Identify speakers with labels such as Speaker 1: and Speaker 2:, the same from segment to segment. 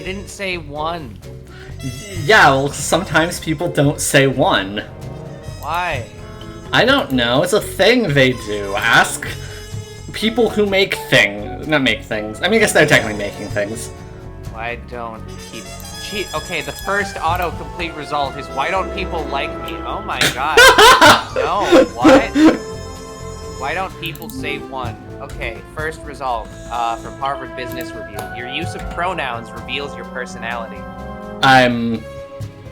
Speaker 1: didn't say one.
Speaker 2: Yeah, well, sometimes people don't say one.
Speaker 1: Why?
Speaker 2: I don't know. It's a thing they do. Ask people who make things. Not make things. I mean, I guess they're technically making things.
Speaker 1: Why don't keep... Okay, the first autocomplete result is why don't people like me? Oh my god. No, what? Why don't people say one? Okay, first result from Harvard Business Review. Your use of pronouns reveals your personality.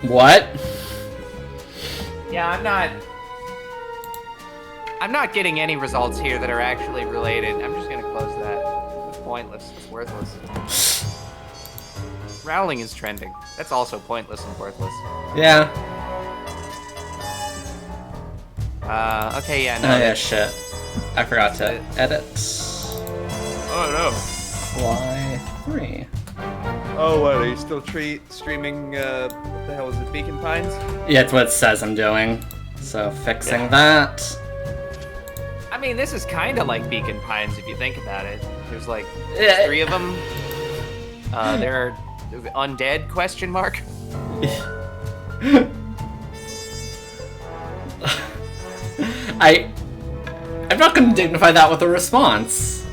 Speaker 2: What?
Speaker 1: Yeah, I'm not getting any results here that are actually related. I'm just gonna close that. It's pointless. It's worthless. Rowling is trending. That's also pointless and worthless.
Speaker 2: Yeah.
Speaker 1: Okay, yeah, no.
Speaker 2: Oh, yeah, shit. I forgot to edit.
Speaker 1: Oh, no.
Speaker 2: Fly 3.
Speaker 3: Oh, what, are you still streaming, what the hell is it, Beacon Pines?
Speaker 2: Yeah, it's what it says I'm doing. So, fixing that.
Speaker 1: I mean, this is kind of like Beacon Pines if you think about it. There's like 3 of them. They're undead, question mark?
Speaker 2: I'm not gonna dignify that with a response.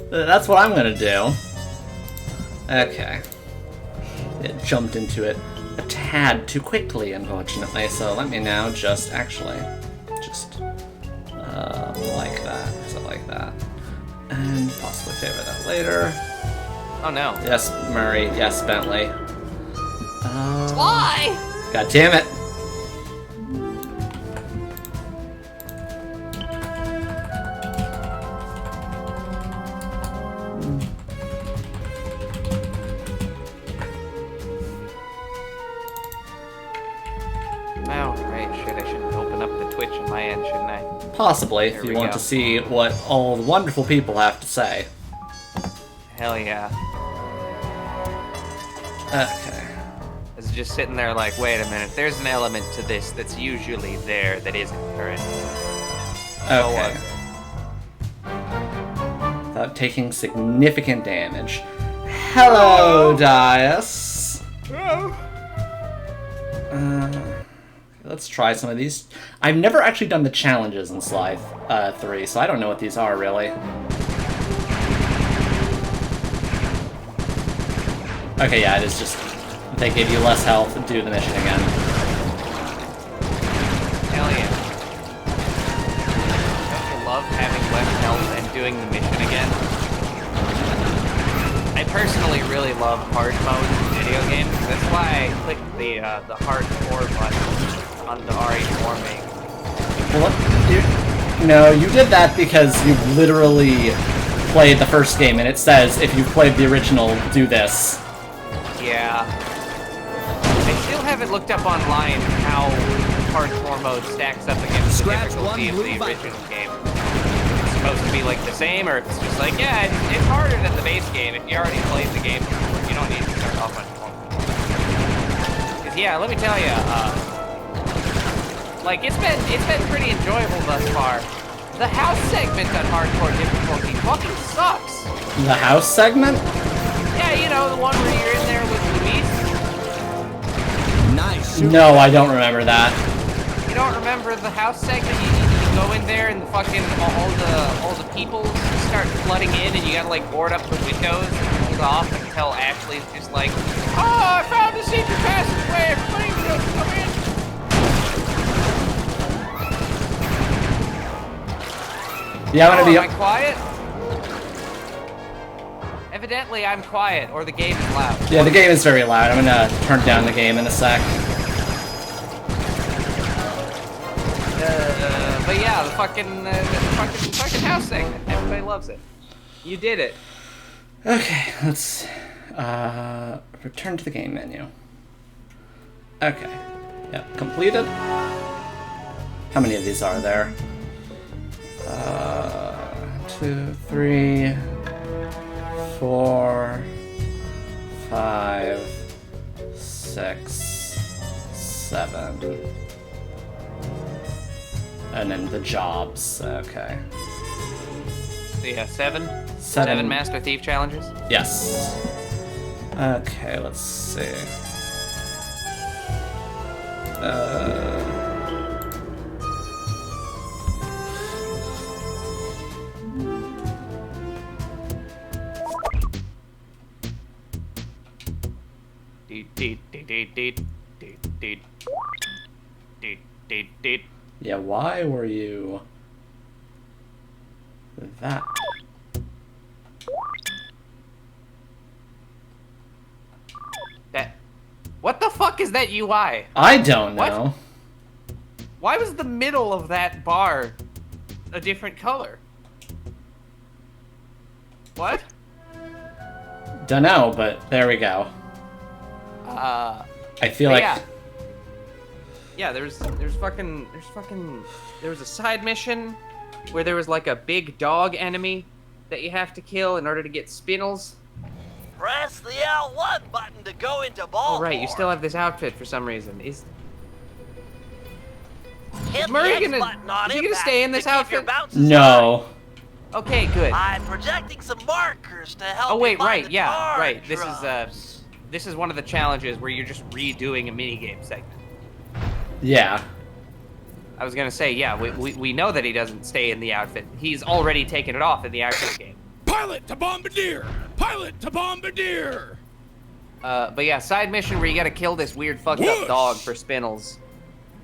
Speaker 2: That's what I'm gonna do. Okay. It jumped into it a tad too quickly, unfortunately, so let me now just actually like that, so like that. And possibly favor that later.
Speaker 1: Oh no.
Speaker 2: Yes, Murray. Yes, Bentley.
Speaker 1: Fly!
Speaker 2: God damn it.
Speaker 1: Oh, right, shit, I should open up the Twitch on my end, shouldn't I?
Speaker 2: Possibly, if you want to see what all the wonderful people have to say.
Speaker 1: Hell yeah.
Speaker 2: Okay.
Speaker 1: I was just sitting there like, wait a minute, there's an element to this that's usually there that isn't current.
Speaker 2: Okay. Without taking significant damage. Hello, Dias. Let's try some of these. I've never actually done the challenges in Sly 3, so I don't know what these are, really. Okay, yeah, it is just... They give you less health and do the mission again.
Speaker 1: Hell yeah. Don't you love having less health and doing the mission again? I personally really love hard mode in video games. That's why I clicked the hardcore button on the RE4 make.
Speaker 2: Well, no, you did that because you literally played the first game, and it says, if you've played the original, do this.
Speaker 1: Yeah. I still haven't looked up online how hardcore mode stacks up against the difficulty of the original game. It's supposed to be like the same, or it's just like, yeah, it's harder than the base game. If you already played the game, you don't need to start off on hardcore. Because yeah, let me tell you, like it's been pretty enjoyable thus far. The house segment on hardcore difficulty fucking sucks.
Speaker 2: The house segment?
Speaker 1: Yeah, you know, the one where you're in there with Luis.
Speaker 4: Nice.
Speaker 2: No, I don't remember that.
Speaker 1: You don't remember the house segment? You go in there and the fucking all the people start flooding in, and you gotta like board up the windows and hold off until Ashley's just like, oh, I found the secret passageway. Everybody just come in.
Speaker 2: Yeah, I'm gonna be.
Speaker 1: Am I quiet? Evidently, I'm quiet, or the game is loud.
Speaker 2: Yeah, the game is very loud. I'm gonna turn down the game in a sec.
Speaker 1: But yeah, the fucking house segment. Everybody loves it. You did it.
Speaker 2: Okay, let's return to the game menu. Okay. Yep, completed. How many of these are there? 2, 3, 4, 5, 6, 7. And then the jobs, okay.
Speaker 1: So yeah, seven Master Thief challenges?
Speaker 2: Yes. Okay, let's see. Yeah, why were you that?
Speaker 1: What the fuck is that UI?
Speaker 2: I don't know.
Speaker 1: What? Why was the middle of that bar a different color? What?
Speaker 2: Dunno, but there we go. I feel like...
Speaker 1: Yeah, there was a side mission where there was like a big dog enemy that you have to kill in order to get spinels.
Speaker 4: Press the L1 button to go into ball.
Speaker 1: Oh right, you still have this outfit for some reason. Is
Speaker 4: Hit
Speaker 1: Murray
Speaker 4: the X
Speaker 1: gonna
Speaker 4: button on
Speaker 1: is he gonna stay in this
Speaker 4: to keep your
Speaker 1: outfit?
Speaker 4: bounces
Speaker 2: No.
Speaker 4: high.
Speaker 1: Okay, good.
Speaker 4: I'm projecting some markers to help.
Speaker 1: Oh wait,
Speaker 4: you find
Speaker 1: right,
Speaker 4: the
Speaker 1: yeah,
Speaker 4: tar
Speaker 1: right.
Speaker 4: drugs.
Speaker 1: This is one of the challenges where you're just redoing a minigame segment.
Speaker 2: Yeah.
Speaker 1: I was gonna say, yeah, we know that he doesn't stay in the outfit. He's already taken it off in the actual game.
Speaker 5: Pilot to bombardier! Pilot to bombardier!
Speaker 1: But yeah, side mission where you gotta kill this weird fucked up dog for spinels.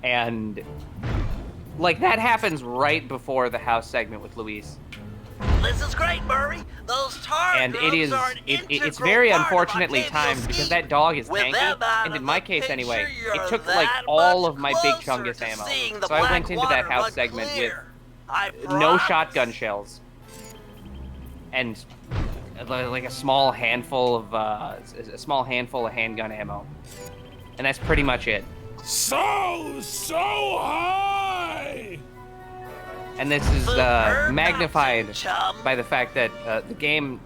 Speaker 1: And, like, that happens right before the house segment with Luis.
Speaker 4: This is great, Murray. Those tar
Speaker 1: And
Speaker 4: drugs are an
Speaker 1: it's
Speaker 4: integral
Speaker 1: very
Speaker 4: part of
Speaker 1: unfortunately
Speaker 4: Octavio's
Speaker 1: timed because
Speaker 4: scheme.
Speaker 1: that dog is
Speaker 4: With
Speaker 1: tanky,
Speaker 4: them out
Speaker 1: and
Speaker 4: of
Speaker 1: in my
Speaker 4: the
Speaker 1: case anyway,
Speaker 4: picture,
Speaker 1: it took
Speaker 4: you're
Speaker 1: like
Speaker 4: that
Speaker 1: all
Speaker 4: much
Speaker 1: of my big
Speaker 4: closer
Speaker 1: chungus
Speaker 4: to
Speaker 1: ammo.
Speaker 4: seeing the
Speaker 1: So I went
Speaker 4: black
Speaker 1: into that
Speaker 4: water
Speaker 1: house
Speaker 4: run
Speaker 1: segment
Speaker 4: clear. I
Speaker 1: with no
Speaker 4: promise.
Speaker 1: shotgun shells. And like a small handful of handgun ammo. And that's pretty much it.
Speaker 5: So high!
Speaker 1: And this is
Speaker 4: Superb
Speaker 1: magnified
Speaker 4: bouncing, chum.
Speaker 1: by the fact that the game,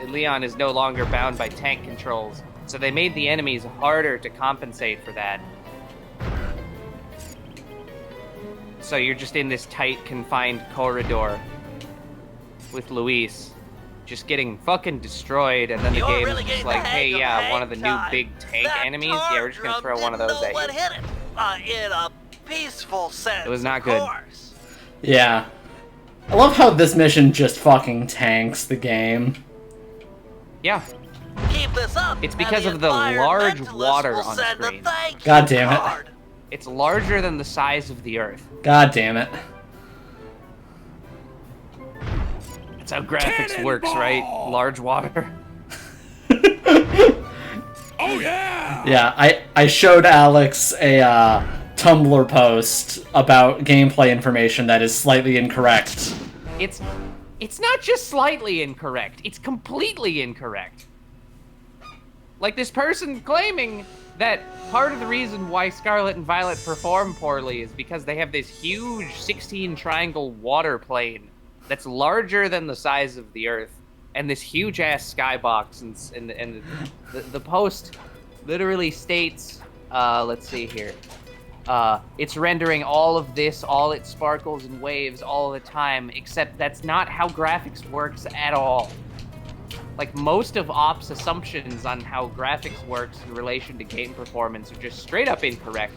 Speaker 1: Leon is no longer bound by tank controls, so they made the enemies harder to compensate for that. So you're just in this tight, confined corridor with Luis, just getting fucking destroyed, and then the
Speaker 4: You're
Speaker 1: game
Speaker 4: really
Speaker 1: is just
Speaker 4: getting
Speaker 1: like,
Speaker 4: the
Speaker 1: hey,
Speaker 4: hang
Speaker 1: yeah,
Speaker 4: of
Speaker 1: one of the new
Speaker 4: hang
Speaker 1: big
Speaker 4: time.
Speaker 1: tank
Speaker 4: That
Speaker 1: enemies?
Speaker 4: tar
Speaker 1: Yeah, we're just gonna
Speaker 4: drum
Speaker 1: throw one of
Speaker 4: didn't
Speaker 1: those
Speaker 4: know
Speaker 1: at
Speaker 4: what
Speaker 1: you.
Speaker 4: hit it. In a peaceful sense.
Speaker 1: It was not
Speaker 4: of
Speaker 1: good.
Speaker 4: course.
Speaker 2: Yeah. I love how this mission just fucking tanks the game.
Speaker 1: Yeah.
Speaker 4: Keep this up.
Speaker 1: It's
Speaker 4: and
Speaker 1: because of the large
Speaker 4: environmentalists
Speaker 1: water
Speaker 4: will
Speaker 1: on the
Speaker 4: send a
Speaker 1: screen.
Speaker 4: thank you
Speaker 2: God damn it.
Speaker 4: card.
Speaker 1: It's larger than the size of the Earth.
Speaker 2: God damn it.
Speaker 1: That's how graphics works, right? Large water.
Speaker 5: Oh yeah!
Speaker 2: Yeah, I showed Alex a Tumblr post about gameplay information that is slightly incorrect.
Speaker 1: It's not just slightly incorrect. It's completely incorrect. Like this person claiming that part of the reason why Scarlet and Violet perform poorly is because they have this huge 16 triangle water plane that's larger than the size of the Earth, and this huge ass skybox, and the post literally states, let's see here, it's rendering all of this, all its sparkles and waves all the time, except that's not how graphics works at all. Like, most of Op's assumptions on how graphics works in relation to game performance are just straight up incorrect.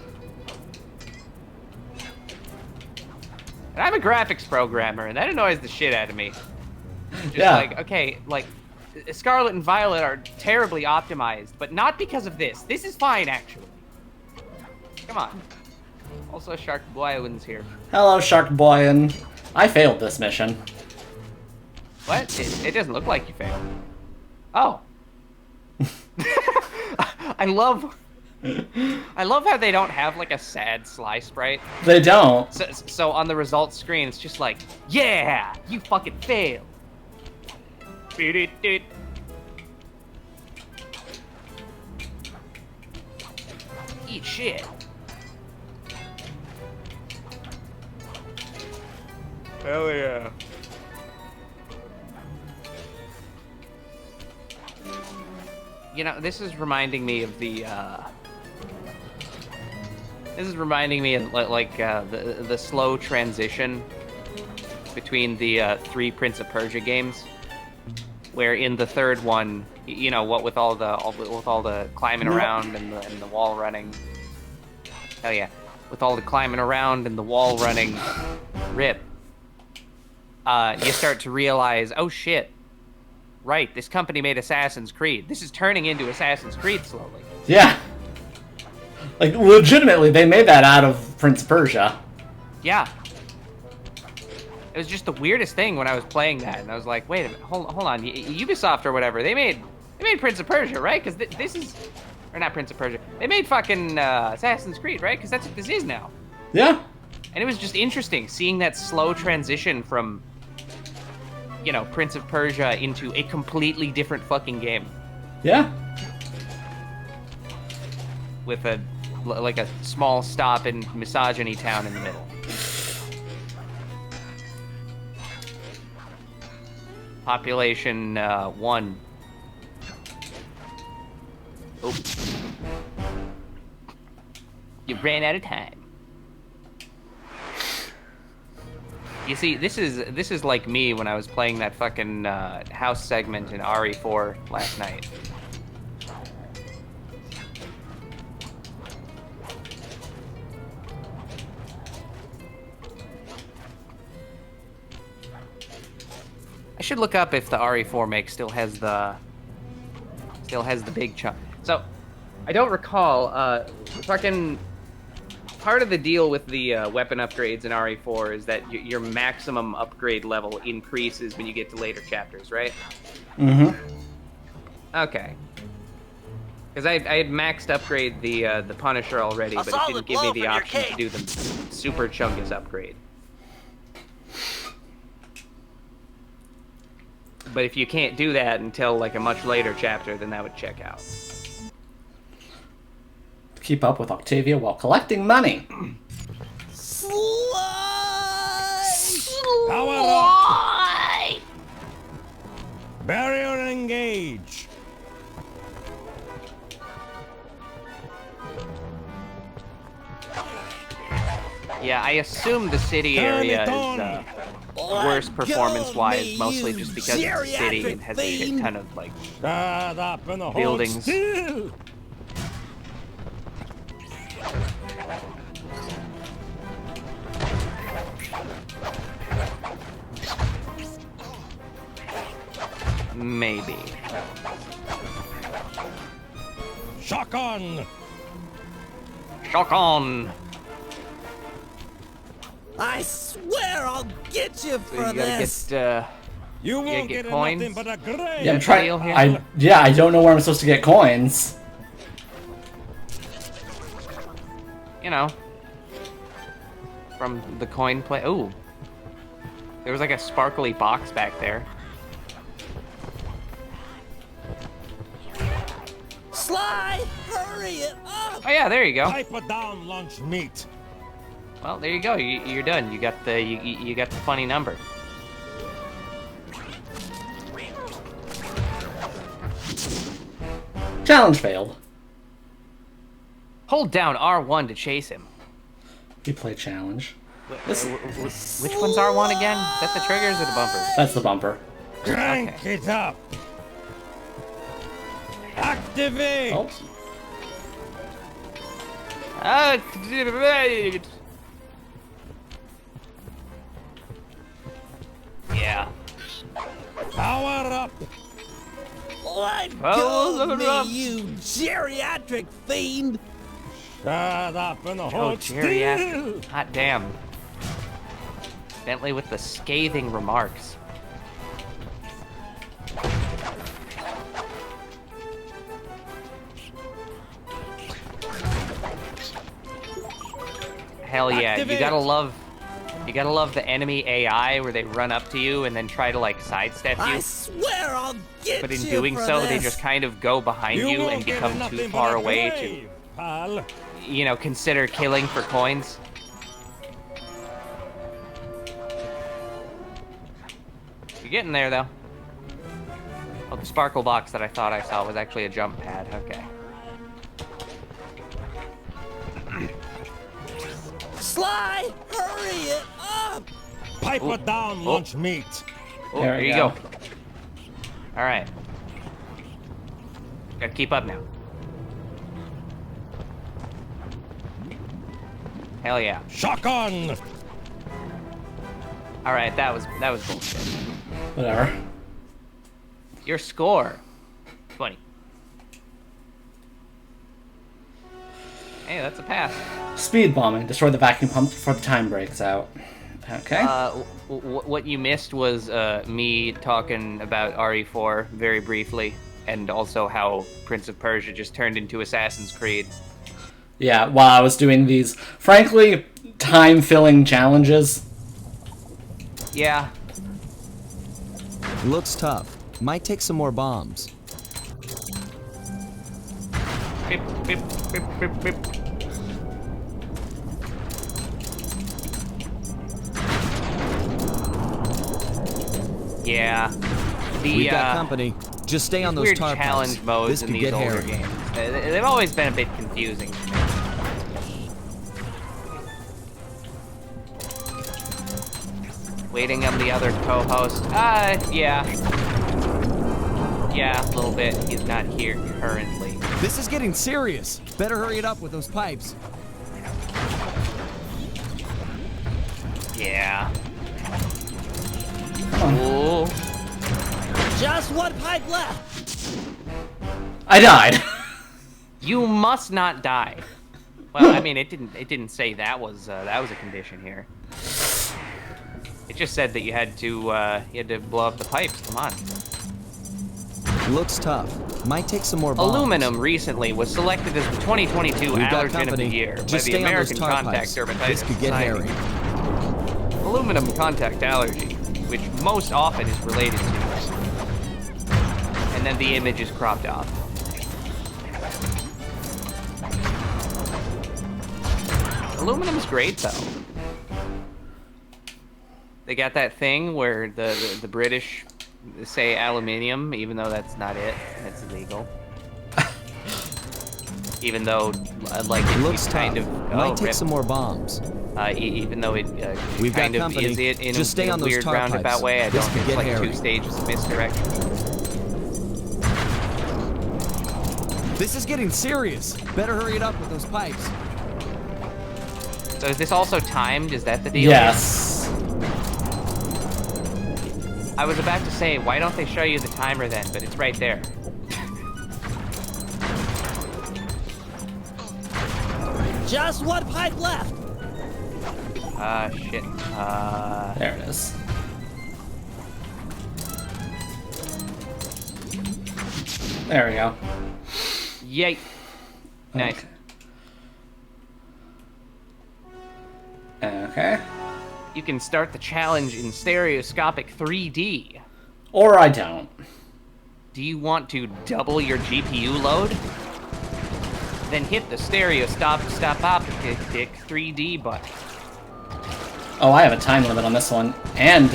Speaker 1: And I'm a graphics programmer, and that annoys the shit out of me. Just like, okay, like, Scarlet and Violet are terribly optimized, but not because of this. This is fine, actually. Come on. Also, Shark Boylan's here.
Speaker 2: Hello, Shark Boy, and I failed this mission.
Speaker 1: What? It doesn't look like you failed. Oh. I love how they don't have like a sad Sly sprite.
Speaker 2: They don't.
Speaker 1: So on the results screen, it's just like, yeah, you fucking failed. Beat. Eat shit.
Speaker 3: Hell yeah.
Speaker 1: You know, this is reminding me of the, this is reminding me of, the slow transition between the 3 Prince of Persia games. Where in the third one, you know, what with all the climbing around and the wall running. Hell yeah, with all the climbing around and the wall running, rip. You start to realize, oh shit, right, this company made Assassin's Creed. This is turning into Assassin's Creed slowly.
Speaker 2: Yeah. Like, legitimately, they made that out of Prince of Persia.
Speaker 1: Yeah. It was just the weirdest thing when I was playing that, and I was like, wait a minute, hold on, Ubisoft or whatever, they made Prince of Persia, right? Because this is, or not Prince of Persia, they made fucking Assassin's Creed, right? Because that's what this is now.
Speaker 2: Yeah.
Speaker 1: And it was just interesting seeing that slow transition from, you know, Prince of Persia into a completely different fucking game.
Speaker 2: Yeah.
Speaker 1: With a small stop in misogyny town in the middle. Population 1. Oh. You ran out of time. You see, this is like me when I was playing that fucking house segment in RE4 last night. I should look up if the RE4 make still has the big chunk. So, I don't recall. Fucking part of the deal with the weapon upgrades in RE4 is that your maximum upgrade level increases when you get to later chapters, right?
Speaker 2: Mm-hmm.
Speaker 1: Okay. Because I had maxed upgrade the Punisher already, but it didn't give me the option to do the Super Chungus upgrade. But if you can't do that until like a much later chapter, then that would check out.
Speaker 2: Keep up with Octavia while collecting money.
Speaker 5: Power up! Barrier engage!
Speaker 1: Yeah, I assume the city area is worse performance-wise, mostly just because it's a city and has a shit ton of like buildings.
Speaker 5: Still.
Speaker 1: Maybe.
Speaker 5: Shock on!
Speaker 1: Shock on!
Speaker 4: I swear I'll get you
Speaker 1: So
Speaker 4: for
Speaker 1: you gotta
Speaker 4: this.
Speaker 5: You won't
Speaker 1: get
Speaker 5: get
Speaker 1: coins?
Speaker 5: nothing but a grave.
Speaker 2: Yeah, I'm trying.
Speaker 1: Deal here?
Speaker 2: I don't know where I'm supposed to get coins.
Speaker 1: You know, from the coin play. Ooh, there was like a sparkly box back there.
Speaker 4: Sly, hurry it up!
Speaker 1: Oh yeah, there you go.
Speaker 5: Pipe it down, lunch meat.
Speaker 1: Well, there you go. You're done. You got the you got the funny number.
Speaker 2: Challenge failed.
Speaker 1: Hold down R1 to chase him.
Speaker 2: You play challenge.
Speaker 1: Which one's R1 again? Is that the triggers or the bumpers?
Speaker 2: That's the bumper.
Speaker 5: Crank
Speaker 1: Okay.
Speaker 5: it up. Activate.
Speaker 2: Oh.
Speaker 1: Activate! Yeah.
Speaker 5: Power up.
Speaker 4: Let
Speaker 1: Oh,
Speaker 4: go
Speaker 1: look
Speaker 4: of
Speaker 1: it up.
Speaker 4: me, you geriatric fiend!
Speaker 5: Shut up and
Speaker 1: Oh,
Speaker 5: hold
Speaker 1: geriatric.
Speaker 5: still.
Speaker 1: Hot damn. Bentley with the scathing remarks. Hell yeah,
Speaker 5: Activate.
Speaker 1: you gotta love the enemy AI where they run up to you and then try to like sidestep
Speaker 4: I
Speaker 1: you.
Speaker 4: swear I'll get
Speaker 1: But in
Speaker 4: you
Speaker 1: doing
Speaker 4: for
Speaker 1: so,
Speaker 4: this.
Speaker 1: they just kind of go behind you
Speaker 5: won't
Speaker 1: and
Speaker 5: get
Speaker 1: become
Speaker 5: nothing
Speaker 1: too
Speaker 5: but
Speaker 1: far
Speaker 5: a
Speaker 1: away
Speaker 5: grave, pal.
Speaker 1: to, you know, consider killing for coins. You're getting there though. Oh, the sparkle box that I thought I saw was actually a jump pad. Okay.
Speaker 4: Sly, hurry it up!
Speaker 5: Pipe
Speaker 1: Oh.
Speaker 5: it down,
Speaker 1: Oh.
Speaker 5: lunch meat.
Speaker 1: Oh,
Speaker 2: There
Speaker 1: there
Speaker 2: we
Speaker 1: you
Speaker 2: go.
Speaker 1: go. All right. Gotta keep up now. Hell yeah.
Speaker 5: Shotgun!
Speaker 1: All right, that was bullshit.
Speaker 2: Whatever.
Speaker 1: Your score, 20. Hey, that's a pass.
Speaker 2: Speed bombing. Destroy the vacuum pump before the time breaks out. Okay.
Speaker 1: What you missed was me talking about RE4 very briefly, and also how Prince of Persia just turned into Assassin's Creed.
Speaker 2: Yeah, while I was doing these, frankly, time-filling challenges.
Speaker 1: Yeah.
Speaker 6: Looks tough. Might take some more bombs.
Speaker 1: Beep, beep, beep, beep, beep. Yeah.
Speaker 6: We've got company. Just stay on those
Speaker 1: weird
Speaker 6: tar
Speaker 1: challenge
Speaker 6: pipes.
Speaker 1: modes
Speaker 6: This
Speaker 1: in
Speaker 6: could
Speaker 1: these
Speaker 6: get
Speaker 1: older
Speaker 6: hairy.
Speaker 1: games. They've always been a bit confusing. Waiting on the other co-host. Yeah. Yeah, a little bit. He's not here currently.
Speaker 6: This is getting serious. Better hurry it up with those pipes.
Speaker 1: Yeah. Ooh.
Speaker 4: Just one pipe left.
Speaker 2: I died.
Speaker 1: You must not die. Well, I mean, it didn't say that was a condition here. It just said that you had to blow up the pipes. Come on.
Speaker 6: Looks tough. Might take some more bombs.
Speaker 1: Aluminum recently was selected as the 2022
Speaker 6: We've got
Speaker 1: Allergen of the
Speaker 6: company.
Speaker 1: Year
Speaker 6: Just
Speaker 1: by the
Speaker 6: stay on those
Speaker 1: American
Speaker 6: tar
Speaker 1: Contact
Speaker 6: pipes.
Speaker 1: Dermatitis
Speaker 6: This could get
Speaker 1: Society.
Speaker 6: hairy.
Speaker 1: Aluminum contact allergy, which most often is related to, and then the image is cropped off. Aluminum's great though. They got that thing where the British say aluminium, even though that's not it. It's illegal. Even though, like, it
Speaker 6: Looks
Speaker 1: kind
Speaker 6: tough.
Speaker 1: of
Speaker 6: Might take some more bombs.
Speaker 1: even though it
Speaker 6: We've
Speaker 1: kind
Speaker 6: got
Speaker 1: of
Speaker 6: company.
Speaker 1: is it in
Speaker 6: Just stay
Speaker 1: in
Speaker 6: on
Speaker 1: a
Speaker 6: those
Speaker 1: weird
Speaker 6: tar
Speaker 1: roundabout
Speaker 6: pipes.
Speaker 1: way. I
Speaker 6: This
Speaker 1: don't
Speaker 6: could
Speaker 1: think
Speaker 6: get
Speaker 1: it's like
Speaker 6: hairy.
Speaker 1: 2 stages of misdirection.
Speaker 6: This is getting serious. Better hurry it up with those pipes.
Speaker 1: So is this also timed? Is that the deal?
Speaker 2: Yes.
Speaker 1: I was about to say, why don't they show you the timer then? But it's right there.
Speaker 4: Just one pipe left.
Speaker 1: Shit.
Speaker 2: There it is. There we go.
Speaker 1: Yay. Nice.
Speaker 2: Okay.
Speaker 1: You can start the challenge in stereoscopic 3D.
Speaker 2: Or I don't.
Speaker 1: Do you want to double your GPU load? Then hit the stop 3D button.
Speaker 2: Oh, I have a time limit on this one. And,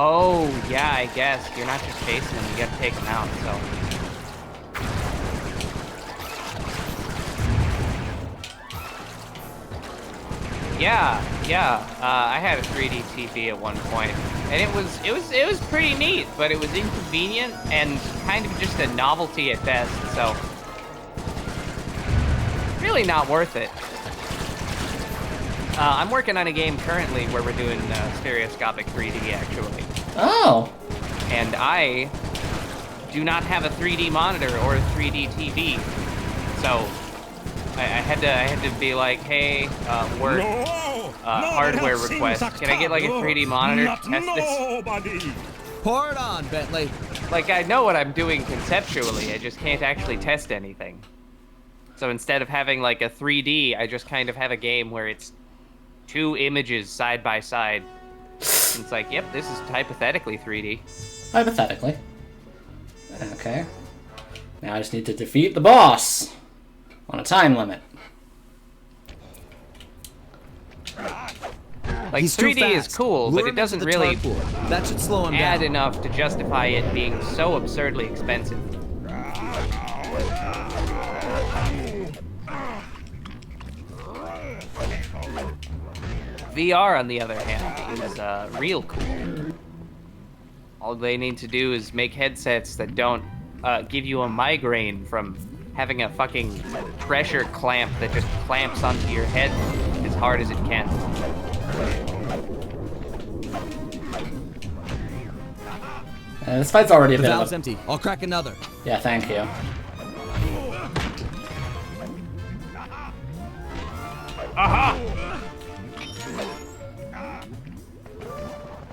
Speaker 1: Oh, yeah, I guess. You're not just chasing them, you gotta take them out, so. Yeah, I had a 3D TV at one point, and it was pretty neat, but it was inconvenient and kind of just a novelty at best, so really not worth it. I'm working on a game currently where we're doing stereoscopic 3D actually,
Speaker 2: oh.
Speaker 1: and I do not have a 3D monitor or a 3D TV, so I had to be like, hey, work, hardware request. Can I get like a 3D monitor to test this?
Speaker 5: Nobody.
Speaker 6: Pour it on, Bentley.
Speaker 1: Like, I know what I'm doing conceptually, I just can't actually test anything. So instead of having like a 3D, I just kind of have a game where it's 2 images side by side. It's like, yep, this is hypothetically 3D.
Speaker 2: Hypothetically. Okay. Now I just need to defeat the boss. On a time limit.
Speaker 1: Like,
Speaker 6: He's too
Speaker 1: 3D is
Speaker 6: fast.
Speaker 1: cool,
Speaker 6: Lure
Speaker 1: but
Speaker 6: him
Speaker 1: it doesn't
Speaker 6: into the
Speaker 1: really
Speaker 6: tar pool. That should slow him
Speaker 1: add
Speaker 6: down.
Speaker 1: enough to justify it being so absurdly expensive. VR, on the other hand, is real cool. All they need to do is make headsets that don't give you a migraine from having a fucking pressure clamp that just clamps onto your head as hard as it can.
Speaker 2: This fight's already a
Speaker 6: The
Speaker 2: bit
Speaker 6: valve's
Speaker 2: of a...
Speaker 6: empty. I'll crack another.
Speaker 2: Yeah, thank you.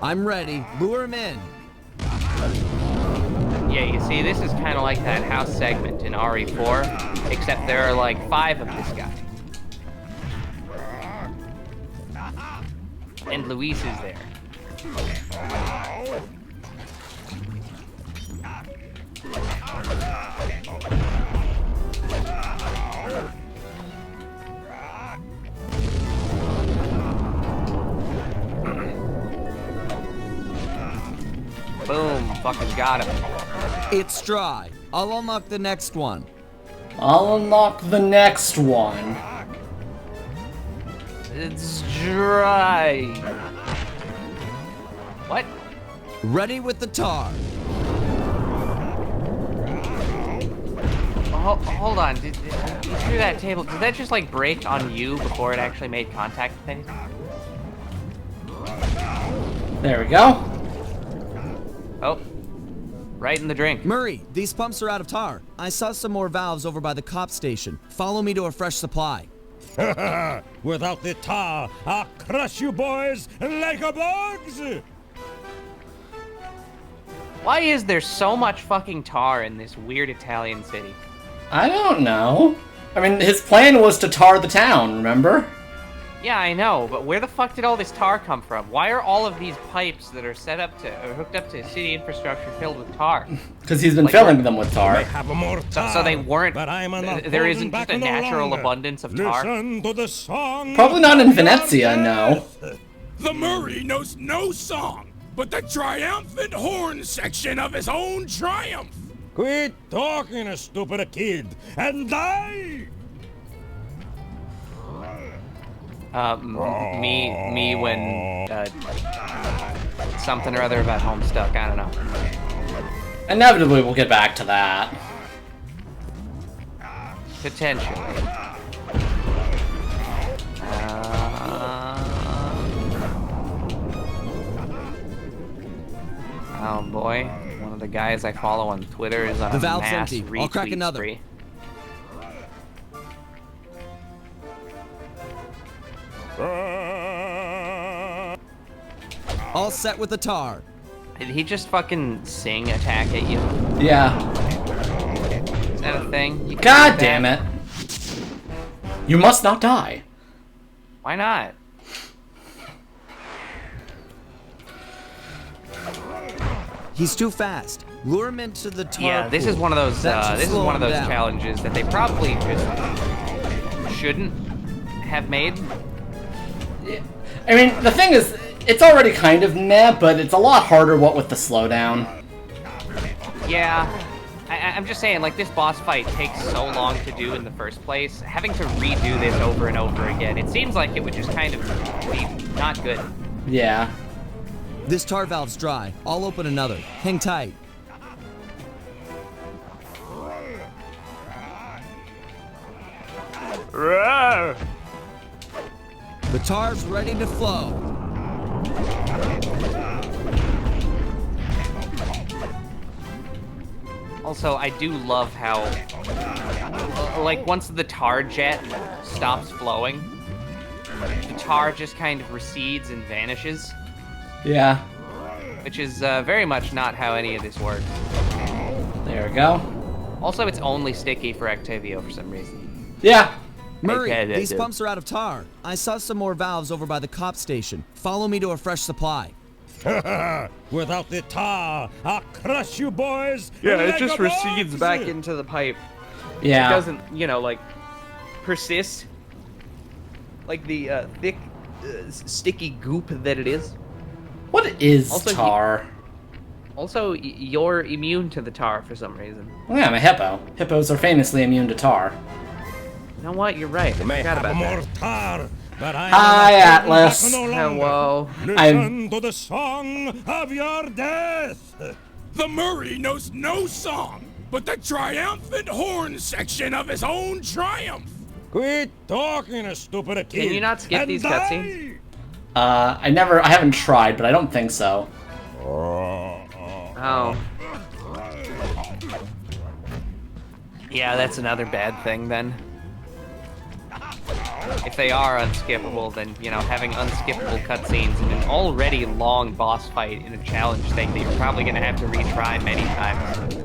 Speaker 6: I'm ready. Lure him in.
Speaker 1: Yeah, you see, this is kind of like that house segment in RE4, except there are like 5 of this guy. And Luis is there. Boom, fucking got him.
Speaker 6: It's dry. I'll unlock the next one.
Speaker 2: I'll unlock the next one.
Speaker 1: It's dry. What?
Speaker 6: Ready with the tar.
Speaker 1: Hold on, you threw that table. Did that just like break on you before it actually made contact with anything?
Speaker 2: There we go.
Speaker 1: Oh, right in the drink.
Speaker 6: Murray, these pumps are out of tar. I saw some more valves over by the cop station. Follow me to a fresh supply.
Speaker 5: Without the tar, I'll crush you boys like a bugs!
Speaker 1: Why is there so much fucking tar in this weird Italian city?
Speaker 2: I don't know. I mean, his plan was to tar the town, remember?
Speaker 1: Yeah, I know, but where the fuck did all this tar come from? Why are all of these pipes that are set up to, or hooked up to city infrastructure filled with tar?
Speaker 2: Because he's been
Speaker 1: Like,
Speaker 2: filling them with tar.
Speaker 5: Have more tar,
Speaker 1: So they weren't,
Speaker 5: but I'm not
Speaker 1: there
Speaker 5: holding
Speaker 1: isn't
Speaker 5: back
Speaker 1: just a
Speaker 5: no
Speaker 1: natural
Speaker 5: longer.
Speaker 1: abundance of tar?
Speaker 5: Listen to the song.
Speaker 2: Probably not in
Speaker 5: of
Speaker 2: Venezia,
Speaker 5: your
Speaker 2: no.
Speaker 5: death.
Speaker 7: The Murray knows no song but the triumphant horn section of his own triumph.
Speaker 5: Quit talking, a stupid kid, and die!
Speaker 1: Me when, something or other about Homestuck, I don't know.
Speaker 2: Inevitably, we'll get back to that.
Speaker 1: Potentially. Oh boy, one of the guys I follow on Twitter is on
Speaker 6: The
Speaker 1: a
Speaker 6: valve's
Speaker 1: mass
Speaker 6: empty. I'll crack
Speaker 1: retweet
Speaker 6: another.
Speaker 1: spree.
Speaker 6: All set with the tar.
Speaker 1: Did he just fucking sing attack at you?
Speaker 2: Yeah.
Speaker 1: Is that a thing? You can
Speaker 2: God
Speaker 1: do that?
Speaker 2: damn it. You must not die.
Speaker 1: Why not?
Speaker 6: He's too fast. Lure him into the tar.
Speaker 1: Yeah, this is
Speaker 6: pool.
Speaker 1: one of those.
Speaker 6: That should
Speaker 1: This is
Speaker 6: slow
Speaker 1: one of
Speaker 6: him
Speaker 1: those
Speaker 6: down.
Speaker 1: challenges that they probably just shouldn't have made.
Speaker 2: I mean, the thing is, it's already kind of meh, but it's a lot harder what with the slowdown.
Speaker 1: Yeah, I'm just saying, like, this boss fight takes so long to do in the first place. Having to redo this over and over again, it seems like it would just kind of be not good.
Speaker 2: Yeah.
Speaker 6: This tar valve's dry. I'll open another. Hang tight. The tar's ready to flow.
Speaker 1: Also, I do love how, like, once the tar jet stops flowing, the tar just kind of recedes and vanishes,
Speaker 2: Yeah.
Speaker 1: which is very much not how any of this works.
Speaker 2: There we go.
Speaker 1: Also, it's only sticky for Activio for some reason.
Speaker 2: Yeah.
Speaker 6: Murray,
Speaker 1: Okay,
Speaker 6: these
Speaker 1: dude.
Speaker 6: pumps are out of tar. I saw some more valves over by the cop station. Follow me to a fresh supply.
Speaker 5: Without the tar, I'll crush you boys.
Speaker 3: Yeah, it
Speaker 5: like
Speaker 3: just
Speaker 5: a
Speaker 3: recedes
Speaker 5: bugs.
Speaker 3: back into the pipe.
Speaker 2: Yeah.
Speaker 3: It doesn't, you know, like, persist. Like the thick, sticky goop that it is.
Speaker 2: What is
Speaker 1: Also,
Speaker 2: tar?
Speaker 1: Also, you're immune to the tar for some reason.
Speaker 2: Well, yeah, I'm a hippo. Hippos are famously immune to tar.
Speaker 1: You know what? You're right. I
Speaker 5: May
Speaker 1: forgot
Speaker 5: have
Speaker 1: about
Speaker 5: more
Speaker 1: that.
Speaker 5: tar, but I
Speaker 2: Hi,
Speaker 5: am
Speaker 2: Atlas.
Speaker 5: no longer.
Speaker 3: Hello.
Speaker 5: Listen to the song of your death.
Speaker 7: The Murray knows no song but the triumphant horn section of his own triumph.
Speaker 5: Quit talking, stupid kid.
Speaker 3: Can you not skip
Speaker 5: and
Speaker 3: these
Speaker 5: die.
Speaker 3: cutscenes?
Speaker 2: I haven't tried, but I don't think so.
Speaker 3: Oh. Yeah, that's another bad thing then. If they are unskippable, then, you know, having unskippable cutscenes in an already long boss fight in a challenge thing that you're probably gonna have to retry many times.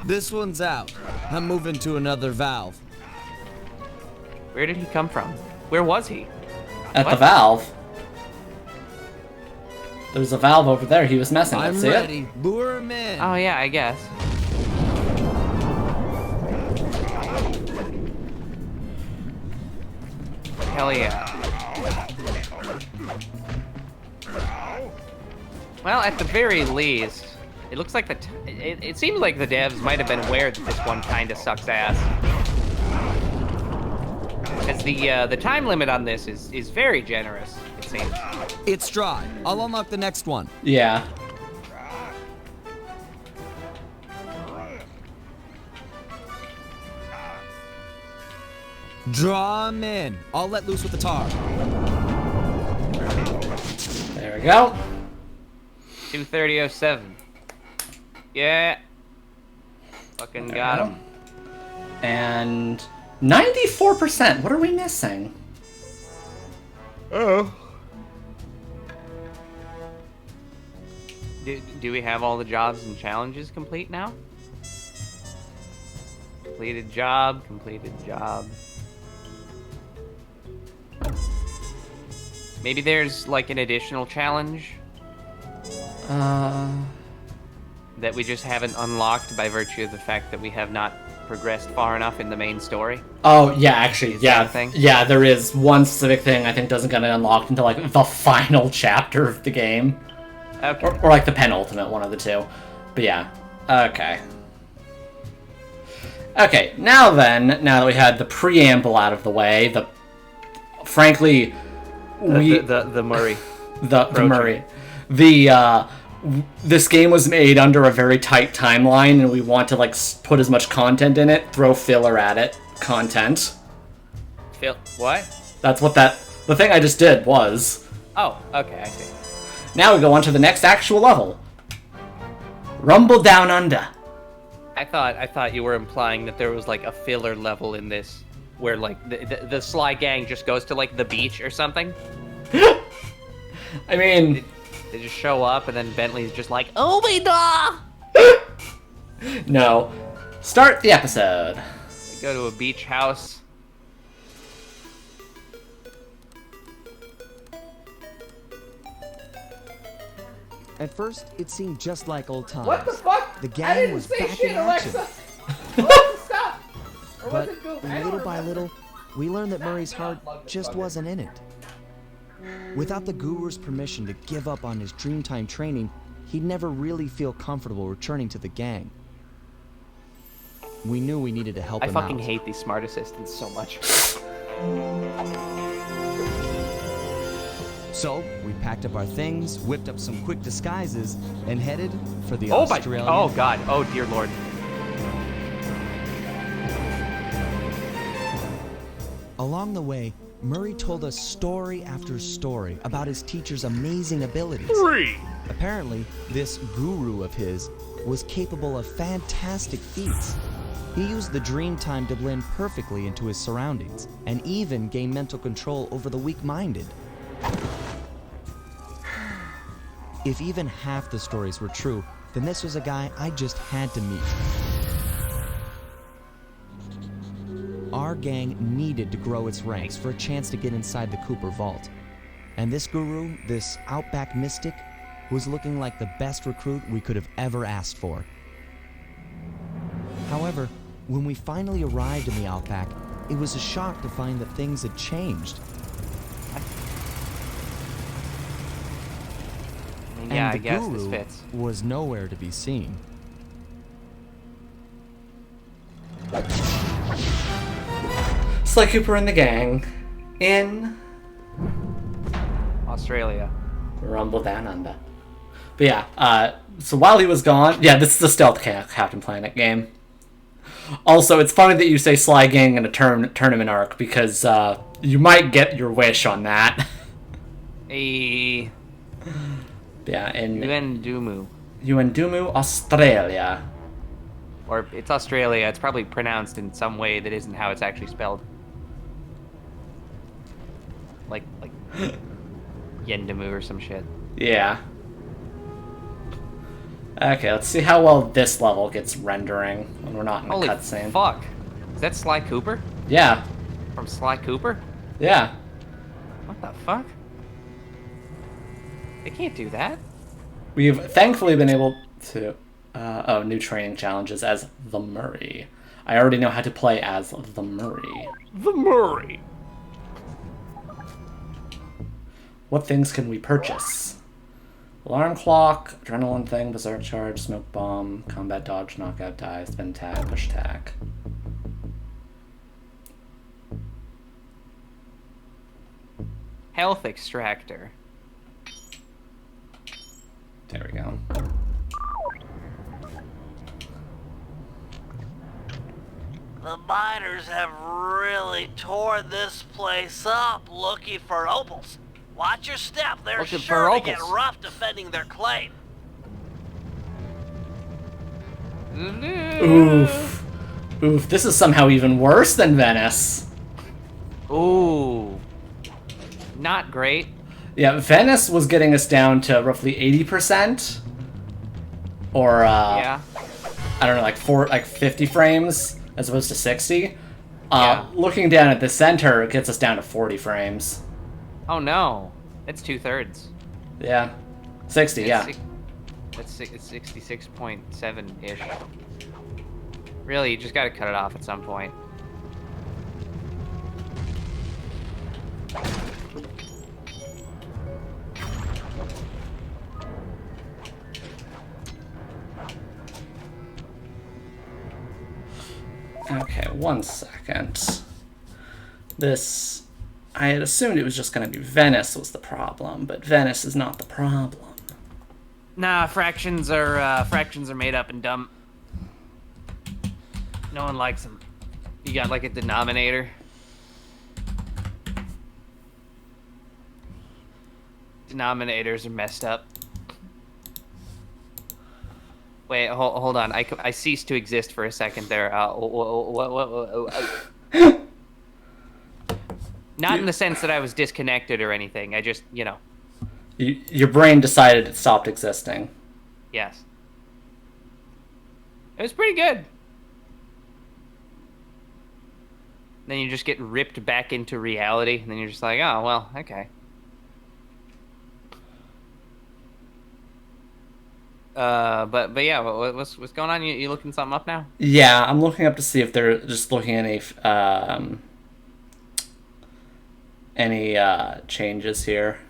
Speaker 6: This one's out. I'm moving to another valve.
Speaker 3: Where did he come from? Where was he?
Speaker 2: At the
Speaker 3: What?
Speaker 2: valve. There's a valve over there he was messing with.
Speaker 6: I'm
Speaker 2: See
Speaker 6: ready.
Speaker 2: it?
Speaker 6: Lure him in.
Speaker 3: Oh yeah, I guess. Hell yeah. Well, at the very least, it looks like it seems like the devs might have been aware that this one kind of sucks ass. Because the time limit on this is very generous, it seems.
Speaker 6: It's dry. I'll unlock the next one.
Speaker 2: Yeah.
Speaker 6: Draw him in. I'll let loose with the tar.
Speaker 2: There we go.
Speaker 3: 230.07. Yeah. Fucking got him.
Speaker 2: And 94%. What are we missing?
Speaker 3: Oh. Do we have all the jobs and challenges complete now? Completed job, completed job. Maybe there's like an additional challenge that we just haven't unlocked by virtue of the fact that we have not progressed far enough in the main story.
Speaker 2: Oh, yeah, actually,
Speaker 3: Is
Speaker 2: yeah.
Speaker 3: that a thing?
Speaker 2: Yeah, there is one specific thing I think doesn't get unlocked until, like, the final chapter of the game.
Speaker 3: Okay.
Speaker 2: Or like, the penultimate, one of the two. But, yeah. Okay. Okay, now that we had the preamble out of the way, frankly,
Speaker 3: The Murray.
Speaker 2: the Murray. This game was made under a very tight timeline, and we want to, like, put as much content in it, throw filler at it. Content.
Speaker 3: What?
Speaker 2: That's what the thing I just did was.
Speaker 3: Oh, okay, I see.
Speaker 2: Now we go on to the next actual level. Rumble Down Under.
Speaker 3: I thought you were implying that there was like a filler level in this where like the Sly Gang just goes to like the beach or something.
Speaker 2: I mean,
Speaker 3: They just show up and then Bentley's just like, "Oh my god!"
Speaker 2: no. Start the episode.
Speaker 3: They go to a beach house.
Speaker 6: At first, it seemed just like old times.
Speaker 2: What the fuck?
Speaker 6: The
Speaker 2: I
Speaker 6: gang
Speaker 2: didn't
Speaker 6: was
Speaker 2: say
Speaker 6: back
Speaker 2: shit,
Speaker 6: in action.
Speaker 2: Alexa. Alexa, stop. Or was
Speaker 6: But
Speaker 2: it Google? I don't
Speaker 6: little by
Speaker 2: remember.
Speaker 6: little, we learned that Murray's heart just wasn't in it. Without the guru's permission to give up on his Dreamtime training, he'd never really feel comfortable returning to the gang. We knew we needed to help
Speaker 3: I
Speaker 6: him
Speaker 3: fucking
Speaker 6: out.
Speaker 3: hate these smart assistants so much.
Speaker 6: So, we packed up our things, whipped up some quick disguises, and headed for the
Speaker 3: Oh my!
Speaker 6: Australian...
Speaker 3: Oh god! Oh dear lord!
Speaker 6: Along the way, Murray told us story after story about his teacher's amazing abilities. Apparently, this guru of his was capable of fantastic feats. He used the Dreamtime to blend perfectly into his surroundings, and even gain mental control over the weak-minded. If even half the stories were true, then this was a guy I just had to meet. Our gang needed to grow its ranks for a chance to get inside the Cooper Vault. And this guru, this Outback mystic, was looking like the best recruit we could have ever asked for. However, when we finally arrived in the Outback, it was a shock to find that things had changed.
Speaker 3: I mean, yeah,
Speaker 6: and
Speaker 3: I
Speaker 6: the
Speaker 3: guess
Speaker 6: guru
Speaker 3: this fits.
Speaker 6: was nowhere to be seen.
Speaker 2: Sly Cooper and the gang in
Speaker 3: Australia.
Speaker 2: Rumble Down Under. But yeah, so while he was gone, yeah, this is the stealth Captain Planet game. Also, it's funny that you say Sly Gang in a tournament arc, because you might get your wish on that.
Speaker 3: A
Speaker 2: Yeah, in
Speaker 3: Uendumu.
Speaker 2: Australia.
Speaker 3: Or it's Australia. It's probably pronounced in some way that isn't how it's actually spelled. Like Yendamu or some shit.
Speaker 2: Yeah. Okay, let's see how well this level gets rendering when we're not in a
Speaker 3: Holy
Speaker 2: cutscene.
Speaker 3: fuck. Is that Sly Cooper?
Speaker 2: Yeah.
Speaker 3: From Sly Cooper?
Speaker 2: Yeah.
Speaker 3: What the fuck? They can't do that.
Speaker 2: We've thankfully been able to... new training challenges as the Murray. I already know how to play as the Murray.
Speaker 3: The Murray.
Speaker 2: What things can we purchase? Alarm clock, adrenaline thing, berserk charge, smoke bomb, combat dodge, knockout die, spin tag, push tag.
Speaker 3: Health extractor.
Speaker 2: There we go.
Speaker 4: The miners have really torn this place up looking for opals. Watch your step. They're
Speaker 3: Looking
Speaker 4: sure
Speaker 3: for
Speaker 4: to get
Speaker 3: opals.
Speaker 4: rough defending their claim.
Speaker 2: Oof. Oof, this is somehow even worse than Venice.
Speaker 3: Ooh. Not great.
Speaker 2: Yeah, Venice was getting us down to roughly 80%. Or,
Speaker 3: Yeah.
Speaker 2: I don't know, like 50 frames as opposed to 60.
Speaker 3: Yeah.
Speaker 2: Looking down at the center, it gets us down to 40 frames.
Speaker 3: Oh no. It's 2/3.
Speaker 2: Yeah. 60, yeah.
Speaker 3: It's 66.7-ish. Really, you just gotta cut it off at some point.
Speaker 2: Okay, 1 second. This... I had assumed it was just going to be Venice was the problem, but Venice is not the problem.
Speaker 3: Nah, fractions are made up and dumb. No one likes them. You got like a denominator. Denominators are messed up. Wait, hold on. I ceased to exist for a second there. Not in the sense that I was disconnected or anything. I just, you know.
Speaker 2: Your brain decided it stopped existing.
Speaker 3: Yes. It was pretty good. Then you just get ripped back into reality, and then you're just like, oh, well, okay. But yeah, what's going on? You looking something up now?
Speaker 2: Yeah, I'm looking up to see if they're just looking at any changes here.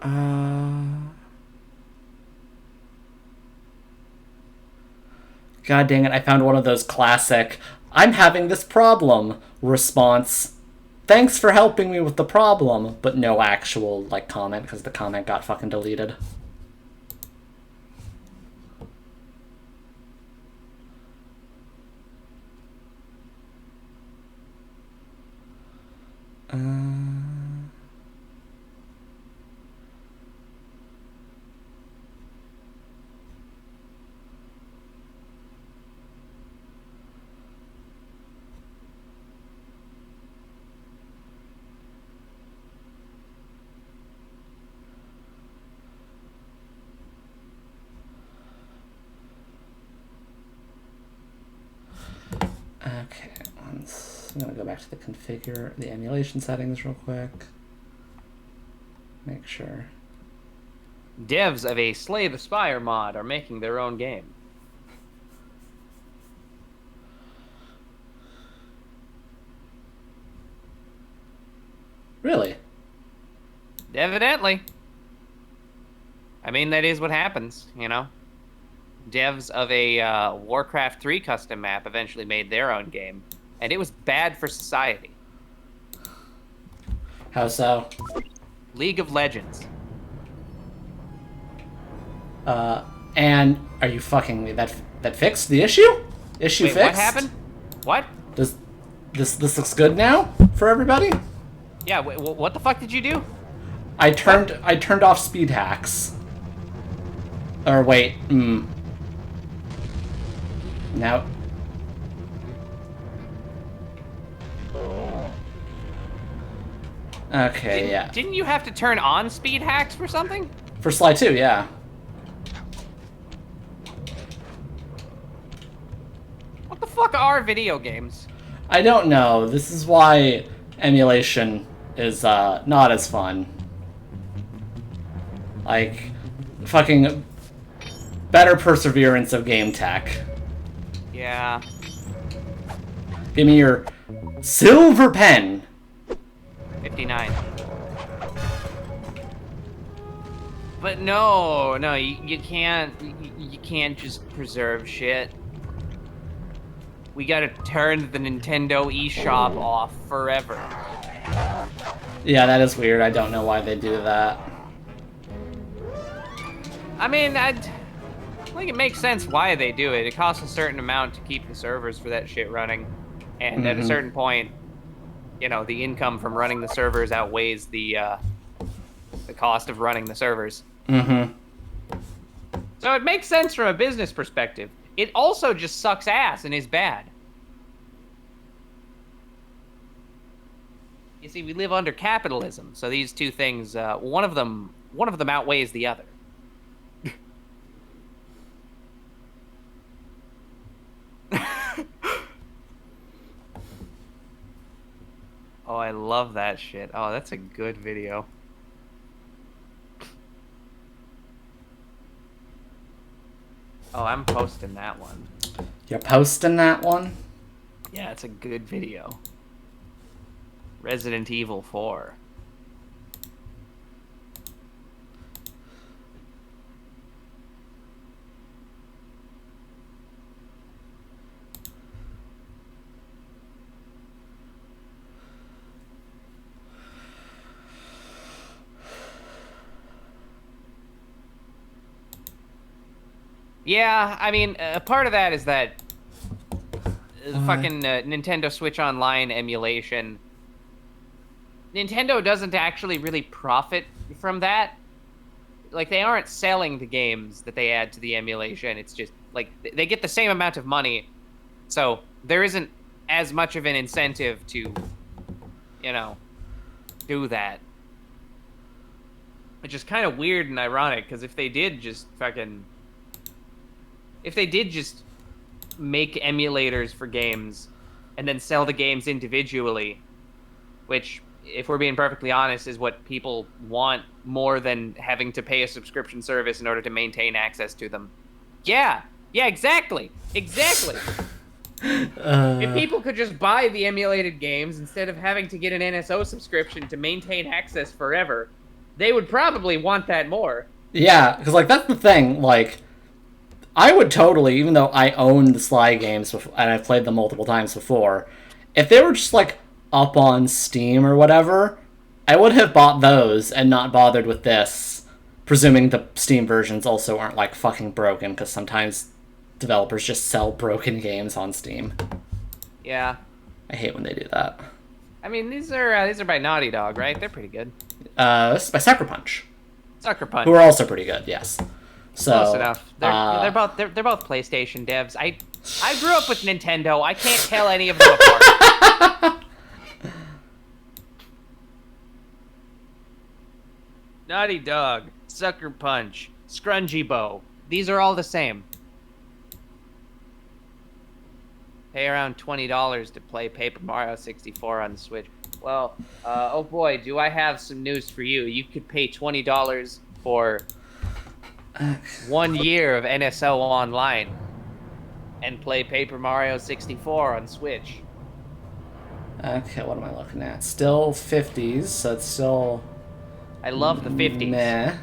Speaker 2: God dang it, I found one of those classic, I'm having this problem response. Thanks for helping me with the problem, but no actual, like, comment, because the comment got fucking deleted. Okay, I'm gonna go back to the emulation settings real quick. Make sure.
Speaker 3: Devs of a Slay the Spire mod are making their own game.
Speaker 2: Really?
Speaker 3: Evidently. I mean, that is what happens, you know? devs of a Warcraft 3 custom map eventually made their own game, and it was bad for society.
Speaker 2: How so?
Speaker 3: League of Legends.
Speaker 2: And are you fucking me? That fixed the issue? Issue
Speaker 3: Wait,
Speaker 2: fixed?
Speaker 3: what happened? What?
Speaker 2: Does this looks good now for everybody?
Speaker 3: Yeah, wait, what the fuck did you do?
Speaker 2: I turned off speed hacks. Or wait, Now. Okay, yeah.
Speaker 3: Didn't you have to turn on speed hacks for something?
Speaker 2: For Sly 2, yeah.
Speaker 3: What the fuck are video games?
Speaker 2: I don't know. This is why emulation is not as fun. Like, fucking better perseverance of game tech.
Speaker 3: Yeah.
Speaker 2: Give me your silver pen.
Speaker 3: 59. But no, you can't just preserve shit. We gotta turn the Nintendo eShop off forever.
Speaker 2: Yeah, that is weird. I don't know why they do that.
Speaker 3: I mean, I think it makes sense why they do it. It costs a certain amount to keep the servers for that shit running. And at a certain point, you know, the income from running the servers outweighs the cost of running the servers.
Speaker 2: Mm-hmm.
Speaker 3: So it makes sense from a business perspective. It also just sucks ass and is bad. You see, we live under capitalism, so these two things, one of them outweighs the other. Oh, I love that shit. Oh, that's a good video. Oh, I'm posting that one.
Speaker 2: You're posting that one?
Speaker 3: Yeah, it's a good video. Resident Evil 4. Yeah, I mean, part of that is that fucking Nintendo Switch Online emulation. Nintendo doesn't actually really profit from that. Like, they aren't selling the games that they add to the emulation. It's just, like, they get the same amount of money. So, there isn't as much of an incentive to, you know, do that. Which is kind of weird and ironic, because if they did just make emulators for games and then sell the games individually, which, if we're being perfectly honest, is what people want more than having to pay a subscription service in order to maintain access to them. Yeah, exactly. If people could just buy the emulated games instead of having to get an NSO subscription to maintain access forever, they would probably want that more.
Speaker 2: Yeah, because, like, that's the thing, like, I would totally, even though I own the Sly games before, and I've played them multiple times before, if they were just, like, up on Steam or whatever, I would have bought those and not bothered with this, presuming the Steam versions also aren't, like, fucking broken, because sometimes developers just sell broken games on Steam.
Speaker 3: Yeah.
Speaker 2: I hate when they do that.
Speaker 3: I mean, these are by Naughty Dog, right? They're pretty good.
Speaker 2: This is by Sucker Punch.
Speaker 3: Sucker Punch.
Speaker 2: Who are also pretty good, yes. So,
Speaker 3: close enough. They're both PlayStation devs. I grew up with Nintendo. I can't tell any of them apart. Naughty Dog, Sucker Punch, Scrungy Bow. These are all the same. Pay around $20 to play Paper Mario 64 on the Switch. Well, oh boy, do I have some news for you. You could pay $20 for 1 year of NSO Online and play Paper Mario 64 on Switch.
Speaker 2: Okay, what am I looking at? Still 50s, so it's still...
Speaker 3: I love the 50s.
Speaker 2: Meh.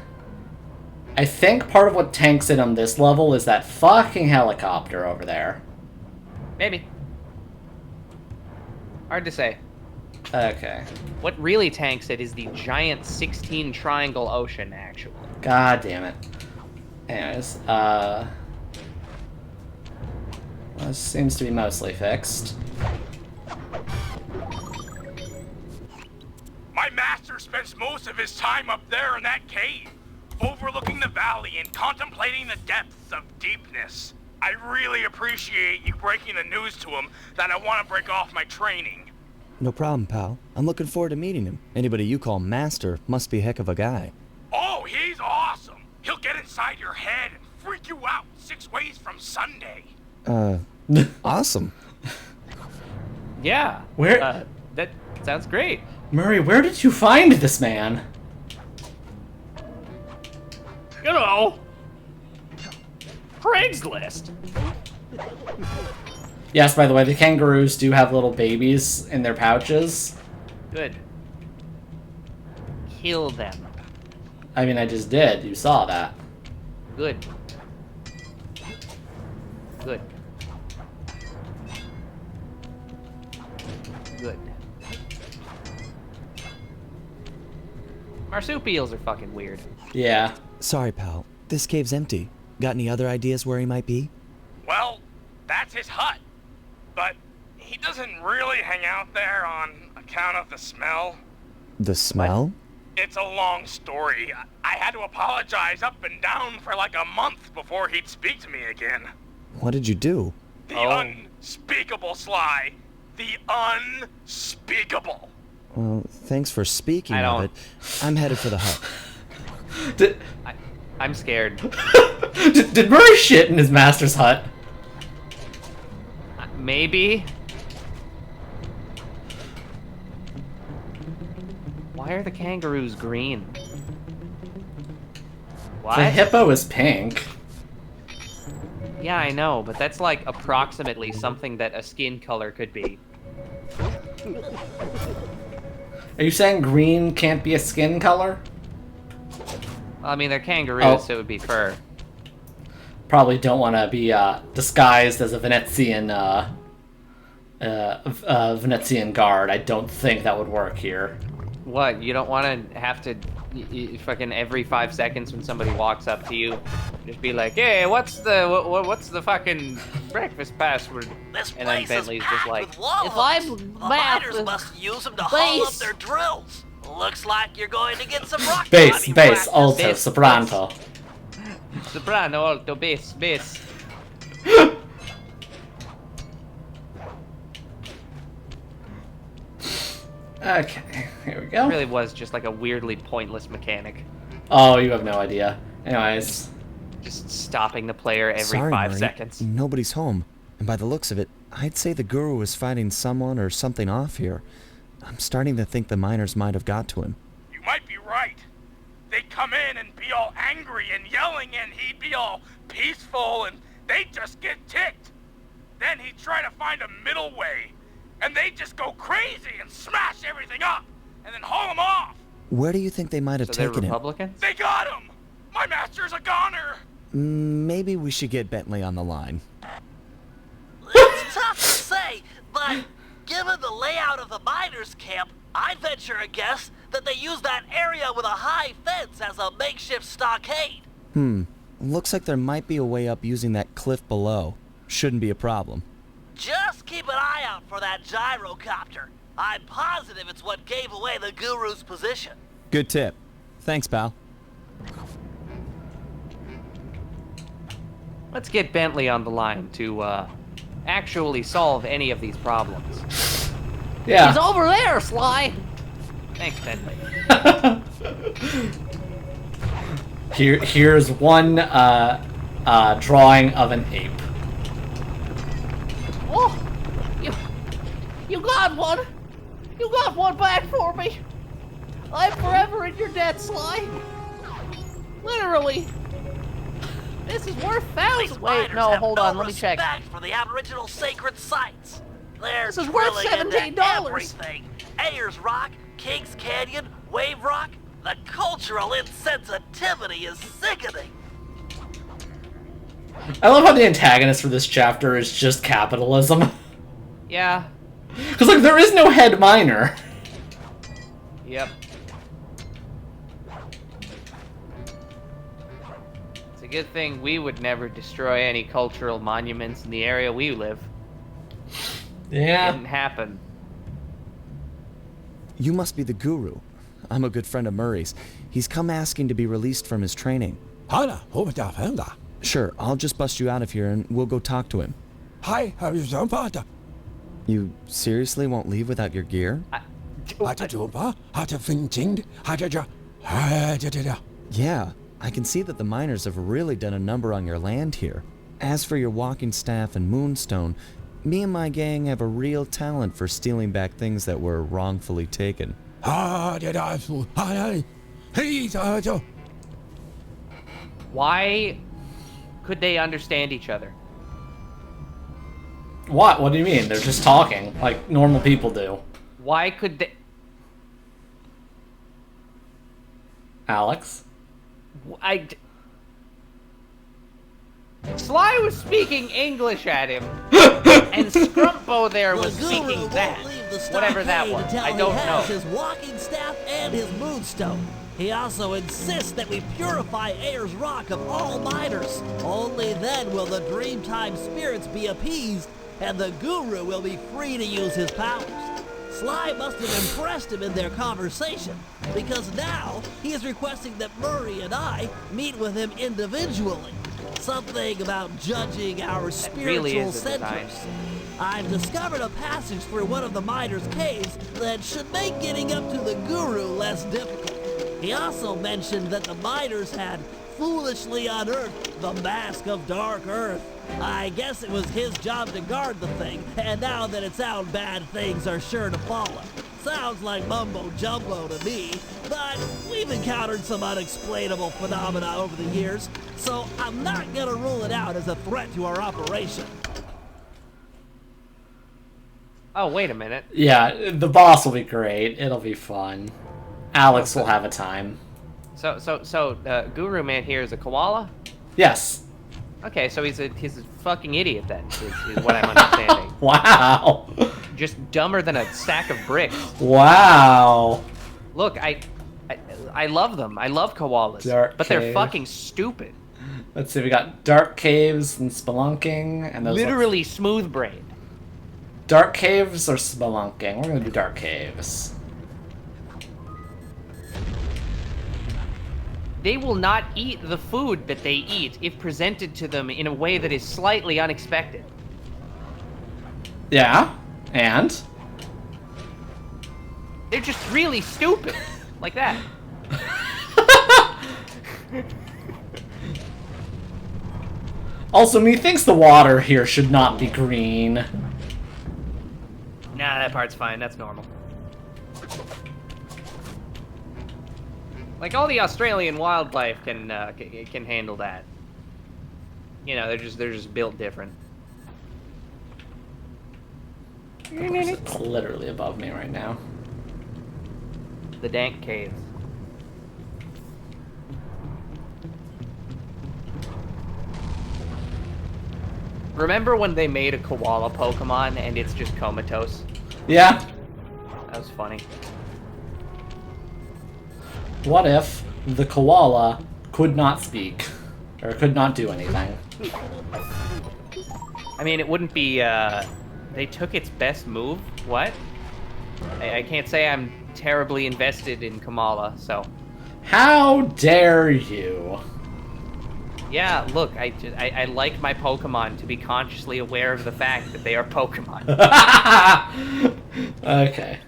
Speaker 2: I think part of what tanks it on this level is that fucking helicopter over there.
Speaker 3: Maybe. Hard to say.
Speaker 2: Okay.
Speaker 3: What really tanks it is the giant 16 triangle ocean, actually.
Speaker 2: God damn it. Anyways, this seems to be mostly fixed.
Speaker 7: My master spends most of his time up there in that cave, overlooking the valley and contemplating the depths of deepness. I really appreciate you breaking the news to him that I want to break off my training.
Speaker 6: No problem, pal. I'm looking forward to meeting him. Anybody you call master must be a heck of a guy.
Speaker 7: Oh, he's awesome. He'll get inside your head and freak you out 6 ways from Sunday.
Speaker 6: Awesome.
Speaker 3: Yeah.
Speaker 2: Where-
Speaker 3: That sounds great.
Speaker 2: Murray, where did you find this man?
Speaker 3: You know, Craigslist.
Speaker 2: Yes, by the way, the kangaroos do have little babies in their pouches.
Speaker 3: Good. Kill them.
Speaker 2: I mean, I just did. You saw that.
Speaker 3: Good. Good. Good. Marsupials are fucking weird.
Speaker 2: Yeah.
Speaker 6: Sorry, pal. This cave's empty. Got any other ideas where he might be?
Speaker 7: Well, that's his hut. But he doesn't really hang out there on account of the smell.
Speaker 6: The smell?
Speaker 7: It's a long story. I had to apologize up and down for like a month before he'd speak to me again.
Speaker 6: What did you do?
Speaker 7: The unspeakable, Sly. The unspeakable.
Speaker 6: Well, thanks for speaking
Speaker 3: I
Speaker 6: of
Speaker 3: don't-
Speaker 6: it. I'm headed for the hut.
Speaker 2: Did,
Speaker 3: I'm scared.
Speaker 2: did Murray shit in his master's hut?
Speaker 3: Maybe. Why are the kangaroos green? What?
Speaker 2: The hippo is pink.
Speaker 3: Yeah, I know, but that's like approximately something that a skin color could be.
Speaker 2: Are you saying green can't be a skin color?
Speaker 3: Well, I mean, they're kangaroos,
Speaker 2: Oh.
Speaker 3: so it would be fur.
Speaker 2: Probably don't want to be disguised as a Venezian Venezian guard. I don't think that would work here.
Speaker 3: What? You don't want to have to fucking every 5 seconds when somebody walks up to you, just be like, "Hey, what's the fucking breakfast password?"
Speaker 4: This
Speaker 3: And then
Speaker 4: place
Speaker 3: Bentley's
Speaker 4: is
Speaker 3: just
Speaker 4: packed
Speaker 3: like,
Speaker 4: with wall
Speaker 3: "If
Speaker 4: hooks.
Speaker 3: I'm
Speaker 4: The
Speaker 3: math
Speaker 4: miners must use them to
Speaker 3: bass.
Speaker 4: haul up their drills. Looks like you're going to get some rock
Speaker 2: Bass,
Speaker 4: climbing
Speaker 2: bass,
Speaker 4: practice.
Speaker 2: alto,
Speaker 3: Bass,
Speaker 2: soprano.
Speaker 3: soprano, alto, bass, bass."
Speaker 2: Okay, here we
Speaker 3: It
Speaker 2: go.
Speaker 3: really was just like a weirdly pointless mechanic,
Speaker 2: Oh, you have no idea. Anyways,
Speaker 3: just stopping the player every
Speaker 6: Sorry,
Speaker 3: 5
Speaker 6: Murray.
Speaker 3: seconds.
Speaker 6: Nobody's home. And by the looks of it, I'd say the guru is finding someone or something off here. I'm starting to think the miners might have got to him.
Speaker 7: You might be right. They'd come in and be all angry and yelling, and he'd be all peaceful, and they'd just get ticked. Then he'd try to find a middle way, and they'd just go crazy and smash everything up, and then haul him off.
Speaker 6: Where do you think they might have
Speaker 3: So they're
Speaker 6: taken him?
Speaker 3: Republicans?
Speaker 7: They got him! My master's a goner!
Speaker 6: Maybe we should get Bentley on the line.
Speaker 4: It's tough to say, but given the layout of the miners' camp, I'd venture a guess that they use that area with a high fence as a makeshift stockade.
Speaker 6: Looks like there might be a way up using that cliff below. Shouldn't be a problem.
Speaker 4: Just keep an eye out for that gyrocopter. I'm positive it's what gave away the guru's position.
Speaker 6: Good tip. Thanks, pal.
Speaker 3: Let's get Bentley on the line to actually solve any of these problems.
Speaker 2: yeah.
Speaker 3: He's over there, Sly! Thanks, Bentley.
Speaker 2: Here's one drawing of an ape.
Speaker 3: Oh! You got one! You got one back for me! I'm forever in your debt, Sly! Literally! This is worth
Speaker 4: These
Speaker 3: thousands. Wait,
Speaker 4: miners
Speaker 3: no,
Speaker 4: have
Speaker 3: hold
Speaker 4: no
Speaker 3: on, let me check.
Speaker 4: respect for the Aboriginal sacred sites. They're
Speaker 3: This is worth
Speaker 4: drilling into
Speaker 3: $17.
Speaker 4: everything. Ayers Rock, Kings Canyon, Wave Rock. The cultural insensitivity is sickening.
Speaker 2: I love how the antagonist for this chapter is just capitalism.
Speaker 3: Yeah.
Speaker 2: Because, like, there is no head miner.
Speaker 3: Yep. It's a good thing we would never destroy any cultural monuments in the area we live.
Speaker 2: Yeah.
Speaker 3: Didn't happen.
Speaker 6: You must be the guru. I'm a good friend of Murray's. He's come asking to be released from his training.
Speaker 5: Hana, Hobata,
Speaker 6: Sure, I'll just bust you out of here and we'll go talk to him.
Speaker 5: Hi, how are you doing?
Speaker 6: You seriously won't leave without your gear? Yeah, I can see that the miners have really done a number on your land here. As for your walking staff and moonstone, me and my gang have a real talent for stealing back things that were wrongfully taken.
Speaker 3: Why could they understand each other?
Speaker 2: What? What do you mean? They're just talking, like normal people do.
Speaker 3: Why could they...
Speaker 2: Alex?
Speaker 3: Sly was speaking English at him, and Scrumpo there was
Speaker 4: The
Speaker 3: speaking
Speaker 4: guru
Speaker 3: that.
Speaker 4: won't leave the
Speaker 3: Whatever that
Speaker 4: stockade
Speaker 3: was.
Speaker 4: until
Speaker 3: I
Speaker 4: he
Speaker 3: don't
Speaker 4: has
Speaker 3: know.
Speaker 4: his walking staff and his moonstone. He also insists that we purify Ayers Rock of all miners. Only then will the Dreamtime spirits be appeased, and the guru will be free to use his powers. Sly must have impressed him in their conversation, because now he is requesting that Murray and I meet with him individually. Something about judging our
Speaker 3: really
Speaker 4: spiritual
Speaker 3: is the design.
Speaker 4: centers. I've discovered a passage through one of the miners' caves that should make getting up to the guru less difficult. He also mentioned that the miners had foolishly unearthed the Mask of Dark Earth. I guess it was his job to guard the thing, and now that it's out, bad things are sure to follow. Sounds like mumbo jumbo to me, but we've encountered some unexplainable phenomena over the years, so I'm not gonna rule it out as a threat to our operation.
Speaker 3: Oh, wait a minute.
Speaker 2: Yeah, the boss will be great. It'll be fun. Alex will have a time.
Speaker 3: So, Guru Man here is a koala?
Speaker 2: Yes.
Speaker 3: Okay, so he's a fucking idiot then, is what I'm understanding.
Speaker 2: Wow.
Speaker 3: Just dumber than a sack of bricks.
Speaker 2: Wow.
Speaker 3: Look, I love them. I love koalas.
Speaker 2: Dark
Speaker 3: but they're
Speaker 2: cave.
Speaker 3: fucking stupid.
Speaker 2: Let's see, we got dark caves and spelunking, and those
Speaker 3: Literally smooth brain.
Speaker 2: dark caves or spelunking. We're gonna do dark caves.
Speaker 3: They will not eat the food that they eat if presented to them in a way that is slightly unexpected.
Speaker 2: Yeah, and?
Speaker 3: They're just really stupid. Like that.
Speaker 2: Also, methinks the water here should not be green.
Speaker 3: Nah, that part's fine. That's normal. Like, all the Australian wildlife can handle that. You know, they're just built different.
Speaker 2: It's literally above me right now.
Speaker 3: The dank caves. Remember when they made a koala Pokemon and it's just comatose?
Speaker 2: Yeah.
Speaker 3: That was funny.
Speaker 2: What if the koala could not speak? Or could not do anything?
Speaker 3: I mean, it wouldn't be, they took its best move? What? I can't say I'm terribly invested in Kamala, so...
Speaker 2: How dare you?
Speaker 3: Yeah, look, I like my Pokemon to be consciously aware of the fact that they are Pokemon.
Speaker 2: Okay.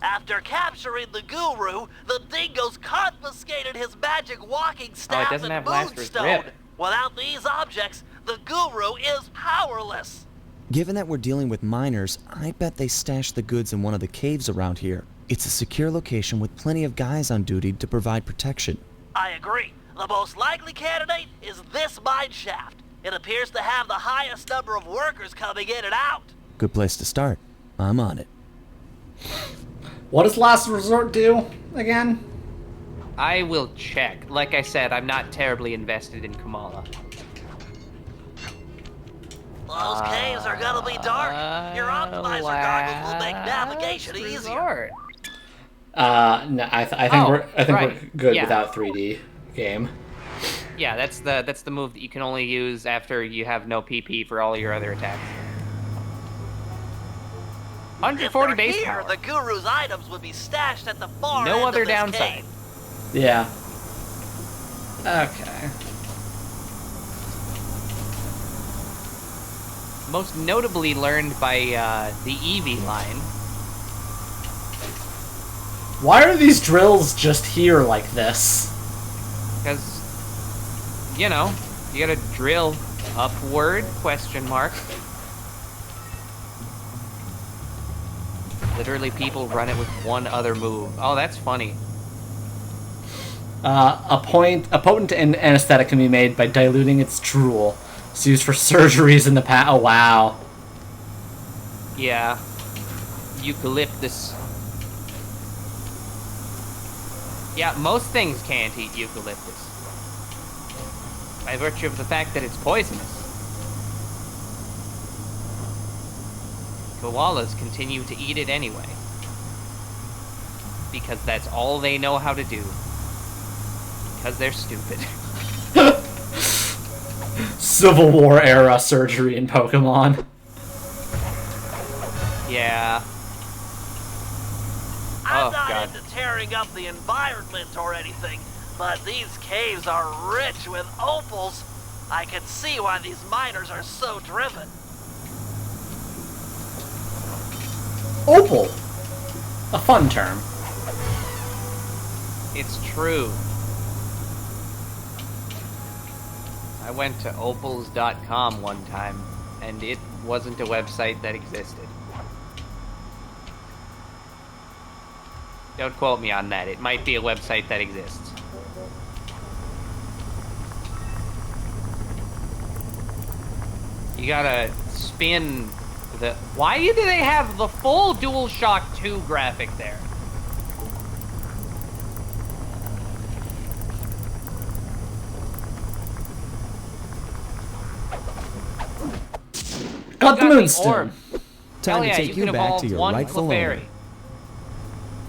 Speaker 4: After capturing the guru, the dingoes confiscated his magic walking staff
Speaker 3: doesn't
Speaker 4: and
Speaker 3: have Blaster's
Speaker 4: moonstone.
Speaker 3: grip.
Speaker 4: Without these objects, the guru is powerless.
Speaker 6: Given that we're dealing with miners, I bet they stashed the goods in one of the caves around here. It's a secure location with plenty of guys on duty to provide protection.
Speaker 4: I agree. The most likely candidate is this mine shaft. It appears to have the highest number of workers coming in and out.
Speaker 6: Good place to start. I'm on it.
Speaker 2: What does Last Resort do again?
Speaker 3: I will check. Like I said, I'm not terribly invested in Kamala.
Speaker 4: Those caves are gonna be dark. Your optimizer goggles will make navigation easier.
Speaker 3: Resort.
Speaker 2: No, I think
Speaker 3: right.
Speaker 2: we're good
Speaker 3: Yeah.
Speaker 2: without 3D game.
Speaker 3: Yeah, that's the move that you can only use after you have no PP for all your other attacks. 140
Speaker 4: If they're
Speaker 3: base
Speaker 4: here,
Speaker 3: power.
Speaker 4: the Guru's items would be stashed at the far end
Speaker 3: No
Speaker 4: of
Speaker 3: other
Speaker 4: this
Speaker 3: downside.
Speaker 4: cave.
Speaker 2: Yeah. Okay.
Speaker 3: Most notably learned by the Eevee line.
Speaker 2: Why are these drills just here like this?
Speaker 3: Because, you know, you gotta drill upward, question mark. Literally, people run it with one other move. Oh, that's funny.
Speaker 2: A potent anesthetic can be made by diluting its drool. It's used for surgeries in the past. Oh, wow.
Speaker 3: Yeah. Eucalyptus. Yeah, most things can't eat eucalyptus. By virtue of the fact that it's poisonous. Koalas continue to eat it anyway. Because that's all they know how to do. Because they're stupid.
Speaker 2: Civil War era surgery in Pokemon.
Speaker 3: Yeah.
Speaker 4: I'm
Speaker 3: Oh,
Speaker 4: not
Speaker 3: God.
Speaker 4: into tearing up the environment or anything, but these caves are rich with opals. I can see why these miners are so driven.
Speaker 2: Opal. A fun term.
Speaker 3: It's true. I went to opals.com one time, and it wasn't a website that existed. Don't quote me on that. It might be a website that exists. You gotta spin the... Why do they have the full DualShock 2 graphic there?
Speaker 2: Got the
Speaker 3: Got the
Speaker 2: Moonstone.
Speaker 3: orb.
Speaker 6: Time
Speaker 3: Hell
Speaker 6: to
Speaker 3: yeah,
Speaker 6: take
Speaker 3: you
Speaker 6: you
Speaker 3: can
Speaker 6: back
Speaker 3: evolve
Speaker 6: to your
Speaker 3: one
Speaker 6: rightful owner.
Speaker 3: Clefairy.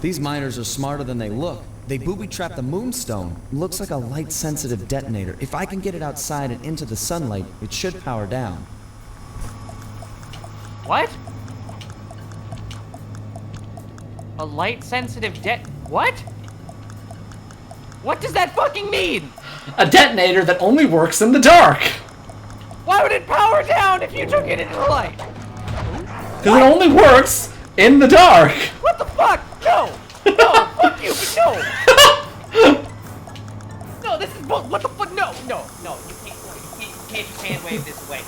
Speaker 6: These miners are smarter than they look. They booby-trapped the Moonstone. Looks like a light-sensitive detonator. If I can get it outside and into the sunlight, it should power down.
Speaker 3: What? A light-sensitive What? What does that fucking mean?
Speaker 2: A detonator that only works in the dark.
Speaker 3: Why would it power down if you took it into the light?
Speaker 2: Because it only works in the dark.
Speaker 3: What the fuck? No! No! Fuck you, but no! No, this is bull. What the fuck? No! You can't just hand wave this away.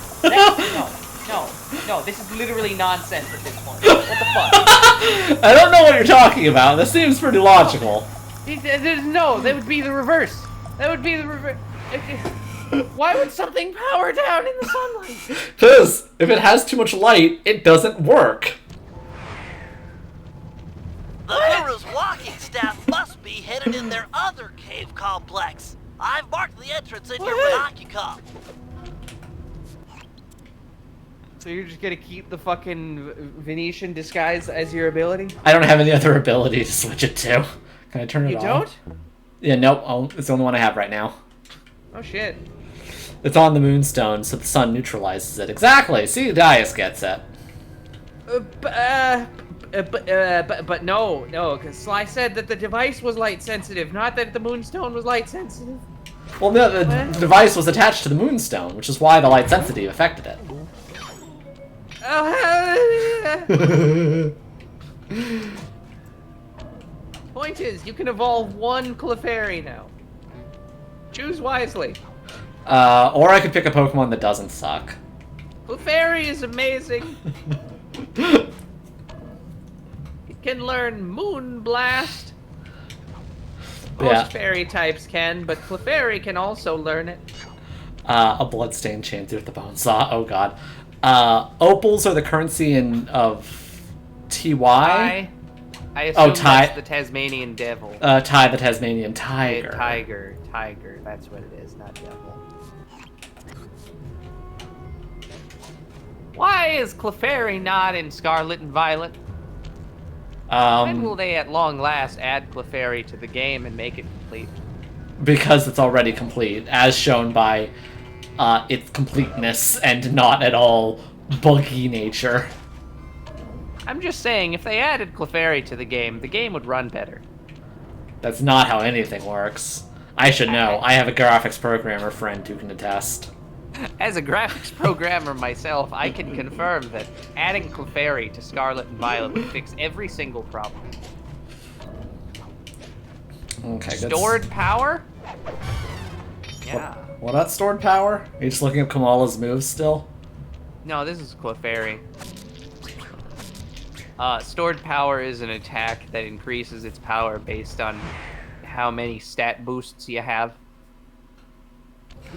Speaker 3: No, this is literally nonsense at this point. What the fuck?
Speaker 2: I don't know what you're talking about. This seems pretty logical.
Speaker 3: No, that would be the reverse. That would be the reverse. Why would something power down in the sunlight?
Speaker 2: Because if it has too much light, it doesn't work.
Speaker 4: The Guru's walking staff must be hidden in their other cave complex. I've marked the entrance in your binocular.
Speaker 3: So you're just gonna keep the fucking Venetian disguise as your ability?
Speaker 2: I don't have any other ability to switch it to. Can I turn it
Speaker 3: You
Speaker 2: on?
Speaker 3: don't?
Speaker 2: Yeah, nope. Oh, it's the only one I have right now.
Speaker 3: Oh shit.
Speaker 2: It's on the Moonstone, so the sun neutralizes it. Exactly. See, Dias gets it.
Speaker 3: But no, because Sly said that the device was light sensitive, not that the Moonstone was light sensitive.
Speaker 2: Well, no, the device was attached to the Moonstone, which is why the light sensitive affected it.
Speaker 3: Point is, you can evolve one Clefairy now. Choose wisely.
Speaker 2: Or I could pick a Pokemon that doesn't suck.
Speaker 3: Clefairy is amazing. It can learn Moonblast. Most
Speaker 2: Yeah.
Speaker 3: fairy types can, but Clefairy can also learn it.
Speaker 2: A bloodstained chain through the bone saw. Oh god. Opals are the currency of TY.
Speaker 3: I assume
Speaker 2: Ty-
Speaker 3: that's the Tasmanian devil.
Speaker 2: Ty the Tasmanian tiger.
Speaker 3: Tiger. That's what it is, not devil. Why is Clefairy not in Scarlet and Violet? When will they at long last add Clefairy to the game and make it complete?
Speaker 2: Because it's already complete, as shown by its completeness and not at all buggy nature.
Speaker 3: I'm just saying, if they added Clefairy to the game would run better.
Speaker 2: That's not how anything works. I should know. I have a graphics programmer friend who can attest.
Speaker 3: As a graphics programmer myself, I can confirm that adding Clefairy to Scarlet and Violet would fix every single problem.
Speaker 2: Okay, good.
Speaker 3: Stored power? Yeah.
Speaker 2: What about stored power? Are you just looking up Kamala's moves still?
Speaker 3: No, this is Clefairy. Stored power is an attack that increases its power based on how many stat boosts you have.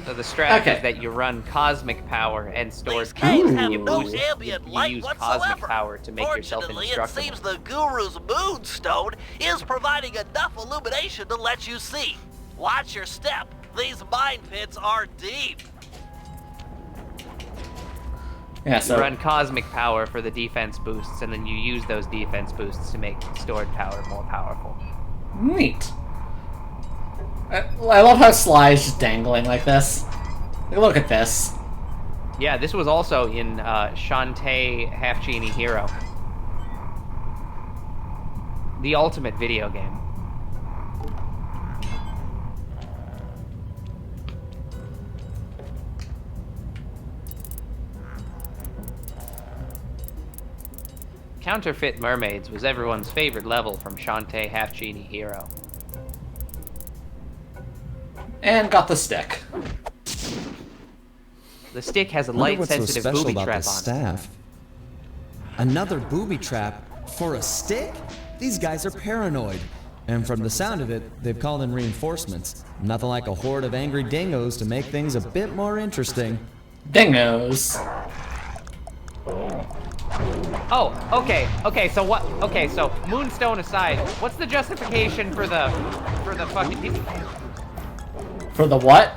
Speaker 3: So the strategy is that you run cosmic power and stored
Speaker 4: These
Speaker 3: power.
Speaker 4: caves have
Speaker 3: You
Speaker 4: no
Speaker 3: boost-
Speaker 4: ambient
Speaker 3: you
Speaker 4: light
Speaker 3: use
Speaker 4: whatsoever.
Speaker 3: cosmic power to make yourself
Speaker 4: Fortunately, it
Speaker 3: indestructible.
Speaker 4: seems the Guru's Moonstone is providing enough illumination to let you see. Watch your step. These mine pits are deep.
Speaker 2: Yeah,
Speaker 3: You
Speaker 2: so
Speaker 3: run cosmic power for the defense boosts, and then you use those defense boosts to make stored power more powerful.
Speaker 2: neat. I love how Sly is just dangling like this. Like, look at this.
Speaker 3: Yeah, this was also in Shantae Half Genie Hero. The ultimate video game. Counterfeit Mermaids was everyone's favorite level from Shantae Half Genie Hero.
Speaker 2: And got the stick.
Speaker 3: The stick has a
Speaker 6: Wonder what's so
Speaker 3: light-sensitive
Speaker 6: special
Speaker 3: booby
Speaker 6: about
Speaker 3: trap
Speaker 6: this
Speaker 3: on it.
Speaker 6: staff. Another booby trap for a stick? These guys are paranoid. And from the sound of it, they've called in reinforcements. Nothing like a horde of angry dingoes to make things a bit more interesting.
Speaker 2: Dingoes.
Speaker 3: Oh, okay, so what? Okay, so Moonstone aside, what's the justification for the fucking?
Speaker 2: For the what?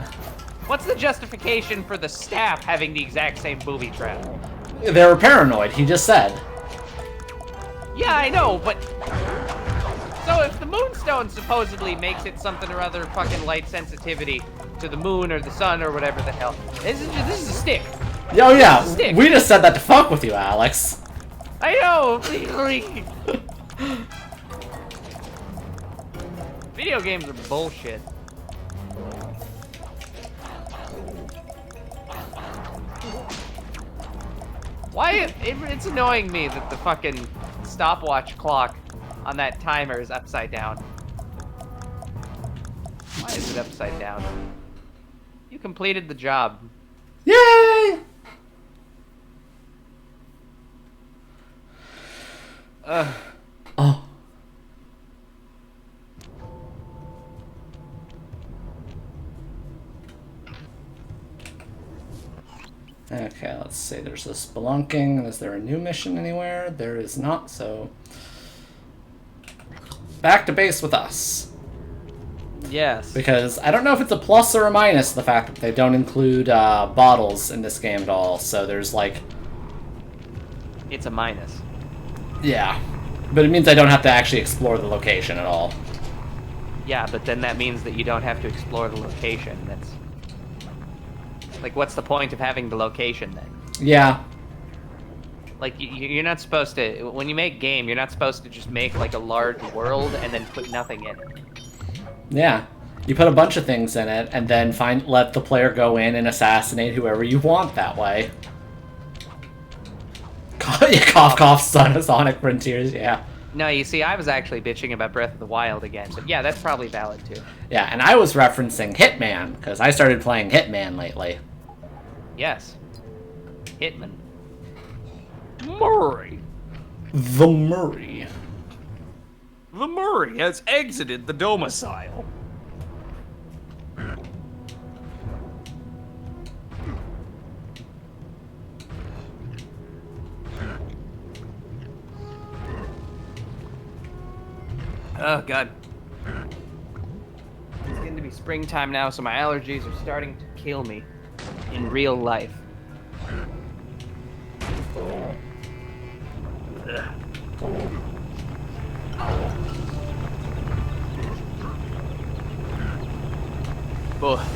Speaker 3: What's the justification for the staff having the exact same booby trap?
Speaker 2: They were paranoid, he just said.
Speaker 3: Yeah, I know, but so if the Moonstone supposedly makes it something or other fucking light sensitivity to the moon or the sun or whatever the hell, this is a stick.
Speaker 2: Oh yeah,
Speaker 3: Stick.
Speaker 2: we just said that to fuck with you, Alex.
Speaker 3: I know. Video games are bullshit. Why? It's annoying me that the fucking stopwatch clock on that timer is upside down. Why is it upside down? You completed the job.
Speaker 2: Yay! Oh. Okay, let's see. There's the spelunking. Is there a new mission anywhere? There is not, so... Back to base with us.
Speaker 3: Yes.
Speaker 2: Because I don't know if it's a plus or a minus, the fact that they don't include bottles in this game at all. So there's like...
Speaker 3: It's a minus.
Speaker 2: Yeah. But it means I don't have to actually explore the location at all.
Speaker 3: Yeah, but then that means that you don't have to explore the location. That's... Like, what's the point of having the location then?
Speaker 2: Yeah.
Speaker 3: Like, you're not supposed to... When you make game, you're not supposed to just make, like, a large world and then put nothing in it.
Speaker 2: Yeah. You put a bunch of things in it, and then let the player go in and assassinate whoever you want that way. Cough, cough, Sonic Frontiers, yeah.
Speaker 3: No, you see, I was actually bitching about Breath of the Wild again, but yeah, that's probably valid too.
Speaker 2: Yeah, and I was referencing Hitman, because I started playing Hitman lately.
Speaker 3: Yes. Hitman. Murray.
Speaker 2: The Murray.
Speaker 3: The Murray has exited the domicile. Oh, God. It's getting to be springtime now, so my allergies are starting to kill me in real life. Ugh.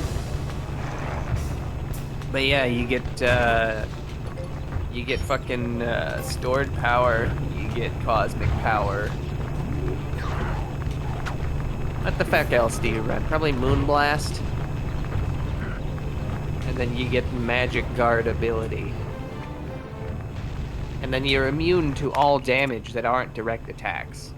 Speaker 3: But yeah, you get fucking stored power. You get cosmic power. What the fuck else do you run? Probably Moonblast. And then you get Magic Guard ability. And then you're immune to all damage that aren't direct attacks.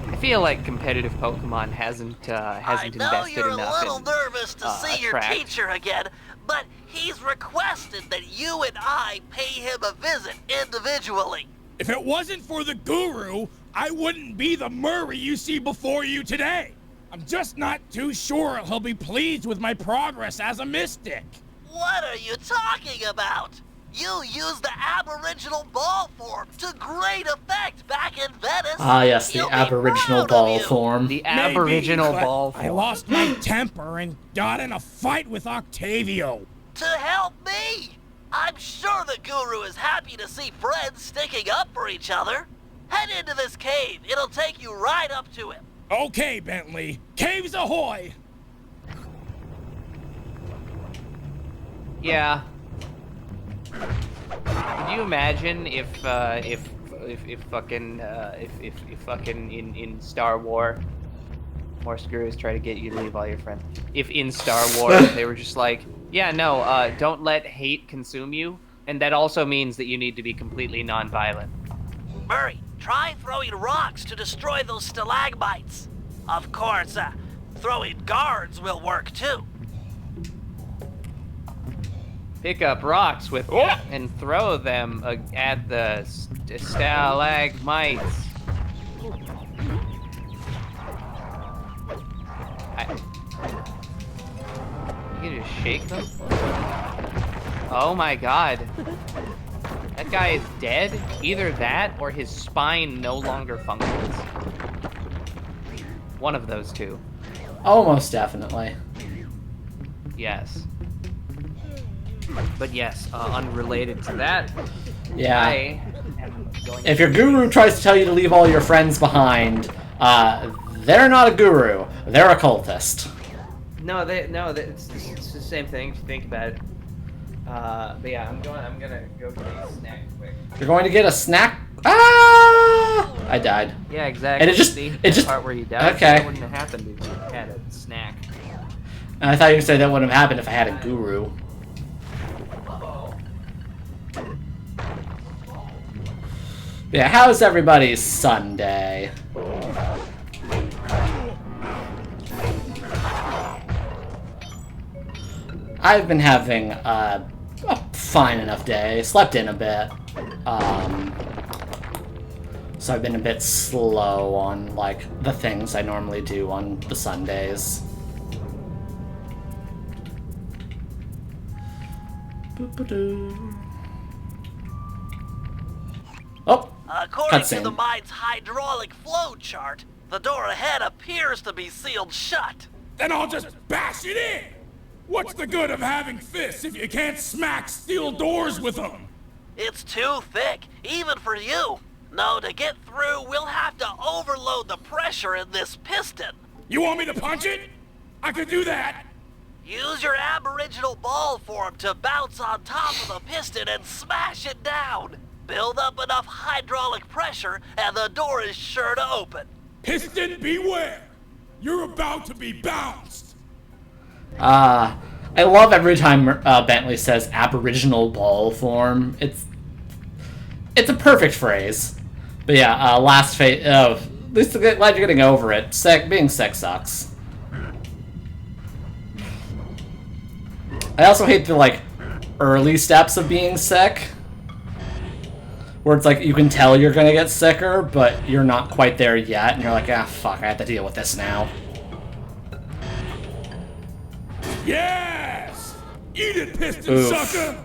Speaker 3: I feel like competitive Pokemon hasn't invested enough.
Speaker 4: I know you're a little
Speaker 3: in,
Speaker 4: nervous to see your
Speaker 3: attract.
Speaker 4: teacher again, but he's requested that you and I pay him a visit individually.
Speaker 5: If it wasn't for the guru, I wouldn't be the Murray you see before you today. I'm just not too sure he'll be pleased with my progress as a mystic.
Speaker 4: What are you talking about? You used the Aboriginal ball form to great effect back in Venice.
Speaker 2: Ah, yes, the
Speaker 4: He'll be
Speaker 2: Aboriginal
Speaker 4: proud of
Speaker 2: ball
Speaker 4: you.
Speaker 2: form.
Speaker 3: The Aboriginal
Speaker 5: Maybe, but
Speaker 3: ball
Speaker 5: I
Speaker 3: form.
Speaker 5: lost my temper and got in a fight with Octavio.
Speaker 4: To help me. I'm sure the guru is happy to see friends sticking up for each other. Head into this cave. It'll take you right up to him.
Speaker 5: Okay, Bentley. Caves ahoy!
Speaker 3: Yeah. Could you imagine if fucking in Star Wars, more screws try to get you to leave all your friends. If in Star Wars they were just like, yeah, no, don't let hate consume you, and that also means that you need to be completely non-violent.
Speaker 4: Murray, try throwing rocks to destroy those stalagmites. Of course, throwing guards will work too.
Speaker 3: Pick up rocks with and throw them at the stalagmites. You can just shake them? Oh my god. That guy is dead? Either that or his spine no longer functions. One of those two.
Speaker 2: Almost definitely.
Speaker 3: Yes. But yes, unrelated to that,
Speaker 2: Yeah.
Speaker 3: I am going
Speaker 2: If your guru tries to tell you to leave all your friends behind, they're not a guru. They're a cultist.
Speaker 3: it's the same thing if you think about it. But yeah, I'm gonna go get a snack quick.
Speaker 2: You're going to get a snack. Ah! I died.
Speaker 3: Yeah, exactly.
Speaker 2: And it just-
Speaker 3: See,
Speaker 2: it
Speaker 3: that
Speaker 2: just-
Speaker 3: part where you died,
Speaker 2: okay.
Speaker 3: that wouldn't have happened if you had a snack.
Speaker 2: And I thought you said that wouldn't have happened if I had a guru. Yeah, how's everybody's Sunday? I've been having a fine enough day. Slept in a bit. So I've been a bit slow on, like, the things I normally do on the Sundays. Oh,
Speaker 4: According to
Speaker 2: cutscene.
Speaker 4: the mine's hydraulic flow chart, the door ahead appears to be sealed shut.
Speaker 5: Then I'll just bash it in! What's the good of having fists if you can't smack steel doors with them?
Speaker 4: It's too thick, even for you. No, to get through, we'll have to overload the pressure in this piston.
Speaker 5: You want me to punch it? I could do that!
Speaker 4: Use your aboriginal ball form to bounce on top of the piston and smash it down. Build up enough hydraulic pressure and the door is sure to open.
Speaker 5: Piston beware! You're about to be bounced!
Speaker 2: I love every time Bentley says Aboriginal ball form. It's a perfect phrase. But yeah, last phase. At least I'm glad you're getting over it. Being sick sucks. I also hate the, like, early steps of being sick. Where it's like, you can tell you're gonna get sicker, but you're not quite there yet, and you're like, ah, fuck, I have to deal with this now.
Speaker 5: Yes! Eat it, piston
Speaker 2: Oof.
Speaker 5: sucker!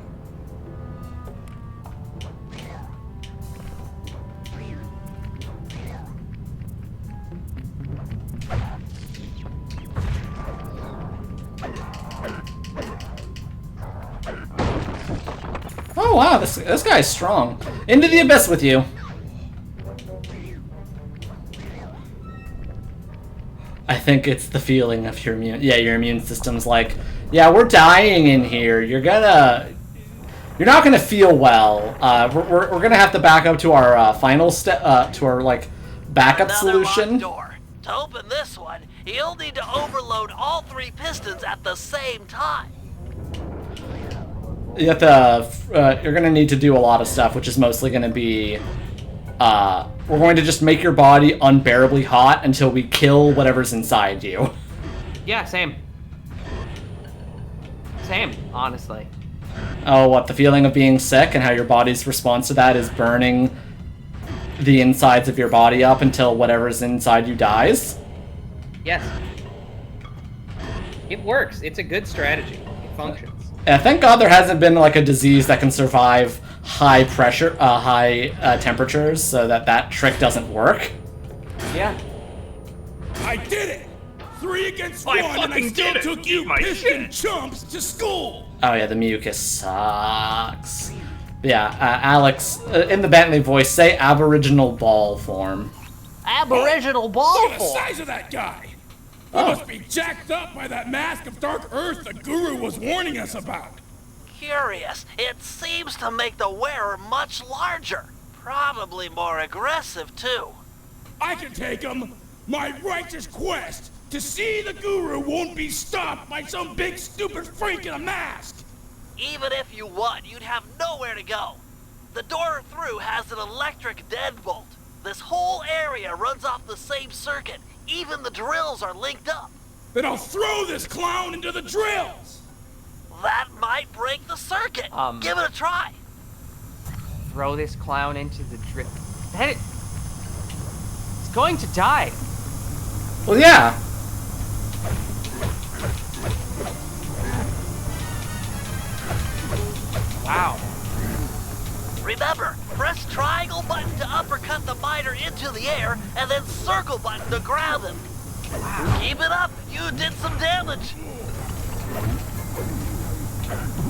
Speaker 2: Oh wow, this guy's strong. Into the abyss with you. I think it's the feeling of your immune system's like, yeah, we're dying in here. You're not gonna feel well. We're gonna have to back up to our final step, to our like backup
Speaker 4: Another
Speaker 2: solution.
Speaker 4: locked door. To open this one, you'll need to overload all 3 pistons at the same time.
Speaker 2: You have to. You're gonna need to do a lot of stuff, which is mostly gonna be. We're going to just make your body unbearably hot until we kill whatever's inside you.
Speaker 3: Yeah, same. Same, honestly.
Speaker 2: Oh, what, the feeling of being sick and how your body's response to that is burning the insides of your body up until whatever's inside you dies?
Speaker 3: Yes. It works. It's a good strategy. It functions.
Speaker 2: And thank God there hasn't been like a disease that can survive high pressure, high temperatures, so that trick doesn't work.
Speaker 3: Yeah.
Speaker 5: I did it! 3 against
Speaker 7: I
Speaker 5: 1, and I
Speaker 7: fucking
Speaker 5: still
Speaker 7: did it.
Speaker 5: took
Speaker 7: Eat
Speaker 5: you
Speaker 7: my
Speaker 5: piston
Speaker 7: shit.
Speaker 5: chumps to school!
Speaker 2: Oh yeah, the mucus sucks. But yeah, Alex, in the Bentley voice, say Aboriginal ball form.
Speaker 3: Aboriginal ball
Speaker 5: Look at the
Speaker 3: form.
Speaker 5: size of that guy! He must be jacked up by that mask of dark earth the guru was warning us about.
Speaker 4: Curious, it seems to make the wearer much larger. Probably more aggressive, too.
Speaker 5: I can take him. My righteous quest to see the guru won't be stopped by some big stupid freak in a mask.
Speaker 4: Even if you won, you'd have nowhere to go. The door through has an electric deadbolt. This whole area runs off the same circuit. Even the drills are linked up.
Speaker 5: Then I'll throw this clown into the drills.
Speaker 4: That might break the circuit. Give it a try.
Speaker 3: Throw this clown into the drip. It's going to die.
Speaker 2: Well, yeah.
Speaker 3: Wow.
Speaker 4: Remember, press triangle button to uppercut the miner into the air, and then circle button to grab him. Keep it up. You did some damage.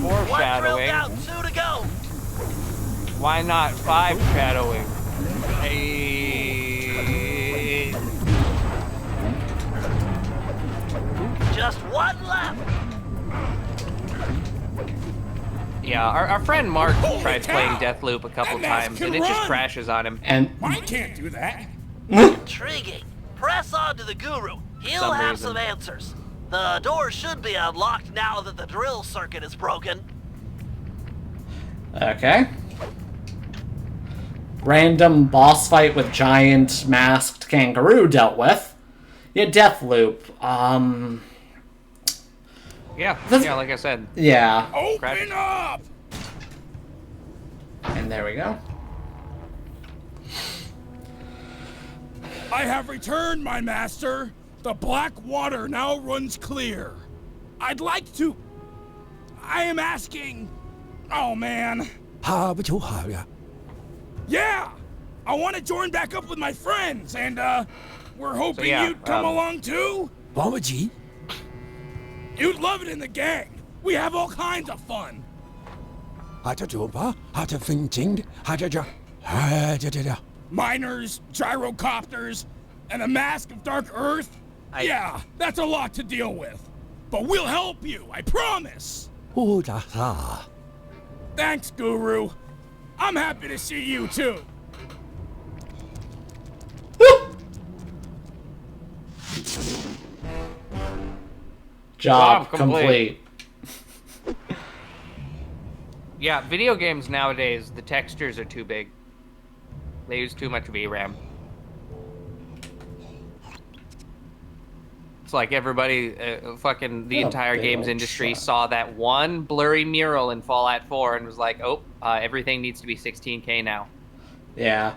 Speaker 4: 1 drill
Speaker 3: Foreshadowing.
Speaker 4: down, 2 to go.
Speaker 3: Why not 5 shadowing? Hey.
Speaker 4: Just 1 left.
Speaker 3: Yeah, our friend Mark
Speaker 5: Holy
Speaker 3: tried
Speaker 5: cow!
Speaker 3: playing Deathloop a couple
Speaker 5: That mask
Speaker 3: times,
Speaker 5: can
Speaker 3: and it just
Speaker 5: run!
Speaker 3: crashes on him.
Speaker 2: And
Speaker 5: Mine can't do that.
Speaker 4: Intriguing. Press on to the guru. He'll
Speaker 3: Some
Speaker 4: have
Speaker 3: reason.
Speaker 4: some answers. The door should be unlocked now that the drill circuit is broken.
Speaker 2: okay. Random boss fight with giant masked kangaroo dealt with. Yeah, Deathloop.
Speaker 3: Yeah, like I said.
Speaker 2: Yeah.
Speaker 5: Open
Speaker 3: Crash.
Speaker 5: up!
Speaker 2: And there we go.
Speaker 5: I have returned, my master. The black water now runs clear. I'd like to... I am asking... Oh, man. Yeah! I want to join back up with my friends, and, we're hoping
Speaker 3: yeah,
Speaker 5: you'd come along, too? You'd love it in the gang. We have all kinds of fun. Miners, gyrocopters, and a mask of dark earth. Yeah, that's a lot to deal with. But we'll help you, I promise. Thanks, Guru. I'm happy to see you, too.
Speaker 2: Job
Speaker 3: Job complete.
Speaker 2: complete.
Speaker 3: Yeah, video games nowadays, the textures are too big. They use too much VRAM. It's like everybody, fucking the entire
Speaker 2: big
Speaker 3: games
Speaker 2: old
Speaker 3: industry
Speaker 2: truck.
Speaker 3: saw that one blurry mural in Fallout 4 and was like, oh, everything needs to be 16K now.
Speaker 2: Yeah.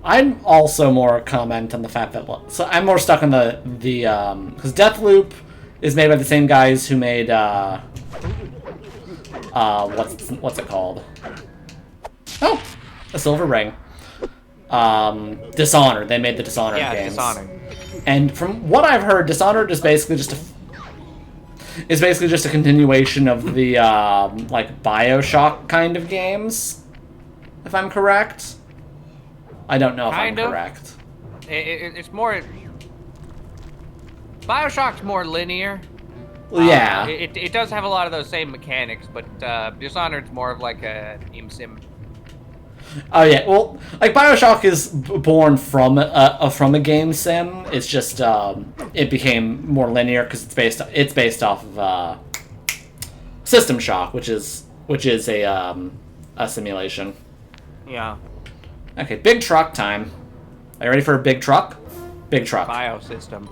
Speaker 2: I'm also more comment on the fact that... So I'm more stuck on the because Deathloop is made by the same guys who made what's it called? Oh, a silver ring. Dishonored. They made the Dishonored games.
Speaker 3: Dishonored.
Speaker 2: And from what I've heard, Dishonored is basically just a continuation of the like BioShock kind of games, if I'm correct. I don't know if I'm correct.
Speaker 3: It's more. BioShock's more linear.
Speaker 2: Well, yeah.
Speaker 3: It does have a lot of those same mechanics, but Dishonored's more of like a team sim.
Speaker 2: Oh yeah, well, like BioShock is born from a game sim. It's just it became more linear because it's based off of System Shock, which is a simulation.
Speaker 3: Yeah.
Speaker 2: Okay, big truck time. Are you ready for a big truck? Big truck.
Speaker 3: Biosystem.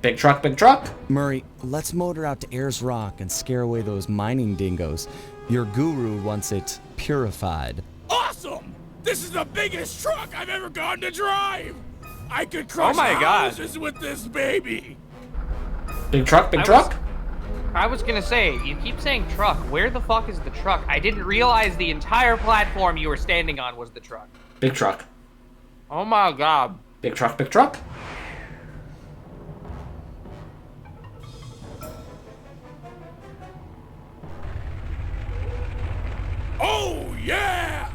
Speaker 2: Big truck, big truck.
Speaker 6: Murray, let's motor out to Ayers Rock and scare away those mining dingoes. Your guru wants it purified.
Speaker 5: Awesome! This is the biggest truck I've ever gotten to drive! I could crush houses with this baby!
Speaker 2: Big truck, big truck?
Speaker 3: I was gonna say, you keep saying truck. Where the fuck is the truck? I didn't realize the entire platform you were standing on was the truck.
Speaker 2: Big truck.
Speaker 3: Oh my god.
Speaker 2: Big truck, big truck.
Speaker 5: Oh, yeah!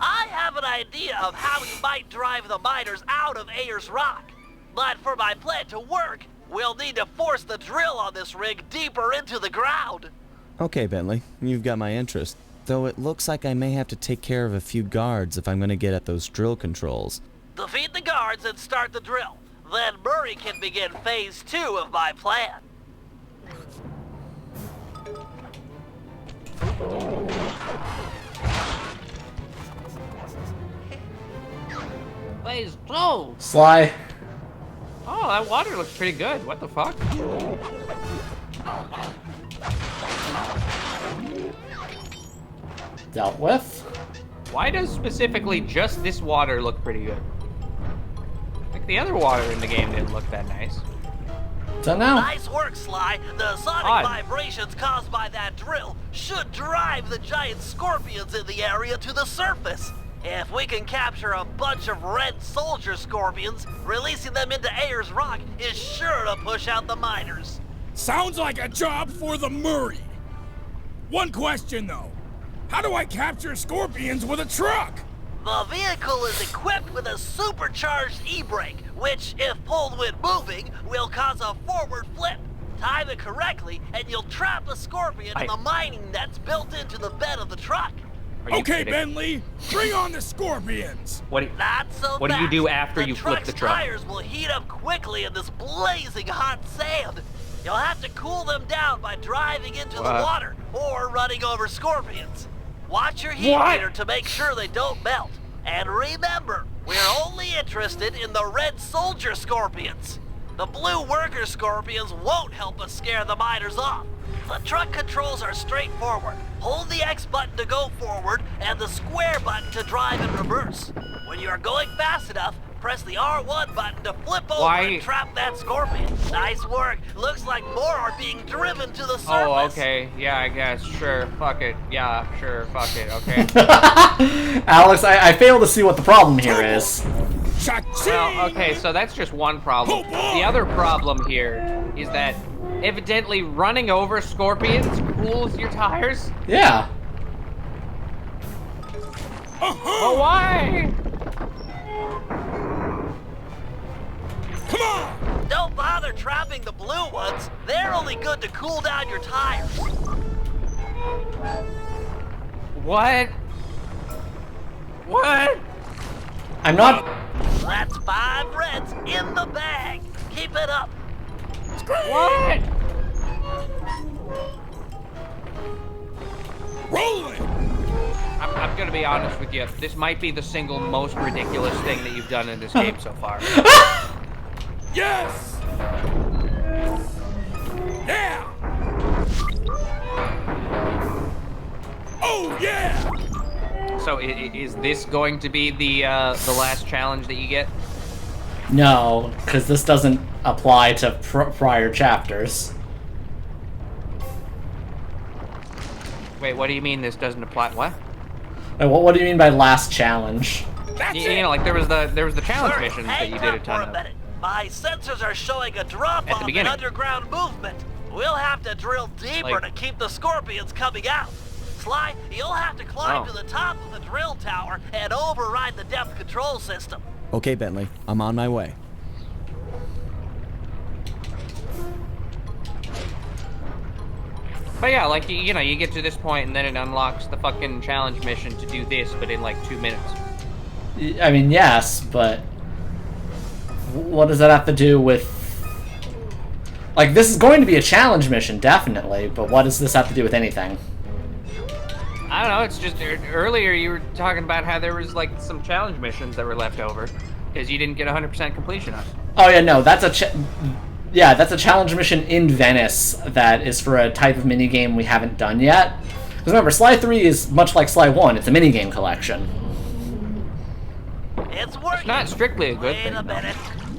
Speaker 4: I have an idea of how we might drive the miners out of Ayers Rock. But for my plan to work, we'll need to force the drill on this rig deeper into the ground.
Speaker 6: Okay, Bentley, you've got my interest. Though it looks like I may have to take care of a few guards if I'm going to get at those drill controls.
Speaker 4: Defeat the guards and start the drill. Then Murray can begin phase 2 of my plan.
Speaker 3: Phase 2.
Speaker 2: Sly.
Speaker 3: Oh, that water looks pretty good. What the fuck?
Speaker 2: Dealt with.
Speaker 3: Why does specifically just this water look pretty good? Like the other water in the game didn't look that nice.
Speaker 2: Don't know.
Speaker 4: Nice work, Sly. The sonic vibrations caused by that drill should drive the giant scorpions in the area to the surface. If we can capture a bunch of red soldier scorpions, releasing them into Ayers Rock is sure to push out the miners.
Speaker 5: Sounds like a job for the Murray. One question, though. How do I capture scorpions with a truck?
Speaker 4: The vehicle is equipped with a supercharged e-brake, which, if pulled when moving, will cause a forward flip. Time it correctly, and you'll trap a scorpion in the mining nets built into the bed of the truck.
Speaker 5: Okay, Bentley, bring on the scorpions.
Speaker 4: Not so
Speaker 3: What do you do after you flip the truck?
Speaker 4: The tires will heat up quickly in this blazing hot sand. You'll have to cool them down by driving into the water or running over scorpions. Watch your heat meter to make sure they don't melt. And remember, we're only interested in the red soldier scorpions. The blue worker scorpions won't help us scare the miners off. The truck controls are straightforward. Hold the X button to go forward and the square button to drive in reverse. When you are going fast enough, press the R1 button to flip over and trap that scorpion. Nice work. Looks like more are being driven to the surface.
Speaker 3: Oh, okay. Yeah, I guess. Sure. Fuck it. Yeah, sure. Fuck it. Okay.
Speaker 2: Alex, I fail to see what the problem here is.
Speaker 3: Well, okay, so that's just one problem. The other problem here is that evidently running over scorpions cools your tires.
Speaker 2: Yeah.
Speaker 3: But why?
Speaker 5: Come on!
Speaker 4: Don't bother trapping the blue ones. They're only good to cool down your tires.
Speaker 3: What? What?
Speaker 2: I'm not...
Speaker 4: That's 5 reds in the bag. Keep it up.
Speaker 3: What?
Speaker 5: Rolling!
Speaker 3: I'm gonna be honest with you. This might be the single most ridiculous thing that you've done in this game so far.
Speaker 5: Yes! Yeah! Oh yeah!
Speaker 3: So is this going to be the last challenge that you get?
Speaker 2: No, because this doesn't apply to prior chapters.
Speaker 3: Wait, what do you mean this doesn't apply? What?
Speaker 2: Wait, what do you mean by last challenge?
Speaker 5: That's
Speaker 3: You
Speaker 5: it!
Speaker 3: know, like there was the challenge
Speaker 4: Sir,
Speaker 3: missions that
Speaker 4: hang
Speaker 3: you did a
Speaker 4: up
Speaker 3: ton
Speaker 4: for a
Speaker 3: of.
Speaker 4: minute. My sensors are showing a drop
Speaker 3: At the
Speaker 4: off in
Speaker 3: beginning.
Speaker 4: underground movement. We'll have to drill deeper
Speaker 3: Like-
Speaker 4: to keep the scorpions coming out. Sly, you'll have to climb
Speaker 3: Oh.
Speaker 4: to the top of the drill tower and override the depth control system.
Speaker 6: Okay, Bentley, I'm on my way.
Speaker 3: But yeah, like you know, you get to this point and then it unlocks the fucking challenge mission to do this, but in like 2 minutes.
Speaker 2: I mean, yes, but what does that have to do with... Like, this is going to be a challenge mission, definitely, but what does this have to do with anything?
Speaker 3: I don't know. It's just earlier you were talking about how there was like some challenge missions that were left over because you didn't get 100% completion on it.
Speaker 2: Oh yeah, no, that's a challenge mission in Venice that is for a type of minigame we haven't done yet. Because remember, Sly 3 is much like Sly 1, it's a minigame collection.
Speaker 4: It's working.
Speaker 3: It's not strictly a good
Speaker 4: Wait
Speaker 3: thing.
Speaker 4: a
Speaker 3: though.
Speaker 4: minute.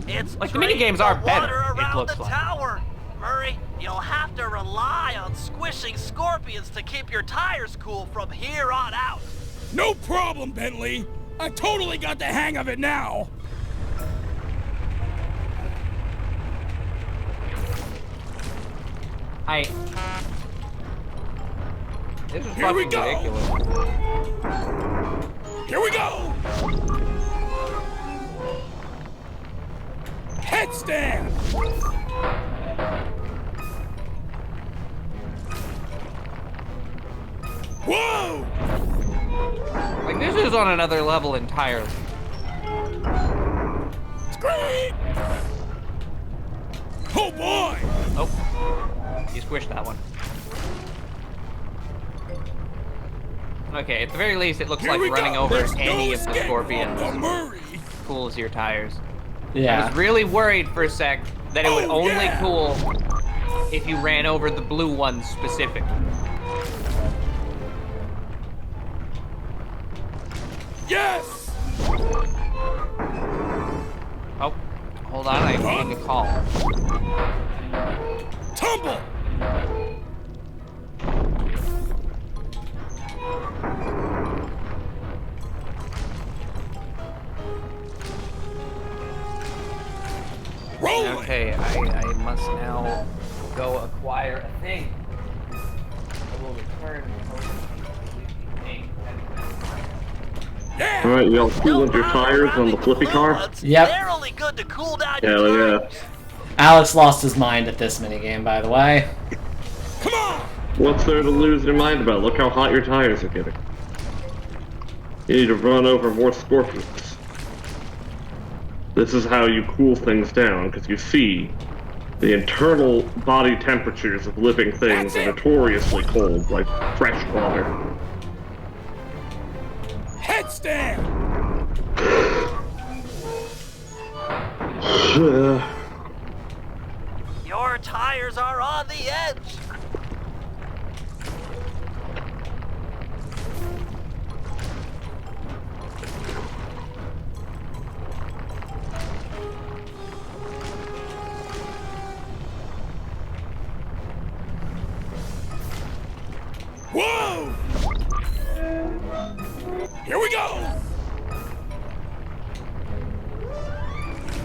Speaker 4: It's
Speaker 3: Like, the
Speaker 4: draining
Speaker 3: minigames are
Speaker 4: the
Speaker 3: better,
Speaker 4: water
Speaker 3: it
Speaker 4: around
Speaker 3: looks
Speaker 4: the
Speaker 3: like.
Speaker 4: tower. Murray, you'll have to rely on squishing scorpions to keep your tires cool from here on out.
Speaker 5: No problem, Bentley. I totally got the hang of it now.
Speaker 3: This is
Speaker 5: Here we
Speaker 3: fucking
Speaker 5: go.
Speaker 3: ridiculous.
Speaker 5: Here we go. Headstand. Whoa!
Speaker 3: Like this is on another level entirely.
Speaker 5: Scream! Oh boy!
Speaker 3: Oh, you squished that one. Okay, at the very least, it looks
Speaker 5: Here
Speaker 3: like
Speaker 5: we
Speaker 3: running
Speaker 5: go.
Speaker 3: over
Speaker 5: There's
Speaker 3: any
Speaker 5: no
Speaker 3: of the
Speaker 5: escape
Speaker 3: scorpions
Speaker 5: from the Murray.
Speaker 3: cools your tires. I
Speaker 2: Yeah.
Speaker 3: was really worried for a sec that it would
Speaker 5: Oh,
Speaker 3: only
Speaker 5: yeah.
Speaker 3: cool if you ran over the blue ones specifically.
Speaker 5: Yes!
Speaker 3: Oh, hold on, I'm getting a call.
Speaker 5: Tumble! Rolling!
Speaker 3: Okay, I must now go acquire a thing. I will return.
Speaker 5: Yeah!
Speaker 8: Alright, y'all coolant your tires on the flippy car?
Speaker 2: Yep.
Speaker 4: They're only good to cool down
Speaker 8: Hell
Speaker 4: your
Speaker 8: yeah.
Speaker 4: tires.
Speaker 2: Alex lost his mind at this minigame, by the way.
Speaker 5: Come on!
Speaker 8: What's there to lose your mind about? Look how hot your tires are getting. You need to run over more scorpions. This is how you cool things down, because you see, the internal body temperatures of living things are notoriously cold, like fresh water.
Speaker 5: Headstand!
Speaker 4: Your tires are on the edge.
Speaker 5: Whoa! Here we go!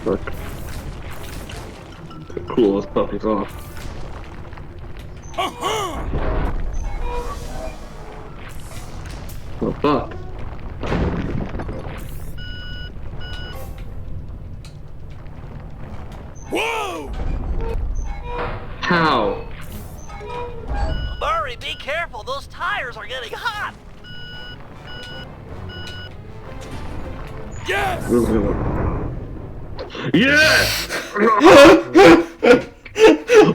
Speaker 8: Look. Cool those puppies off.
Speaker 5: Uh-huh!
Speaker 8: Oh fuck.
Speaker 5: Whoa!
Speaker 8: How?
Speaker 4: Murray, be careful. Those tires are getting hot.
Speaker 5: Yes!
Speaker 8: Yes!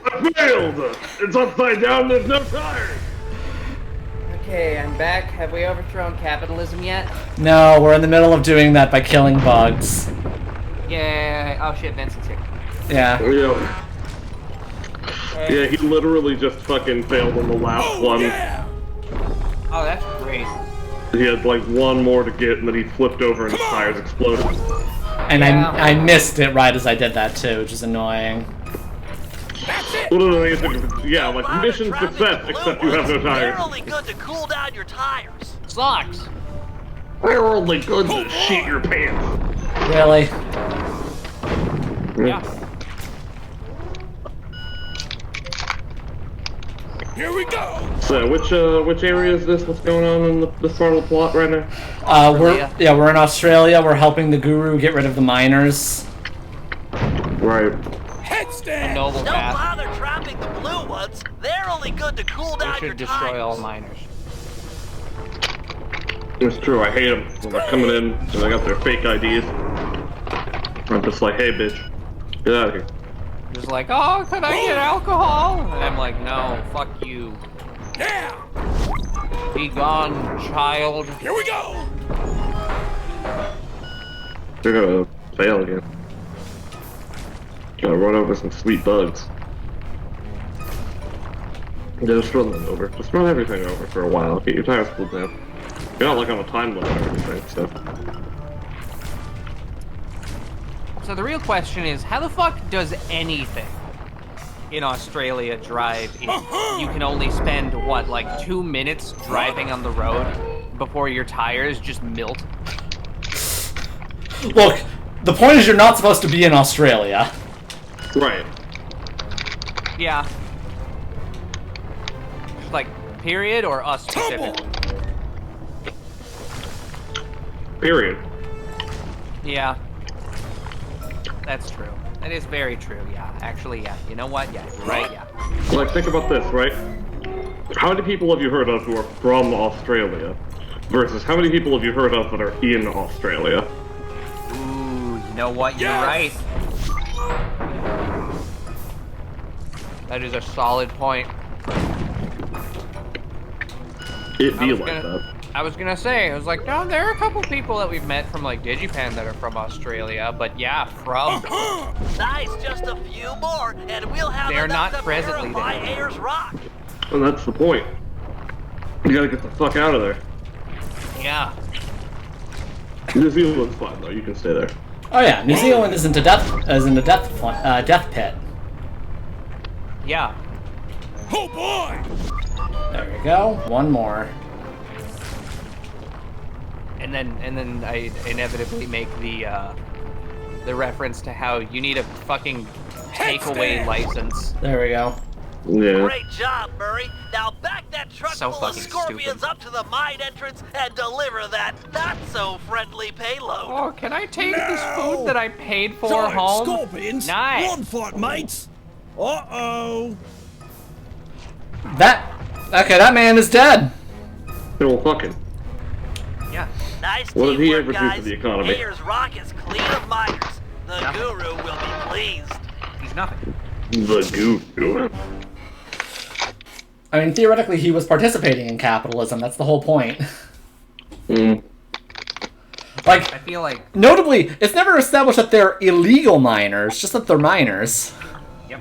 Speaker 8: I failed! It's upside down, there's no tires!
Speaker 3: Okay, I'm back. Have we overthrown capitalism yet?
Speaker 2: No, we're in the middle of doing that by killing bugs.
Speaker 3: Yeah. Oh shit, Vincent's here.
Speaker 2: Yeah.
Speaker 8: Yeah, he literally just fucking failed on the last
Speaker 5: Oh,
Speaker 8: one.
Speaker 5: yeah!
Speaker 3: Oh, that's great. Wait.
Speaker 8: He had like one more to get, and then he flipped over and his tires exploded.
Speaker 2: And
Speaker 3: Yeah.
Speaker 2: I missed it right as I did that too, which is annoying.
Speaker 8: Well, no, yeah, like
Speaker 4: Lot of
Speaker 8: mission
Speaker 4: traffic
Speaker 8: success,
Speaker 4: in blue
Speaker 8: except you have no
Speaker 4: ones. They're
Speaker 8: tires.
Speaker 4: only good to cool down your tires.
Speaker 3: Sucks.
Speaker 8: They're only good to shit your pants.
Speaker 2: Really?
Speaker 3: Yeah.
Speaker 5: Here we go.
Speaker 8: So, which area is this? What's going on in this part of the plot right now?
Speaker 2: We're in Australia. We're helping the guru get rid of the miners.
Speaker 8: Right.
Speaker 5: Headstand.
Speaker 3: Noble
Speaker 4: Don't
Speaker 3: path.
Speaker 4: bother trapping the blue ones. They're only good to cool
Speaker 3: We
Speaker 4: down your
Speaker 3: should destroy all
Speaker 4: tires.
Speaker 3: miners.
Speaker 8: It's true, I hate them. When they're coming in, and they got their fake IDs. I'm just like, hey, bitch, get out of here.
Speaker 3: Just like, oh, could I get alcohol? And I'm like, no, fuck you.
Speaker 5: Yeah.
Speaker 3: Be gone, child.
Speaker 5: Here we go.
Speaker 8: They're gonna fail again. Gotta run over some sweet bugs. Yeah, just run them over. Just run everything over for a while. Get your tires cooled down. You're not like on a time limit or anything, so.
Speaker 3: So the real question is, how the fuck does anything in Australia drive if you can only spend, what, like 2 minutes driving on the road before your tires just melt?
Speaker 2: Look, the point is you're not supposed to be in Australia.
Speaker 8: Right.
Speaker 3: Yeah. Like, period, or us specifically?
Speaker 8: Period.
Speaker 3: Yeah. That's true. That is very true, yeah. Actually, yeah. You know what? Yeah, you're right, yeah.
Speaker 8: Like, think about this, right? How many people have you heard of who are from Australia? Versus how many people have you heard of that are in Australia?
Speaker 3: Ooh, you know what? You're right. That is a solid point.
Speaker 8: It'd be
Speaker 3: I was
Speaker 8: like
Speaker 3: gonna-
Speaker 8: that.
Speaker 3: I was gonna say, I was like, no, there are a couple people that we've met from like Digipen that are from Australia, but yeah, from.
Speaker 4: Nice, just a few more, and we'll have
Speaker 3: They're
Speaker 4: enough
Speaker 3: not
Speaker 4: to
Speaker 3: presently
Speaker 4: purify
Speaker 3: there.
Speaker 4: Ayers Rock.
Speaker 8: And that's the point. You gotta get the fuck out of there.
Speaker 3: Yeah.
Speaker 8: New Zealand's fine though, you can stay there.
Speaker 2: Oh yeah, New Zealand isn't a death pit.
Speaker 3: Yeah.
Speaker 5: Oh boy.
Speaker 2: There we go. One more.
Speaker 3: And then I inevitably make the reference to how you need a fucking takeaway license.
Speaker 2: There we go.
Speaker 8: Yeah.
Speaker 4: Great job, Murray. Now back that truck
Speaker 3: So
Speaker 4: full of
Speaker 3: fucking
Speaker 4: scorpions
Speaker 3: stupid.
Speaker 4: up to the mine entrance and deliver that not-so-friendly payload.
Speaker 3: Oh, can I take this food that I paid for
Speaker 5: Sorry,
Speaker 3: home?
Speaker 5: scorpions.
Speaker 3: Nice.
Speaker 5: Run for it, mates. Uh-oh.
Speaker 2: That man is dead.
Speaker 8: Well, fucking.
Speaker 3: Yeah.
Speaker 4: Nice
Speaker 8: What did he
Speaker 4: teamwork,
Speaker 8: ever do
Speaker 4: guys.
Speaker 8: for the economy?
Speaker 4: Ayers Rock is clean of miners. The guru will be pleased.
Speaker 3: He's nothing.
Speaker 8: The goo.
Speaker 2: I mean, theoretically, he was participating in capitalism. That's the whole point.
Speaker 8: Mm.
Speaker 2: Like,
Speaker 3: I feel like.
Speaker 2: notably, it's never established that they're illegal miners, just that they're miners.
Speaker 3: Yep.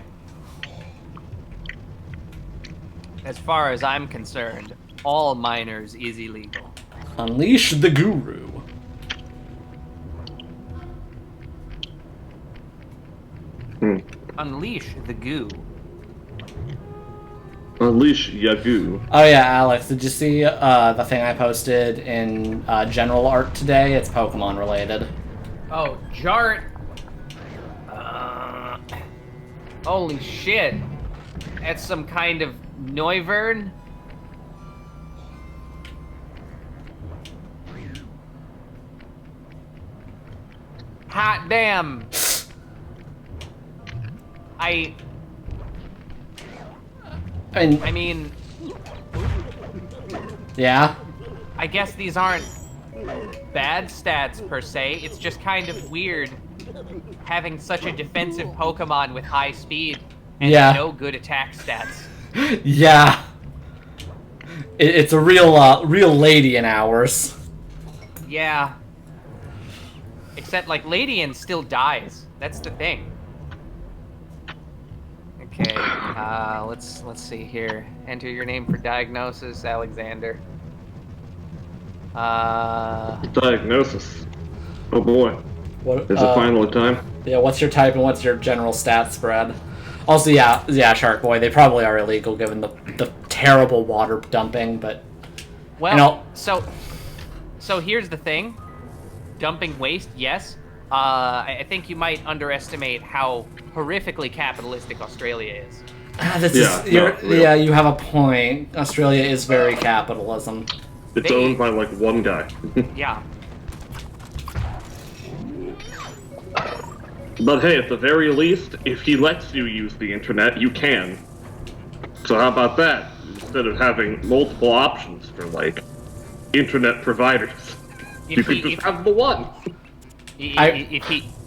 Speaker 3: As far as I'm concerned, all miners is illegal.
Speaker 2: Unleash the guru.
Speaker 3: Unleash the goo.
Speaker 8: Unleash Yagoo.
Speaker 2: Oh yeah, Alex, did you see the thing I posted in general art today? It's Pokemon related.
Speaker 3: Oh, Jart. Holy shit. That's some kind of Noivern? Hot damn. I mean,
Speaker 2: Yeah?
Speaker 3: I guess these aren't bad stats per se. It's just kind of weird having such a defensive Pokemon with high speed and
Speaker 2: Yeah.
Speaker 3: no good attack stats.
Speaker 2: Yeah. It's a real lady in ours.
Speaker 3: Yeah. Except like Ladian still dies. That's the thing. Okay, let's see here. Enter your name for diagnosis, Alexander.
Speaker 8: Diagnosis. Oh boy.
Speaker 2: What,
Speaker 8: Is it finally time?
Speaker 2: Yeah, what's your type and what's your general stat spread? Also, yeah, Shark Boy, they probably are illegal given the terrible water dumping, but...
Speaker 3: Well, so here's the thing. Dumping waste, yes. I think you might underestimate how horrifically capitalistic Australia is.
Speaker 2: Yeah, you have a point. Australia is very capitalism.
Speaker 8: It's owned by, like, one guy.
Speaker 3: Yeah.
Speaker 8: But hey, at the very least, if he lets you use the internet, you can. So how about that? Instead of having multiple options for, like, internet providers, you could just have the one.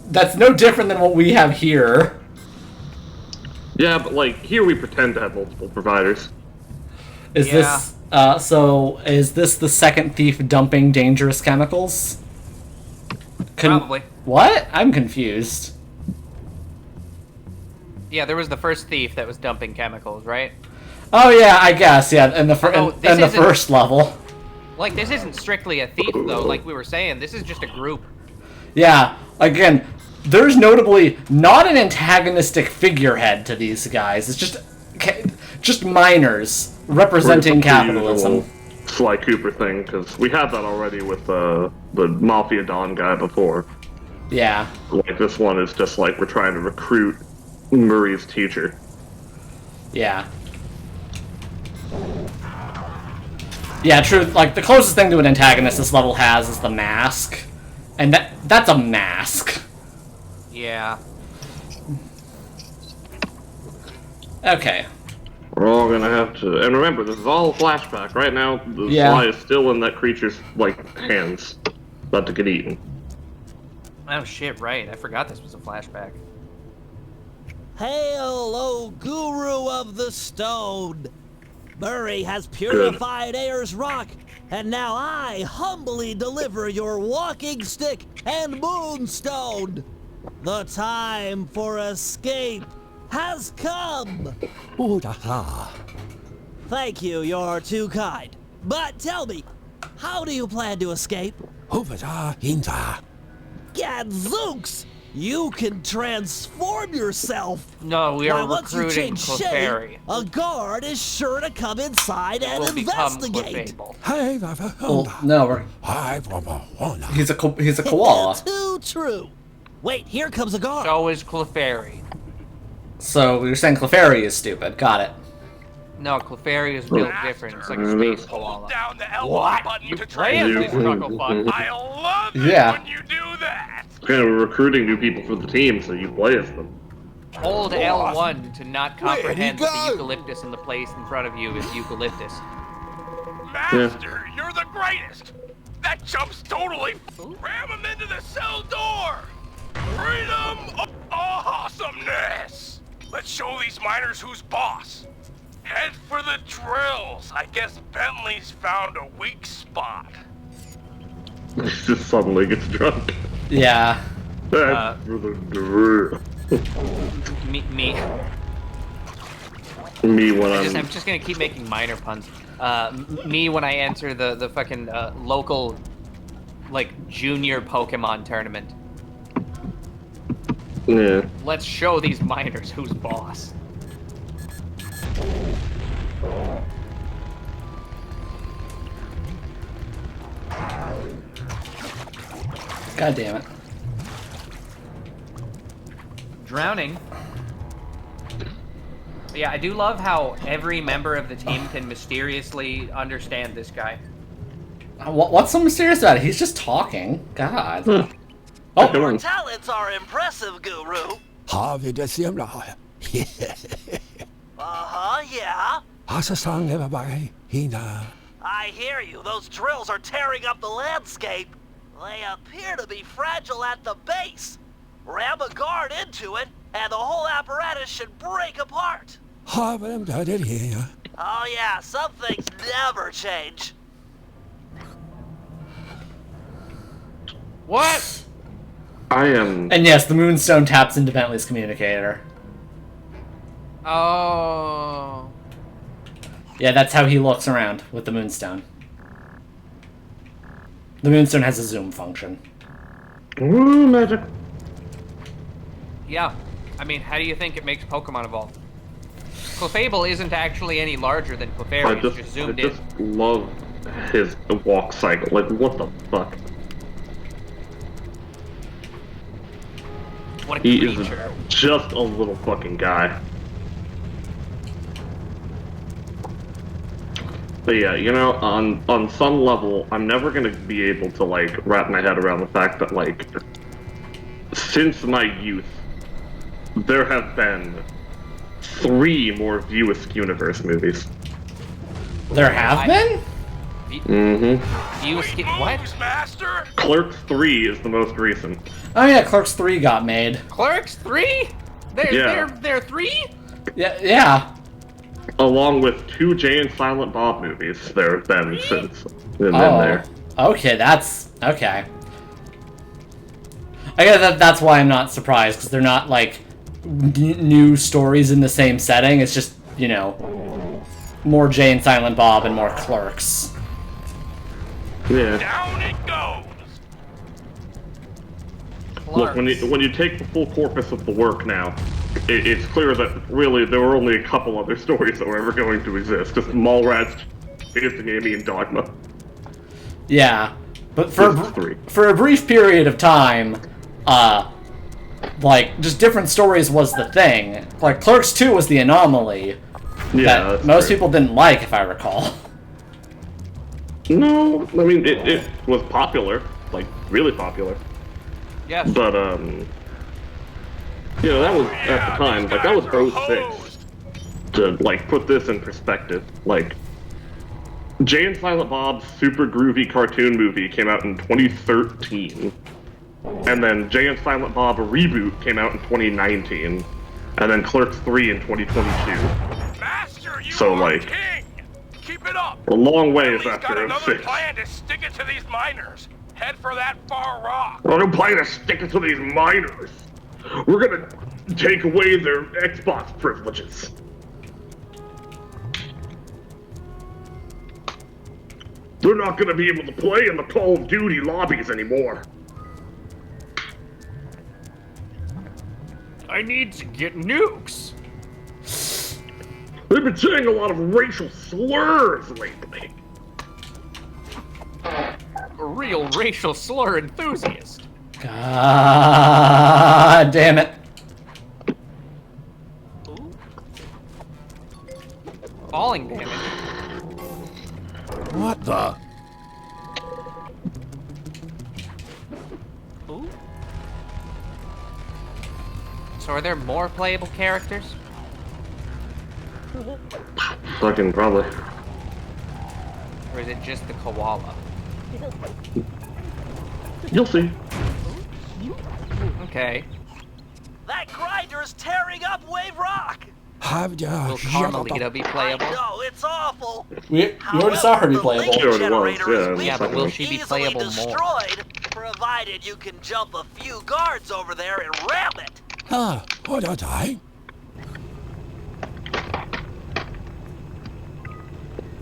Speaker 2: That's no different than what we have here.
Speaker 8: Yeah, but, like, here we pretend to have multiple providers.
Speaker 2: Is this the second thief dumping dangerous chemicals?
Speaker 3: Probably.
Speaker 2: What? I'm confused.
Speaker 3: Yeah, there was the first thief that was dumping chemicals, right?
Speaker 2: Oh yeah, I guess, yeah, in the first level.
Speaker 3: Like, this isn't strictly a thief, though, like we were saying. This is just a group.
Speaker 2: Yeah, again, there's notably not an antagonistic figurehead to these guys. It's just miners representing capitalism.
Speaker 8: Sly Cooper thing, because we had that already with the Mafia Don guy before.
Speaker 2: Yeah.
Speaker 8: Like, this one is just like we're trying to recruit Murray's teacher.
Speaker 2: Yeah. Yeah, true. Like, the closest thing to an antagonist this level has is the mask. And that's a mask.
Speaker 3: Yeah.
Speaker 2: Okay.
Speaker 8: We're all gonna have to... And remember, this is all a flashback. Right now, the fly is still in that creature's, like, hands. About to get eaten.
Speaker 3: Oh, shit, right. I forgot this was a flashback.
Speaker 4: Hail, O Guru of the Stone! Murray has purified Ayer's rock, and now I humbly deliver your walking stick and moonstone. The time for escape has come. Thank you, you're too kind. But tell me, how do you plan to escape? Gadzooks! You can transform yourself!
Speaker 3: No, we are
Speaker 4: once you
Speaker 3: recruiting
Speaker 4: change shape,
Speaker 3: Clefairy.
Speaker 4: a guard is sure to come inside and
Speaker 3: Will become
Speaker 4: investigate.
Speaker 3: Clefable.
Speaker 2: Well, no, he's a koala.
Speaker 4: Too true. Wait, here comes a guard.
Speaker 3: So is Clefairy.
Speaker 2: So you're saying Clefairy is stupid. Got it.
Speaker 3: No, Clefairy is built different. It's like a space koala.
Speaker 7: Down the L
Speaker 3: What?
Speaker 7: button
Speaker 3: You
Speaker 7: to
Speaker 3: ran
Speaker 7: transform.
Speaker 3: this knuckle fuck.
Speaker 7: I love it when you do that.
Speaker 8: Kind of recruiting new people for the team, so you play as them.
Speaker 3: Hold L1 to not comprehend that the eucalyptus in the place in front of you is eucalyptus.
Speaker 7: Master, you're the greatest. That jump's totally... Ram him into the cell door. Freedom of awesomeness. Let's show these miners who's boss. Head for the drills. I guess Bentley's found a weak spot.
Speaker 8: He just suddenly gets drunk.
Speaker 2: Yeah.
Speaker 8: That's for the drill. Me when
Speaker 3: I'm just gonna keep making minor puns. Me when I enter the fucking local, like, junior Pokemon tournament.
Speaker 8: Yeah.
Speaker 3: Let's show these miners who's boss.
Speaker 2: God damn it.
Speaker 3: Drowning. Yeah, I do love how every member of the team can mysteriously understand this guy.
Speaker 2: What's so mysterious about it? He's just talking. God.
Speaker 8: Oh, come
Speaker 4: Your
Speaker 8: on.
Speaker 4: talents are impressive, Guru. Yeah. I hear you. Those drills are tearing up the landscape. They appear to be fragile at the base. Ram a guard into it, and the whole apparatus should break apart. Oh yeah, some things never change.
Speaker 3: What?
Speaker 8: I am...
Speaker 2: And yes, the Moonstone taps into Bentley's communicator.
Speaker 3: Oh.
Speaker 2: Yeah, that's how he looks around with the Moonstone. The Moonstone has a zoom function.
Speaker 8: Ooh, magic.
Speaker 3: Yeah. I mean, how do you think it makes Pokemon evolve? Clefable isn't actually any larger than Clefairy, it's just zoomed in.
Speaker 8: I just love his walk cycle. Like, what the fuck?
Speaker 3: What a
Speaker 8: He
Speaker 3: creature.
Speaker 8: is just a little fucking guy. But yeah, you know, on some level, I'm never gonna be able to, like, wrap my head around the fact that, like, since my youth, there have been 3 more View Askew Universe movies.
Speaker 2: There have been?
Speaker 8: Mm-hmm.
Speaker 3: You what?
Speaker 7: Master?
Speaker 8: Clerks 3 is the most recent.
Speaker 2: Oh yeah, Clerks 3 got made.
Speaker 3: Clerks 3?
Speaker 8: Yeah.
Speaker 3: They're 3?
Speaker 2: Yeah.
Speaker 8: Along with 2 Jay and Silent Bob movies there have been since. And then
Speaker 2: Oh.
Speaker 8: there.
Speaker 2: Okay, that's... Okay. I guess that's why I'm not surprised, because they're not, like, new stories in the same setting. It's just, you know, more Jay and Silent Bob and more Clerks.
Speaker 8: Yeah.
Speaker 7: Down it goes!
Speaker 8: Look, when you take the full corpus of the work now, it's clear that really there were only a couple other stories that were ever going to exist. Just Mallrats, Chasing Amy, and Dogma.
Speaker 2: Yeah. But for
Speaker 8: Just 3.
Speaker 2: for a brief period of time, like, just different stories was the thing. Like, Clerks 2 was the anomaly
Speaker 8: Yeah,
Speaker 2: that
Speaker 8: that's
Speaker 2: most
Speaker 8: true.
Speaker 2: people didn't like, if I recall.
Speaker 8: No, I mean, it was popular. Like, really popular.
Speaker 3: Yes.
Speaker 8: But, you know, that was, at the time, like, that was 06. To, like, put this in perspective, like, Jay and Silent Bob's super groovy cartoon movie came out in 2013. And then Jay and Silent Bob Reboot came out in 2019. And then Clerks 3 in 2022.
Speaker 7: Master, you
Speaker 8: So,
Speaker 7: are
Speaker 8: like,
Speaker 7: king! Keep it up!
Speaker 8: A long ways
Speaker 7: He's got
Speaker 8: after
Speaker 7: another
Speaker 8: 06.
Speaker 7: plan to stick it to these miners. Head for that far rock.
Speaker 8: We're gonna plan to stick it to these miners. We're gonna take away their Xbox privileges. They're not gonna be able to play in the Call of Duty lobbies anymore.
Speaker 3: I need to get nukes.
Speaker 8: They've been saying a lot of racial slurs lately.
Speaker 3: A real racial slur enthusiast.
Speaker 2: God damn it.
Speaker 3: Falling damage.
Speaker 5: What the?
Speaker 3: Ooh. So are there more playable characters?
Speaker 8: Fucking probably.
Speaker 3: Or is it just the koala?
Speaker 8: You'll see.
Speaker 3: Okay.
Speaker 4: That grinder's tearing up Wave Rock!
Speaker 3: Will Carmelita be playable?
Speaker 4: I know, it's awful.
Speaker 2: We already saw her be
Speaker 4: However, the
Speaker 2: playable.
Speaker 8: She already was,
Speaker 4: generator is
Speaker 8: yeah,
Speaker 3: but will
Speaker 4: easily
Speaker 3: she be playable more?
Speaker 4: destroyed, provided you can jump a few guards over there and ram it.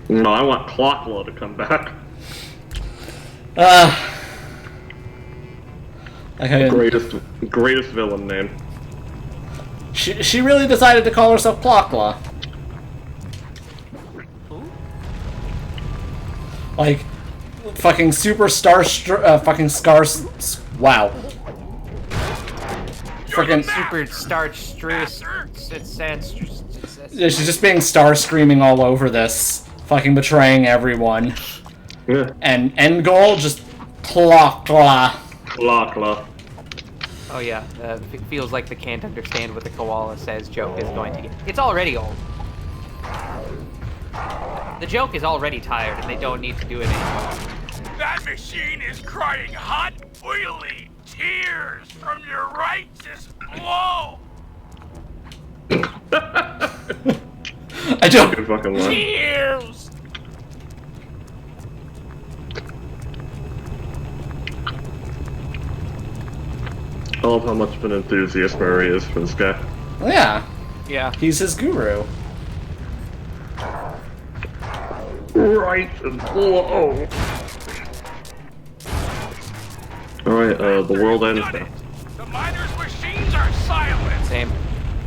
Speaker 8: No, I want Clockla to come back.
Speaker 2: Okay.
Speaker 8: Greatest villain name.
Speaker 2: She really decided to call herself Plokla. Like, fucking super fucking scars. Wow. Freaking
Speaker 3: Super starch
Speaker 2: Yeah, she's just being star screaming all over this, fucking betraying everyone.
Speaker 8: Yeah.
Speaker 2: And end goal, just Plokla.
Speaker 8: Clockla.
Speaker 3: Oh yeah, it feels like the can't understand what the koala says joke is going to get. It's already old. The joke is already tired and they don't need to do it anymore.
Speaker 7: That machine is crying hot, oily tears from your righteous blow.
Speaker 2: I don't.
Speaker 8: Good fucking line.
Speaker 7: Tears.
Speaker 8: I love how much of an enthusiast Murray is for this guy.
Speaker 2: Yeah,
Speaker 3: Yeah.
Speaker 2: he's his guru.
Speaker 8: Right and blow. Alright, the world ends
Speaker 7: Done
Speaker 8: now.
Speaker 7: it. The miners' machines are silent.
Speaker 3: Same.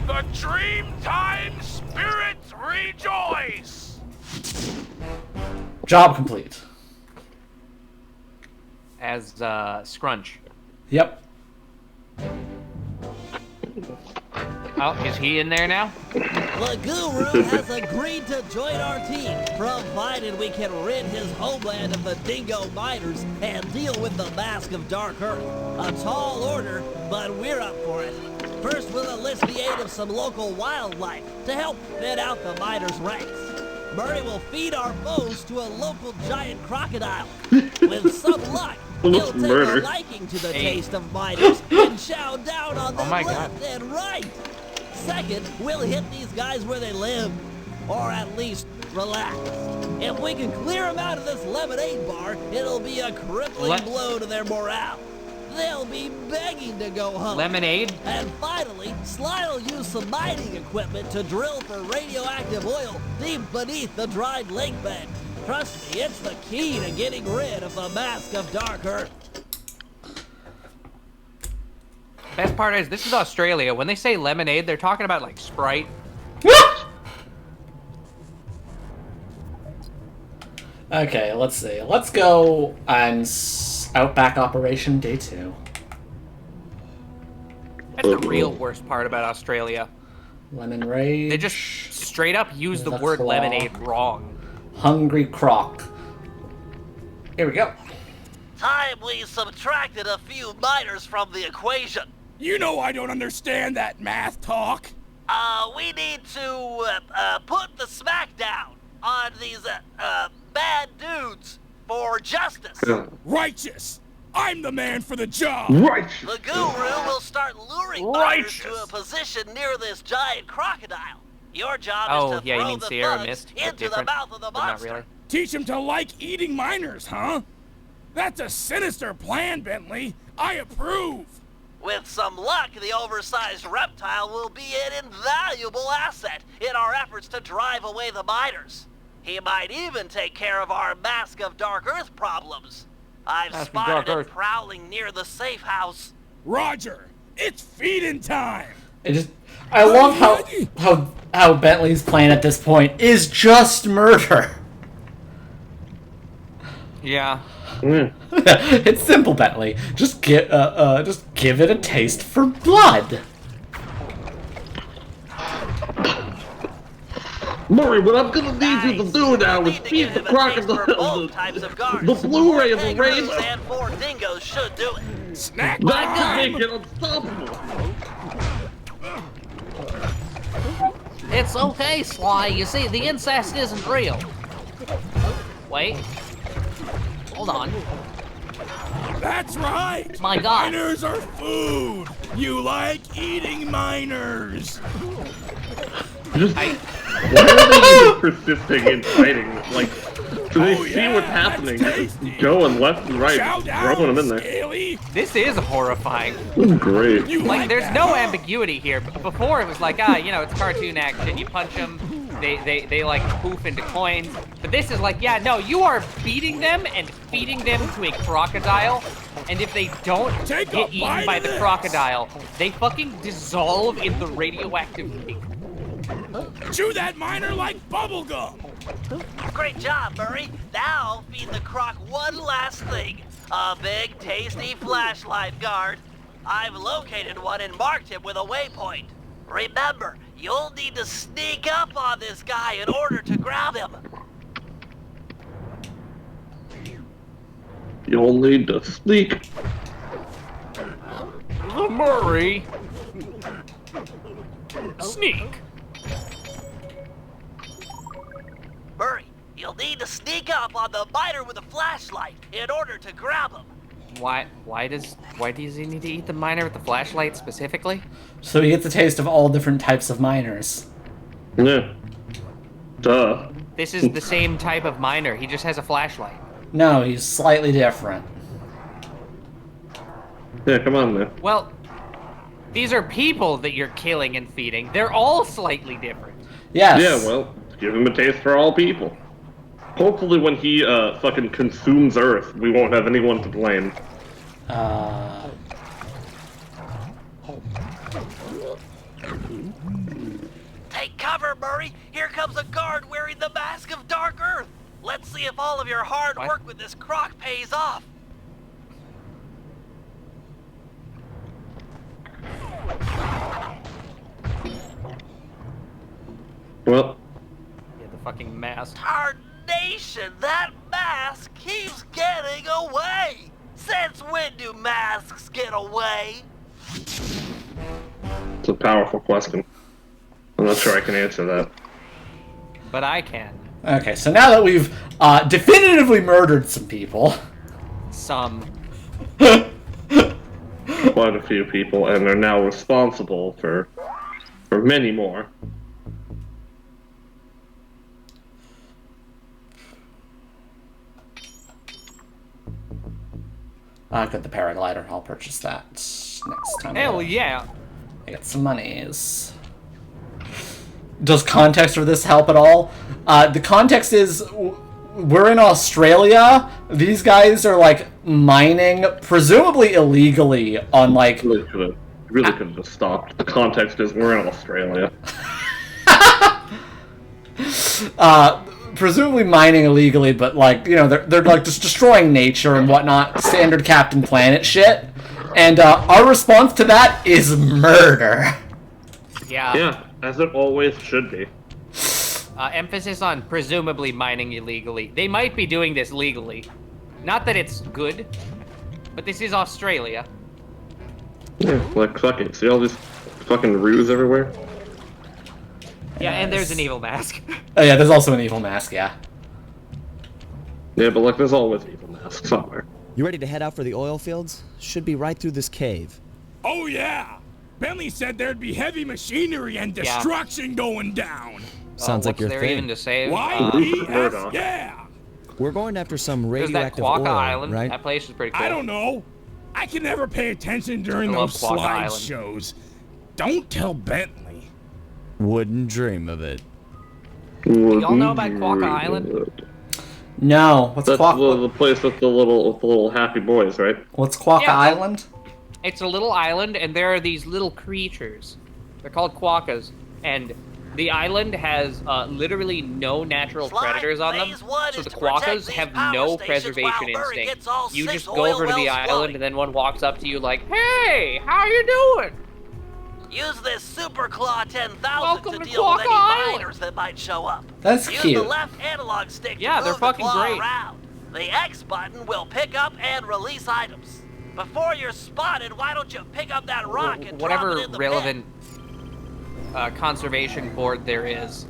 Speaker 7: The Dreamtime spirits rejoice.
Speaker 2: Job complete.
Speaker 3: As Scrunch.
Speaker 2: Yep.
Speaker 3: Oh, is he in there now?
Speaker 4: The Guru has agreed to join our team, provided we can rid his homeland of the dingo miners and deal with the Mask of Dark Earth. A tall order, but we're up for it. First, we'll enlist the aid of some local wildlife to help thin out the miners' ranks. Murray will feed our foes to a local giant crocodile. With some luck, he'll take a liking to the taste of miners and chow down on them left and right. Second, we'll hit these guys where they live, or at least relax. If we can clear them out of this lemonade bar, it'll be a crippling blow to their morale. They'll be begging to go home.
Speaker 3: Lemonade?
Speaker 4: And finally, Sly will use some mining equipment to drill for radioactive oil deep beneath the dried lake bed. Trust me, it's the key to getting rid of the Mask of Dark Earth.
Speaker 3: Best part is, this is Australia. When they say lemonade, they're talking about, like, Sprite.
Speaker 2: Okay, let's see. Let's go on Outback Operation Day 2.
Speaker 3: That's the real worst part about Australia.
Speaker 2: Lemon Rage.
Speaker 3: They just straight up use the word lemonade wrong.
Speaker 2: Hungry Croc. Here we go.
Speaker 4: Time we subtracted a few miners from the equation.
Speaker 5: You know I don't understand that math talk.
Speaker 4: We need to put the smack down on these bad dudes for justice.
Speaker 5: Righteous. I'm the man for the job.
Speaker 8: Righteous.
Speaker 4: The Guru will start luring miners to a position near this giant crocodile. Your job is to throw the thugs into the mouth of the monster.
Speaker 3: Not really.
Speaker 5: Teach him to like eating miners, huh? That's a sinister plan, Bentley. I approve.
Speaker 4: With some luck, the oversized reptile will be an invaluable asset in our efforts to drive away the miners. He might even take care of our Mask of Dark Earth problems. I've spotted it prowling near the safe house.
Speaker 5: Roger, it's feeding time.
Speaker 2: I love how Bentley's plan at this point is just murder.
Speaker 3: Yeah.
Speaker 2: It's simple, Bentley. Just give it a taste for blood.
Speaker 8: Murray, what I'm gonna need you to do now is feed the crocodile the Blu-ray of the rainbow.
Speaker 4: And 4 dingoes should do it.
Speaker 5: Snack
Speaker 8: That
Speaker 5: time.
Speaker 8: can make it unstoppable.
Speaker 3: It's okay, Sly. You see, the incest isn't real. Wait. Hold on.
Speaker 5: That's right.
Speaker 3: My God.
Speaker 5: Miners are food. You like eating miners.
Speaker 8: Why are they even persisting in fighting? Like, do they see what's happening? Just going left and right, throwing them in there.
Speaker 5: Scaly.
Speaker 3: This is horrifying.
Speaker 8: Great.
Speaker 5: You
Speaker 3: Like, there's
Speaker 5: that,
Speaker 3: no
Speaker 5: huh?
Speaker 3: ambiguity here. Before, it was like, it's cartoon action. You punch them, they like poof into coins. But this is like, yeah, no, you are beating them and feeding them to a crocodile. And if they don't
Speaker 5: Take
Speaker 3: get
Speaker 5: a
Speaker 3: eaten
Speaker 5: bite
Speaker 3: by
Speaker 5: of
Speaker 3: the
Speaker 5: this.
Speaker 3: crocodile, they fucking dissolve in the radioactive lake.
Speaker 5: Chew that miner like bubblegum.
Speaker 4: Great job, Murray. Now feed the croc one last thing. A big, tasty flashlight guard. I've located one and marked him with a waypoint. Remember, you'll need to sneak up on this guy in order to grab him.
Speaker 8: You'll need to sneak.
Speaker 3: The Murray. Sneak.
Speaker 4: Murray, you'll need to sneak up on the miner with a flashlight in order to grab him.
Speaker 3: Why does he need to eat the miner with the flashlight specifically?
Speaker 2: So he gets a taste of all different types of miners.
Speaker 8: Yeah. Duh.
Speaker 3: This is the same type of miner. He just has a flashlight.
Speaker 2: No, he's slightly different.
Speaker 8: Yeah, come on, man.
Speaker 3: Well, these are people that you're killing and feeding. They're all slightly different.
Speaker 2: Yes.
Speaker 8: Yeah, well, give him a taste for all people. Hopefully when he fucking consumes Earth, we won't have anyone to blame.
Speaker 4: Take cover, Murray! Here comes a guard wearing the mask of Dark Earth! Let's see if all of your hard work with this croc pays off!
Speaker 8: Well,
Speaker 3: Yeah, the fucking mask.
Speaker 4: Tarnation! That mask keeps getting away! Since when do masks get away?
Speaker 8: it's a powerful question. I'm not sure I can answer that.
Speaker 3: But I can.
Speaker 2: Okay, so now that we've definitively murdered some people,
Speaker 3: Some.
Speaker 8: Quite a few people, and are now responsible for many more.
Speaker 2: I got the paraglider. I'll purchase that next time.
Speaker 3: Hell yeah.
Speaker 2: I get some monies. Does context for this help at all? The context is we're in Australia. These guys are like mining, presumably illegally, on like.
Speaker 8: Really could have just stopped. The context is we're in Australia.
Speaker 2: Presumably mining illegally, but like, you know, they're like just destroying nature and whatnot, standard Captain Planet shit. And our response to that is murder.
Speaker 3: Yeah.
Speaker 8: Yeah, as it always should be.
Speaker 3: Emphasis on presumably mining illegally. They might be doing this legally. Not that it's good, but this is Australia.
Speaker 8: Yeah, like fuck it. See all these fucking ruse everywhere?
Speaker 3: Yeah, and there's an evil mask.
Speaker 2: Oh yeah, there's also an evil mask, yeah.
Speaker 8: Yeah, but like there's always an evil mask somewhere.
Speaker 6: You ready to head out for the oil fields? Should be right through this cave.
Speaker 5: Oh yeah! Bentley said there'd be heavy machinery and destruction going down.
Speaker 6: Sounds like
Speaker 3: what's
Speaker 6: your
Speaker 3: there
Speaker 6: thing.
Speaker 3: even to say?
Speaker 5: YES, yeah!
Speaker 6: We're going after some
Speaker 3: There's that
Speaker 6: radioactive
Speaker 3: Quokka
Speaker 6: oil,
Speaker 3: Island.
Speaker 6: right?
Speaker 3: That place is pretty cool.
Speaker 5: I don't know. I can never pay attention during
Speaker 3: I love
Speaker 5: those
Speaker 3: Quokka
Speaker 5: slide
Speaker 3: Island.
Speaker 5: shows. Don't tell Bentley.
Speaker 6: Wouldn't dream of it.
Speaker 3: Y'all know about Quokka Island?
Speaker 2: No, what's
Speaker 8: That's
Speaker 2: Quokka?
Speaker 8: the place with the little happy boys, right?
Speaker 2: What's Quokka
Speaker 3: Yeah,
Speaker 2: Island?
Speaker 3: It's a little island, and there are these little creatures. They're called quokkas, and the island has literally no natural
Speaker 4: Slide
Speaker 3: predators on them,
Speaker 4: phase one
Speaker 3: so
Speaker 4: is
Speaker 3: the
Speaker 4: to protect
Speaker 3: quokkas
Speaker 4: these
Speaker 3: have
Speaker 4: power
Speaker 3: no
Speaker 4: stations
Speaker 3: preservation
Speaker 4: while Murray
Speaker 3: instinct.
Speaker 4: gets all
Speaker 3: You
Speaker 4: 6
Speaker 3: just go
Speaker 4: oil
Speaker 3: over to the
Speaker 4: wells
Speaker 3: island,
Speaker 4: flowing.
Speaker 3: and then one walks up to you like, "Hey, how you doing?"
Speaker 4: Use this Super Claw 10,000
Speaker 3: Welcome
Speaker 4: to
Speaker 3: to
Speaker 4: deal with any
Speaker 3: Quokka Island.
Speaker 4: miners that might show up.
Speaker 2: That's
Speaker 4: Use
Speaker 2: cute.
Speaker 4: the left analog stick
Speaker 3: Yeah,
Speaker 4: to
Speaker 3: they're
Speaker 4: move the
Speaker 3: fucking
Speaker 4: claw
Speaker 3: great.
Speaker 4: around. The X button will pick up and release items. Before you're spotted, why don't you pick up that rock and
Speaker 3: Whatever
Speaker 4: drop it in the
Speaker 3: relevant conservation board there is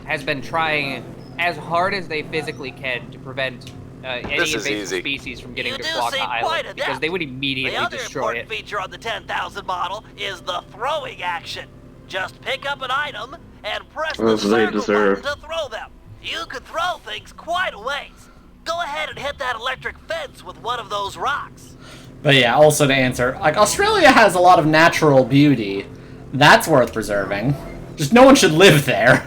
Speaker 3: has been trying as hard as they physically can to prevent any invasive species from getting
Speaker 4: You
Speaker 3: to
Speaker 4: do
Speaker 3: Quokka
Speaker 4: seem quite
Speaker 3: Island,
Speaker 4: adept.
Speaker 3: because they would
Speaker 4: The
Speaker 3: immediately
Speaker 4: other
Speaker 3: destroy
Speaker 4: important
Speaker 3: it.
Speaker 4: feature on the 10,000 model is the throwing action. Just pick up an item and press the
Speaker 8: As they
Speaker 4: circle
Speaker 8: deserve.
Speaker 4: button to throw them. You could throw things quite a ways. Go ahead and hit that electric fence with one of those rocks.
Speaker 2: But yeah, also to answer, like, Australia has a lot of natural beauty. That's worth preserving. Just no one should live there.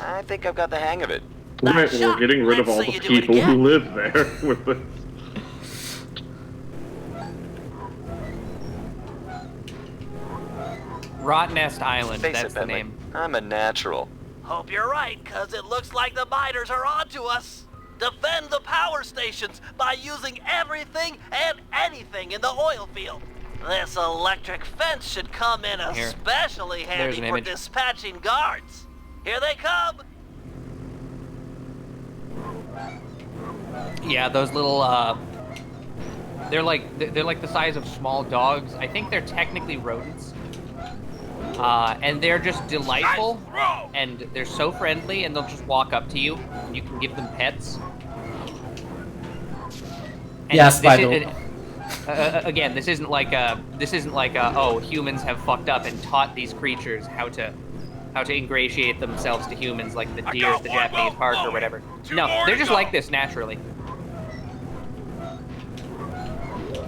Speaker 9: I think I've got the hang of it.
Speaker 8: Right,
Speaker 4: Nice
Speaker 8: we're
Speaker 4: shot.
Speaker 8: getting rid of
Speaker 4: Let's
Speaker 8: all
Speaker 4: see
Speaker 8: the
Speaker 4: you do it
Speaker 8: people
Speaker 4: again.
Speaker 8: who live there with the.
Speaker 3: Rot Nest Island,
Speaker 9: Face
Speaker 3: that's
Speaker 9: it,
Speaker 3: the
Speaker 9: Bentley.
Speaker 3: name.
Speaker 9: I'm a natural.
Speaker 4: Hope you're right, cause it looks like the miners are onto us. Defend the power stations by using everything and anything in the oil field. This electric fence should come in
Speaker 3: Here.
Speaker 4: especially
Speaker 3: There's
Speaker 4: handy
Speaker 3: an
Speaker 4: for
Speaker 3: image.
Speaker 4: dispatching guards. Here they come.
Speaker 3: Yeah, those little they're like the size of small dogs. I think they're technically rodents. And they're just delightful,
Speaker 7: Nice throw!
Speaker 3: and they're so friendly, and they'll just walk up to you, and you can give them pets. And
Speaker 2: Yes, by
Speaker 3: this
Speaker 2: the
Speaker 3: is- again, this isn't like oh, humans have fucked up and taught these creatures how to ingratiate themselves to humans like the
Speaker 7: I
Speaker 3: deer at
Speaker 7: got
Speaker 3: the
Speaker 7: one
Speaker 3: Japanese
Speaker 7: well
Speaker 3: park or
Speaker 7: flowing.
Speaker 3: whatever.
Speaker 7: 2
Speaker 3: No,
Speaker 7: more
Speaker 3: they're
Speaker 7: to
Speaker 3: just
Speaker 7: go.
Speaker 3: like this naturally.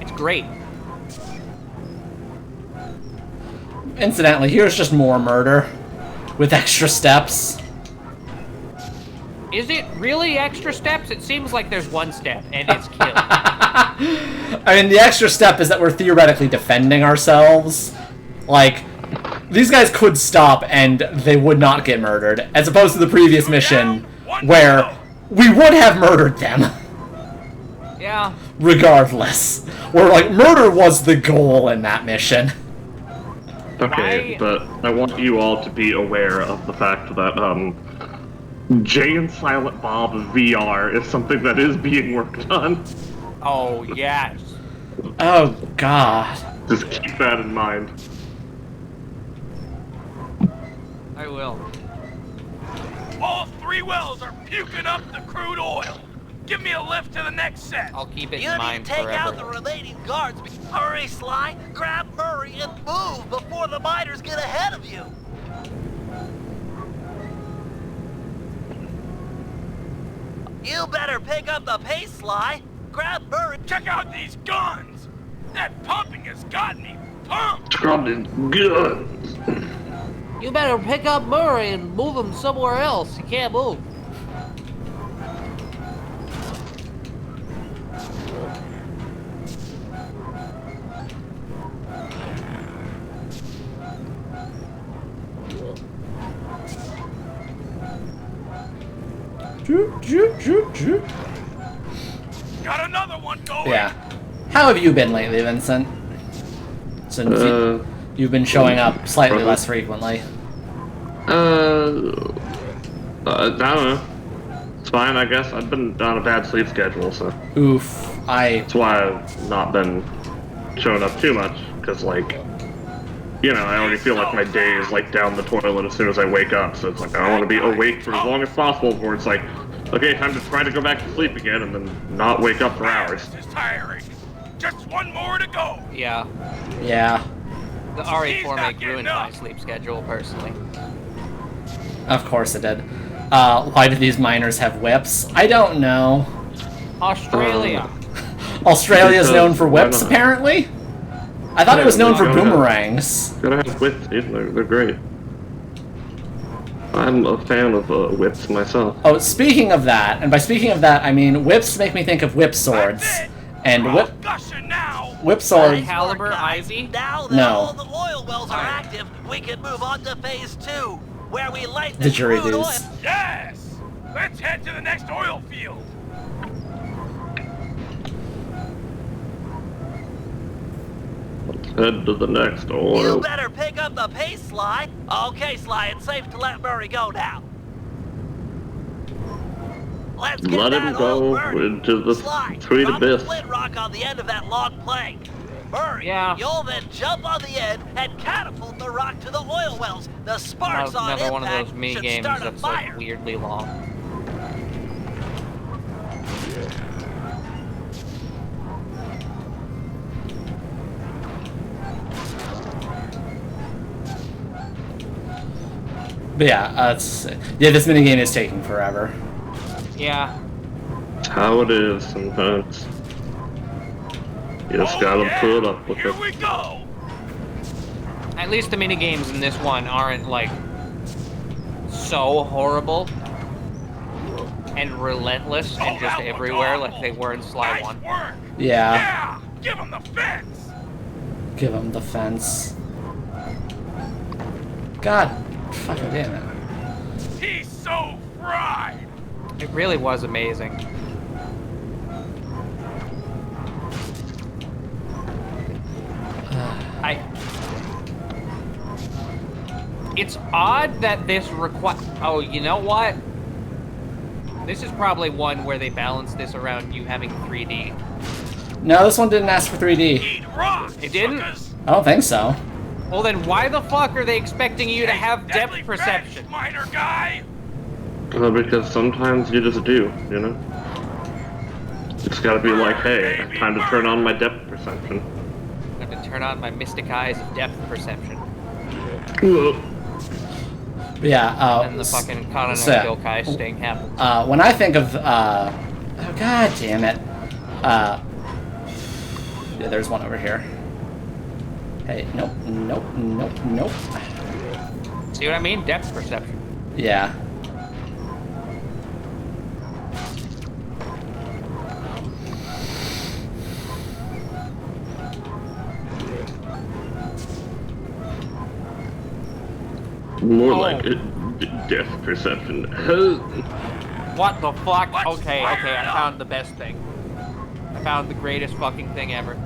Speaker 3: It's great.
Speaker 2: Incidentally, here's just more murder with extra steps.
Speaker 3: Is it really extra steps? It seems like there's one step, and it's kill.
Speaker 2: I mean, the extra step is that we're theoretically defending ourselves. Like, these guys could stop and they would not get murdered, as opposed to the previous mission where we would have murdered them.
Speaker 3: Yeah.
Speaker 2: Regardless. Where, like, murder was the goal in that mission.
Speaker 8: Okay, but I want you all to be aware of the fact that, Jay and Silent Bob VR is something that is being worked on.
Speaker 3: Oh, yes.
Speaker 2: Oh, God.
Speaker 8: Just keep that in mind.
Speaker 3: I will.
Speaker 7: All 3 wells are puking up the crude oil. Give me a lift to the next set.
Speaker 3: I'll keep it
Speaker 4: You
Speaker 3: in
Speaker 4: need
Speaker 3: mind
Speaker 4: to take out
Speaker 3: forever.
Speaker 4: the remaining guards. Hurry, Sly. Grab Murray and move before the miners get ahead of you. You better pick up the pace, Sly. Grab Murray.
Speaker 7: Check out these guns. That pumping has got me pumped.
Speaker 8: Trouble good.
Speaker 3: You better pick up Murray and move him somewhere else. He can't move.
Speaker 7: Got another one going.
Speaker 2: Yeah. How have you been lately, Vincent? Since you've been showing up slightly less frequently.
Speaker 8: I don't know. It's fine, I guess. I've been on a bad sleep schedule, so
Speaker 2: Oof.
Speaker 8: that's why I've not been showing up too much. Because, like, you know, I already feel like my day is, like, down the toilet as soon as I wake up. So it's like, I don't want to be awake for as long as possible before it's like, okay, time to try to go back to sleep again and then not wake up for hours.
Speaker 7: This is tiring. Just one more to go.
Speaker 3: Yeah.
Speaker 2: Yeah.
Speaker 3: The RE4 make ruined my sleep schedule, personally.
Speaker 2: Of course it did. Why do these miners have whips? I don't know.
Speaker 3: Australia.
Speaker 2: Australia's known for whips,
Speaker 8: not?
Speaker 2: apparently? I thought it was known for
Speaker 8: gotta have-
Speaker 2: boomerangs.
Speaker 8: Gotta have whips, dude. They're great. I'm a fan of whips myself.
Speaker 2: Oh, speaking of that, and by speaking of that, I mean whips make me think of whip swords. And whip swords.
Speaker 3: Caliber, Ivy?
Speaker 4: Now that
Speaker 2: No.
Speaker 4: all the oil wells are active, we can move on to phase 2, where we light
Speaker 2: The
Speaker 4: this
Speaker 2: jury
Speaker 4: crude oil.
Speaker 2: dues.
Speaker 7: Yes! Let's head to the next oil field.
Speaker 8: Let's head to the next
Speaker 4: You
Speaker 8: oil.
Speaker 4: better pick up the pace, Sly. Okay, Sly, it's safe to let Murray go now. Let's get
Speaker 8: Let
Speaker 4: that
Speaker 8: him
Speaker 4: oil
Speaker 8: go
Speaker 4: burning.
Speaker 8: into the
Speaker 4: Sly,
Speaker 8: sweet
Speaker 4: drop
Speaker 8: abyss.
Speaker 4: the flint rock on the end of that log plank. Murray,
Speaker 3: Yeah.
Speaker 4: you'll then jump on the end and catapult the rock to the oil wells. The sparks on
Speaker 3: Another one of
Speaker 4: impact
Speaker 3: those mini
Speaker 4: should
Speaker 3: games
Speaker 4: start a
Speaker 3: that's
Speaker 4: fire.
Speaker 3: like weirdly long.
Speaker 2: But yeah, this minigame is taking forever.
Speaker 3: Yeah.
Speaker 8: That's how it is sometimes. You just gotta put up with
Speaker 7: Here
Speaker 8: it.
Speaker 7: we go.
Speaker 3: At least the mini games in this one aren't like so horrible and relentless and just
Speaker 7: that looked
Speaker 3: everywhere
Speaker 7: awful.
Speaker 3: like they were in Sly
Speaker 7: Nice
Speaker 3: 1.
Speaker 7: work.
Speaker 2: Yeah.
Speaker 7: Yeah, give him the fence.
Speaker 2: Give him the fence. God fucking damn it.
Speaker 7: He's so fried.
Speaker 3: It really was amazing. It's odd that this Oh, you know what? This is probably one where they balance this around you having 3D.
Speaker 2: No, this one didn't ask for 3D.
Speaker 7: Eat rock.
Speaker 3: It didn't?
Speaker 7: suckers.
Speaker 2: I don't think so.
Speaker 3: Well, then why the fuck are they expecting you to have depth
Speaker 7: Deadly
Speaker 3: perception?
Speaker 7: fence, miner guy.
Speaker 8: Because sometimes you just do, you know? It's gotta be like, hey, time to turn on my depth perception.
Speaker 3: I'm gonna turn on my mystic eyes of depth perception.
Speaker 8: Whoa.
Speaker 2: But yeah,
Speaker 3: And the fucking Conan
Speaker 2: so-
Speaker 3: Gilkai sting happens.
Speaker 2: when I think of, oh god damn it. Yeah, there's one over here. Hey, nope, nope, nope, nope.
Speaker 3: See what I mean? Depth perception.
Speaker 2: Yeah.
Speaker 8: More like death perception.
Speaker 3: What the fuck? Okay, I found the best thing. I found the greatest fucking thing ever.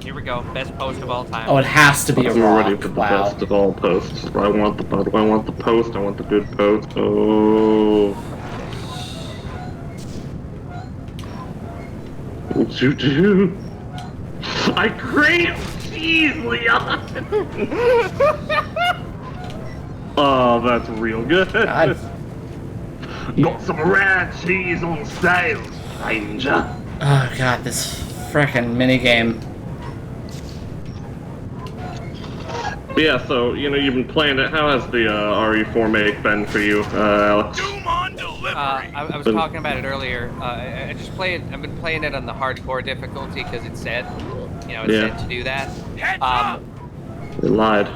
Speaker 3: Here we go, best post of all time.
Speaker 2: Oh, it has to be a
Speaker 8: I'm
Speaker 2: rock.
Speaker 8: ready for the
Speaker 2: Wow.
Speaker 8: best of all posts. I want the post. I want the good post. Oh. What you do? I crave cheese, Leon! Oh, that's real good.
Speaker 2: God.
Speaker 8: Got some rare cheese on sale, stranger.
Speaker 2: Oh god, this frickin' minigame.
Speaker 8: Yeah, so, you've been playing it. How has the RE4 make been for you, Alex?
Speaker 7: Doom on delivery.
Speaker 3: I was talking about it earlier. I've been playing it on the hardcore difficulty because it said, it's said to do that.
Speaker 7: Heads up.
Speaker 8: They lied.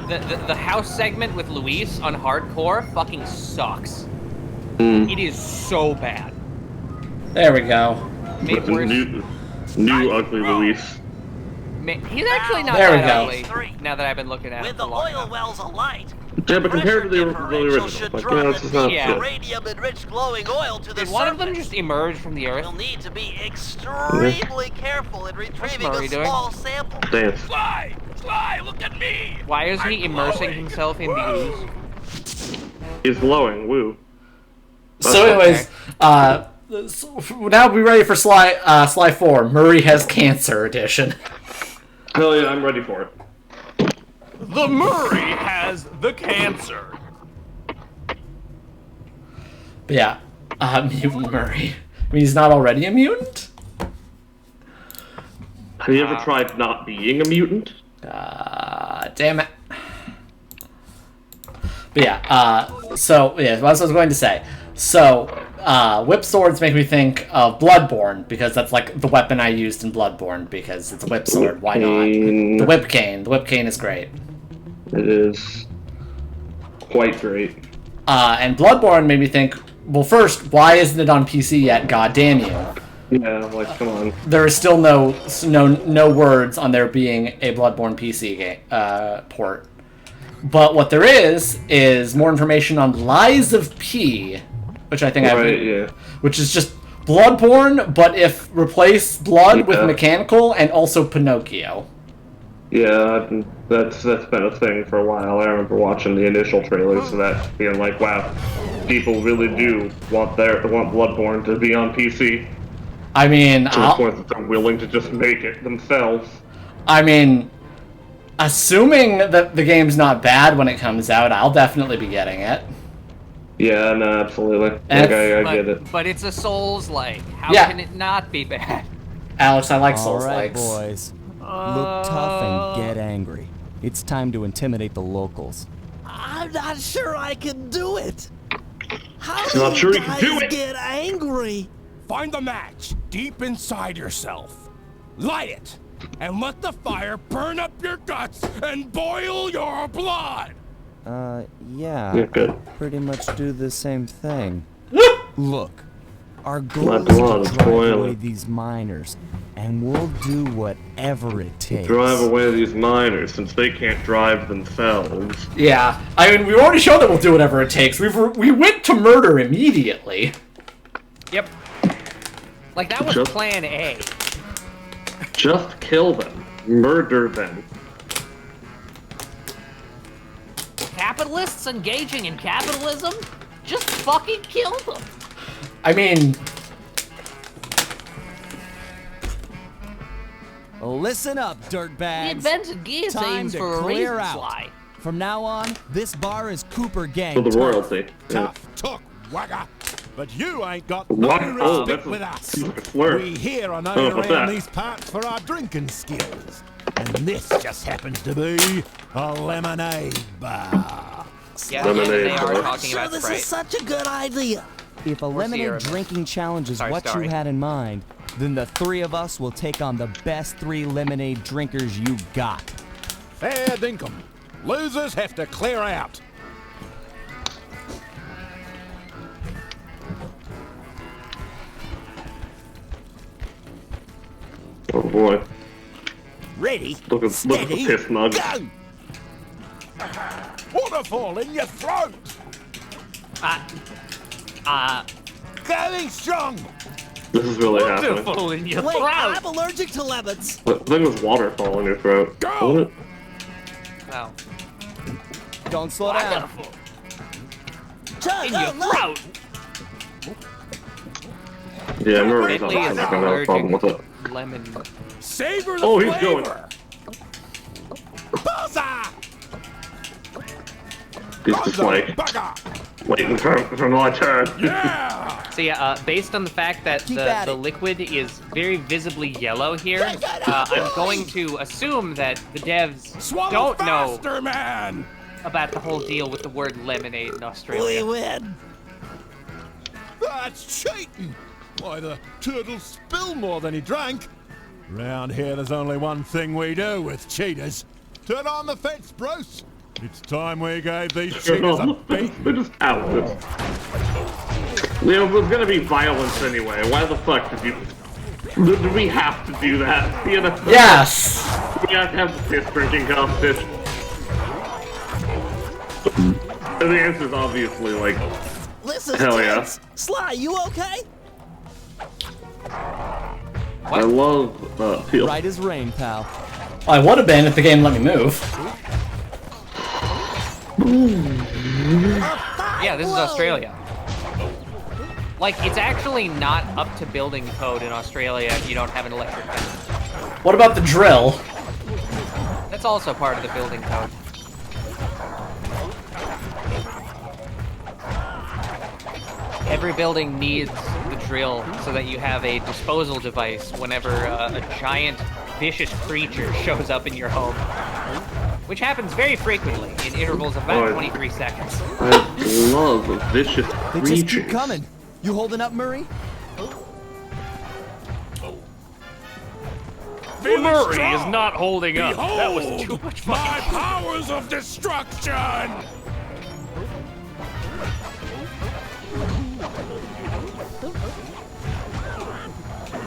Speaker 3: The house segment with Luis on hardcore fucking sucks. It is so bad.
Speaker 2: There we go.
Speaker 8: With the new ugly Luis.
Speaker 3: He's actually not
Speaker 2: There we
Speaker 3: that
Speaker 2: go.
Speaker 3: ugly. Now that I've been looking at
Speaker 4: With
Speaker 3: him
Speaker 4: the
Speaker 3: for long
Speaker 4: oil
Speaker 3: enough.
Speaker 4: wells alight,
Speaker 8: Yeah, but compared to the original,
Speaker 4: should
Speaker 8: like,
Speaker 4: drop
Speaker 8: it's just not
Speaker 3: Yeah.
Speaker 8: good.
Speaker 4: uranium-enriched glowing oil to the
Speaker 3: Did one of them
Speaker 4: surface.
Speaker 3: just emerge from the earth?
Speaker 4: You'll need to be extremely careful in retrieving
Speaker 3: Murray
Speaker 4: a
Speaker 3: doing?
Speaker 4: small sample.
Speaker 8: Dance.
Speaker 7: Sly, look at me.
Speaker 3: Why is he
Speaker 7: I'm
Speaker 3: immersing
Speaker 7: glowing.
Speaker 3: himself in the ooze?
Speaker 8: He's glowing, woo.
Speaker 2: So anyways, so now we're ready for Sly 4, Murray Has Cancer edition.
Speaker 8: Hell yeah, I'm ready for it.
Speaker 7: The Murray has the cancer.
Speaker 2: But yeah, Mutant Murray. I mean, he's not already a mutant?
Speaker 8: Have you ever tried not being a mutant?
Speaker 2: Damn it. But yeah, so, yeah, what I was going to say. So, whip swords make me think of Bloodborne, because that's like the weapon I used in Bloodborne, because it's a whip sword, why not? The whip cane. The whip cane is great.
Speaker 8: It is quite great.
Speaker 2: And Bloodborne made me think, well, first, why isn't it on PC yet? God damn you.
Speaker 8: Yeah, like, come on.
Speaker 2: There is still no words on there being a Bloodborne PC game, port. But what there is more information on Lies of P, which I think which is just Bloodborne, but if replace blood with mechanical and also Pinocchio.
Speaker 8: Yeah, that's been a thing for a while. I remember watching the initial trailers of that, being like, wow, people really do want Bloodborne to be on PC.
Speaker 2: I mean,
Speaker 8: to the point that they're willing to just make it themselves.
Speaker 2: I mean, assuming that the game's not bad when it comes out, I'll definitely be getting it.
Speaker 8: Yeah, no, absolutely. I get it.
Speaker 3: But it's a Souls-like. How
Speaker 2: Yeah.
Speaker 3: can it not be bad?
Speaker 2: Alex, I like
Speaker 6: All right,
Speaker 2: Souls-likes.
Speaker 6: boys. Look tough and get angry. It's time to intimidate the locals.
Speaker 10: I'm not sure I can do it. How
Speaker 8: Not
Speaker 10: do you
Speaker 8: sure you can
Speaker 10: guys
Speaker 8: do it.
Speaker 10: get angry?
Speaker 5: Find the match deep inside yourself. Light it, and let the fire burn up your guts and boil your blood.
Speaker 6: Yeah.
Speaker 8: Yeah, good.
Speaker 6: Pretty much do the same thing. Look, our goal
Speaker 8: My
Speaker 6: is to
Speaker 8: blood is
Speaker 6: drive
Speaker 8: boiling.
Speaker 6: away these miners, and we'll do whatever it takes.
Speaker 8: Drive away these miners since they can't drive themselves.
Speaker 2: Yeah, I mean, we already showed that we'll do whatever it takes. We went to murder immediately.
Speaker 3: Yep. Like, that was
Speaker 8: Just-
Speaker 3: plan A.
Speaker 8: Just kill them. Murder them.
Speaker 3: Capitalists engaging in capitalism? Just fucking kill them.
Speaker 2: I mean,
Speaker 6: Listen up,
Speaker 3: We
Speaker 6: dirtbags.
Speaker 3: invented guillotines
Speaker 6: to
Speaker 3: for a
Speaker 6: clear
Speaker 3: reason,
Speaker 6: out.
Speaker 3: Sly.
Speaker 6: From now on, this bar is Cooper Gang.
Speaker 8: For the
Speaker 6: Tough.
Speaker 8: royalty. Yeah.
Speaker 5: Tough took, wagger. But you ain't got
Speaker 8: What?
Speaker 5: no
Speaker 8: Oh,
Speaker 5: stick
Speaker 8: that's
Speaker 5: with us.
Speaker 8: a slur.
Speaker 5: We here are
Speaker 8: Oh,
Speaker 5: known
Speaker 8: what's
Speaker 5: around
Speaker 8: that?
Speaker 5: these parts for our drinking skills. And this just happens to be a lemonade bar.
Speaker 3: Yeah,
Speaker 8: Lemonade
Speaker 3: they are
Speaker 8: bar.
Speaker 3: talking
Speaker 10: Sure,
Speaker 3: about
Speaker 10: this
Speaker 3: Sprite.
Speaker 10: is such a good idea.
Speaker 6: If a lemonade
Speaker 3: Sierra.
Speaker 6: drinking challenge is
Speaker 3: Sorry,
Speaker 6: what
Speaker 3: Starry.
Speaker 6: you had in mind, then the three of us will take on the best 3 lemonade drinkers you got.
Speaker 5: Fair dinkum. Losers have to clear out.
Speaker 8: Oh boy.
Speaker 10: Ready,
Speaker 8: Look at the
Speaker 10: steady,
Speaker 8: piss mug.
Speaker 10: go!
Speaker 5: waterfall in your throat. Going strong.
Speaker 8: This is really happening.
Speaker 3: Waterfall in your
Speaker 10: Wait,
Speaker 3: throat.
Speaker 10: I'm allergic to lemons.
Speaker 8: I think it was waterfall in your throat.
Speaker 5: Go!
Speaker 8: Wasn't it?
Speaker 3: No.
Speaker 6: Don't slow down.
Speaker 3: Waterfall
Speaker 10: Chug,
Speaker 3: in your
Speaker 10: look.
Speaker 3: throat.
Speaker 8: Yeah, Murray's
Speaker 3: Bentley is
Speaker 8: not gonna have a problem with it.
Speaker 3: allergic to lemon.
Speaker 5: Savor the
Speaker 8: Oh, he's
Speaker 5: flavor.
Speaker 8: going.
Speaker 5: Bullseye!
Speaker 8: He's just like
Speaker 5: Bugger.
Speaker 8: waiting for my turn.
Speaker 5: Yeah!
Speaker 3: So yeah, based on the fact that
Speaker 6: Keep at
Speaker 3: the
Speaker 6: it.
Speaker 3: liquid is very visibly yellow here, I'm going to assume that the devs
Speaker 5: Swallow
Speaker 3: don't know
Speaker 5: faster, man!
Speaker 3: about the whole deal with the word lemonade in
Speaker 10: We
Speaker 3: Australia.
Speaker 10: win.
Speaker 5: That's cheating! Why, the turtle spilled more than he drank. Round here, there's only one thing we do with cheaters. Turn on the fence, Bruce. It's time we gave these cheaters a beat.
Speaker 8: They're just out. You know, there's gonna be violence anyway. Why the fuck did we have to do that? You know?
Speaker 2: Yes!
Speaker 8: We have to have the piss drinking competition. And the answer is obviously like,
Speaker 10: This is
Speaker 8: Hell yeah.
Speaker 10: tense. Sly, you okay?
Speaker 8: I love Peel.
Speaker 6: Right as rain, pal.
Speaker 2: I would have been if the game let me move.
Speaker 3: Yeah, this is Australia. Like, it's actually not up to building code in Australia if you don't have an electric fence.
Speaker 2: What about the drill?
Speaker 3: That's also part of the building code. Every building needs the drill so that you have a disposal device whenever a giant, vicious creature shows up in your home. Which happens very frequently in intervals of about 23 seconds.
Speaker 8: I love vicious
Speaker 6: They
Speaker 8: creatures.
Speaker 6: just keep coming. You holding up, Murray?
Speaker 3: Murray is not holding up.
Speaker 5: Behold,
Speaker 3: That was too much fun.
Speaker 5: my powers of destruction!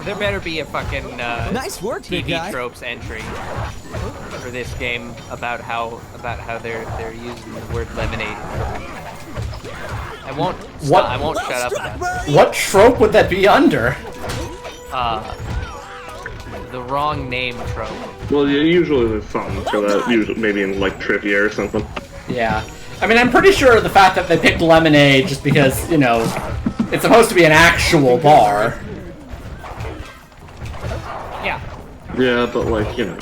Speaker 3: There better be a fucking
Speaker 6: Nice work, big
Speaker 3: TV
Speaker 6: guy.
Speaker 3: tropes entry for this game about how they're using the word lemonade. I won't.
Speaker 2: What?
Speaker 3: I won't
Speaker 10: Well
Speaker 3: shut up
Speaker 10: struck,
Speaker 3: about
Speaker 10: Murray.
Speaker 2: What trope would that be under?
Speaker 3: the wrong name trope.
Speaker 8: Well, yeah, usually there's something for that. Usually, maybe in like trivia or something.
Speaker 2: Yeah. I mean, I'm pretty sure the fact that they picked lemonade just because, you know, it's supposed to be an actual bar.
Speaker 3: Yeah.
Speaker 8: Yeah, but like, you know.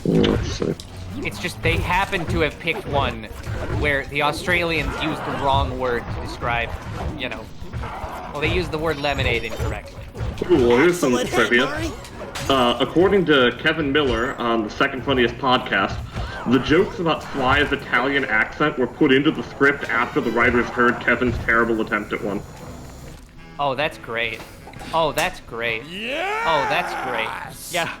Speaker 8: Let's see.
Speaker 3: It's just they happen to have picked one where the Australians used the wrong word to describe, you know. Well, they used the word lemonade incorrectly.
Speaker 8: Ooh, well, here's some
Speaker 10: Excellent hit,
Speaker 8: trivia.
Speaker 10: Murray.
Speaker 8: According to Kevin Miller on the Second Funniest podcast, the jokes about Sly's Italian accent were put into the script after the writers heard Kevin's terrible attempt at one.
Speaker 3: Oh, that's great. Oh, that's great.
Speaker 5: Yeah!
Speaker 3: Oh, that's great. Yeah.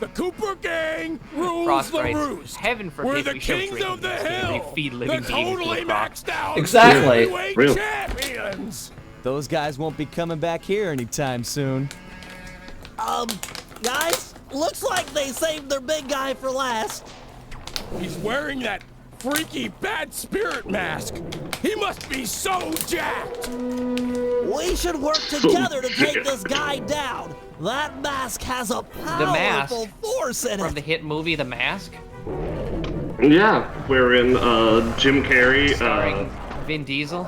Speaker 5: The Cooper gang rules
Speaker 3: Frost
Speaker 5: the
Speaker 3: writes,
Speaker 5: roost.
Speaker 3: Heaven
Speaker 5: We're
Speaker 3: forbid
Speaker 5: the
Speaker 3: we show
Speaker 5: kings
Speaker 3: drinking
Speaker 5: of the
Speaker 3: games where
Speaker 5: hill.
Speaker 3: they feed living
Speaker 5: the
Speaker 3: beings
Speaker 5: totally
Speaker 3: to a crop.
Speaker 5: maxed out
Speaker 2: Exactly.
Speaker 5: heavyweight
Speaker 8: Real.
Speaker 5: champions.
Speaker 6: Those guys won't be coming back here anytime soon.
Speaker 10: Guys, looks like they saved their big guy for last.
Speaker 5: He's wearing that freaky bad spirit mask. He must be so jacked.
Speaker 10: We should work together to take this guy down. That mask has a
Speaker 3: Mask
Speaker 10: powerful force in
Speaker 3: From
Speaker 10: it.
Speaker 3: the hit movie The Mask,
Speaker 8: Yeah, wherein Jim Carrey
Speaker 3: starring Vin Diesel.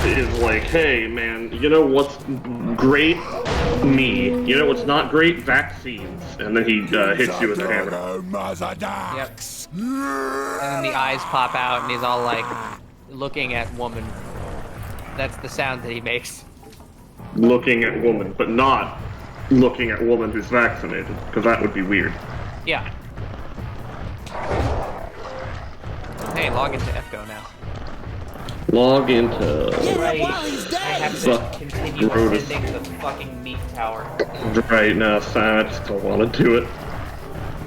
Speaker 8: is like, hey man, you know what's great? Me. You know what's not great? Vaccines. And then he hits you with a hammer.
Speaker 3: Yep. And then the eyes pop out and he's all like looking at woman. That's the sound that he makes.
Speaker 8: Looking at woman, but not looking at woman who's vaccinated, because that would be weird.
Speaker 3: Yeah. Hey, log into FGO now.
Speaker 8: Log into
Speaker 10: Get him while he's
Speaker 3: I have
Speaker 10: dead.
Speaker 3: to
Speaker 8: Fuck.
Speaker 3: continue
Speaker 8: Brutus.
Speaker 3: ascending the fucking meat tower.
Speaker 8: right now, Sam. I just don't want to do it.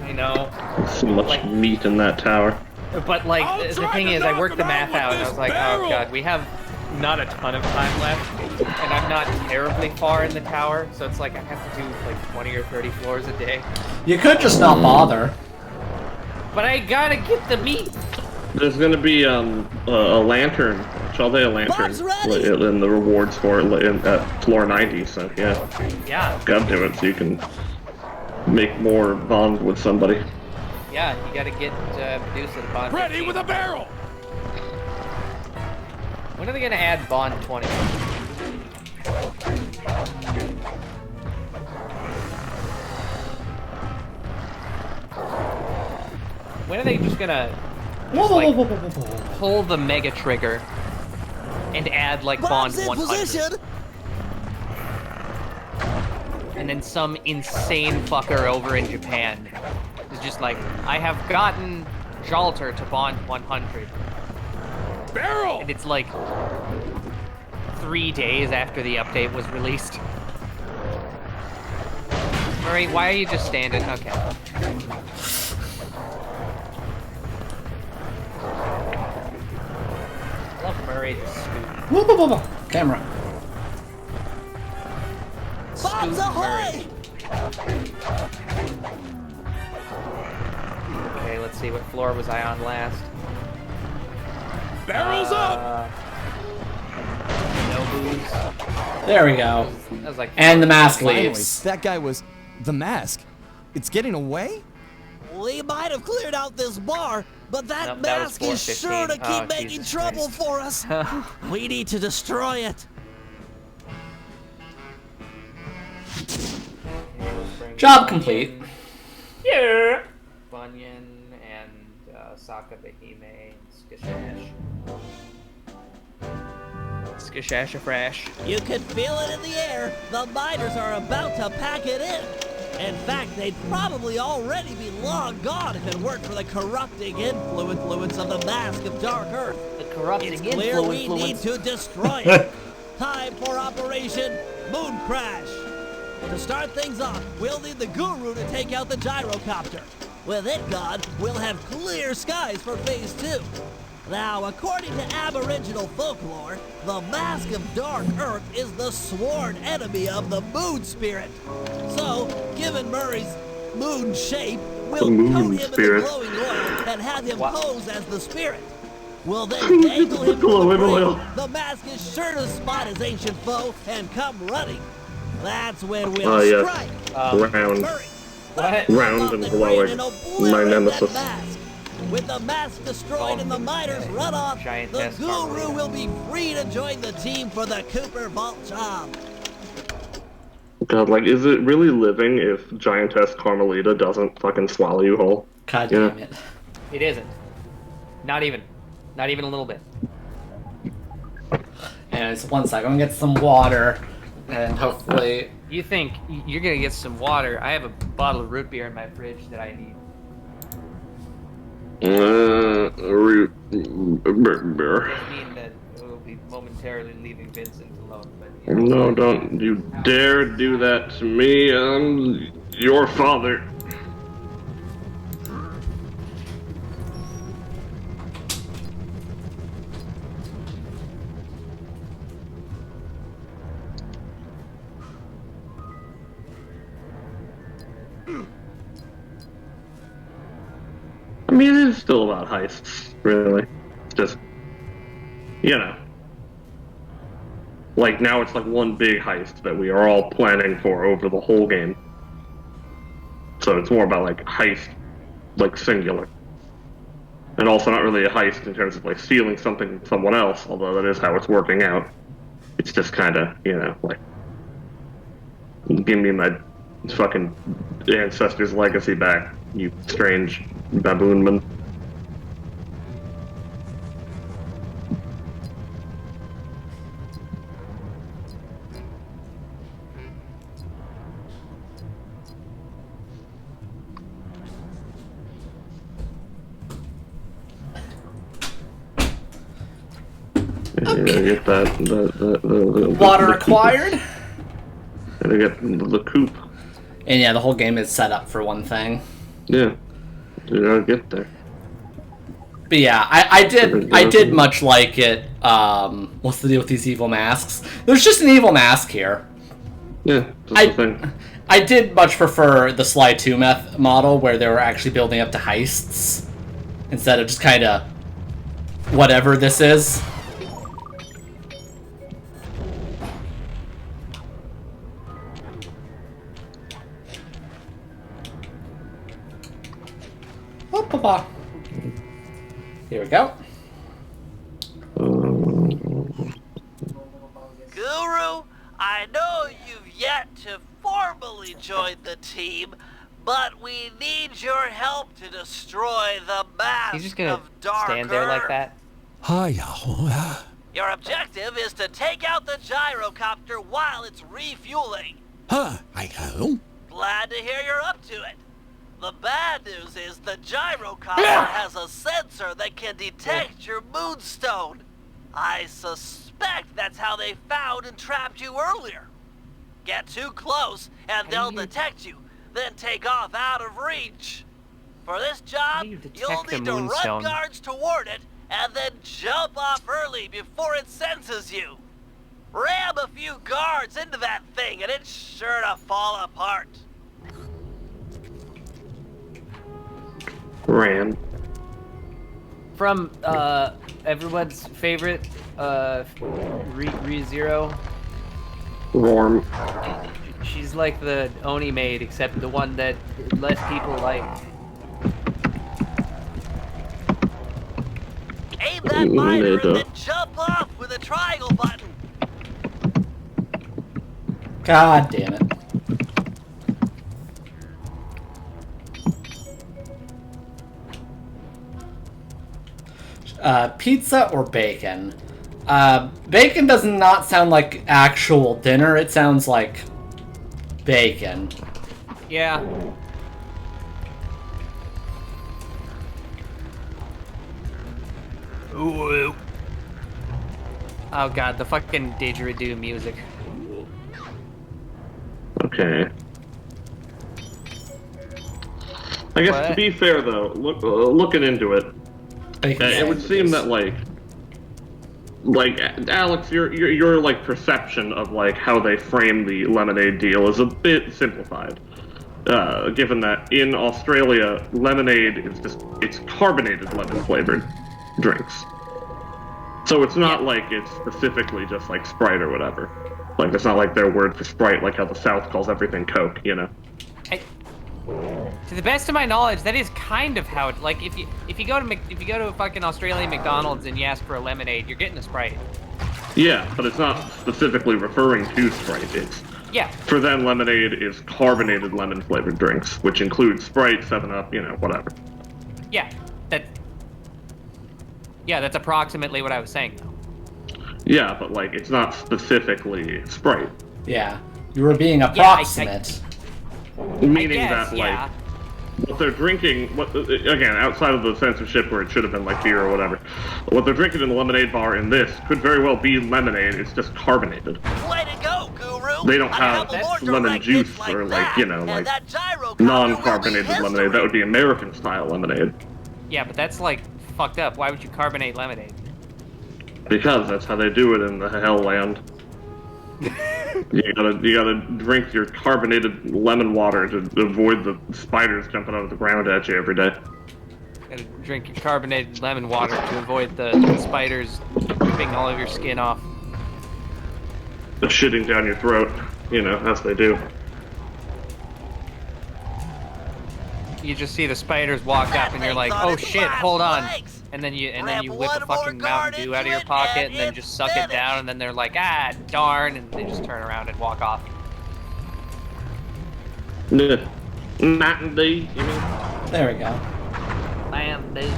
Speaker 3: I know.
Speaker 8: There's so much
Speaker 3: Like-
Speaker 8: meat in that tower.
Speaker 3: But like,
Speaker 5: I'll
Speaker 3: the
Speaker 5: try
Speaker 3: thing
Speaker 5: to
Speaker 3: is, I
Speaker 5: knock
Speaker 3: worked the
Speaker 5: him out
Speaker 3: math
Speaker 5: with
Speaker 3: out and I
Speaker 5: this
Speaker 3: was like,
Speaker 5: barrel.
Speaker 3: oh god, we have not a ton of time left, and I'm not terribly far in the tower, so it's like I have to do like 20 or 30 floors a day.
Speaker 2: You could just not bother.
Speaker 3: But I gotta get the meat.
Speaker 8: There's gonna be a lantern, Chaldea lantern, in the rewards for it at floor 90. So
Speaker 3: Yeah.
Speaker 8: gotta do it so you can make more bond with somebody.
Speaker 3: Yeah, you gotta get Medusa to Bond 15.
Speaker 7: Ready with a barrel!
Speaker 3: When are they gonna add Bond 20? When are they just gonna pull the mega trigger and add like Bond
Speaker 10: Bob's in
Speaker 3: 100?
Speaker 10: position.
Speaker 3: And then some insane fucker over in Japan is just like, I have gotten Jalter to Bond 100.
Speaker 7: Barrel!
Speaker 3: And it's like 3 days after the update was released. Murray, why are you just standing? Okay. I love Murray just scooting.
Speaker 2: Camera.
Speaker 10: Bob's ahoy!
Speaker 3: Okay, let's see, what floor was I on last?
Speaker 7: Barrels up!
Speaker 3: No booze.
Speaker 2: There we go.
Speaker 3: That was like
Speaker 2: And the mask
Speaker 6: Finally,
Speaker 2: leaves.
Speaker 6: that guy was the mask. It's getting away?
Speaker 10: We might have cleared out this bar, but that
Speaker 3: Nope, that was
Speaker 10: mask is
Speaker 3: 415.
Speaker 10: sure to keep
Speaker 3: Oh,
Speaker 10: making
Speaker 3: Jesus
Speaker 10: trouble
Speaker 3: Christ.
Speaker 10: for us. We need to destroy it.
Speaker 2: Job complete.
Speaker 3: Yeah. Bunyan and Sokka Bahime and Skishash. Skishashafrash.
Speaker 10: You can feel it in the air. The miners are about to pack it in. In fact, they'd probably already be long gone if it weren't for the corrupting influence of the Mask of Dark Earth.
Speaker 3: The corrupting
Speaker 10: It's clear we need to destroy it. Time for Operation Moon Crash. To start things off, we'll need the Guru to take out the gyrocopter. With it gone, we'll have clear skies for Phase 2. Now, according to Aboriginal folklore, the Mask of Dark Earth is the sworn enemy of the Moon Spirit. So, given Murray's moon shape, we'll coat
Speaker 8: Moon
Speaker 10: him in the
Speaker 8: Spirit.
Speaker 10: glowing oil and have him pose as the spirit. We'll then
Speaker 8: Who's
Speaker 10: dangle
Speaker 8: the
Speaker 10: him from the
Speaker 8: glowing
Speaker 10: bridge.
Speaker 8: oil?
Speaker 10: The mask is sure to spot his ancient foe and come running. That's when we'll
Speaker 8: Oh, yes.
Speaker 10: strike.
Speaker 8: Round.
Speaker 10: Murray,
Speaker 3: What?
Speaker 8: Round and glowing. My nemesis.
Speaker 10: With the mask destroyed and the miners run off,
Speaker 3: Giant
Speaker 10: the
Speaker 3: test
Speaker 10: Guru
Speaker 3: Carmelita.
Speaker 10: will be free to join the team for the Cooper Vault job.
Speaker 8: God, like, is it really living if Giantess Carmelita doesn't fucking swallow you whole?
Speaker 2: God
Speaker 8: Yeah.
Speaker 2: damn it.
Speaker 3: It isn't. Not even. Not even a little bit.
Speaker 2: Anyways, one sec. I'm gonna get some water, and hopefully.
Speaker 3: You think you're gonna get some water? I have a bottle of root beer in my fridge that I need.
Speaker 8: Root.
Speaker 3: Doesn't mean that we'll be momentarily leaving Vincent alone, but you know.
Speaker 8: No, don't you dare do that to me. I'm your father. I mean, it is still about heists, really. It's just, you know. Like, now it's like one big heist that we are all planning for over the whole game. So it's more about, like, heist, like, singular. And also not really a heist in terms of, like, stealing something from someone else, although that is how it's working out. It's just kind of, you know, like, give me my fucking ancestors' legacy back, you strange baboonman.
Speaker 2: Okay.
Speaker 8: Get that the
Speaker 2: Water
Speaker 8: the
Speaker 2: required.
Speaker 8: Gotta get the coop.
Speaker 2: And yeah, the whole game is set up for one thing.
Speaker 8: Yeah, you gotta get there.
Speaker 2: But yeah, I did much like it. What's the deal with these evil masks? There's just an evil mask here.
Speaker 8: Yeah, that's the thing.
Speaker 2: I did much prefer the Sly 2 model where they were actually building up to heists instead of just kind of whatever this is. Oh, papa. Here we go.
Speaker 4: Guru, I know you've yet to formally join the team, but we need your help to destroy the mask
Speaker 3: He's just gonna
Speaker 4: of Dark
Speaker 3: stand there like
Speaker 4: Earth.
Speaker 3: that.
Speaker 5: Hiya.
Speaker 4: Your objective is to take out the gyrocopter while it's refueling.
Speaker 5: Hi-ho.
Speaker 4: Glad to hear you're up to it. The bad news is the gyrocopter has a sensor that can detect your moonstone. I suspect that's how they found and trapped you earlier. Get too close and they'll detect you, then take off out of reach. For this job, you'll need to run guards toward it and then jump off early before it senses you. Ram a few guards into that thing and it's sure to fall apart.
Speaker 8: Ram.
Speaker 3: From everyone's favorite ReZero.
Speaker 8: Worm.
Speaker 3: She's like the Oni maid, except the one that less people like.
Speaker 4: Aim that miner and then jump off with a triangle button.
Speaker 2: God damn it. Pizza or bacon? Bacon does not sound like actual dinner. It sounds like bacon.
Speaker 3: Yeah. Ooh. Oh god, the fucking didgeridoo music.
Speaker 8: Okay. I guess to be fair though, looking into it, it would seem that like Alex, your like perception of like how they frame the lemonade deal is a bit simplified. Given that in Australia, lemonade is it's carbonated lemon flavored drinks. So it's not like it's specifically just like Sprite or whatever. Like it's not like their word for Sprite, like how the South calls everything Coke, you know.
Speaker 3: To the best of my knowledge, that is kind of how it. Like if you go to a fucking Australian McDonald's and you ask for a lemonade, you're getting a Sprite.
Speaker 8: Yeah, but it's not specifically referring to Sprite. It's for them, lemonade is carbonated lemon flavored drinks, which includes Sprite, 7-Up, you know, whatever.
Speaker 3: Yeah, that's approximately what I was saying, though.
Speaker 8: Yeah, but like it's not specifically Sprite.
Speaker 2: Yeah, you were being approximate.
Speaker 8: Meaning that like what they're drinking, again, outside of the censorship where it should have been like beer or whatever, what they're drinking in the lemonade bar in this could very well be lemonade. It's just carbonated.
Speaker 4: Way to go, Guru!
Speaker 8: They don't have lemon juice or like, you know, like non-carbonated lemonade. That would be American style lemonade.
Speaker 3: Yeah, but that's like fucked up. Why would you carbonate lemonade?
Speaker 8: Because that's how they do it in the Hell Land. You gotta drink your carbonated lemon water to avoid the spiders jumping out of the ground at you every day.
Speaker 3: Gotta drink your carbonated lemon water to avoid the spiders ripping all of your skin off.
Speaker 8: The shitting down your throat, you know, as they do.
Speaker 3: You just see the spiders walk up and you're like, oh shit, hold on. And then you whip a fucking Mountain Dew out of your pocket and then just suck it down and then they're like, ah, darn, and they just turn around and walk off.
Speaker 8: Mountain Dew, you mean?
Speaker 2: There we go.
Speaker 3: Mountain Dew.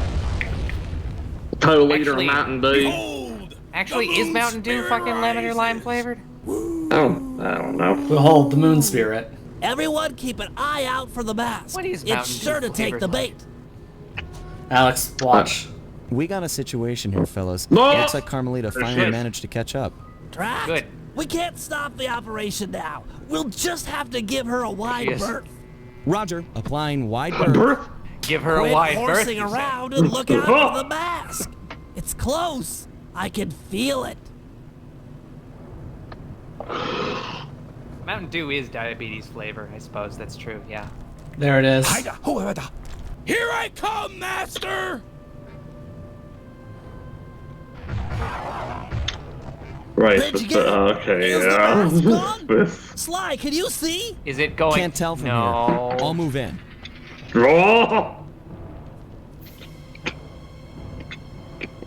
Speaker 8: Total liter of Mountain Dew.
Speaker 3: Actually, is Mountain Dew fucking lemon or lime flavored?
Speaker 8: Oh, I don't know.
Speaker 2: Behold the moon spirit.
Speaker 10: Everyone keep an eye out for the mask.
Speaker 3: What is
Speaker 10: it's
Speaker 3: Mountain
Speaker 10: sure
Speaker 3: Dew
Speaker 10: to take the bait.
Speaker 2: Alex, watch.
Speaker 6: We got a situation here, fellas.
Speaker 8: No!
Speaker 6: Looks like Carmelita finally managed to catch up.
Speaker 10: Drac,
Speaker 3: Good.
Speaker 10: we can't stop the operation now. We'll just have to give her a wide berth.
Speaker 6: Roger, applying wide berth.
Speaker 3: Give her
Speaker 10: Quit
Speaker 3: a wide berth.
Speaker 10: horsing around and look out for the mask. It's close. I can feel it.
Speaker 3: Mountain Dew is diabetes flavor, I suppose. That's true, yeah.
Speaker 2: There it is.
Speaker 7: Here I come, master!
Speaker 8: Right,
Speaker 10: Did you
Speaker 8: but,
Speaker 10: get it?
Speaker 8: okay,
Speaker 10: Is the
Speaker 8: yeah.
Speaker 10: mask gone?
Speaker 8: This.
Speaker 10: Sly, can you see?
Speaker 3: Is it going?
Speaker 6: Can't tell from
Speaker 3: no.
Speaker 6: here. I'll move in.
Speaker 8: Oh!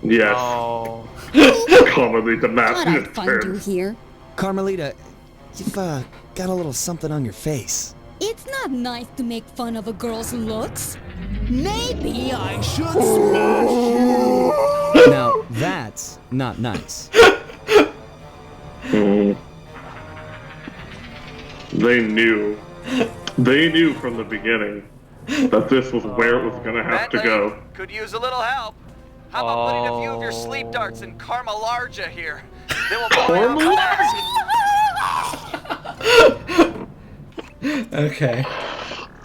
Speaker 8: Yes.
Speaker 3: Oh.
Speaker 8: Commonly the mask
Speaker 11: What I
Speaker 8: is
Speaker 11: find you
Speaker 8: turned.
Speaker 11: here.
Speaker 6: Carmelita, you've got a little something on your face.
Speaker 11: It's not nice to make fun of a girl's looks.
Speaker 10: Maybe I should smash you.
Speaker 6: Now, that's not nice.
Speaker 8: Mm. They knew. They knew from the beginning that this was where it was gonna have to go.
Speaker 9: Could use a little help. How about putting a few of your sleep darts in Karma Larja here? They will blow your
Speaker 2: Okay.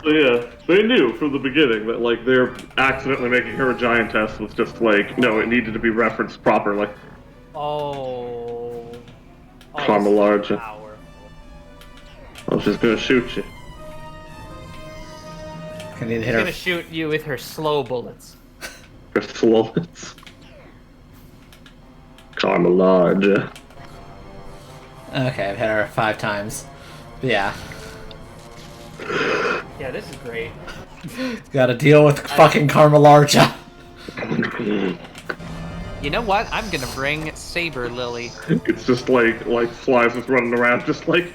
Speaker 8: So yeah, they knew from the beginning that like they're accidentally making her a giantess was just like no, it needed to be referenced properly.
Speaker 3: Oh.
Speaker 8: Karma Larja.
Speaker 3: Powerful.
Speaker 8: I was just gonna shoot you.
Speaker 2: I need to hit
Speaker 3: She's
Speaker 2: her.
Speaker 3: gonna shoot you with her slow bullets.
Speaker 8: For slowlets. Karma Larja.
Speaker 2: Okay, I've hit her 5 times. But yeah.
Speaker 3: Yeah, this is great.
Speaker 2: Gotta deal with fucking Karma Larja.
Speaker 3: You know what? I'm gonna bring Saber Lily.
Speaker 8: It's just like flies just running around, just like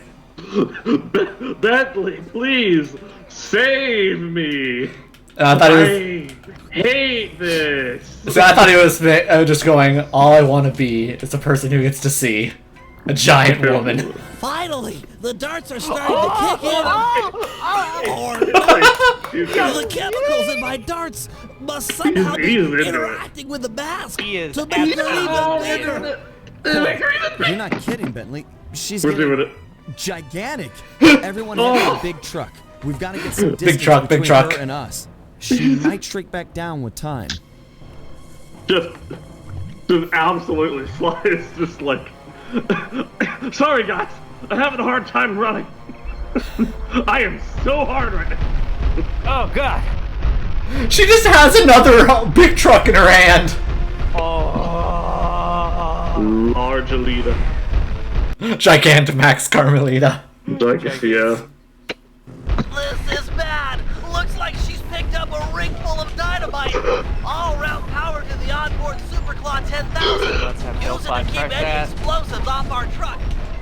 Speaker 8: Bentley, please save me.
Speaker 2: I thought he was.
Speaker 8: I hate this.
Speaker 2: So I thought he was just going. All I want to be is a person who gets to see a giant woman.
Speaker 10: Finally, the darts are starting to kick in. Or the chemicals in my darts must somehow be
Speaker 8: He's into it.
Speaker 10: interacting with the mask
Speaker 3: He is
Speaker 10: to make her even bigger.
Speaker 6: You're not kidding, Bentley. She's
Speaker 8: We're doing it.
Speaker 6: gigantic. Everyone has a big truck. We've got to get some distance
Speaker 2: truck, big
Speaker 6: between
Speaker 2: truck.
Speaker 6: her and us. She might shrink back down with time.
Speaker 8: Just absolutely flies, just like. Sorry, guys. I'm having a hard time running. I am so hard right now.
Speaker 3: Oh god.
Speaker 2: She just has another big truck in her hand.
Speaker 3: Oh.
Speaker 8: Large Alita.
Speaker 2: Gigantamax Carmelita.
Speaker 8: Yeah.
Speaker 4: This is bad. Looks like she's picked up a ring full of dynamite. All-round power to the onboard Superclaw 10,000.
Speaker 3: Let's have Bill
Speaker 4: Use it to keep
Speaker 3: crush
Speaker 4: any
Speaker 3: that.
Speaker 4: explosives off our truck.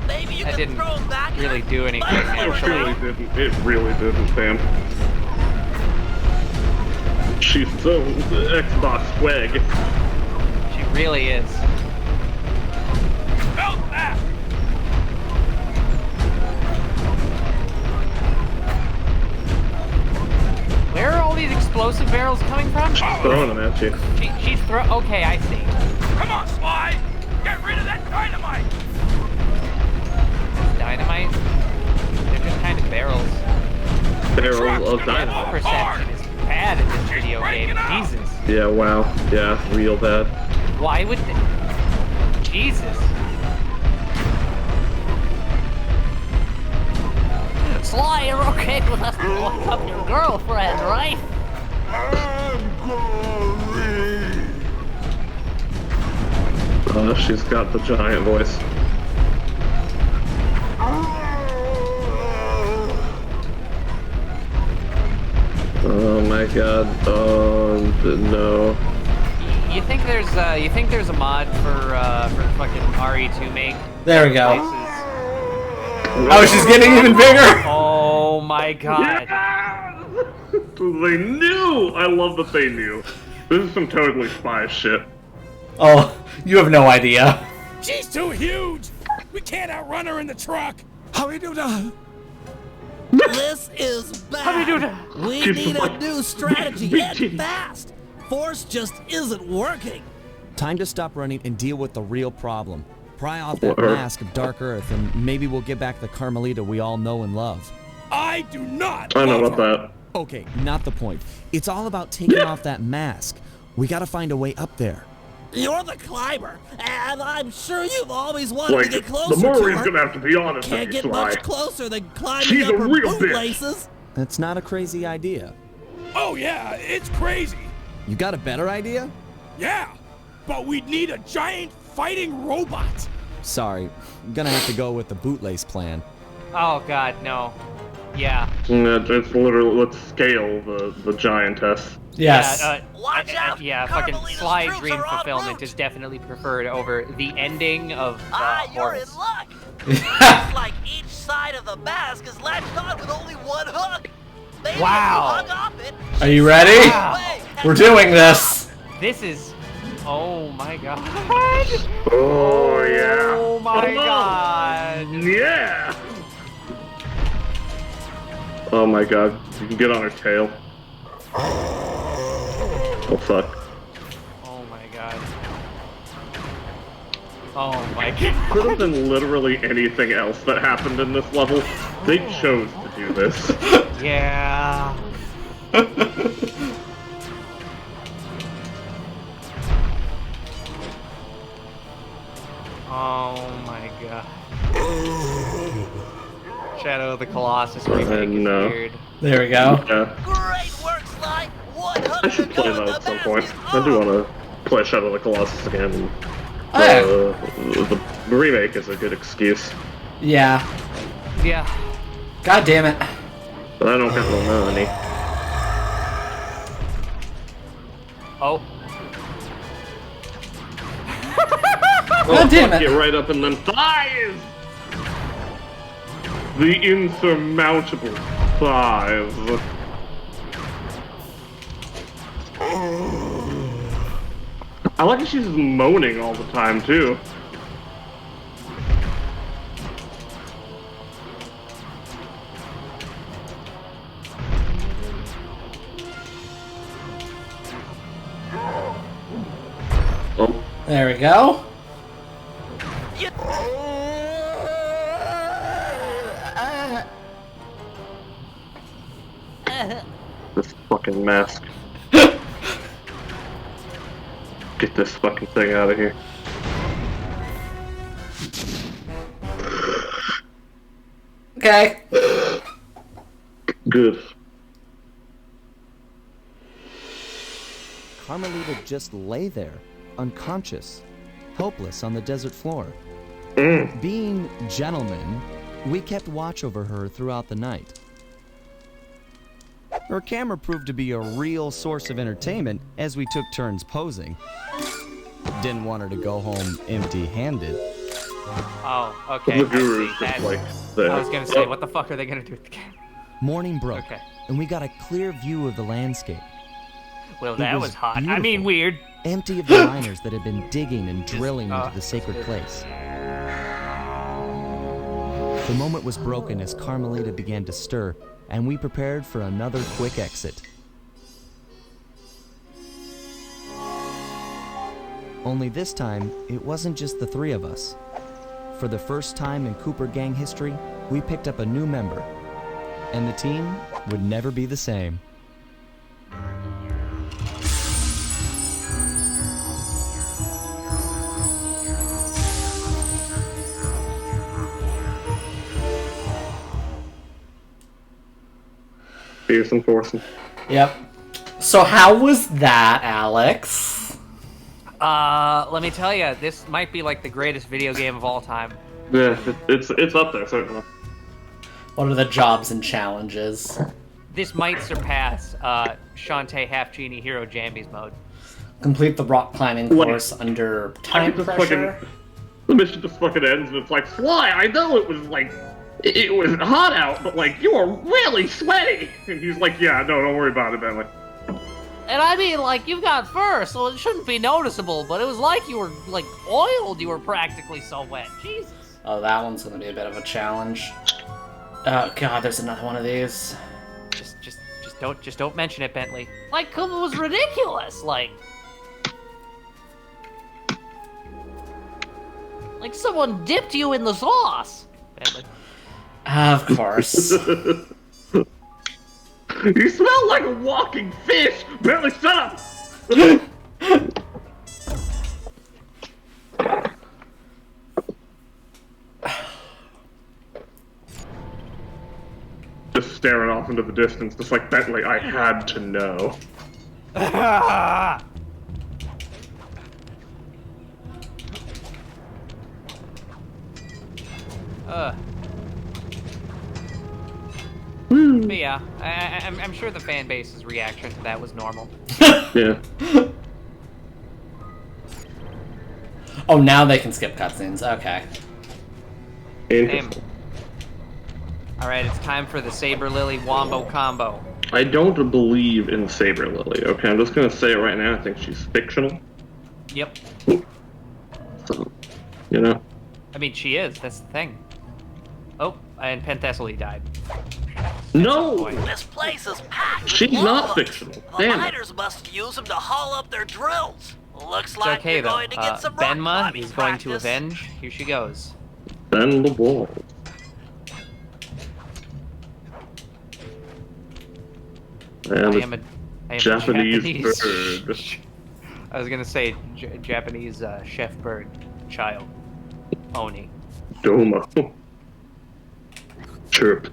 Speaker 4: Maybe you
Speaker 3: That
Speaker 4: can
Speaker 3: didn't
Speaker 4: throw them back.
Speaker 3: really do anything,
Speaker 8: It really didn't. It really didn't, Sam. She's so Xbox swag.
Speaker 3: She really is.
Speaker 7: Belt back!
Speaker 3: Where are all these explosive barrels coming from?
Speaker 8: Throwing them at you.
Speaker 3: She's okay, I see.
Speaker 7: Come on, Sly! Get rid of that dynamite!
Speaker 3: Dynamite? They're just kind of barrels.
Speaker 8: Barrel of dynamite.
Speaker 3: Perception is bad in this video game. Jesus.
Speaker 8: Yeah, wow. Yeah, real bad.
Speaker 3: Why would they? Jesus. Sly, you're okay with us blowing up your girlfriend, right?
Speaker 8: She's got the giant voice. Oh my god. Oh no.
Speaker 3: You think there's a mod for fucking RE2 make?
Speaker 2: There we go.
Speaker 3: Places?
Speaker 2: Oh, she's getting even bigger.
Speaker 3: Oh my god.
Speaker 8: Yeah! They knew! I love that they knew. This is some totally spy shit.
Speaker 2: Oh, you have no idea.
Speaker 7: She's too huge! We can't outrun her in the truck!
Speaker 5: How we do that?
Speaker 10: This is bad.
Speaker 3: How do you do that?
Speaker 10: We
Speaker 8: She's
Speaker 10: need a
Speaker 8: like-
Speaker 10: new strategy
Speaker 8: Big
Speaker 10: and
Speaker 8: teeth.
Speaker 10: fast. Force just isn't working.
Speaker 6: Time to stop running and deal with the real problem. Pry off that
Speaker 8: Or-
Speaker 6: mask of Dark Earth, and maybe we'll get back the Carmelita we all know and love.
Speaker 7: I do not
Speaker 8: I know
Speaker 7: love
Speaker 8: about
Speaker 7: her.
Speaker 8: that.
Speaker 6: Okay, not the point. It's all about taking off that mask. We gotta find a way up there.
Speaker 10: You're the climber, and I'm sure you've always wanted
Speaker 8: Like,
Speaker 10: to get closer
Speaker 8: the Murray's
Speaker 10: to her.
Speaker 8: gonna have to be honest
Speaker 10: Can't
Speaker 8: with you,
Speaker 10: get
Speaker 8: Sly.
Speaker 10: much closer than climbing
Speaker 8: She's
Speaker 10: up
Speaker 8: a
Speaker 10: her
Speaker 8: real bitch.
Speaker 10: bootlaces.
Speaker 6: That's not a crazy idea.
Speaker 7: Oh yeah, it's crazy.
Speaker 6: You got a better idea?
Speaker 7: Yeah, but we'd need a giant fighting robot.
Speaker 6: Sorry, I'm gonna have to go with the bootlace plan.
Speaker 3: Oh god, no. Yeah.
Speaker 8: It's literally, let's scale the giantess.
Speaker 2: Yes.
Speaker 4: Watch out!
Speaker 3: Yeah, fucking
Speaker 4: Carmelita's
Speaker 3: Sly
Speaker 4: troops
Speaker 3: dream
Speaker 4: are en
Speaker 3: fulfillment
Speaker 4: route.
Speaker 3: is definitely preferred over the ending of
Speaker 4: You're in
Speaker 3: Horus.
Speaker 4: luck. Looks like each side of the mask is latched on with only one hook. Maybe
Speaker 3: Wow.
Speaker 4: if you hung off it,
Speaker 2: Are you ready?
Speaker 3: Wow.
Speaker 2: We're doing this.
Speaker 3: This is... Oh my god.
Speaker 8: Oh, yeah.
Speaker 3: Oh my
Speaker 8: Hello.
Speaker 3: god.
Speaker 8: Yeah! Oh my god, you can get on her tail. Oh fuck.
Speaker 3: Oh my god. Oh my god.
Speaker 8: Could have been literally anything else that happened in this level. They chose to do this.
Speaker 3: Yeah. Oh my god. Shadow of the Colossus remake is
Speaker 8: no.
Speaker 3: weird.
Speaker 2: There we go.
Speaker 8: Yeah.
Speaker 4: great work, Sly. One hook
Speaker 8: I should
Speaker 4: to
Speaker 8: play
Speaker 4: go and
Speaker 8: that at
Speaker 4: the
Speaker 8: some
Speaker 4: mask
Speaker 8: point.
Speaker 4: is
Speaker 8: I do
Speaker 4: off.
Speaker 8: want to play Shadow of the Colossus again.
Speaker 2: Oh,
Speaker 8: The remake is a good excuse.
Speaker 2: yeah.
Speaker 3: Yeah.
Speaker 2: God damn it.
Speaker 8: But I don't got no money.
Speaker 3: Oh.
Speaker 2: God damn
Speaker 8: Get
Speaker 2: it.
Speaker 8: right up in them thighs! The insurmountable thighs. I like that she's moaning all the time, too. Oh.
Speaker 2: There we go.
Speaker 8: This fucking mask. Get this fucking thing out of here.
Speaker 2: Okay.
Speaker 8: Good.
Speaker 6: Carmelita just lay there, unconscious, helpless on the desert floor. Being gentlemen, we kept watch over her throughout the night. Her camera proved to be a real source of entertainment as we took turns posing. Didn't want her to go home empty-handed.
Speaker 3: Oh, okay.
Speaker 8: The guru's
Speaker 3: I see.
Speaker 8: just
Speaker 3: That-
Speaker 8: like there.
Speaker 3: I was gonna say, what the fuck are they gonna do with the camera?
Speaker 6: Morning broke,
Speaker 3: Okay.
Speaker 6: and we got a clear view of the landscape.
Speaker 3: Well,
Speaker 6: It
Speaker 3: that
Speaker 6: was
Speaker 3: was hot. I
Speaker 6: beautiful.
Speaker 3: mean, weird.
Speaker 6: Empty of the miners that had been digging and drilling into the sacred place. The moment was broken as Carmelita began to stir, and we prepared for another quick exit. Only this time, it wasn't just the three of us. For the first time in Cooper Gang history, we picked up a new member, and the team would never be the same.
Speaker 8: Fearsome foursome.
Speaker 2: Yep. So how was that, Alex?
Speaker 3: Let me tell you, this might be like the greatest video game of all time.
Speaker 8: Yeah, it's up there, certainly.
Speaker 2: What are the jobs and challenges?
Speaker 3: This might surpass Shantae Half Genie Hero Jambies mode.
Speaker 2: Complete the rock climbing
Speaker 8: Like,
Speaker 2: course under
Speaker 8: I
Speaker 2: time
Speaker 8: could just
Speaker 2: pressure.
Speaker 8: the mission just fucking ends and it's like, Fly, I know it was like, it was hot out, but like, you were really sweaty! And he's like, yeah, no, don't worry about it, man. Like,
Speaker 3: And I mean, like, you've got fur, so it shouldn't be noticeable, but it was like you were, like, oiled. You were practically so wet. Jesus.
Speaker 2: Oh, that one's gonna be a bit of a challenge. Oh god, there's another one of these.
Speaker 3: Just don't mention it, Bentley. Like, 'cause it was ridiculous. Like someone dipped you in the sauce, Bentley.
Speaker 2: Of course.
Speaker 8: you smell like a walking fish! Bentley, shut up! staring off into the distance, just like Bentley. I had to know.
Speaker 3: But yeah, I'm sure the fan base's reaction to that was normal.
Speaker 8: Yeah.
Speaker 2: Oh, now they can skip cutscenes. Okay.
Speaker 8: Interesting.
Speaker 3: Alright, it's time for the Saber Lily Wombo combo.
Speaker 8: I don't believe in Saber Lily. Okay, I'm just gonna say it right now. I think she's fictional.
Speaker 3: Yep.
Speaker 8: So, you know.
Speaker 3: I mean, she is. That's the thing. Oh, and Penthesilea died.
Speaker 8: No!
Speaker 4: This place is packed with
Speaker 8: She's not
Speaker 4: logs.
Speaker 8: fictional.
Speaker 4: The
Speaker 8: Damn it.
Speaker 4: miners must use them to haul up their drills. Looks
Speaker 3: It's
Speaker 4: like
Speaker 3: okay,
Speaker 4: you're
Speaker 3: though.
Speaker 4: going to get some rock
Speaker 3: Benma
Speaker 4: climbing
Speaker 3: is going to
Speaker 4: practice.
Speaker 3: avenge. Here she goes.
Speaker 8: Bend the wall. And
Speaker 3: I am a
Speaker 8: Japanese bird.
Speaker 3: I was gonna say Japanese chef bird child. Oni.
Speaker 8: Domo. Chirp.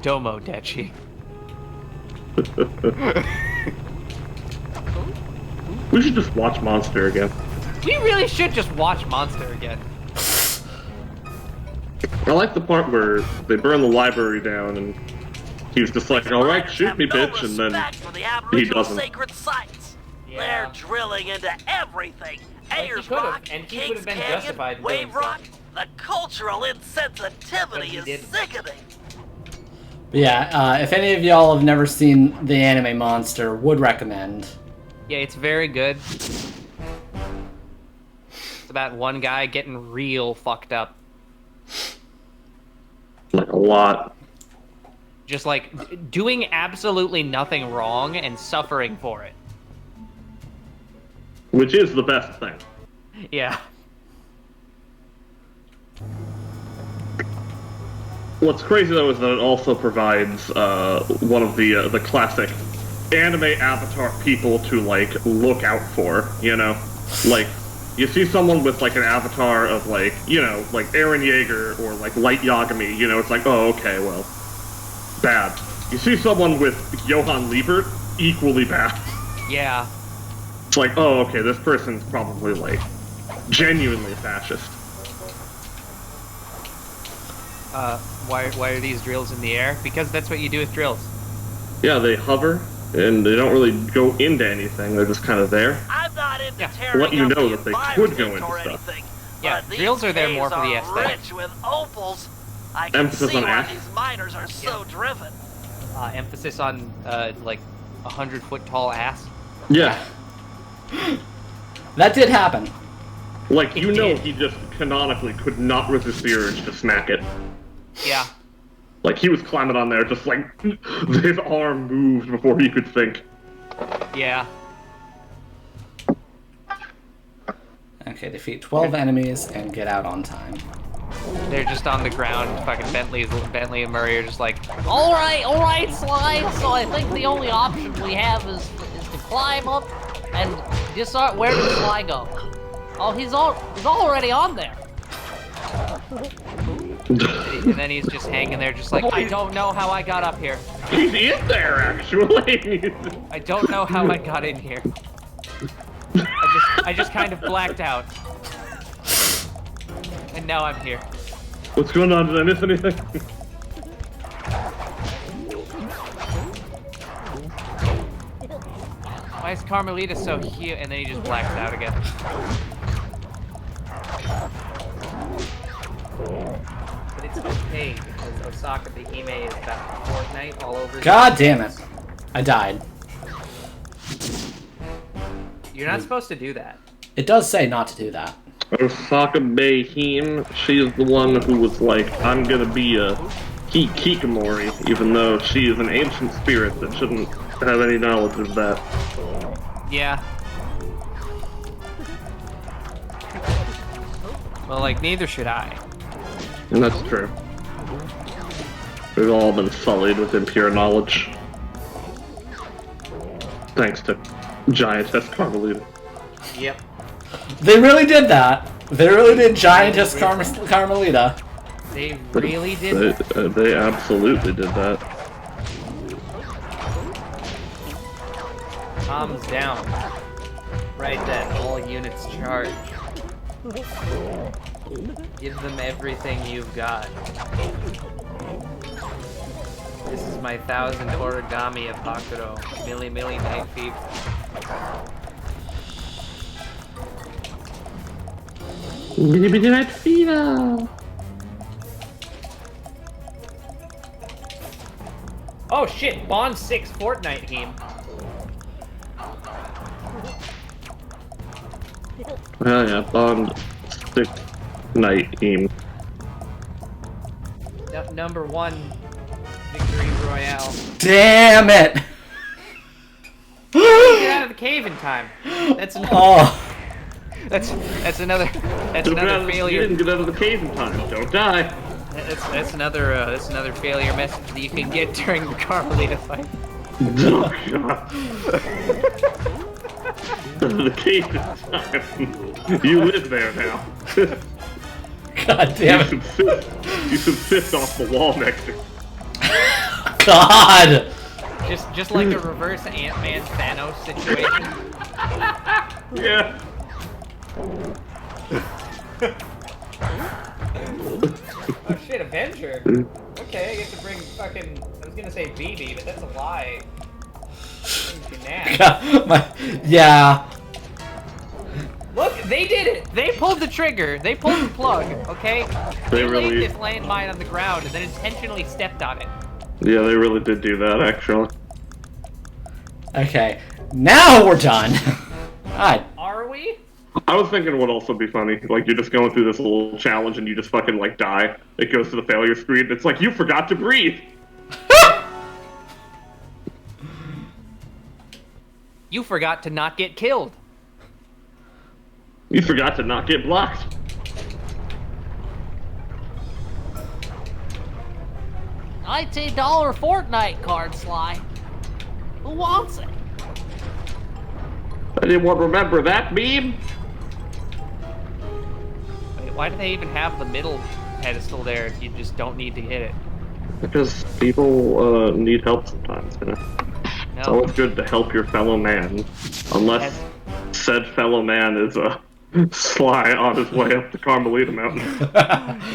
Speaker 3: Domo Dechi.
Speaker 8: We should just watch Monster again.
Speaker 3: We really should just watch Monster again.
Speaker 8: I like the part where they burn the library down and he's just like, alright, shoot me, bitch, and then
Speaker 4: For the
Speaker 8: he
Speaker 4: Aboriginal
Speaker 8: doesn't.
Speaker 4: sacred sites.
Speaker 3: Yeah.
Speaker 4: They're drilling into everything.
Speaker 3: he
Speaker 4: Ayers
Speaker 3: could've,
Speaker 4: Rock,
Speaker 3: and he
Speaker 4: Kings
Speaker 3: would've been
Speaker 4: Canyon,
Speaker 3: justified in
Speaker 4: Wave
Speaker 3: doing so.
Speaker 4: Rock. The cultural insensitivity
Speaker 3: But he
Speaker 4: is
Speaker 3: didn't.
Speaker 4: sickening.
Speaker 2: But yeah, if any of y'all have never seen the anime Monster, would recommend.
Speaker 3: Yeah, it's very good. It's about one guy getting real fucked up.
Speaker 8: Like a lot.
Speaker 3: Just like doing absolutely nothing wrong and suffering for it.
Speaker 8: Which is the best thing.
Speaker 3: Yeah.
Speaker 8: What's crazy though is that it also provides one of the classic anime avatar people to like look out for, you know? Like, you see someone with like an avatar of like, you know, like Eren Yeager or like Light Yagami, you know, it's like, oh, okay, well, bad. You see someone with Johann Liebert, equally bad.
Speaker 3: Yeah.
Speaker 8: It's like, oh, okay, this person's probably like genuinely fascist.
Speaker 3: Why are these drills in the air? Because that's what you do with drills.
Speaker 8: Yeah, they hover, and they don't really go into anything, they're just kind of there.
Speaker 4: I'm not into
Speaker 3: Yeah.
Speaker 4: tearing
Speaker 8: Let you
Speaker 4: up
Speaker 8: know
Speaker 4: the
Speaker 8: that they could go
Speaker 4: environment
Speaker 8: into
Speaker 4: or
Speaker 8: stuff.
Speaker 4: anything,
Speaker 3: Yeah,
Speaker 4: but these
Speaker 3: drills are there more
Speaker 4: caves
Speaker 3: for the
Speaker 4: are
Speaker 3: aesthetic.
Speaker 4: rich with opals. I can
Speaker 8: Emphasis
Speaker 4: see
Speaker 8: on
Speaker 4: why
Speaker 8: ash.
Speaker 4: these miners are so driven.
Speaker 3: Emphasis on like 100-foot tall ass.
Speaker 8: Yeah.
Speaker 2: That did happen.
Speaker 8: Like, you know
Speaker 3: did.
Speaker 8: he just canonically could not resist the urge to smack it.
Speaker 3: Yeah.
Speaker 8: Like, he was climbing on there, just like, his arm moved before he could think.
Speaker 3: Yeah.
Speaker 2: Okay, defeat 12 enemies and get out on time.
Speaker 3: They're just on the ground. Fucking Bentley and Murray are just like, all right, Sly. So I think the only option we have is to climb up and disarm. Where did Sly go? Oh, he's already on there. And then he's just hanging there, just like, I don't know how I got up here.
Speaker 8: He's in there, actually!
Speaker 3: I don't know how I got in here. I just kind of blacked out. And now I'm here.
Speaker 8: What's going on? Did I miss anything?
Speaker 3: Why is Carmelita so cute? And then he just blacks out again. But it's okay, because Osaka the Hime is about Fortnite all over.
Speaker 2: God damn it. I died.
Speaker 3: You're not supposed to do that.
Speaker 2: It does say not to do that.
Speaker 8: Osaka Beihim, she's the one who was like, I'm gonna be a Hikikomori, even though she is an ancient spirit that shouldn't have any knowledge of that.
Speaker 3: Yeah. Well, like, neither should I.
Speaker 8: And that's true. We've all been sullied with impure knowledge. Thanks to Giantess Carmelita.
Speaker 3: Yep.
Speaker 2: They really did that. They really did Giantess Carmelita.
Speaker 3: They really did that.
Speaker 8: They absolutely did that.
Speaker 3: Calms down. Right then, all units charge. Give them everything you've got. This is my 1,000 origami of Bakuro. Milli Milli Night Fever.
Speaker 8: Milli Milli Night Fever.
Speaker 3: Oh shit, Bond 6 Fortnite team.
Speaker 8: Oh yeah, Bond 6 night team.
Speaker 3: Number 1 victory royale.
Speaker 2: Damn it!
Speaker 3: Get out of the cave in time. That's another.
Speaker 2: Oh.
Speaker 3: That's another. That's another failure.
Speaker 8: You didn't get out of the cave in time. Don't die.
Speaker 3: That's another failure message that you can get during the Carmelita fight.
Speaker 8: Oh god. The cave in time. You live there now.
Speaker 2: God damn it.
Speaker 8: You subsist off the wall next to you.
Speaker 2: God!
Speaker 3: Just like a reverse Ant-Man Thanos situation.
Speaker 8: Yeah.
Speaker 3: Oh shit, Avenger. Okay, I get to bring fucking. I was gonna say BB, but that's a lie.
Speaker 2: Yeah.
Speaker 3: Look, they did it. They pulled the trigger. They pulled the plug. Okay. They laid this landmine on the ground and then intentionally stepped on it.
Speaker 8: Yeah, they really did do that, actually.
Speaker 2: Okay, now we're done. God.
Speaker 3: Are we?
Speaker 8: I was thinking it would also be funny, like you're just going through this little challenge and you just fucking like die. It goes to the failure screen. It's like you forgot to breathe.
Speaker 3: You forgot to not get killed.
Speaker 8: You forgot to not get blocked.
Speaker 10: $19 Fortnite card, Sly. Who wants it?
Speaker 8: Anyone remember that meme?
Speaker 3: Wait, why do they even have the middle pedestal there if you just don't need to hit it?
Speaker 8: Because people need help sometimes, you know?
Speaker 3: No.
Speaker 8: It's always good to help your fellow man. Unless said fellow man is Sly on his way up the Carmelita Mountain.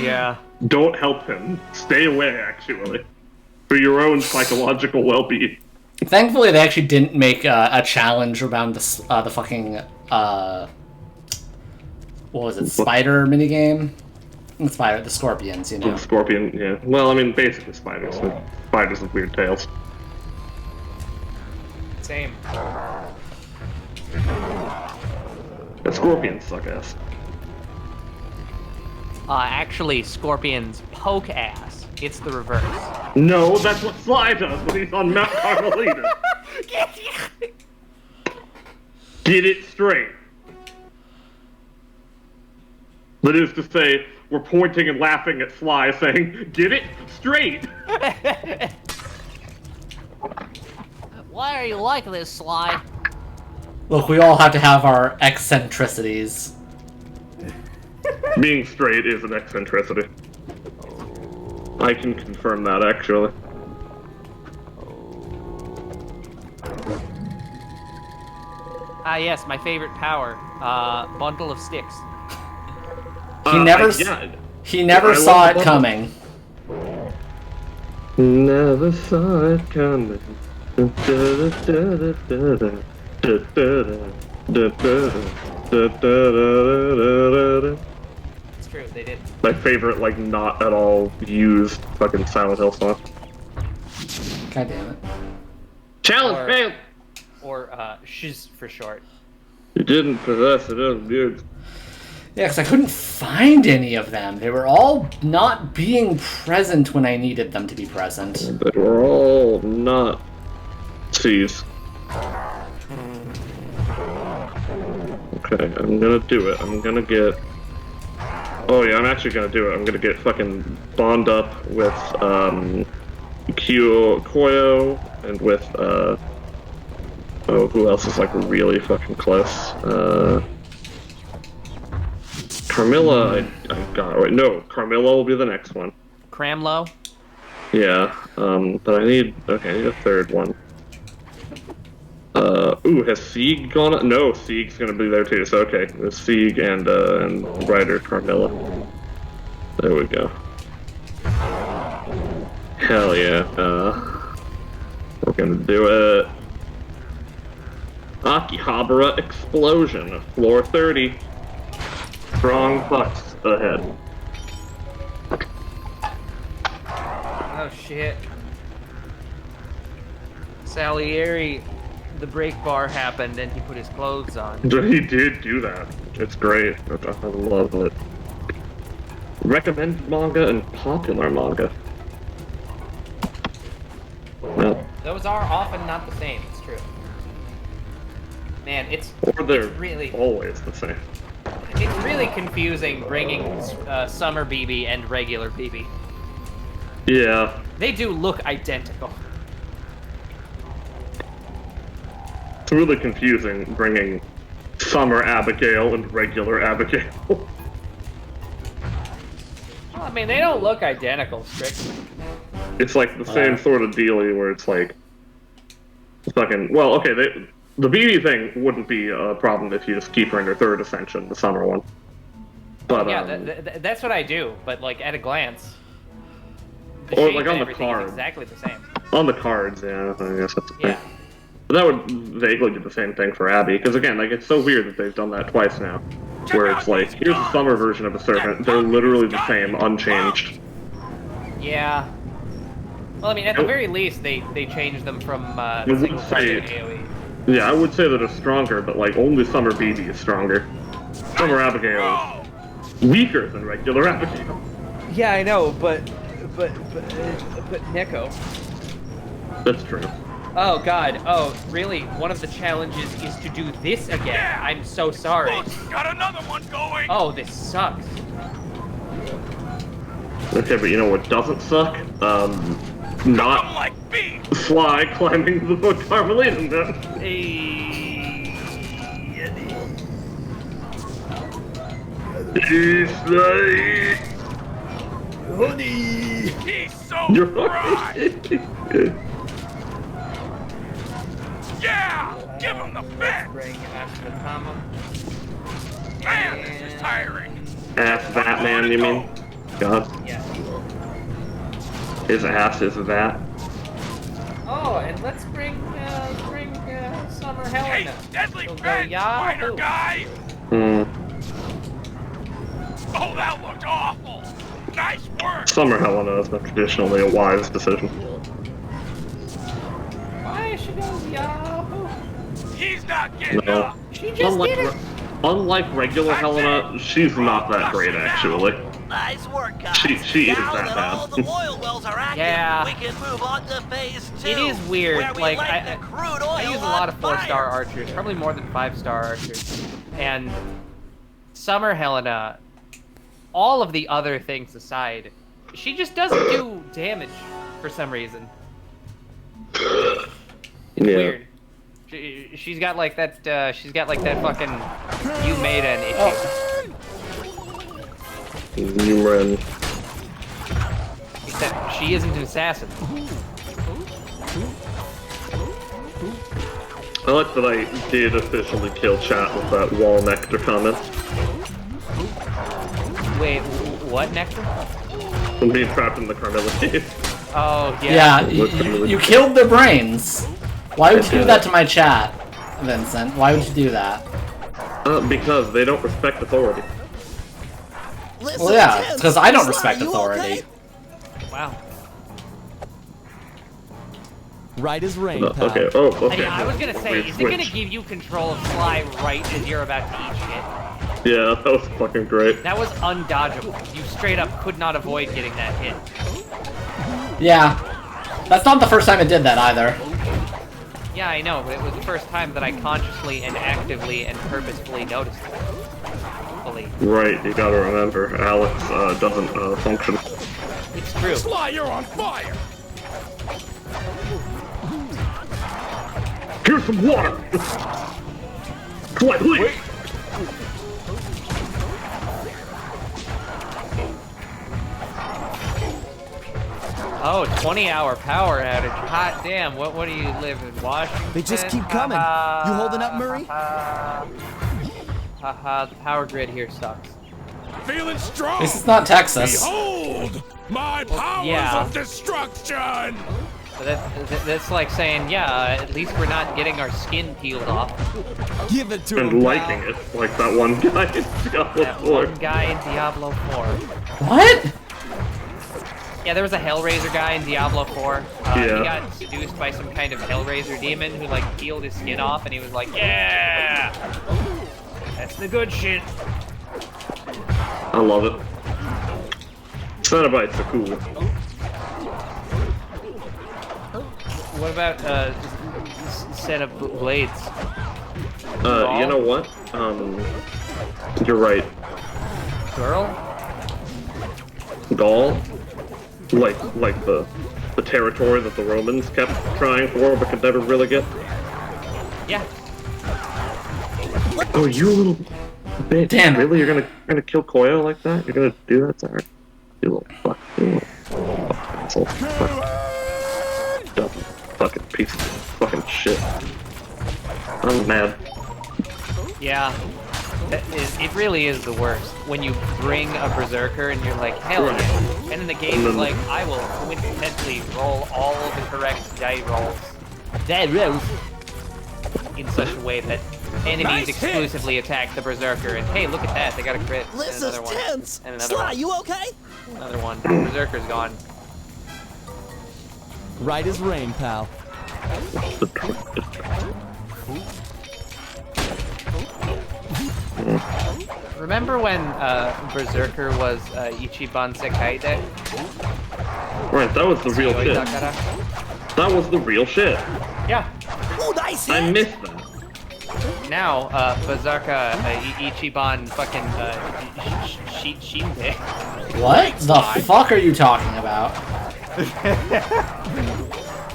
Speaker 3: Yeah.
Speaker 8: Don't help him. Stay away, actually. For your own psychological well-being.
Speaker 2: Thankfully, they actually didn't make a challenge around the fucking, what was it, spider minigame? The scorpions, you know.
Speaker 8: The scorpion, yeah. Well, I mean, basically spiders. Spiders with weird tails.
Speaker 3: Same.
Speaker 8: The scorpions suck ass.
Speaker 3: Actually, scorpions poke ass. It's the reverse.
Speaker 8: No, that's what Sly does when he's on Mount Carmelita. Get it straight. That is to say, we're pointing and laughing at Sly, saying, "Get it straight."
Speaker 10: Why are you like this, Sly?
Speaker 2: Look, we all have to have our eccentricities.
Speaker 8: Being straight is an eccentricity. I can confirm that, actually.
Speaker 3: Ah, yes, my favorite power. Bundle of sticks.
Speaker 2: He never saw it coming.
Speaker 8: Never saw it coming.
Speaker 3: It's true, they did.
Speaker 8: My favorite, like, not at all used fucking Silent Hill song.
Speaker 2: God damn it.
Speaker 8: Challenge failed!
Speaker 3: Or, shiz for short.
Speaker 8: You didn't possess it, it was good.
Speaker 2: Yeah, because I couldn't find any of them. They were all not being present when I needed them to be present.
Speaker 8: They were all not C's. Okay, I'm gonna do it. I'm gonna get... Oh yeah, I'm actually gonna do it. I'm gonna get fucking Bond up with, Koyo, and with, oh, who else is, like, really fucking close? Carmilla, I got... Wait, no, Carmilla will be the next one.
Speaker 3: Cramlow?
Speaker 8: Yeah, but I need... Okay, I need a third one. Ooh, has Sieg gone? No, Sieg's gonna be there too, so okay. There's Sieg and Ryder Carmilla. There we go. Hell yeah, we're gonna do it. Akihabara Explosion, floor 30. Strong bucks ahead.
Speaker 3: Oh shit. Salieri, the break bar happened and he put his clothes on.
Speaker 8: He did do that. It's great. I love it. Recommended manga and popular manga. Well,
Speaker 3: Those are often not the same, it's true. Man, it's
Speaker 8: really always the same.
Speaker 3: It's really confusing bringing Summer BB and regular BB.
Speaker 8: Yeah.
Speaker 3: They do look identical.
Speaker 8: It's really confusing bringing Summer Abigail and regular Abigail.
Speaker 3: Well, I mean, they don't look identical, strictly.
Speaker 8: It's like the same sort of dealie where it's like, fucking, well, okay, the BB thing wouldn't be a problem if you just keep her in her third ascension, the Summer one. But
Speaker 3: yeah, that's what I do, but like at a glance.
Speaker 8: Or like on the
Speaker 3: card.
Speaker 8: card.
Speaker 3: Exactly the same.
Speaker 8: On the cards, yeah, I guess that's the thing. But that would vaguely do the same thing for Abby, because again, like, it's so weird that they've done that twice now. Where it's like, here's a Summer version of a Servant, they're literally the same, unchanged.
Speaker 3: Yeah. Well, I mean, at the very least, they changed them from single target to AoE.
Speaker 8: Yeah, I would say that it's stronger, but like, only Summer BB is stronger. Summer Abigail is weaker than regular Abigail.
Speaker 3: Yeah, I know, but Neko.
Speaker 8: That's true.
Speaker 3: Oh god, oh, really? One of the challenges is to do this again. Yeah. I'm so sorry.
Speaker 7: Look, got another one going.
Speaker 3: Oh, this sucks.
Speaker 8: Okay, but you know what doesn't suck? Not
Speaker 7: like
Speaker 8: Sly climbing the book Carmelita then. He's like...
Speaker 7: Honey! He's so bright! Yeah! Give him the fit!
Speaker 3: Bring after the comma.
Speaker 7: Man, this is tiring.
Speaker 8: Ass Batman, you mean? God.
Speaker 3: Yeah.
Speaker 8: His ass is that.
Speaker 3: Oh, and let's bring Summer Helena.
Speaker 7: Hey, deadly
Speaker 3: we'll
Speaker 7: fat spider guy! Oh, that looked awful! Nice work!
Speaker 8: Summer Helena is not traditionally a wise decision.
Speaker 3: Why should go Yahoo?
Speaker 7: He's not getting up!
Speaker 3: She just did it!
Speaker 8: Unlike regular Helena, she's not that great, actually.
Speaker 4: Nice work, guys.
Speaker 8: She is
Speaker 4: now
Speaker 8: that
Speaker 4: that
Speaker 8: bad.
Speaker 4: all the oil wells are active,
Speaker 3: Yeah.
Speaker 4: we can move on to phase 2.
Speaker 3: It is weird.
Speaker 4: Where we
Speaker 3: Like,
Speaker 4: light the crude oil
Speaker 3: I use a lot of
Speaker 4: on
Speaker 3: 4-star
Speaker 4: fire.
Speaker 3: archers, probably more than 5-star archers. And Summer Helena, all of the other things aside, she just doesn't do damage for some reason. It's weird. She's got like that. She's got like that fucking you made an issue.
Speaker 8: You ran.
Speaker 3: Except she isn't an assassin.
Speaker 8: I like that I did officially kill chat with that wall nectar comment.
Speaker 3: Wait, what nectar?
Speaker 8: I'm being trapped in the Carmilla cave.
Speaker 3: Oh yeah.
Speaker 2: Yeah, you killed their brains. Why would you do that to my chat, Vincent? Why would you do that?
Speaker 8: Because they don't respect authority.
Speaker 2: Well, yeah, it's because I don't respect authority.
Speaker 3: Wow.
Speaker 6: Right as rain, pal.
Speaker 8: Okay, oh, okay.
Speaker 3: I was gonna say, is it gonna give you control of Sly right as you're about to eat shit?
Speaker 8: Yeah, that was fucking great.
Speaker 3: That was undodgeable. You straight up could not avoid getting that hit.
Speaker 2: Yeah. That's not the first time it did that either.
Speaker 3: Yeah, I know, but it was the first time that I consciously and actively and purposefully noticed it. Fully.
Speaker 8: Right, you gotta remember, Alex doesn't function.
Speaker 3: It's true.
Speaker 5: Sly, you're on fire!
Speaker 8: Here's some water! Sly, please!
Speaker 3: Oh, 20-hour power outage. Hot damn. What do you live in Washington?
Speaker 6: They just keep coming. You holding up, Murray?
Speaker 3: Haha, the power grid here sucks.
Speaker 5: Feeling strong.
Speaker 2: This is not Texas.
Speaker 5: Behold my powers
Speaker 3: Yeah.
Speaker 5: of destruction.
Speaker 3: So that's like saying, yeah, at least we're not getting our skin peeled off.
Speaker 6: Give it to him,
Speaker 8: And
Speaker 6: pal.
Speaker 8: liking it, like that one guy in Diablo
Speaker 3: That
Speaker 8: 4.
Speaker 3: one guy in Diablo 4.
Speaker 2: What?
Speaker 3: Yeah, there was a Hellraiser guy in Diablo 4.
Speaker 8: Yeah.
Speaker 3: He got seduced by some kind of Hellraiser demon who, like, peeled his skin off, and he was like, yeah! That's the good shit.
Speaker 8: I love it. Cenobites are cool.
Speaker 3: What about, set of blades?
Speaker 8: You know what? You're right.
Speaker 3: Girl?
Speaker 8: Gaul? Like the territory that the Romans kept trying for but could never really get?
Speaker 3: Yeah.
Speaker 8: Oh, you little bitch.
Speaker 2: Damn it.
Speaker 8: Really? You're gonna kill Koyo like that? You're gonna do that to her? You little fuck. You little asshole. Dumb fucking piece of fucking shit. I'm mad.
Speaker 3: Yeah. It really is the worst. When you bring a Berserker and you're like, hell yeah. And then the game is like, I will coincidentally roll all of the correct die rolls. In such a way that enemies exclusively attack the Berserker. And hey, look at that, they got a crit.
Speaker 10: This
Speaker 3: and
Speaker 10: is
Speaker 3: another one.
Speaker 10: tense.
Speaker 3: And another
Speaker 10: Sly,
Speaker 3: one.
Speaker 10: you okay?
Speaker 3: Another one. Berserker's gone.
Speaker 6: Right as rain, pal.
Speaker 3: Remember when Berserker was Ichiban Sekai deck?
Speaker 8: Right, that was the real shit. That was the real shit.
Speaker 3: Yeah.
Speaker 10: Ooh, nice
Speaker 8: I
Speaker 10: hit.
Speaker 8: missed that.
Speaker 3: Now, Berserker Ichiban fucking Shinde.
Speaker 2: What the fuck are you talking about?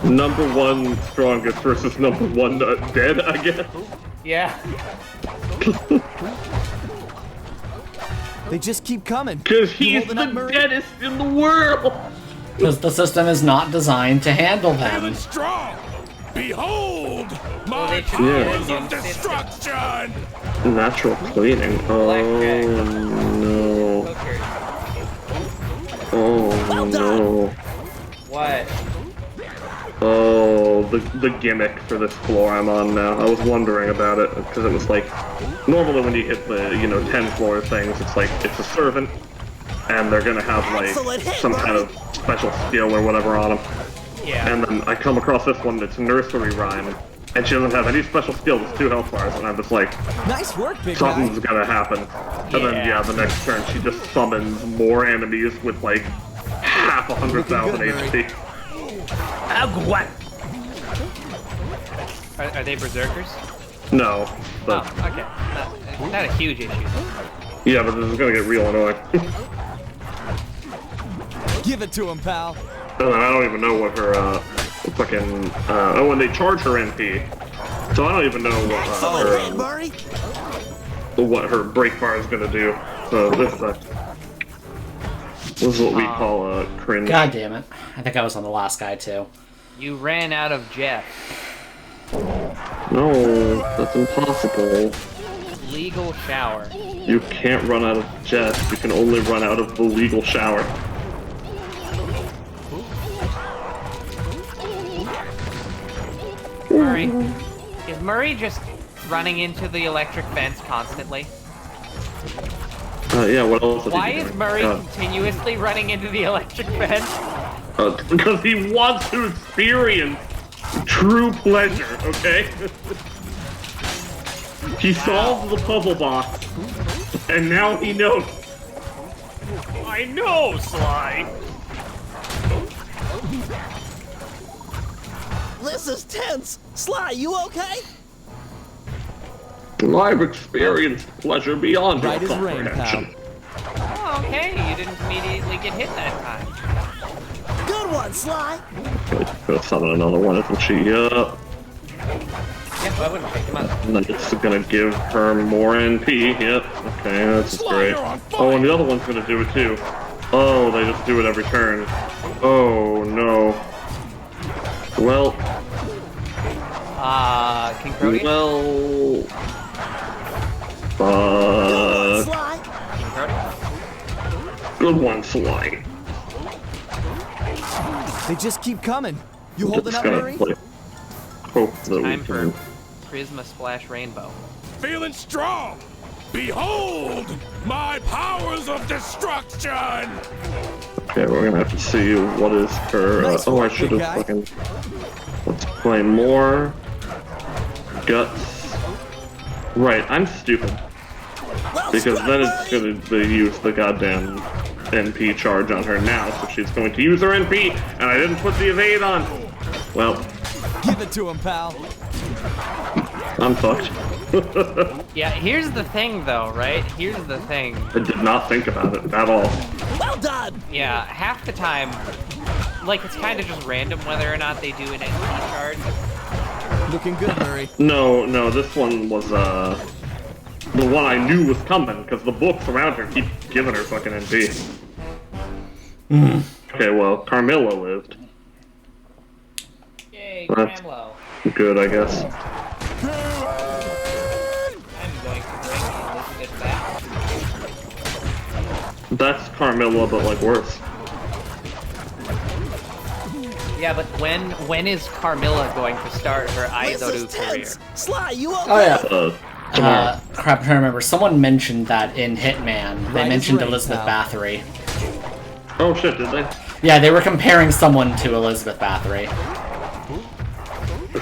Speaker 8: Number one strongest versus number one dead, I guess.
Speaker 3: Yeah.
Speaker 6: They just keep coming.
Speaker 8: Because
Speaker 6: You
Speaker 8: he's
Speaker 6: holding
Speaker 8: the
Speaker 6: up, Murray?
Speaker 8: deadest in the world.
Speaker 2: Because the system is not designed to handle them.
Speaker 5: Feeling strong. Behold my
Speaker 3: they should
Speaker 5: powers
Speaker 3: do
Speaker 5: of
Speaker 3: it.
Speaker 5: destruction.
Speaker 8: Natural cleaning. Oh no.
Speaker 3: Cooker.
Speaker 8: Oh no.
Speaker 3: What?
Speaker 8: Oh, the gimmick for this floor I'm on now. I was wondering about it because it was like normally when you hit the 10 floor things, it's like it's a servant and they're gonna have like
Speaker 10: Excellent hit,
Speaker 8: some kind of special skill or whatever on them.
Speaker 3: Yeah.
Speaker 8: And then I come across this one that's nursery rhyme, and she doesn't have any special skills. It's 2 health bars, and I'm just like,
Speaker 6: Nice work, big guy.
Speaker 8: something's gonna happen. And then the next turn she just summons more enemies with like half 100,000 HP.
Speaker 3: Are they Berserkers?
Speaker 8: No, but
Speaker 3: Oh, okay. Not a huge issue.
Speaker 8: yeah, but this is gonna get real annoying.
Speaker 6: Give it to him, pal.
Speaker 8: And then I don't even know what her fucking when they charge her MP, so I don't even know
Speaker 10: Excellent hit, Murray.
Speaker 8: what her break bar is gonna do. So this is what we call a cringe.
Speaker 2: God damn it. I think I was on the last guy too.
Speaker 3: You ran out of Jeff.
Speaker 8: No, that's impossible.
Speaker 3: Legal shower.
Speaker 8: You can't run out of Jess. You can only run out of the legal shower.
Speaker 3: Murray. Is Murray just running into the electric fence constantly?
Speaker 8: Yeah, what else?
Speaker 3: Why is Murray continuously running into the electric fence?
Speaker 8: Because he wants to experience true pleasure, okay? He solved the puzzle box, and now he knows. I know, Sly!
Speaker 10: This is tense. Sly, you okay?
Speaker 8: I've experienced pleasure beyond
Speaker 6: Right
Speaker 8: your
Speaker 6: as rain,
Speaker 8: comprehension.
Speaker 3: Oh, okay. You didn't immediately get hit that time.
Speaker 10: Good one, Sly.
Speaker 8: Gonna summon another one, isn't she? Yeah.
Speaker 3: Yeah, I wouldn't pick him up.
Speaker 8: And then it's gonna give her more NP. Yep. Okay, that's great. Oh, and the other one's gonna do it too. Oh, they just do it every turn. Oh no. Well.
Speaker 3: King Crody?
Speaker 8: Well.
Speaker 3: King Crody?
Speaker 8: Good one, Sly.
Speaker 6: They just keep coming. You
Speaker 8: I'm
Speaker 6: holding
Speaker 8: just
Speaker 6: up,
Speaker 8: gonna
Speaker 6: Murray?
Speaker 8: hope that
Speaker 3: Time
Speaker 8: we
Speaker 3: for
Speaker 8: can.
Speaker 3: Prisma Splash Rainbow.
Speaker 5: Feeling strong! Behold my powers of destruction!
Speaker 8: Okay, we're gonna have to see what is her.
Speaker 6: Nice
Speaker 8: oh, I
Speaker 6: work,
Speaker 8: should
Speaker 6: big
Speaker 8: have
Speaker 6: guy.
Speaker 8: fucking. Let's play more. Guts. Right, I'm stupid. Because then it's gonna use the goddamn NP charge on her now, so she's going to use her NP, and I didn't put the evade on. Well,
Speaker 6: Give it to him, pal.
Speaker 8: I'm fucked.
Speaker 3: Yeah, here's the thing though, right? Here's the thing.
Speaker 8: I did not think about it at all.
Speaker 10: Well done!
Speaker 3: Yeah, half the time, like, it's kind of just random whether or not they do an NP charge.
Speaker 6: Looking good, Murray.
Speaker 8: No, this one was, the one I knew was coming, because the books around her keep giving her fucking NP. Okay, well, Carmilla lived.
Speaker 3: Yay,
Speaker 8: That's
Speaker 3: Cramlow.
Speaker 8: good, I guess.
Speaker 3: I'm going to bring Elizabeth back.
Speaker 8: That's Carmilla, but, like, worse.
Speaker 3: Yeah, but when is Carmilla going to start her Aizoru career?
Speaker 10: Sly, you okay?
Speaker 2: Oh, yeah.
Speaker 8: Tomorrow.
Speaker 2: Crap, I'm trying to remember. Someone mentioned that in Hitman. They
Speaker 6: Right as
Speaker 2: mentioned
Speaker 6: rain,
Speaker 2: Elizabeth
Speaker 6: pal.
Speaker 2: Bathory.
Speaker 8: Oh shit, did they?
Speaker 2: Yeah, they were comparing someone to Elizabeth Bathory.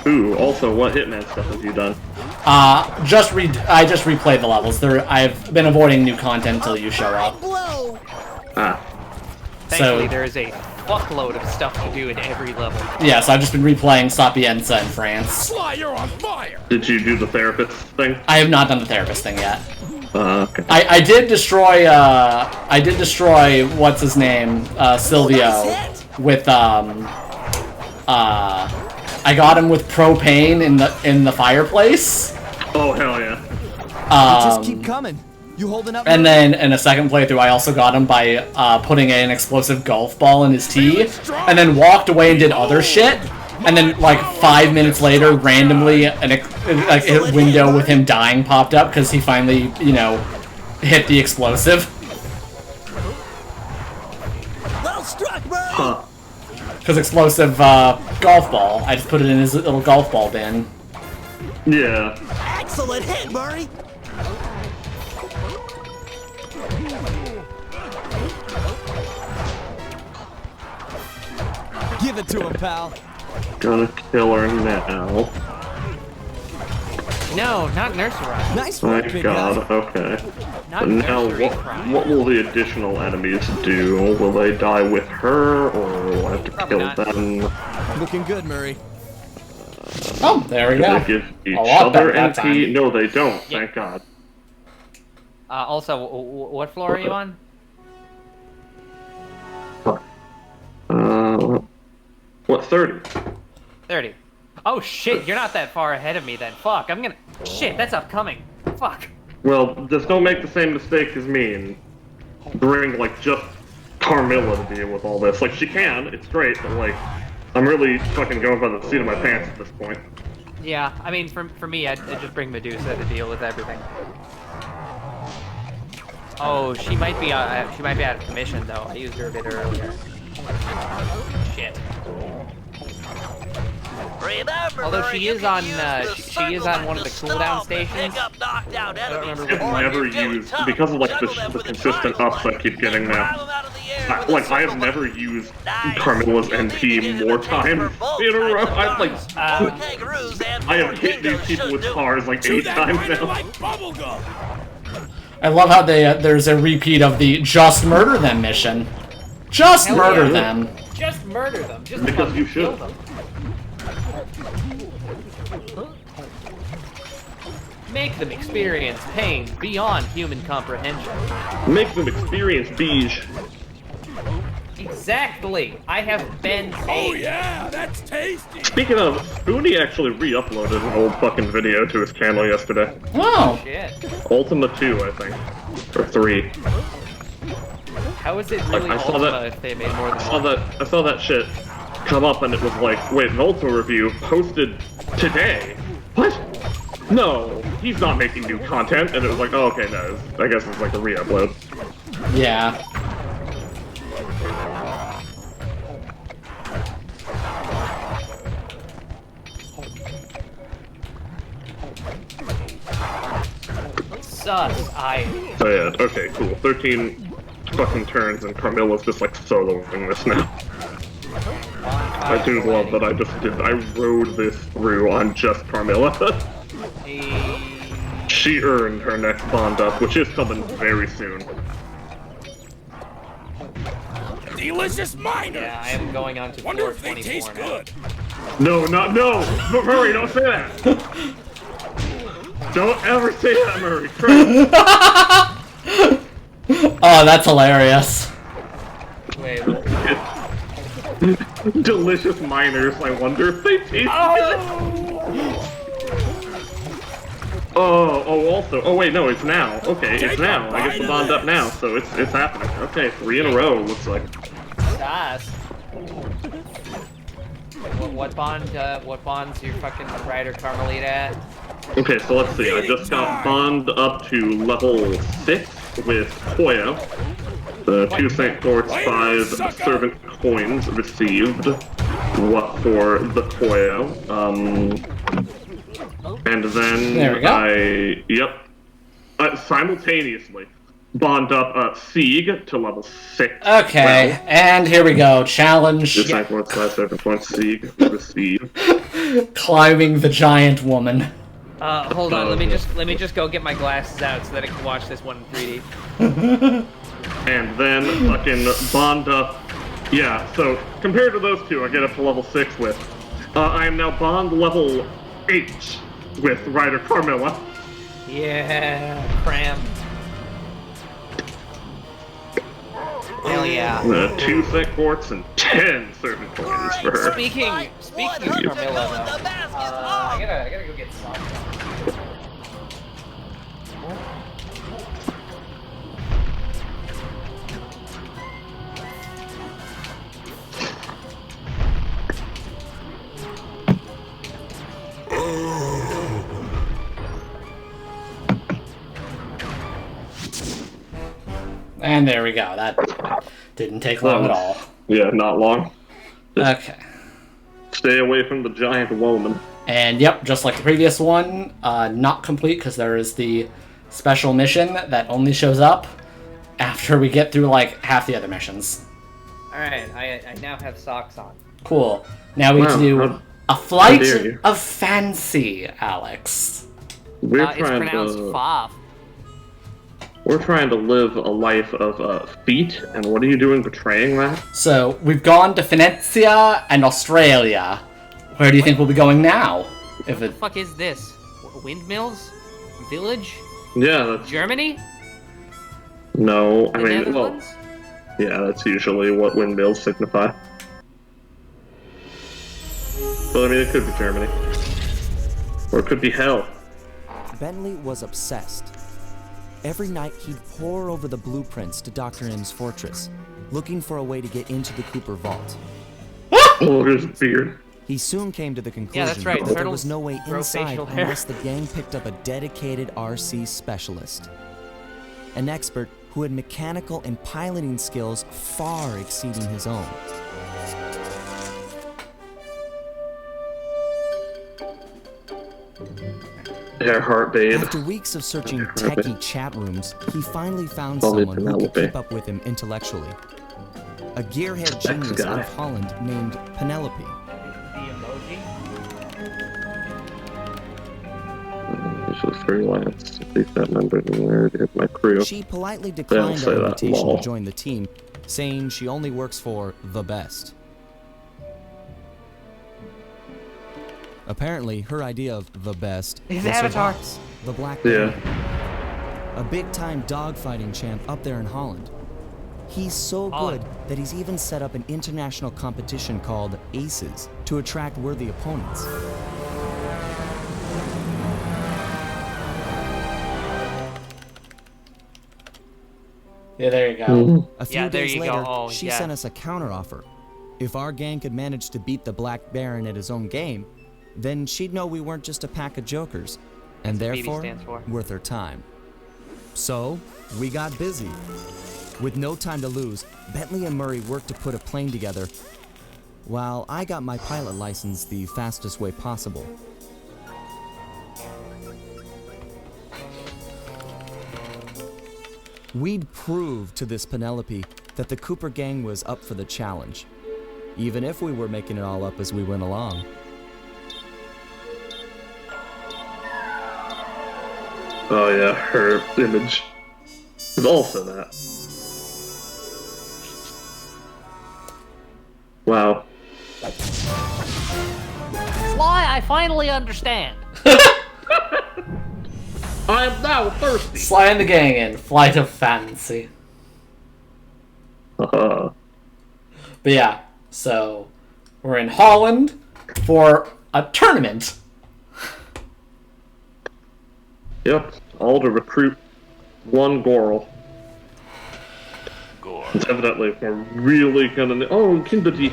Speaker 8: Ooh, also, what Hitman stuff have you done?
Speaker 2: I just replayed the levels. I've been avoiding new content until you show up.
Speaker 10: Blow!
Speaker 8: Ah.
Speaker 3: Thankfully, there is a fuckload of stuff to do in every level.
Speaker 2: Yeah, so I've just been replaying Sapienza in France.
Speaker 5: Sly, you're on fire!
Speaker 8: Did you do the therapist thing?
Speaker 2: I have not done the therapist thing yet.
Speaker 8: Okay.
Speaker 2: I did destroy what's his name, Silvio, with I got him with propane in the fireplace.
Speaker 8: Oh hell yeah.
Speaker 6: They just keep coming. You holding up?
Speaker 2: And
Speaker 6: Murray?
Speaker 2: then in a second playthrough, I also got him by putting an explosive golf ball in his tea, and then walked away and did other shit. And then, like 5 minutes later, randomly, a window with him dying popped up because he finally, hit the explosive.
Speaker 10: Well struck, Murray!
Speaker 8: Huh.
Speaker 2: Because explosive golf ball, I just put it in his little golf ball bin.
Speaker 8: Yeah.
Speaker 10: Excellent hit, Murray!
Speaker 6: Give it to him, pal.
Speaker 8: Gonna kill her now.
Speaker 3: No, not nursery.
Speaker 6: Nice work,
Speaker 8: Thank
Speaker 6: big
Speaker 8: God,
Speaker 6: guy.
Speaker 8: okay.
Speaker 3: Not
Speaker 8: But now,
Speaker 3: nursery crime.
Speaker 8: what will the additional enemies do? Will they die with her, or will I have to
Speaker 3: Probably
Speaker 8: kill
Speaker 3: not.
Speaker 8: them?
Speaker 6: Looking good, Murray.
Speaker 2: Oh, there we
Speaker 8: Do
Speaker 2: go.
Speaker 8: they give each
Speaker 2: A lot
Speaker 8: other
Speaker 2: better that
Speaker 8: NP?
Speaker 2: time.
Speaker 8: No, they don't,
Speaker 3: Yeah.
Speaker 8: thank God.
Speaker 3: Also, what floor are you on?
Speaker 8: What, 30?
Speaker 3: 30. Oh shit, you're not that far ahead of me then. Fuck, I'm gonna... Shit, that's upcoming. Fuck.
Speaker 8: Well, just don't make the same mistake as me and bring, like, just Carmilla to deal with all this. Like, she can, it's great, but, like, I'm really fucking going by the seat of my pants at this point.
Speaker 3: Yeah, I mean, for me, I'd just bring Medusa to deal with everything. Oh, she might be out of commission though. I used her a bit earlier. Shit.
Speaker 4: Remember,
Speaker 3: Although
Speaker 4: Murray,
Speaker 3: she
Speaker 4: you
Speaker 3: is
Speaker 4: can
Speaker 3: on,
Speaker 4: use the
Speaker 3: she is
Speaker 4: circle
Speaker 3: on one of
Speaker 4: to
Speaker 3: the cooldown
Speaker 4: stop and
Speaker 3: stations.
Speaker 4: pick up knocked out
Speaker 3: I don't
Speaker 4: enemies.
Speaker 3: remember
Speaker 8: I've
Speaker 3: which one.
Speaker 8: never
Speaker 4: Or if you're feeling
Speaker 8: used,
Speaker 4: tough,
Speaker 8: because of, like,
Speaker 4: juggle them
Speaker 8: the
Speaker 4: with a
Speaker 8: consistent
Speaker 4: triangle
Speaker 8: ups I
Speaker 4: button.
Speaker 8: keep getting
Speaker 4: Grab
Speaker 8: now.
Speaker 4: them out of the air with a
Speaker 8: Like, I have
Speaker 4: circle
Speaker 8: never
Speaker 4: button.
Speaker 8: used
Speaker 4: Nice.
Speaker 8: Carmilla's
Speaker 4: You'll need to
Speaker 8: NP
Speaker 4: get
Speaker 8: more
Speaker 4: a taste
Speaker 8: times
Speaker 4: for both
Speaker 8: in a row.
Speaker 4: types of
Speaker 8: I've, like,
Speaker 4: darts. More kangaroos and
Speaker 8: I have
Speaker 4: more
Speaker 8: hit these
Speaker 4: dingoes
Speaker 8: people
Speaker 4: should
Speaker 8: with
Speaker 4: do.
Speaker 8: cars, like,
Speaker 5: Chew
Speaker 8: 8
Speaker 5: that
Speaker 8: times
Speaker 5: rhino
Speaker 8: now.
Speaker 5: like bubblegum!
Speaker 2: I love how there's a repeat of the just murder them mission. Just
Speaker 3: Hell
Speaker 2: murder
Speaker 3: yeah.
Speaker 2: them.
Speaker 3: Just murder them. Just
Speaker 8: Because
Speaker 3: fucking
Speaker 8: you
Speaker 3: kill
Speaker 8: should.
Speaker 3: them. Make them experience pain beyond human comprehension.
Speaker 8: Make them experience Beige.
Speaker 3: Exactly. I have been
Speaker 5: Oh
Speaker 3: paid.
Speaker 5: yeah, that's tasty!
Speaker 8: Speaking of, Booney actually re-uploaded an old fucking video to his channel yesterday.
Speaker 2: Oh.
Speaker 3: Shit.
Speaker 8: Ultima 2, I think. Or 3.
Speaker 3: How is it really
Speaker 8: I saw
Speaker 3: Ultima
Speaker 8: that-
Speaker 3: if they made more than
Speaker 8: I
Speaker 3: one?
Speaker 8: saw that shit come up and it was like, wait, an Ultima review posted today? What? No, he's not making new content. And it was like, oh, okay, no, I guess it's like a re-upload.
Speaker 2: Yeah.
Speaker 3: Sus.
Speaker 8: Oh yeah, okay, cool. 13 fucking turns and Carmilla's just like soloing this now. I do love that I rode this through on just Carmilla. She earned her next bond up, which is coming very soon.
Speaker 7: Delicious miners!
Speaker 3: Yeah, I am going on to
Speaker 7: Wonder
Speaker 3: floor
Speaker 7: if they
Speaker 3: 24
Speaker 7: taste
Speaker 3: now.
Speaker 7: good.
Speaker 8: No, Murray, don't say that! Don't ever say that, Murray.
Speaker 2: Oh, that's hilarious.
Speaker 3: Wait,
Speaker 8: Delicious miners, I wonder if they taste good. Oh, wait, no, it's now. Okay, it's now. I get the bond up now, so it's happening. Okay, 3 in a row, looks like.
Speaker 3: sus. What bond's your fucking Rider Carmelita at?
Speaker 8: Okay, so let's see. I just got bond up to level 6 with Koya. The 2 St. Quartz, 5 servant coins received. What for the Koya? And then
Speaker 2: There we go.
Speaker 8: simultaneously bond up Sieg to level 6.
Speaker 2: Okay,
Speaker 8: Well,
Speaker 2: and here we go. Challenge.
Speaker 8: 2 St. Quartz, 5 servant coins, Sieg received.
Speaker 2: Climbing the giant woman.
Speaker 3: Hold on, let me just go get my glasses out so that I can watch this one in 3D.
Speaker 8: And then fucking bond up. Yeah, so compared to those two, I get up to level 6 with. I am now bond level 8 with Rider Carmilla.
Speaker 3: Yeah, cram. Hell yeah.
Speaker 8: 2 St. Quartz and 10 servant coins for her.
Speaker 3: Speaking of Carmilla, though, I gotta go get some.
Speaker 2: And there we go. That didn't take long at all.
Speaker 8: Yeah, not long.
Speaker 2: Okay.
Speaker 8: Stay away from the giant woman.
Speaker 2: And yep, just like the previous one, not complete because there is the special mission that only shows up after we get through like half the other missions.
Speaker 3: Alright, I now have socks on.
Speaker 2: Cool. Now we get to do a flight of fancy, Alex.
Speaker 8: We're
Speaker 3: It's
Speaker 8: trying
Speaker 3: pronounced
Speaker 8: to.
Speaker 3: Faf.
Speaker 8: We're trying to live a life of feet, and what are you doing betraying that?
Speaker 2: So we've gone to Venetia and Australia. Where do you think we'll be going now? If
Speaker 3: What
Speaker 2: it
Speaker 3: the fuck is this? Windmills? Village?
Speaker 8: Yeah, that's.
Speaker 3: Germany?
Speaker 8: No, I
Speaker 3: The
Speaker 8: mean, well,
Speaker 3: Netherlands?
Speaker 8: yeah, that's usually what windmills signify. But I mean, it could be Germany. Or it could be hell.
Speaker 6: Bentley was obsessed. Every night he'd pore over the blueprints to Dr. M's fortress, looking for a way to get into the Cooper vault.
Speaker 8: Oh, his beard.
Speaker 6: He soon came to the conclusion
Speaker 3: that's right,
Speaker 6: that there
Speaker 3: turtles
Speaker 6: was no way
Speaker 3: grow
Speaker 6: inside
Speaker 3: facial hair.
Speaker 6: unless the gang picked up a dedicated RC specialist. An expert who had mechanical and piloting skills far exceeding his own.
Speaker 8: Earhart, babe.
Speaker 6: After weeks of searching techie chat rooms, he finally found
Speaker 8: Probably
Speaker 6: someone who could
Speaker 8: Penelope.
Speaker 6: keep up with him intellectually. A gearhead genius
Speaker 8: guy.
Speaker 6: out of Holland named Penelope.
Speaker 3: The emoji?
Speaker 8: She's freelance. Please that member of my crew.
Speaker 6: She politely declined
Speaker 8: say
Speaker 6: our
Speaker 8: that,
Speaker 6: invitation
Speaker 8: lol.
Speaker 6: to join the team, saying she only works for the best. Apparently, her idea of the best
Speaker 3: His
Speaker 6: was her
Speaker 3: avatar.
Speaker 6: boss, the Black
Speaker 8: Yeah.
Speaker 6: Bear, a big-time dogfighting champ up there in Holland. He's so
Speaker 3: Holland.
Speaker 6: good that he's even set up an international competition called Aces to attract worthy opponents.
Speaker 2: Yeah, there you go.
Speaker 8: Mm-hmm.
Speaker 6: A few
Speaker 3: Yeah, there
Speaker 6: days
Speaker 3: you go.
Speaker 6: later,
Speaker 3: Oh,
Speaker 6: she
Speaker 3: yeah.
Speaker 6: sent us a counteroffer. If our gang could manage to beat the Black Baron at his own game, then she'd know we weren't just a pack of jokers, and
Speaker 3: That's what BB
Speaker 6: therefore
Speaker 3: stands for.
Speaker 6: worth her time. So, we got busy. With no time to lose, Bentley and Murray worked to put a plane together, while I got my pilot license the fastest way possible. We'd proved to this Penelope that the Cooper gang was up for the challenge, even if we were making it all up as we went along.
Speaker 8: Oh yeah, her image is also that. Wow.
Speaker 3: Sly, I finally understand.
Speaker 8: I am now thirsty.
Speaker 2: Sly and the gang in Flight of Fancy.
Speaker 8: Uh-huh.
Speaker 2: But yeah, so we're in Holland for a tournament.
Speaker 8: Yep, all to recruit one girl. It's evidently if we're really gonna. Oh, Kindle.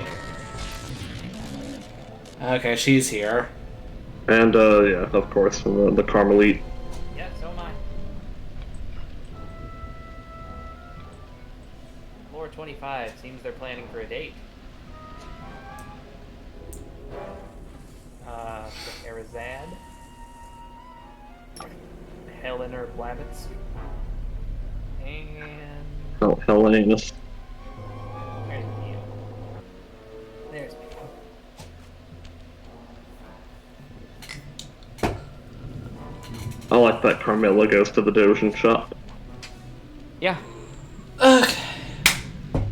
Speaker 2: Okay, she's here.
Speaker 8: And yeah, of course, the Carmelite.
Speaker 3: Yeah, so am I. Floor 25 seems they're planning for a date. Arizad. Helena Blavitz. And
Speaker 8: Oh, Hellanus.
Speaker 3: there's Neil. There's Neil.
Speaker 8: I like that Carmilla goes to the Dojin shop.
Speaker 3: Yeah.
Speaker 2: Okay.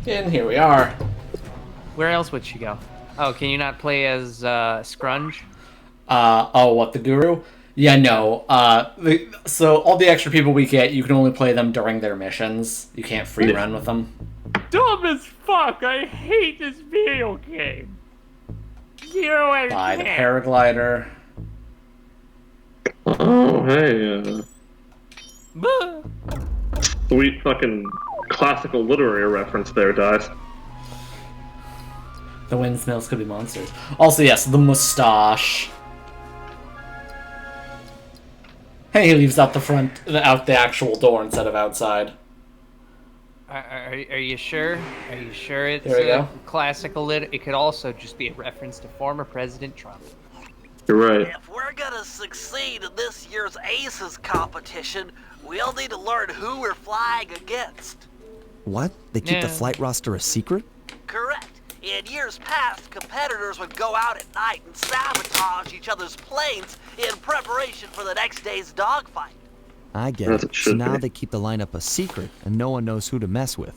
Speaker 2: And here we are.
Speaker 3: Where else would she go? Oh, can you not play as Scrunge?
Speaker 2: Oh, what, the Guru? Yeah, no. So all the extra people we get, you can only play them during their missions. You can't free run with them.
Speaker 7: Dumb as fuck. I hate this video game. 0 out of
Speaker 2: By the
Speaker 7: 10.
Speaker 2: paraglider.
Speaker 8: Oh, hey,
Speaker 3: Buh.
Speaker 8: sweet fucking classical literary reference there, guys.
Speaker 2: The windmills could be monsters. Also, yes, the mustache. Hey, he leaves out out the actual door instead of outside.
Speaker 3: Are you sure? Are you sure it's
Speaker 2: There we go.
Speaker 3: classical lit? It could also just be a reference to former President Trump.
Speaker 8: You're right.
Speaker 4: If we're gonna succeed in this year's Aces competition, we'll need to learn who we're flying against.
Speaker 6: What? They keep the
Speaker 3: Yeah.
Speaker 6: flight roster a secret?
Speaker 4: Correct. In years past, competitors would go out at night and sabotage each other's planes in preparation for the next day's dogfight.
Speaker 6: I get
Speaker 8: As
Speaker 6: it.
Speaker 8: it
Speaker 6: So
Speaker 8: should
Speaker 6: now
Speaker 8: be.
Speaker 6: they keep the lineup a secret, and no one knows who to mess with.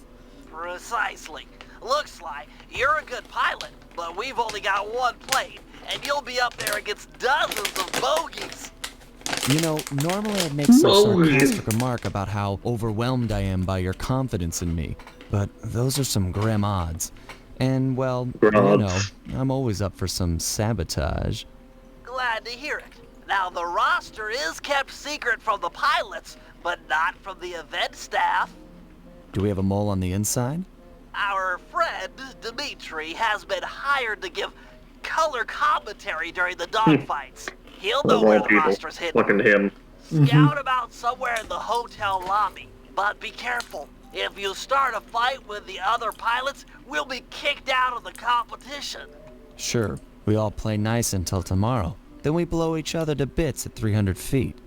Speaker 4: Precisely. Looks like you're a good pilot, but we've only got one plane, and you'll be up there against dozens of bogeys.
Speaker 6: You know, normally I'd make some
Speaker 8: No.
Speaker 6: sarcastic remark about how overwhelmed I am by your confidence in me, but those are some grim odds. And, well, you know,
Speaker 8: Odds.
Speaker 6: I'm always up for some sabotage.
Speaker 4: Glad to hear it. Now, the roster is kept secret from the pilots, but not from the event staff.
Speaker 6: Do we have a mole on the inside?
Speaker 4: Our friend, Dimitri, has been hired to give color commentary during the dogfights. He'll know
Speaker 8: Of
Speaker 4: where
Speaker 8: all
Speaker 4: the
Speaker 8: people,
Speaker 4: roster's hidden.
Speaker 8: fucking him.
Speaker 4: Scout him out somewhere in the hotel lobby. But be careful. If you start a fight with the other pilots, we'll be kicked out of the competition.
Speaker 6: Sure, we all play nice until tomorrow. Then we blow each other to bits at 300 feet.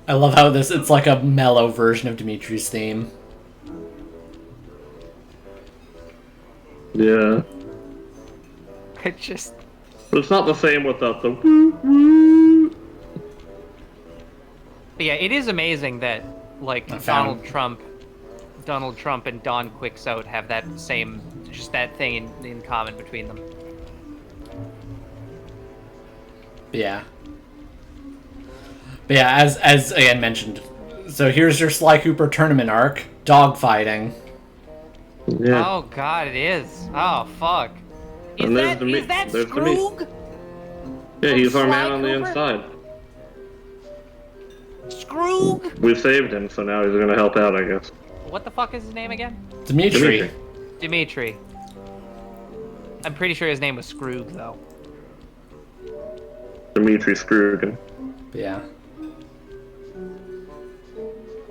Speaker 2: I love how it's like a mellow version of Dimitri's theme.
Speaker 8: Yeah.
Speaker 3: It just
Speaker 8: But it's not the same without the woo woo.
Speaker 3: But yeah, it is amazing that like
Speaker 2: I found-
Speaker 3: Donald Trump and Don Quixote have that same, just that thing in common between them.
Speaker 2: Yeah. But yeah, as again mentioned, so here's your Sly Cooper tournament arc, dogfighting.
Speaker 8: Yeah.
Speaker 3: Oh god, it is. Oh fuck. Is that Scroog?
Speaker 8: Yeah, he's our
Speaker 3: Sly
Speaker 8: man on the
Speaker 3: Cooper?
Speaker 8: inside.
Speaker 3: Scroog?
Speaker 8: We saved him, so now he's gonna help out, I guess.
Speaker 3: What the fuck is his name again?
Speaker 2: Dimitri.
Speaker 3: Dimitri. I'm pretty sure his name was Scroog, though.
Speaker 8: Dimitri Scroogan.
Speaker 2: Yeah.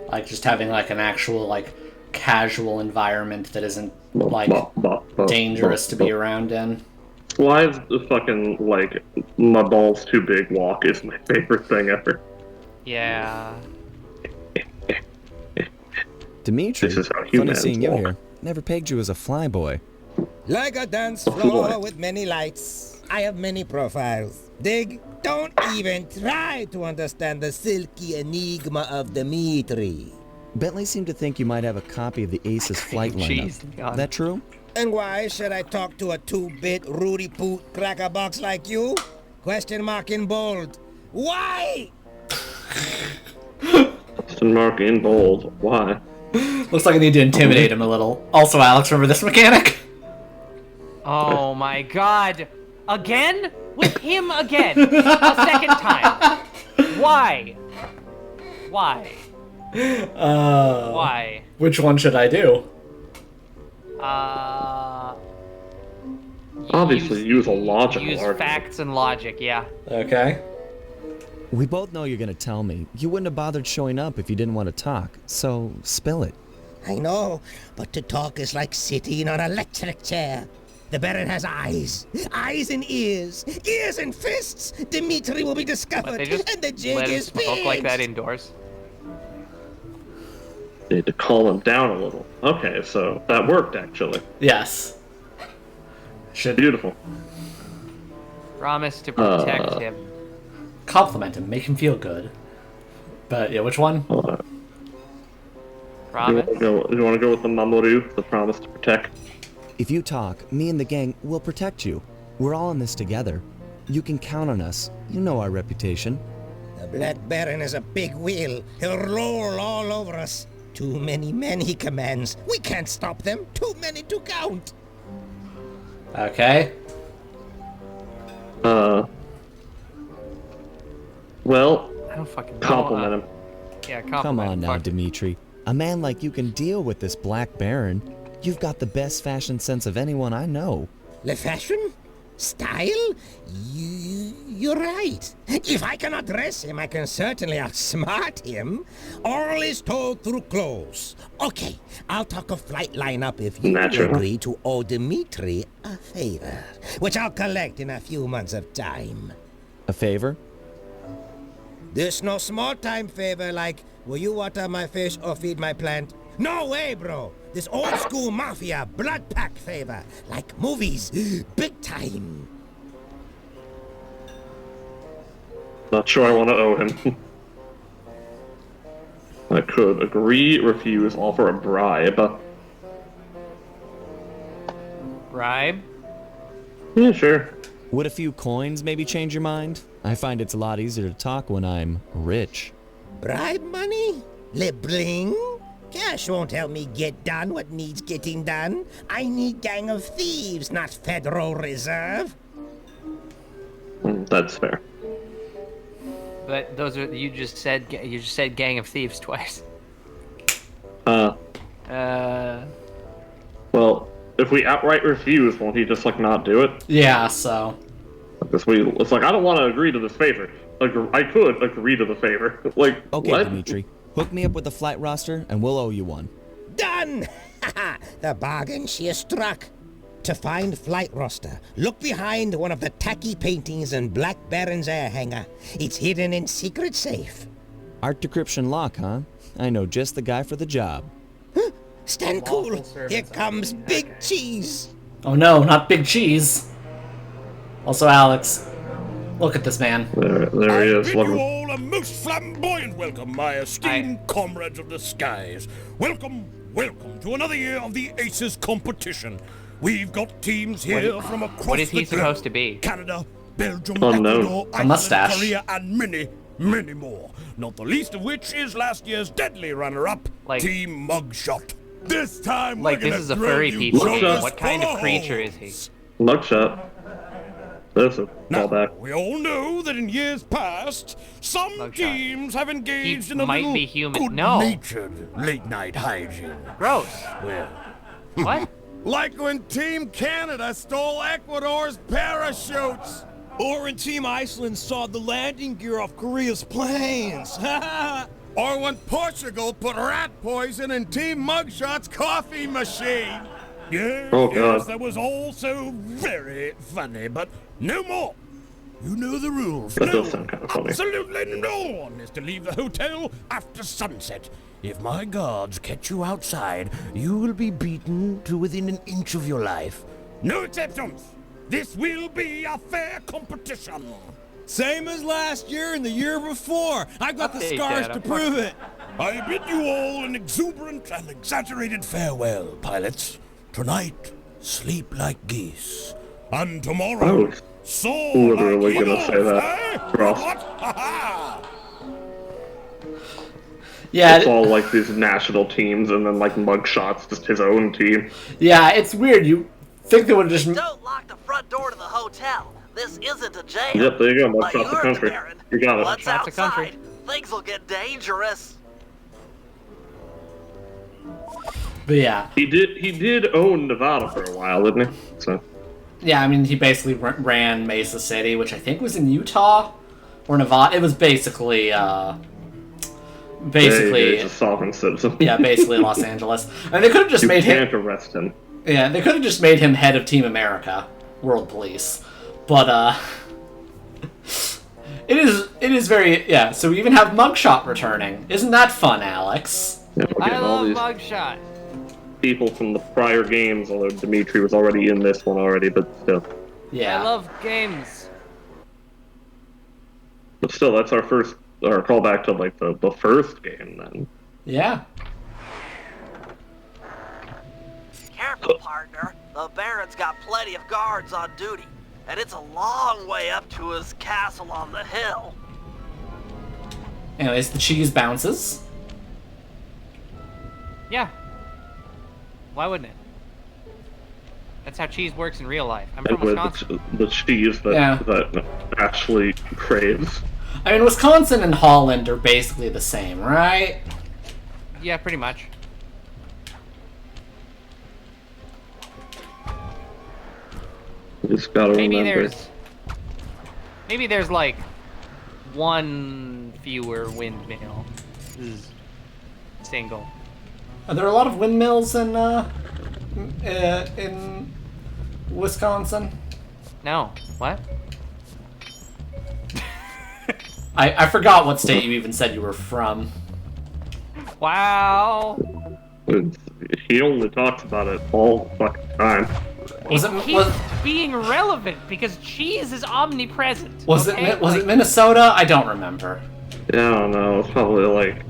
Speaker 2: Like, just having, like, an actual, like, casual environment that isn't, like, dangerous to be around in.
Speaker 8: Why is the fucking, like, my balls too big walk is my favorite thing ever.
Speaker 3: Yeah.
Speaker 6: Dimitri,
Speaker 8: This is how
Speaker 6: funny
Speaker 8: humans
Speaker 6: seeing you
Speaker 8: walk.
Speaker 6: here. Never pegged you as a flyboy.
Speaker 12: Like a dance floor with many lights, I have many profiles. Dig, don't even try to understand the silky enigma of Dimitri.
Speaker 6: Bentley seemed to think you might have a copy of the Aces flight
Speaker 3: Jeez,
Speaker 6: lineup.
Speaker 3: God.
Speaker 6: That true?
Speaker 12: And why should I talk to a 2-bit Rudy Poot crackerbox like you? Question mark in bold. Why?
Speaker 8: Question mark in bold. Why?
Speaker 2: Looks like I need to intimidate him a little. Also, Alex, remember this mechanic?
Speaker 3: Oh my god. Again? With him again? A second time. Why? Why? Why?
Speaker 2: Which one should I do?
Speaker 8: Obviously, use a logical
Speaker 3: Use
Speaker 8: argument.
Speaker 3: facts and logic, yeah.
Speaker 2: Okay.
Speaker 6: We both know you're gonna tell me. You wouldn't have bothered showing up if you didn't want to talk. So, spill it.
Speaker 12: I know, but to talk is like sitting on an electric chair. The Baron has eyes and ears and fists. Dimitri will be discovered,
Speaker 3: What, they just
Speaker 12: and the jig
Speaker 3: let him
Speaker 12: is
Speaker 3: smoke like that
Speaker 12: fixed.
Speaker 3: indoors?
Speaker 8: Need to calm him down a little. Okay, so that worked, actually.
Speaker 2: Yes.
Speaker 8: Beautiful.
Speaker 3: Promise to protect him.
Speaker 2: Compliment him, make him feel good. But, yeah, which one?
Speaker 3: Promise?
Speaker 8: You want to go with the Mamoru, the promise to protect?
Speaker 6: If you talk, me and the gang will protect you. We're all in this together. You can count on us. You know our reputation.
Speaker 12: The Black Baron is a big wheel. He'll roll all over us. Too many men he commands. We can't stop them. Too many to count.
Speaker 2: Okay.
Speaker 8: Well,
Speaker 3: I don't fucking know.
Speaker 8: compliment him.
Speaker 3: Yeah, compliment
Speaker 6: Come on
Speaker 3: him.
Speaker 6: now,
Speaker 3: Fuck.
Speaker 6: Dimitri. A man like you can deal with this Black Baron. You've got the best fashion sense of anyone I know.
Speaker 12: Le fashion? Style? You're right. If I cannot dress him, I can certainly outsmart him. All is told through clothes. Okay, I'll talk a flight lineup if you agree to owe Dimitri a favor, which I'll collect in a few months of time.
Speaker 6: A favor?
Speaker 12: This no small time favor like, will you water my fish or feed my plant? No way, bro. This old school mafia blood pack favor, like movies, big time.
Speaker 8: Not sure I want to owe him. I could agree, refuse, offer a bribe.
Speaker 3: Bribe?
Speaker 8: Yeah, sure.
Speaker 6: Would a few coins maybe change your mind? I find it's a lot easier to talk when I'm rich.
Speaker 12: Bribe money? Le bling? Cash won't help me get done what needs getting done. I need Gang of Thieves, not Federal Reserve.
Speaker 8: That's fair.
Speaker 3: But those are you just said Gang of Thieves twice.
Speaker 8: Well, if we outright refuse, won't he just like not do it?
Speaker 2: Yeah, so.
Speaker 8: It's like I don't want to agree to this favor. I could agree to the favor. Like,
Speaker 6: Okay,
Speaker 8: what?
Speaker 6: Dimitri. Hook me up with the flight roster, and we'll owe you one.
Speaker 12: Done! The bargain she has struck. To find flight roster, look behind one of the tacky paintings in Black Baron's air hangar. It's hidden in secret safe.
Speaker 6: Art decryption lock, huh? I know just the guy for the job.
Speaker 12: Stand cool. Here comes Big Cheese.
Speaker 2: Oh no, not Big Cheese. Also, Alex, look at this man.
Speaker 8: There he is.
Speaker 5: I bid you all a most flamboyant welcome, my esteemed comrades of the skies. Welcome to another year of the Aces competition. We've got teams here from across
Speaker 3: What is he
Speaker 5: the globe.
Speaker 3: supposed to be?
Speaker 5: Canada, Belgium,
Speaker 8: Unknown.
Speaker 5: Ecuador,
Speaker 2: A
Speaker 5: Iceland,
Speaker 2: mustache.
Speaker 5: Korea, and many, many more. Not the least of which is last year's deadly runner-up,
Speaker 3: Like-
Speaker 5: Team Mugshot. This time
Speaker 3: Like
Speaker 5: we're
Speaker 3: this
Speaker 5: gonna
Speaker 3: is a
Speaker 5: thrill
Speaker 3: furry
Speaker 5: you
Speaker 3: pizza game.
Speaker 5: jokers
Speaker 3: What kind
Speaker 5: full
Speaker 3: of creature is he?
Speaker 8: Mugshot. There's a
Speaker 5: Now,
Speaker 8: fallback.
Speaker 5: we all know that in years past, some
Speaker 3: Mugshot.
Speaker 5: teams have engaged
Speaker 3: He
Speaker 5: in a
Speaker 3: might
Speaker 5: little
Speaker 3: be human. No.
Speaker 5: good-natured late-night hygiene.
Speaker 3: Gross.
Speaker 5: Well,
Speaker 3: What?
Speaker 5: like when Team Canada stole Ecuador's parachutes.
Speaker 13: Or when Team Iceland sawed the landing gear off Korea's planes.
Speaker 5: Or when Portugal put rat poison in Team Mugshot's coffee machine. Yes,
Speaker 8: Oh, God.
Speaker 5: yes, that was all so very funny, but no more. You know the rules.
Speaker 8: That
Speaker 5: no
Speaker 8: does sound kind of funny.
Speaker 5: Absolutely no one is to leave the hotel after sunset. If my guards catch you outside, you will be beaten to within an inch of your life. No exceptions. This will be a fair competition.
Speaker 13: Same as last year and the year before. I've got the
Speaker 3: Hey,
Speaker 13: scars
Speaker 3: Dad,
Speaker 13: to
Speaker 3: I'm
Speaker 13: prove it.
Speaker 5: I bid you all an exuberant and exaggerated farewell, pilots. Tonight, sleep like geese. And tomorrow, soar
Speaker 8: literally
Speaker 5: like
Speaker 8: gonna say
Speaker 5: eagles,
Speaker 8: that.
Speaker 5: eh?
Speaker 8: Ross.
Speaker 5: What? Ha ha!
Speaker 2: Yeah,
Speaker 8: It's all like these national teams, and then like Mugshot's just his own team.
Speaker 2: yeah, it's weird. You think they would just...
Speaker 4: Don't lock the front door to the hotel. This isn't a jail.
Speaker 8: Yep, there you go.
Speaker 4: But
Speaker 8: Mugshot's the
Speaker 4: you're
Speaker 8: country.
Speaker 4: Baron.
Speaker 8: You got it.
Speaker 4: Once
Speaker 3: Mugshot's the country.
Speaker 4: outside, things will get dangerous.
Speaker 2: But yeah.
Speaker 8: He did own Nevada for a while, didn't he? So
Speaker 2: Yeah, I mean, he basically ran Mesa City, which I think was in Utah or Nevada. It was basically,
Speaker 8: yeah, he's a sovereign citizen.
Speaker 2: yeah, basically Los Angeles. And they could have just
Speaker 8: You
Speaker 2: made
Speaker 8: can't
Speaker 2: him,
Speaker 8: arrest him.
Speaker 2: yeah, they could have just made him head of Team America, World Police. But, it is very, yeah, so we even have Mugshot returning. Isn't that fun, Alex?
Speaker 8: Yeah, we're
Speaker 3: I
Speaker 8: getting all
Speaker 3: love
Speaker 8: these
Speaker 3: Mugshot.
Speaker 8: people from the prior games, although Dimitri was already in this one already, but still.
Speaker 2: Yeah.
Speaker 3: I love games.
Speaker 8: But still, that's our callback to like the first game then.
Speaker 2: Yeah.
Speaker 4: Careful, partner. The Baron's got plenty of guards on duty, and it's a long way up to his castle on the hill.
Speaker 2: Anyways, the cheese bounces.
Speaker 3: Yeah. Why wouldn't it? That's how cheese works in real life. I'm from
Speaker 8: And with
Speaker 3: Wisconsin.
Speaker 8: the cheese that,
Speaker 2: Yeah.
Speaker 8: that Ashley craves.
Speaker 2: I mean, Wisconsin and Holland are basically the same, right?
Speaker 3: Yeah, pretty much.
Speaker 8: You just gotta
Speaker 3: Maybe
Speaker 8: remember.
Speaker 3: there's like one fewer windmill. Single.
Speaker 2: Are there a lot of windmills in Wisconsin?
Speaker 3: No. What?
Speaker 2: I forgot what state you even said you were from.
Speaker 3: Wow.
Speaker 8: He only talks about it all the fucking time.
Speaker 2: Was it
Speaker 3: He's being relevant because cheese is omnipresent.
Speaker 2: was
Speaker 3: okay?
Speaker 2: it Minnesota? I don't remember.
Speaker 8: Yeah, I don't know. It's probably like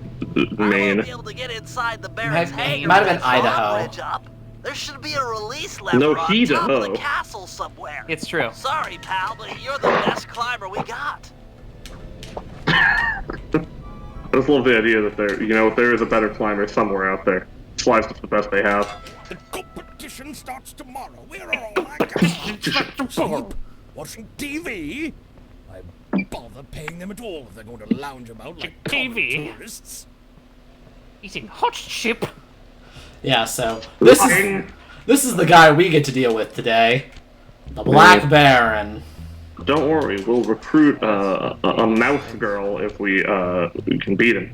Speaker 4: I
Speaker 8: Maine.
Speaker 4: won't be able to get inside the Baron's hangar
Speaker 2: might have
Speaker 4: with
Speaker 2: been
Speaker 4: that
Speaker 2: Idaho.
Speaker 4: drawbridge up. There should be a release lever
Speaker 8: No,
Speaker 4: on top of
Speaker 8: Idaho.
Speaker 4: the castle somewhere.
Speaker 3: It's true.
Speaker 4: Sorry, pal, but you're the best climber we got.
Speaker 8: I just love the idea that there is a better climber somewhere out there. Sly's just the best they have.
Speaker 5: The competition starts tomorrow. Where are all my guys? Sleep? Watching TV? I bother paying them at all if they're going to lounge about like
Speaker 3: TV?
Speaker 5: common tourists.
Speaker 3: Eating hot chip.
Speaker 2: Yeah, so this is the guy we get to deal with today. The Black Baron.
Speaker 8: Don't worry, we'll recruit a mouse girl if we can beat him.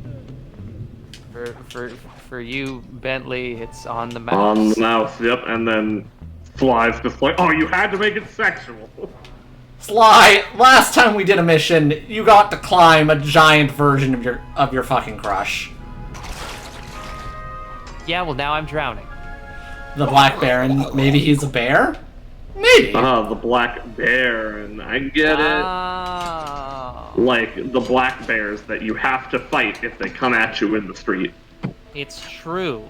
Speaker 3: For you, Bentley, it's on the mouse.
Speaker 8: On the mouse, yep, and then Sly's just like, oh, you had to make it sexual.
Speaker 2: Sly, last time we did a mission, you got to climb a giant version of your fucking crush.
Speaker 3: Yeah, well now I'm drowning.
Speaker 2: The Black Baron, maybe he's a bear? Maybe.
Speaker 8: The Black Bear, and I get it.
Speaker 3: Oh.
Speaker 8: Like the black bears that you have to fight if they come at you in the street.
Speaker 3: It's true.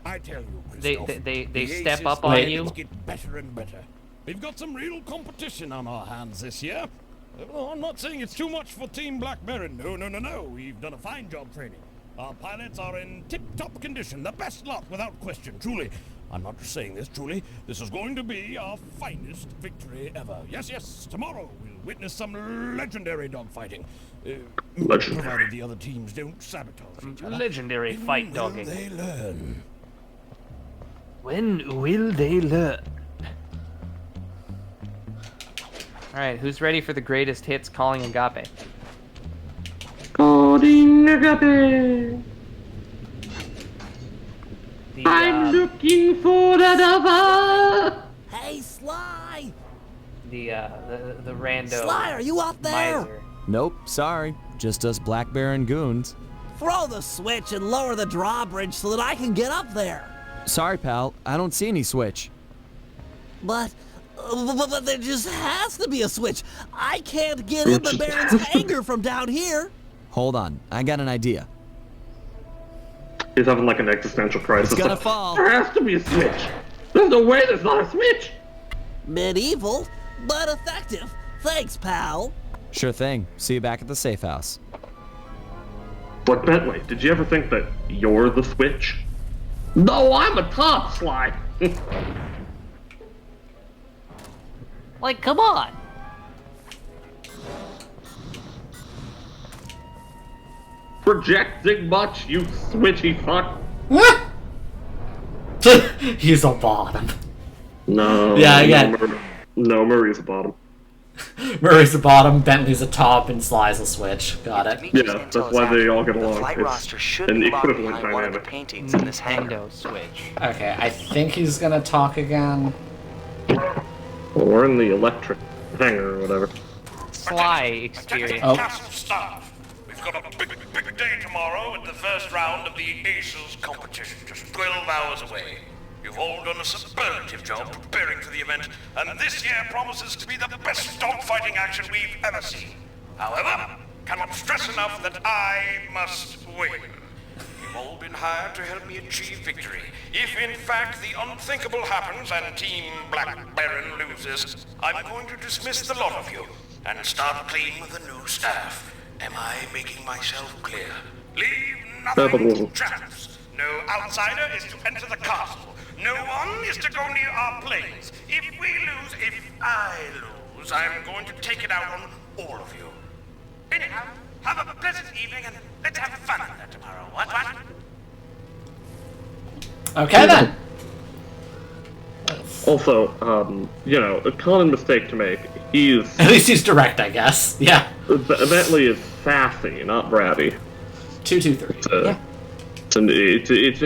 Speaker 5: I tell you,
Speaker 3: They
Speaker 5: Christoph,
Speaker 3: they
Speaker 5: the
Speaker 3: step
Speaker 5: aces
Speaker 3: up on
Speaker 2: Wait.
Speaker 3: you.
Speaker 5: get better and better. We've got some real competition on our hands this year. Oh, I'm not saying it's too much for Team Black Baron. No. We've done a fine job training. Our pilots are in tip-top condition, the best lot without question, truly.
Speaker 13: I'm not saying this truly. This is going to be our finest victory ever. Yes, yes, tomorrow we'll witness some legendary dogfighting. Provided the other teams don't sabotage each other.
Speaker 3: Legendary fight dogging.
Speaker 13: They learn.
Speaker 3: When will they learn? Alright, who's ready for the greatest hits calling Agape?
Speaker 8: Calling Agape. I'm looking for that other.
Speaker 10: Hey, Sly!
Speaker 3: The rando.
Speaker 10: Sly, are you up there?
Speaker 3: Miser.
Speaker 6: Nope, sorry. Just us Black Bear and goons.
Speaker 10: Throw the switch and lower the drawbridge so that I can get up there.
Speaker 6: Sorry, pal. I don't see any switch.
Speaker 10: But there just has to be a switch. I can't get in the Baron's hangar from down here.
Speaker 6: Hold on. I got an idea.
Speaker 8: He's having like an existential crisis.
Speaker 6: It's gonna fall.
Speaker 8: There has to be a switch. There's no way there's not a switch.
Speaker 10: Medieval, but effective. Thanks, pal.
Speaker 6: Sure thing. See you back at the safe house.
Speaker 8: But Bentley, did you ever think that you're the switch? No, I'm a top, Sly.
Speaker 3: Like, come on.
Speaker 8: Projecting much, you switchy fuck.
Speaker 2: He's a bottom.
Speaker 8: No.
Speaker 2: Yeah, again.
Speaker 8: No, Murray's a bottom.
Speaker 2: Murray's a bottom, Bentley's a top, and Sly's a switch. Got it.
Speaker 8: Yeah, that's why they all get along.
Speaker 9: Flight roster
Speaker 8: It's
Speaker 9: should
Speaker 8: an
Speaker 9: be locked
Speaker 8: equivalent
Speaker 9: behind one of the
Speaker 8: dynamic.
Speaker 9: paintings in this hangar.
Speaker 3: Nintendo Switch.
Speaker 2: Okay, I think he's gonna talk again.
Speaker 8: Well, we're in the electric hangar or whatever.
Speaker 3: Sly experience.
Speaker 2: Oh.
Speaker 7: Castle staff. We've got a big day tomorrow at the first round of the Aces competition, just 12 hours away. You've all done a superlative job preparing for the event, and this year promises to be the best dogfighting action we've ever seen. However, cannot stress enough that I must win. You've all been hired to help me achieve victory. If in fact the unthinkable happens and Team Black Baron loses, I'm going to dismiss the lot of you and start clean with the new staff. Am I making myself clear? Leave nothing to chance. No outsider is to enter the castle. No one is to go near our planes. If we lose, if I lose, I'm going to take it out on all of you. Anyhow, have a pleasant evening and let's have fun with that tomorrow. What?
Speaker 2: Okay then.
Speaker 8: Also, you know, a common mistake to make. He's
Speaker 2: At least he's direct, I guess. Yeah.
Speaker 8: Bentley is sassy, not bratty.
Speaker 2: 2-2-3. Yeah.
Speaker 8: It's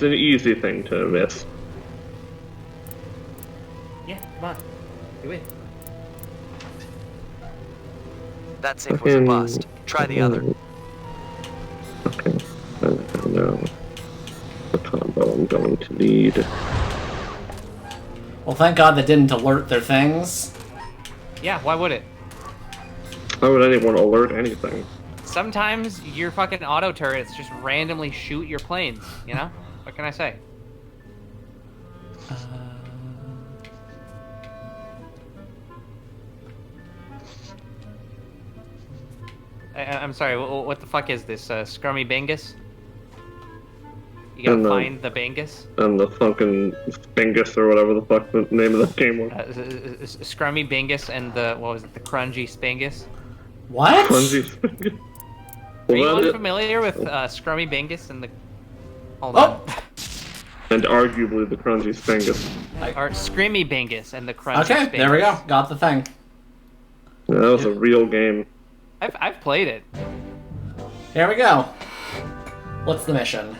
Speaker 8: an easy thing to miss.
Speaker 3: Yeah, come on. Do it.
Speaker 9: That safe was a bust. Try the other.
Speaker 8: Okay. I don't know the combo I'm going to need.
Speaker 2: Well, thank God that didn't alert their things.
Speaker 3: Yeah, why would it?
Speaker 8: Why would anyone alert anything?
Speaker 3: Sometimes your fucking auto turrets just randomly shoot your planes, you know? What can I say? I'm sorry, what the fuck is this? Scrummy Bingus? You gotta find the Bingus?
Speaker 8: And the fucking Spingus or whatever the fuck the name of the game was.
Speaker 3: Scrummy Bingus and the, what was it, the Crungy Spingus?
Speaker 2: What?
Speaker 8: Crungy Spingus?
Speaker 3: Are you unfamiliar with Scrummy Bingus and the... Hold on.
Speaker 8: And arguably the Crungy Spingus.
Speaker 3: Or Scrimmy Bingus and the Crunchy
Speaker 2: Okay,
Speaker 3: Spingus.
Speaker 2: there we go. Got the thing.
Speaker 8: Yeah, that was a real game.
Speaker 3: I've played it.
Speaker 2: Here we go. What's the mission?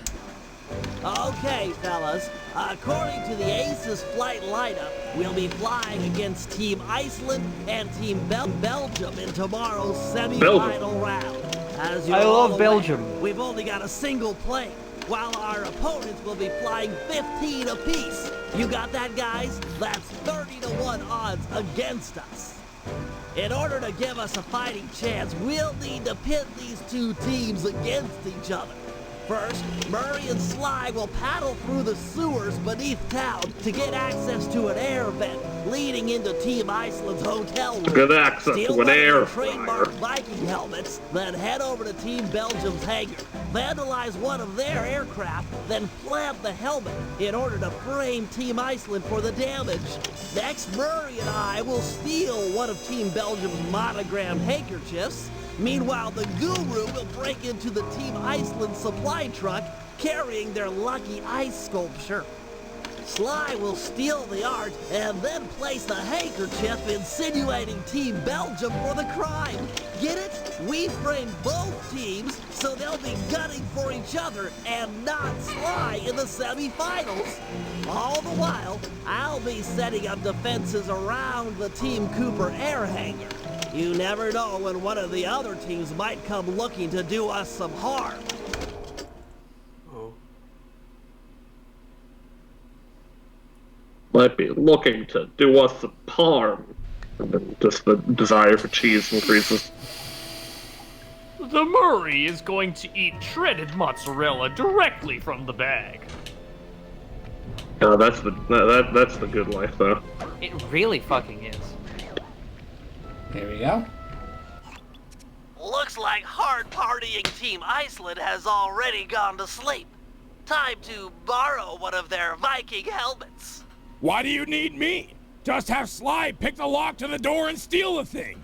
Speaker 10: Okay, fellas. According to the Aces flight lineup, we'll be flying against Team Iceland and Team Belgium in tomorrow's semi-final round. As you're
Speaker 3: I
Speaker 10: all
Speaker 3: love
Speaker 10: aware,
Speaker 3: Belgium.
Speaker 10: We've only got a single plane, while our opponents will be flying 15 apiece. You got that, guys? That's 30-1 odds against us. In order to give us a fighting chance, we'll need to pit these two teams against each other. First, Murray and Sly will paddle through the sewers beneath town to get access to an air vent leading into Team Iceland's hotel room.
Speaker 8: Good access
Speaker 10: Steal
Speaker 8: to an
Speaker 10: one of
Speaker 8: air
Speaker 10: their
Speaker 8: fryer.
Speaker 10: trademark Viking helmets, then head over to Team Belgium's hangar, vandalize one of their aircraft, then plant the helmet in order to frame Team Iceland for the damage. Next, Murray and I will steal one of Team Belgium's monogrammed handkerchiefs. Meanwhile, the Guru will break into the Team Iceland supply truck carrying their lucky ice sculpture. Sly will steal the art and then place the handkerchief insinuating Team Belgium for the crime. Get it? We framed both teams so they'll be gunning for each other and not Sly in the semifinals. All the while, I'll be setting up defenses around the Team Cooper air hangar. You never know when one of the other teams might come looking to do us some harm.
Speaker 8: Might be looking to do us some harm. And then just the desire for cheese increases.
Speaker 14: The Murray is going to eat shredded mozzarella directly from the bag.
Speaker 8: That's the good life, though.
Speaker 3: It really fucking is.
Speaker 2: Here we go.
Speaker 4: Looks like hard partying Team Iceland has already gone to sleep. Time to borrow one of their Viking helmets.
Speaker 13: Why do you need me? Just have Sly pick the lock to the door and steal the thing.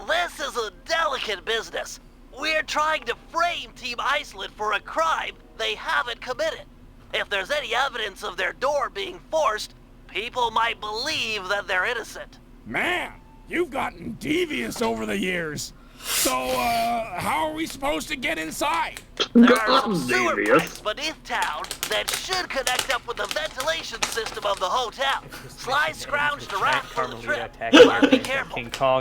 Speaker 4: This is a delicate business. We're trying to frame Team Iceland for a crime they haven't committed. If there's any evidence of their door being forced, people might believe that they're innocent.
Speaker 13: Man, you've gotten devious over the years. So, how are we supposed to get inside?
Speaker 4: There are some sewer pipes beneath town that should connect up with the ventilation system of the hotel. Sly scrounged around for the trip, but be careful.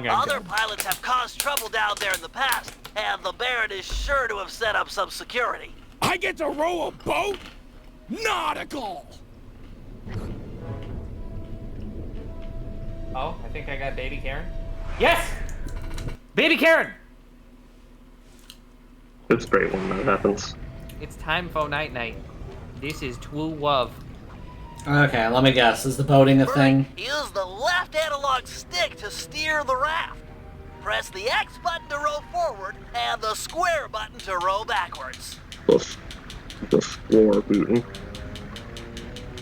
Speaker 4: Other pilots have caused trouble down there in the past, and the Baron is sure to have set up some security.
Speaker 13: I get to row a boat? Nautical!
Speaker 3: Oh, I think I got Baby Karen. Yes! Baby Karen!
Speaker 8: It's great when that happens.
Speaker 3: It's time for night-night. This is true love.
Speaker 2: Okay, let me guess. Is the boating a thing?
Speaker 4: Use the left analog stick to steer the raft. Press the X button to row forward and the square button to row backwards.
Speaker 8: The square button.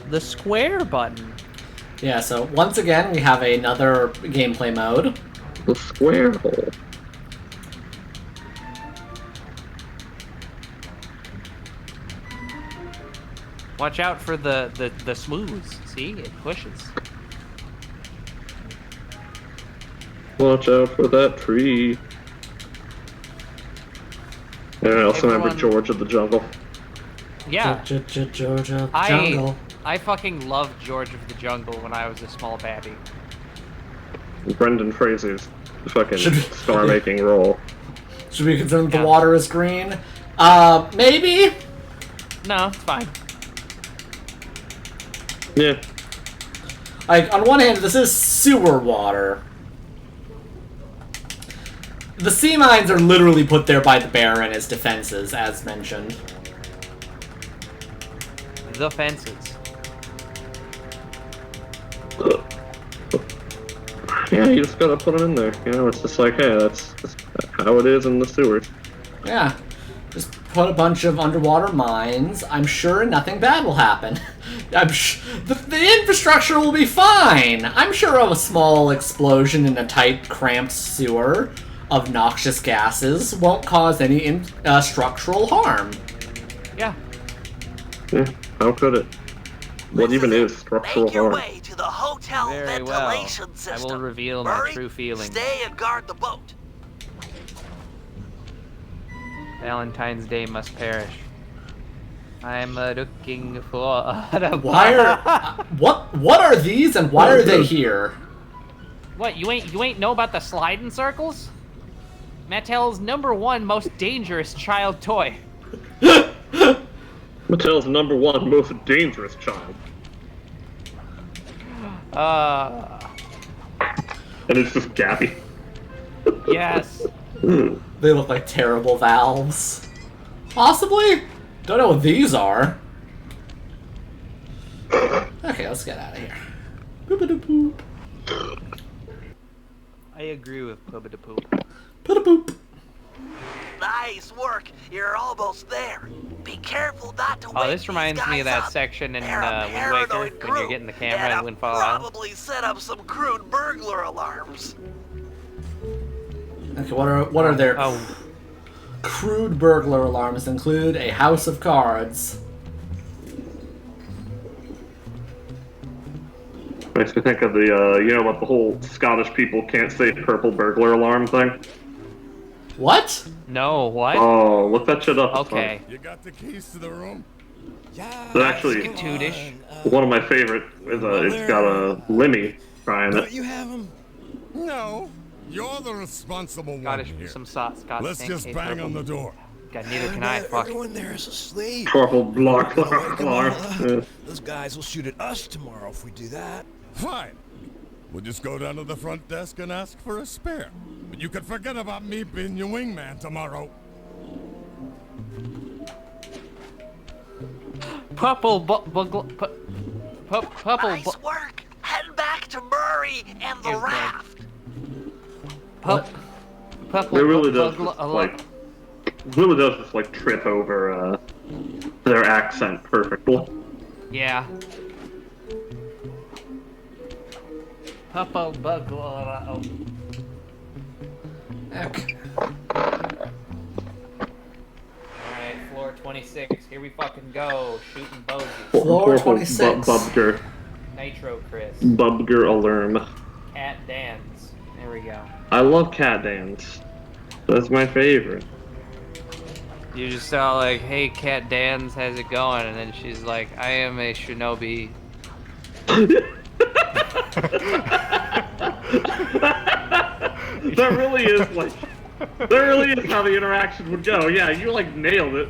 Speaker 3: The square button?
Speaker 2: Yeah, so once again, we have another gameplay mode.
Speaker 8: The square hole.
Speaker 3: Watch out for the smooths. See? It pushes.
Speaker 8: Watch out for that tree. And I also remember George of the Jungle.
Speaker 3: Yeah.
Speaker 2: George of the Jungle.
Speaker 3: I fucking loved George of the Jungle when I was a small babby.
Speaker 8: Brendan Fraser's fucking star-making role.
Speaker 2: Should we consider the water is green? Maybe?
Speaker 3: No, it's fine.
Speaker 8: Yeah.
Speaker 2: Like, on one hand, this is sewer water. The sea mines are literally put there by the Baron as defenses, as mentioned.
Speaker 3: The fences.
Speaker 8: Yeah, you just gotta put them in there. You know, it's just like, hey, that's how it is in the sewers.
Speaker 2: Yeah. Just put a bunch of underwater mines. I'm sure nothing bad will happen. The infrastructure will be fine. I'm sure a small explosion in a tight, cramped sewer of noxious gases won't cause any structural harm.
Speaker 3: Yeah.
Speaker 8: Yeah, how could it? What even is structural
Speaker 4: Make your
Speaker 8: harm?
Speaker 4: way to the hotel ventilation system.
Speaker 3: I will reveal
Speaker 4: Murray,
Speaker 3: my true feelings.
Speaker 4: Stay and guard the boat.
Speaker 3: Valentine's Day must perish. I'm looking for
Speaker 2: Why are what are these and why are they here?
Speaker 3: What, you ain't know about the sliding circles? Mattel's #1 most dangerous child toy.
Speaker 8: Mattel's #1 most dangerous child. And it's just Gabby.
Speaker 3: Yes.
Speaker 2: They look like terrible valves. Possibly? Don't know what these are. Okay, let's get out of here. Boop-a-doop-boop.
Speaker 3: I agree with Pubba-da-Poop.
Speaker 2: Put-a-boop.
Speaker 4: Nice work. You're almost there. Be careful not to wake
Speaker 3: Oh, this reminds me of that section in Wind Waker when you're getting the camera in Windfall Island.
Speaker 4: Probably set up some crude burglar alarms.
Speaker 2: Okay, what are their crude burglar alarms? Include a house of cards.
Speaker 8: Makes me think of the, you know, what the whole Scottish people can't say purple burglar alarm thing.
Speaker 2: What?
Speaker 3: No, what?
Speaker 8: Oh, look that shit up.
Speaker 3: Okay.
Speaker 5: You got the keys to the room?
Speaker 8: It's actually
Speaker 3: Skitootish.
Speaker 8: one of my favorite. It's got a Lemmy trying it.
Speaker 12: You have them?
Speaker 5: No. You're the responsible one
Speaker 3: Scottish,
Speaker 5: here.
Speaker 3: some Scotch.
Speaker 5: Let's just bang on the door.
Speaker 3: God, neither can I. Fuck.
Speaker 12: Everyone there is asleep.
Speaker 8: Purple block alarm.
Speaker 12: Those guys will shoot at us tomorrow if we do that.
Speaker 5: Fine. We'll just go down to the front desk and ask for a spare. But you can forget about me being your wingman tomorrow.
Speaker 3: Purple
Speaker 4: Nice work. Head back to Murray and the raft.
Speaker 3: Purple.
Speaker 8: It really does just like trip over their accent perfectly.
Speaker 3: Yeah. Purple bug.
Speaker 2: Okay.
Speaker 3: Alright, floor 26. Here we fucking go. Shooting bogeys.
Speaker 2: Floor 26.
Speaker 8: Bubger.
Speaker 3: Nitro Chris.
Speaker 8: Bubger alarm.
Speaker 3: Cat Dans. There we go.
Speaker 8: I love Cat Dance. That's my favorite.
Speaker 3: You just all like, hey, Cat Dans, how's it going? And then she's like, I am a shinobi.
Speaker 8: That really is like, that really is how the interaction would go. Yeah, you like nailed it.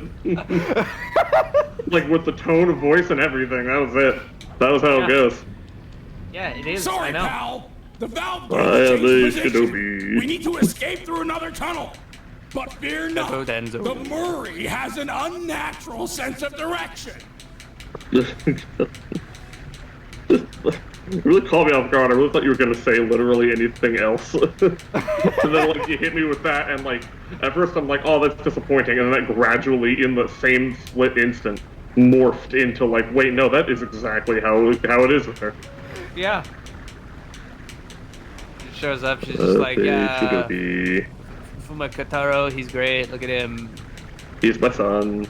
Speaker 8: Like with the tone of voice and everything. That was it. That was how it goes.
Speaker 3: Yeah, it is.
Speaker 13: Sorry,
Speaker 3: I know.
Speaker 13: pal. The valve
Speaker 8: I am a
Speaker 13: changed position.
Speaker 8: shinobi.
Speaker 13: We need to escape through another tunnel. But fear not. The Murray has an unnatural sense of direction.
Speaker 8: You really caught me off guard. I really thought you were gonna say literally anything else. And then like you hit me with that, and like at first I'm like, oh, that's disappointing, and then that gradually, in the same split instant, morphed into like, wait, no, that is exactly how it is with her.
Speaker 3: Yeah. She shows up. She's just like, yeah. Fumakataro, he's great. Look at him.
Speaker 8: He's my son.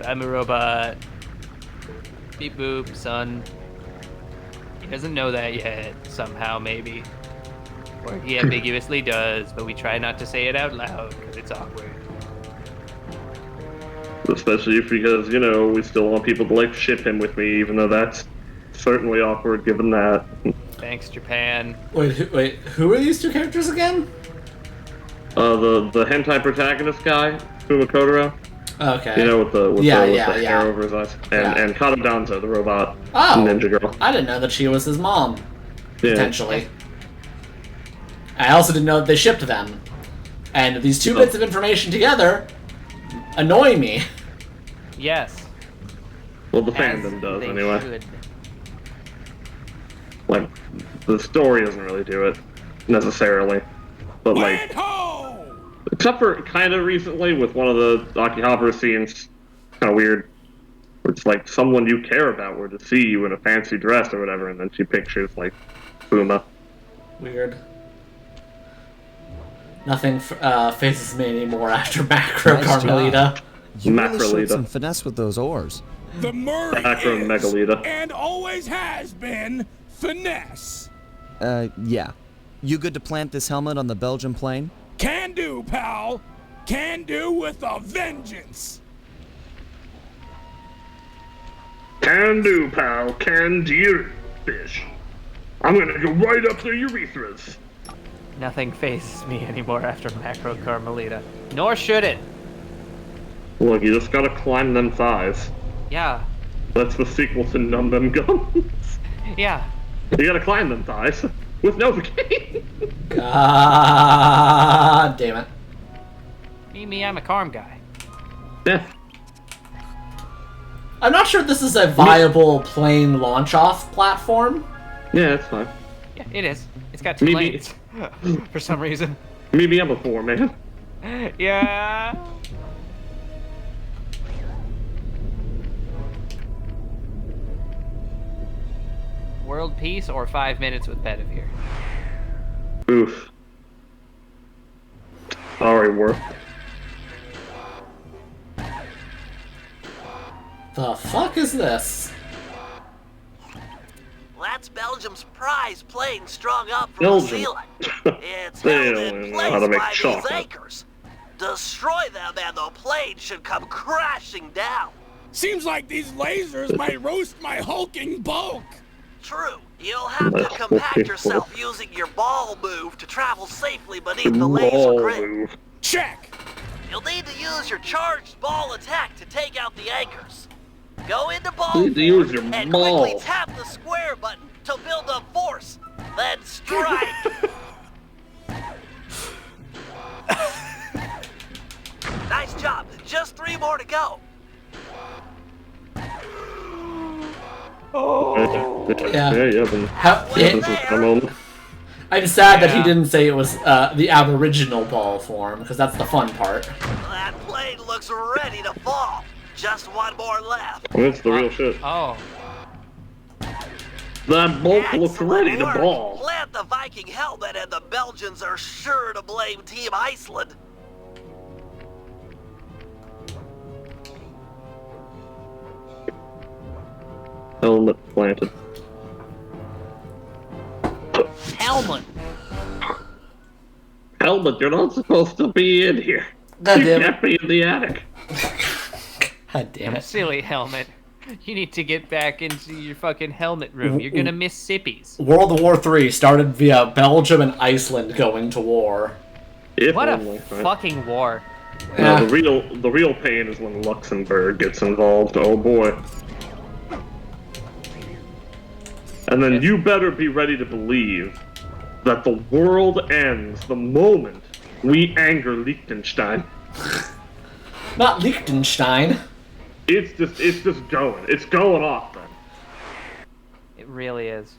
Speaker 3: I'm a robot. Beep boop, son. He doesn't know that yet, somehow, maybe. Or he ambiguously does, but we try not to say it out loud, because it's awkward.
Speaker 8: Especially because, you know, we still want people to, like, ship him with me, even though that's certainly awkward given that.
Speaker 3: Thanks, Japan.
Speaker 2: Wait, who are these two characters again?
Speaker 8: The hentai protagonist guy, Fumakotaro.
Speaker 2: Okay.
Speaker 8: You know, with the hair over his eyes. And Kato Danzo, the robot ninja girl.
Speaker 2: I didn't know that she was his mom.
Speaker 8: Yeah.
Speaker 2: Potentially. I also didn't know that they shipped them. And these two bits of information together annoy me.
Speaker 3: Yes.
Speaker 8: Well, the fandom does, anyway.
Speaker 3: Should.
Speaker 8: Like, the story doesn't really do it, necessarily. But, like... Except for kind of recently with one of the Akihabara scenes, kind of weird. Where it's like someone you care about were to see you in a fancy dress or whatever, and then she pictures like Fuma.
Speaker 2: Weird. Nothing phases me anymore after Macro Carmelita.
Speaker 6: You really showed some finesse with those oars.
Speaker 13: The Murray
Speaker 8: Megalita.
Speaker 13: and always has been finesse.
Speaker 6: Yeah. You good to plant this helmet on the Belgian plane?
Speaker 13: Can do, pal. Can do with a vengeance.
Speaker 8: Can do, pal. Can dear fish. I'm gonna go right up their urethras.
Speaker 3: Nothing phases me anymore after Macro Carmelita. Nor should it.
Speaker 8: Look, you just gotta climb them thighs.
Speaker 3: Yeah.
Speaker 8: That's the sequel to Numb Them Gums.
Speaker 3: Yeah.
Speaker 8: You gotta climb them thighs. With Novocaine.
Speaker 2: God damn it.
Speaker 3: Me, I'm a Carm guy.
Speaker 8: Yeah.
Speaker 2: I'm not sure this is a viable plane launch-off platform.
Speaker 8: Yeah, it's fine.
Speaker 3: Yeah, it is. It's got 2 lanes. For some reason.
Speaker 8: Maybe I'm a 4, man.
Speaker 3: Yeah. World peace or 5 minutes with Bedivere?
Speaker 8: Oof. Sorry, Worf.
Speaker 2: The fuck is this?
Speaker 4: That's Belgium's prize plane strung up from
Speaker 8: Belgium.
Speaker 4: New Zealand. It's
Speaker 8: They
Speaker 4: held
Speaker 8: don't
Speaker 4: in
Speaker 8: know how to
Speaker 4: place
Speaker 8: make
Speaker 4: by these
Speaker 8: chocolate.
Speaker 4: anchors. Destroy them and the plane should come crashing down.
Speaker 13: Seems like these lasers might roast my hulking bulk.
Speaker 4: True. You'll have to compact yourself using your ball move to travel safely beneath the laser
Speaker 8: Ball
Speaker 4: grid.
Speaker 8: move.
Speaker 13: Check.
Speaker 4: You'll need to use your charged ball attack to take out the anchors. Go into ball
Speaker 8: You need to use
Speaker 4: form
Speaker 8: your
Speaker 4: and
Speaker 8: ball.
Speaker 4: quickly tap the square button to build up force. Then strike. Nice job. Just 3 more to go.
Speaker 2: Yeah.
Speaker 8: Then. This is the moment.
Speaker 2: I'm sad that he didn't say it was the aboriginal ball form, because that's the fun part.
Speaker 4: That plane looks ready to fall. Just 1 more left.
Speaker 8: It's the real shit.
Speaker 3: Oh.
Speaker 8: That bolt looks ready to
Speaker 4: Work.
Speaker 8: ball.
Speaker 4: Plant the Viking helmet and the Belgians are sure to blame Team Iceland.
Speaker 8: Helmet planted.
Speaker 3: Helmet.
Speaker 8: Helmet, you're not supposed to be in here.
Speaker 2: God
Speaker 8: You
Speaker 2: damn it.
Speaker 8: can't be in the attic.
Speaker 2: God damn it.
Speaker 3: Silly helmet. You need to get back into your fucking helmet room. You're gonna miss sippies.
Speaker 2: World War III started via Belgium and Iceland going to war.
Speaker 8: If
Speaker 3: What a
Speaker 8: only, right?
Speaker 3: fucking war.
Speaker 2: Yeah.
Speaker 8: No, the real pain is when Luxembourg gets involved. Oh boy. And then you better be ready to believe that the world ends the moment we anger Liechtenstein.
Speaker 2: Not Liechtenstein.
Speaker 8: It's just going. It's going off then.
Speaker 3: It really is.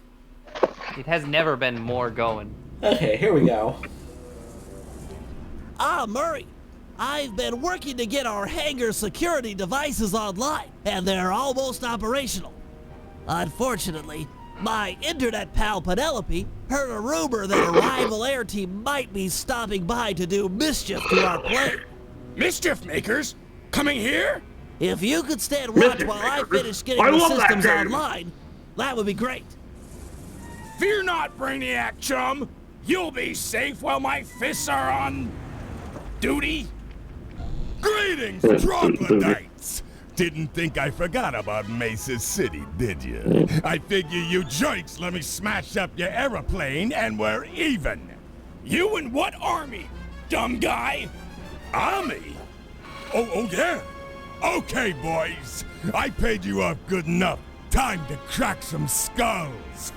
Speaker 3: It has never been more going.
Speaker 2: Okay, here we go.
Speaker 10: Ah, Murray, I've been working to get our hangar security devices online, and they're almost operational. Unfortunately, my internet pal Penelope heard a rumor that a rival air team might be stopping by to do mischief to our plane.
Speaker 13: Mischief makers? Coming here?
Speaker 10: If you could stand watch
Speaker 8: Mischief
Speaker 10: while I
Speaker 8: makers?
Speaker 10: finish getting
Speaker 8: I
Speaker 10: the
Speaker 8: love that
Speaker 10: systems
Speaker 8: game.
Speaker 10: online, that would be great.
Speaker 13: Fear not, Brainiac chum. You'll be safe while my fists are on duty.
Speaker 5: Greetings,
Speaker 8: Yes,
Speaker 5: troglodytes! Didn't think I forgot about Mesa City, did you? I figure you jerks let me smash up your aeroplane and we're even.
Speaker 13: You and what army, dumb guy?
Speaker 5: Army? Oh yeah. Okay, boys. I paid you off good enough. Time to crack some skulls.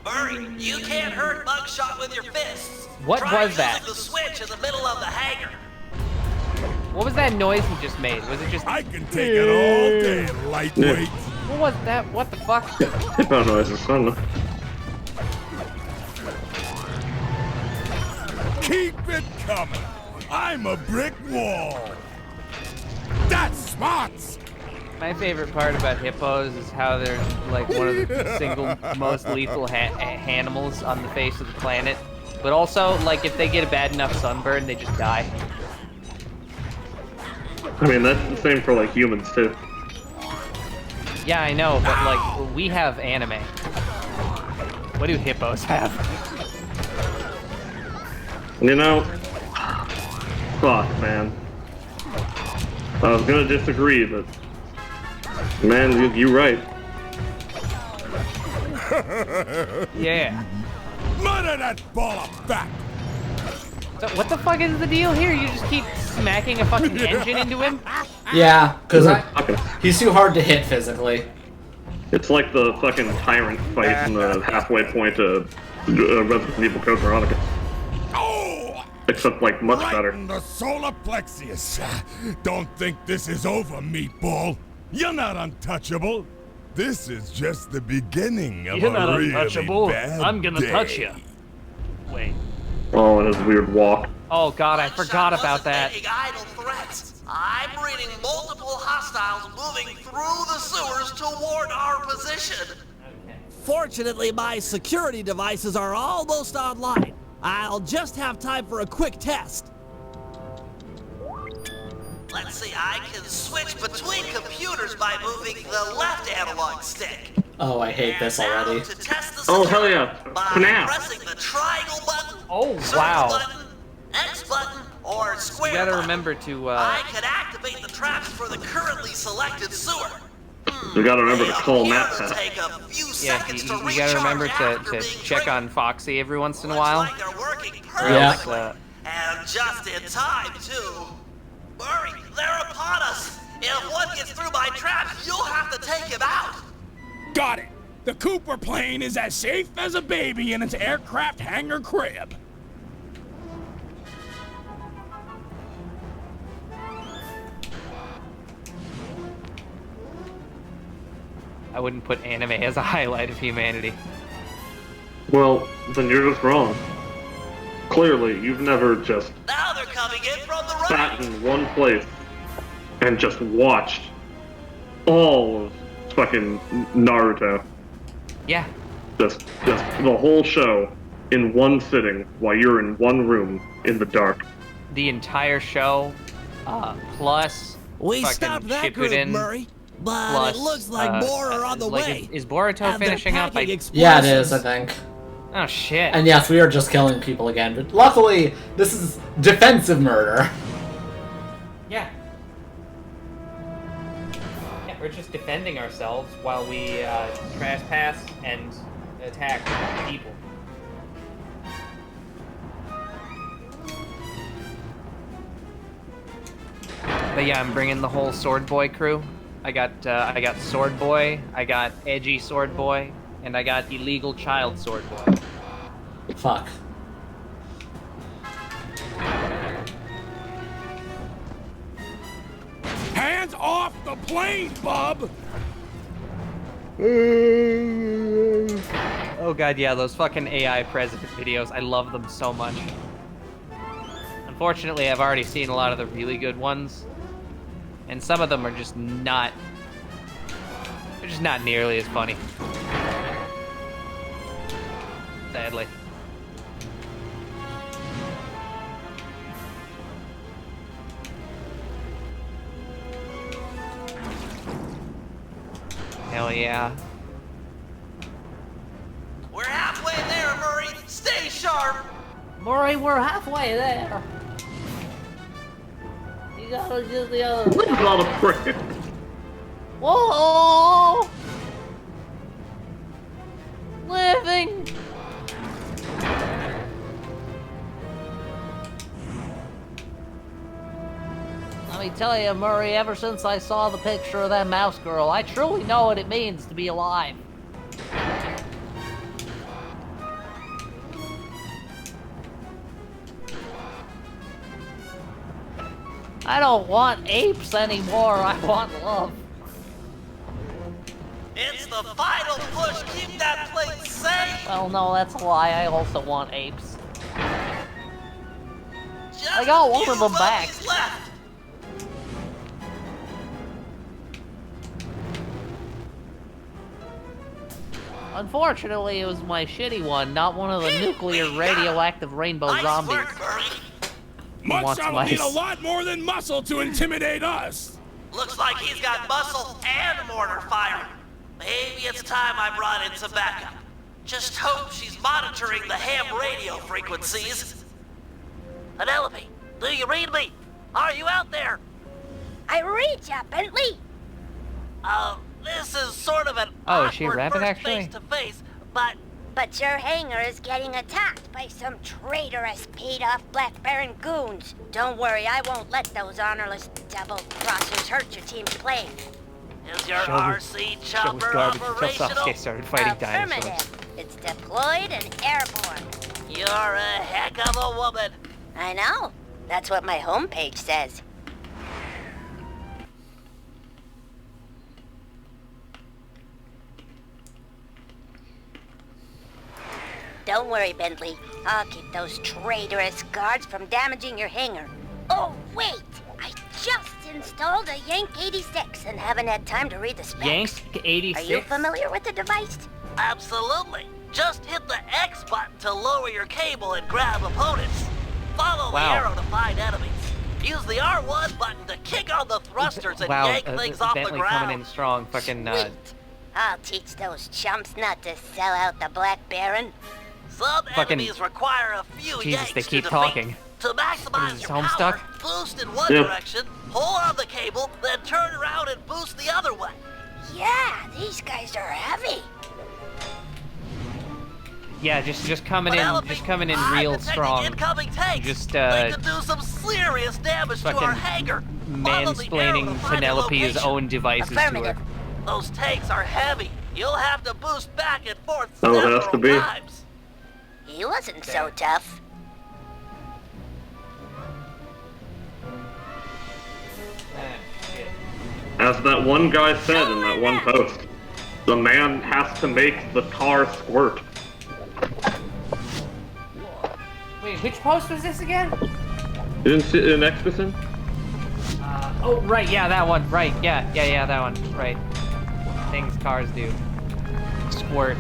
Speaker 4: Murray, you can't hurt Mugshot with your fists.
Speaker 3: What
Speaker 4: Try
Speaker 3: was that?
Speaker 4: using the switch in the middle of the hangar.
Speaker 3: What was that noise he just made? Was it just...
Speaker 5: I can take it all day, lightweight.
Speaker 3: What was that? What the fuck?
Speaker 8: Hippo noise is fun.
Speaker 5: Keep it coming. I'm a brick wall. That's smarts.
Speaker 3: My favorite part about hippos is how they're like one of the single most lethal animals on the face of the planet. But also, like, if they get a bad enough sunburn, they just die.
Speaker 8: I mean, that's the same for, like, humans, too.
Speaker 3: Yeah, I know, but like, we have anime. What do hippos have?
Speaker 8: You know, fuck, man. I was gonna disagree, but man, you're right.
Speaker 3: Yeah.
Speaker 5: Murder that ball of fat.
Speaker 3: So what the fuck is the deal here? You just keep smacking a fucking engine into him?
Speaker 2: Yeah, because
Speaker 8: Okay.
Speaker 2: he's too hard to hit physically.
Speaker 8: It's like the fucking tyrant fight in the halfway point of Resident Evil Code Veronica.
Speaker 5: Oh!
Speaker 8: Except, like, much
Speaker 5: Right
Speaker 8: better.
Speaker 5: in the solar plexus. Don't think this is over, meatball. You're not untouchable. This is just the beginning of
Speaker 14: You're
Speaker 5: a
Speaker 14: not
Speaker 5: really
Speaker 14: untouchable.
Speaker 5: bad
Speaker 14: I'm gonna
Speaker 5: day.
Speaker 14: touch you. Wait.
Speaker 8: Oh, and his weird walk.
Speaker 3: Oh god, I forgot about that.
Speaker 4: Making idle threats. I'm reading multiple hostiles moving through the sewers toward our position.
Speaker 10: Fortunately, my security devices are almost online. I'll just have time for a quick test.
Speaker 4: Let's see, I can switch between computers by moving the left analog stick.
Speaker 2: Oh, I hate this already.
Speaker 4: To test the
Speaker 8: Oh, hell yeah.
Speaker 4: by
Speaker 8: Snap.
Speaker 4: pressing the triangle button,
Speaker 3: Oh,
Speaker 4: circle
Speaker 3: wow.
Speaker 4: button, X button, or square
Speaker 3: You gotta
Speaker 4: button.
Speaker 3: remember to,
Speaker 4: I can activate the traps for the currently selected sewer.
Speaker 8: You gotta remember to call
Speaker 4: Here
Speaker 8: Matt
Speaker 4: to
Speaker 8: Pat.
Speaker 4: take a few
Speaker 3: yeah,
Speaker 4: seconds to
Speaker 3: you gotta
Speaker 4: recharge
Speaker 3: remember
Speaker 4: after
Speaker 3: to
Speaker 4: being
Speaker 3: check on Foxy every once in a
Speaker 4: Looks
Speaker 3: while.
Speaker 4: like they're working
Speaker 2: Yeah.
Speaker 4: perfectly. And just in time, too. Murray, they're upon us. If one gets through my traps, you'll have to take him out.
Speaker 13: Got it. The Cooper plane is as safe as a baby in its aircraft hangar crib.
Speaker 3: I wouldn't put anime as a highlight of humanity.
Speaker 8: Well, then you're just wrong. Clearly, you've never just
Speaker 4: Now they're coming in from the right.
Speaker 8: sat in one place and just watched all of fucking Naruto.
Speaker 3: Yeah.
Speaker 8: Just the whole show in one sitting while you're in one room in the dark.
Speaker 3: The entire show, plus
Speaker 10: We
Speaker 3: fucking
Speaker 10: stopped that
Speaker 3: Shippuden,
Speaker 10: group, Murray. But
Speaker 3: plus,
Speaker 10: it looks like more are on the
Speaker 3: like,
Speaker 10: way.
Speaker 3: Is Boruto
Speaker 10: And they're
Speaker 3: finishing up?
Speaker 10: packing
Speaker 2: Yeah, it
Speaker 10: explosives.
Speaker 2: is, I think.
Speaker 3: Oh shit.
Speaker 2: And yes, we are just killing people again, but luckily, this is defensive murder.
Speaker 3: Yeah. Yeah, we're just defending ourselves while we trespass and attack people. But yeah, I'm bringing the whole Sword Boy crew. I got Sword Boy, I got Edgy Sword Boy, and I got Illegal Child Sword Boy.
Speaker 2: Fuck.
Speaker 13: Hands off the plane, bub!
Speaker 3: Oh god, yeah, those fucking AI president videos, I love them so much. Unfortunately, I've already seen a lot of the really good ones, and some of them are just not... They're just not nearly as funny. Sadly. Hell yeah.
Speaker 4: We're halfway there, Murray. Stay sharp.
Speaker 15: Murray, we're halfway there. You gotta do the other.
Speaker 8: I'm not afraid.
Speaker 15: Whoa! Living. Let me tell you, Murray, ever since I saw the picture of that mouse girl, I truly know what it means to be alive. I don't want apes anymore, I want love.
Speaker 4: It's the final push. Keep that plane safe.
Speaker 15: Well, no, that's a lie. I also want apes.
Speaker 4: Just
Speaker 15: I got one
Speaker 4: few
Speaker 15: of them back.
Speaker 4: puppies left.
Speaker 15: Unfortunately, it was my shitty one, not one of the nuclear radioactive rainbow zombies.
Speaker 13: Mudshot will
Speaker 15: mice.
Speaker 13: need a lot more than muscle to intimidate us.
Speaker 4: Looks like he's got muscle and mortar fire. Maybe it's time I brought in some backup. Just hope she's monitoring the ham radio frequencies. Penelope, do you read me? Are you out there?
Speaker 16: I read ya, Bentley.
Speaker 4: This is sort of an
Speaker 3: Oh, is she a
Speaker 4: awkward
Speaker 3: rabbit,
Speaker 4: first
Speaker 3: actually?
Speaker 4: face-to-face, but
Speaker 16: But your hangar is getting attacked by some traitorous, paid-off Black Baron goons. Don't worry, I won't let those honorless double-crossers hurt your team's plane.
Speaker 4: is your
Speaker 3: Show was-
Speaker 4: RC
Speaker 3: That was
Speaker 4: chopper
Speaker 3: garbage until
Speaker 4: operational?
Speaker 3: Sasuke started fighting dinosaurs.
Speaker 16: Affirmative. It's deployed and airborne.
Speaker 4: You're a heck of a woman.
Speaker 16: I know. That's what my homepage says. Don't worry, Bentley. I'll keep those traitorous guards from damaging your hangar. Oh, wait! I just installed a Yank 86 and haven't had time to read the specs.
Speaker 3: Yank 86?
Speaker 16: Are you familiar with the device?
Speaker 4: Absolutely. Just hit the X button to lower your cable and grab opponents. Follow the arrow to find enemies. Use the R1 button to kick on the thrusters and yank things off
Speaker 3: Bentley
Speaker 4: the ground.
Speaker 3: coming in strong. Fucking,
Speaker 16: I'll teach those chumps not to sell out the Black Baron.
Speaker 4: Some enemies require a few
Speaker 3: Jesus,
Speaker 4: yanks
Speaker 3: they keep
Speaker 4: to
Speaker 3: talking.
Speaker 4: defeat. To maximize your power,
Speaker 3: Homestuck?
Speaker 4: boost in one direction, hold on the cable, then turn around and boost the other way.
Speaker 16: Yeah, these guys are heavy.
Speaker 3: Yeah, just coming in real strong.
Speaker 4: Incoming tanks.
Speaker 3: Just
Speaker 4: they could do some serious damage to our hangar.
Speaker 3: mansplaining Penelope's own devices to her.
Speaker 4: Those tanks are heavy. You'll have to boost back and forth
Speaker 8: Oh, it
Speaker 4: several
Speaker 8: has to be.
Speaker 4: times.
Speaker 16: He wasn't so tough.
Speaker 8: As that one guy said in that one post, the man has to make the tar squirt.
Speaker 3: Wait, which post was this again?
Speaker 8: You didn't see it in Exposition?
Speaker 3: Oh, right, yeah, that one. Right, yeah, that one. Right. Things cars do. Squirt.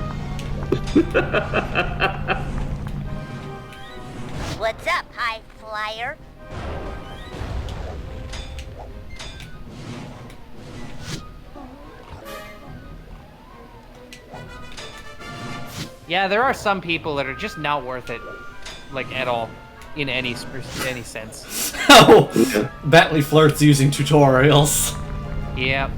Speaker 16: What's up, high flyer?
Speaker 3: Yeah, there are some people that are just not worth it, like, at all, in any sense.
Speaker 2: Oh! Bentley flirts using tutorials.
Speaker 3: Yep.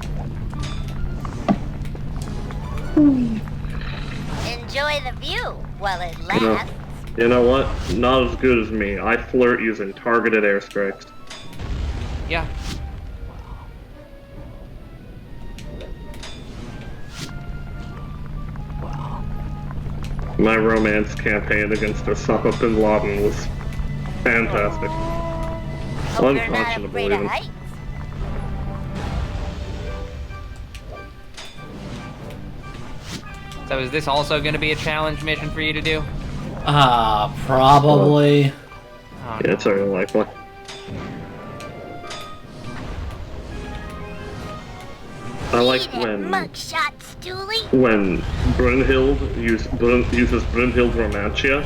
Speaker 16: Enjoy the view while it lasts.
Speaker 8: You know what? Not as good as me. I flirt using targeted airstrikes.
Speaker 3: Yeah.
Speaker 8: My romance campaign against Osama bin Laden was fantastic. Unconscionable even.
Speaker 3: So is this also going to be a challenge mission for you to do?
Speaker 2: Probably.
Speaker 8: Yeah, it's very likely. I like when Brunhild uses Brunhild Romantia,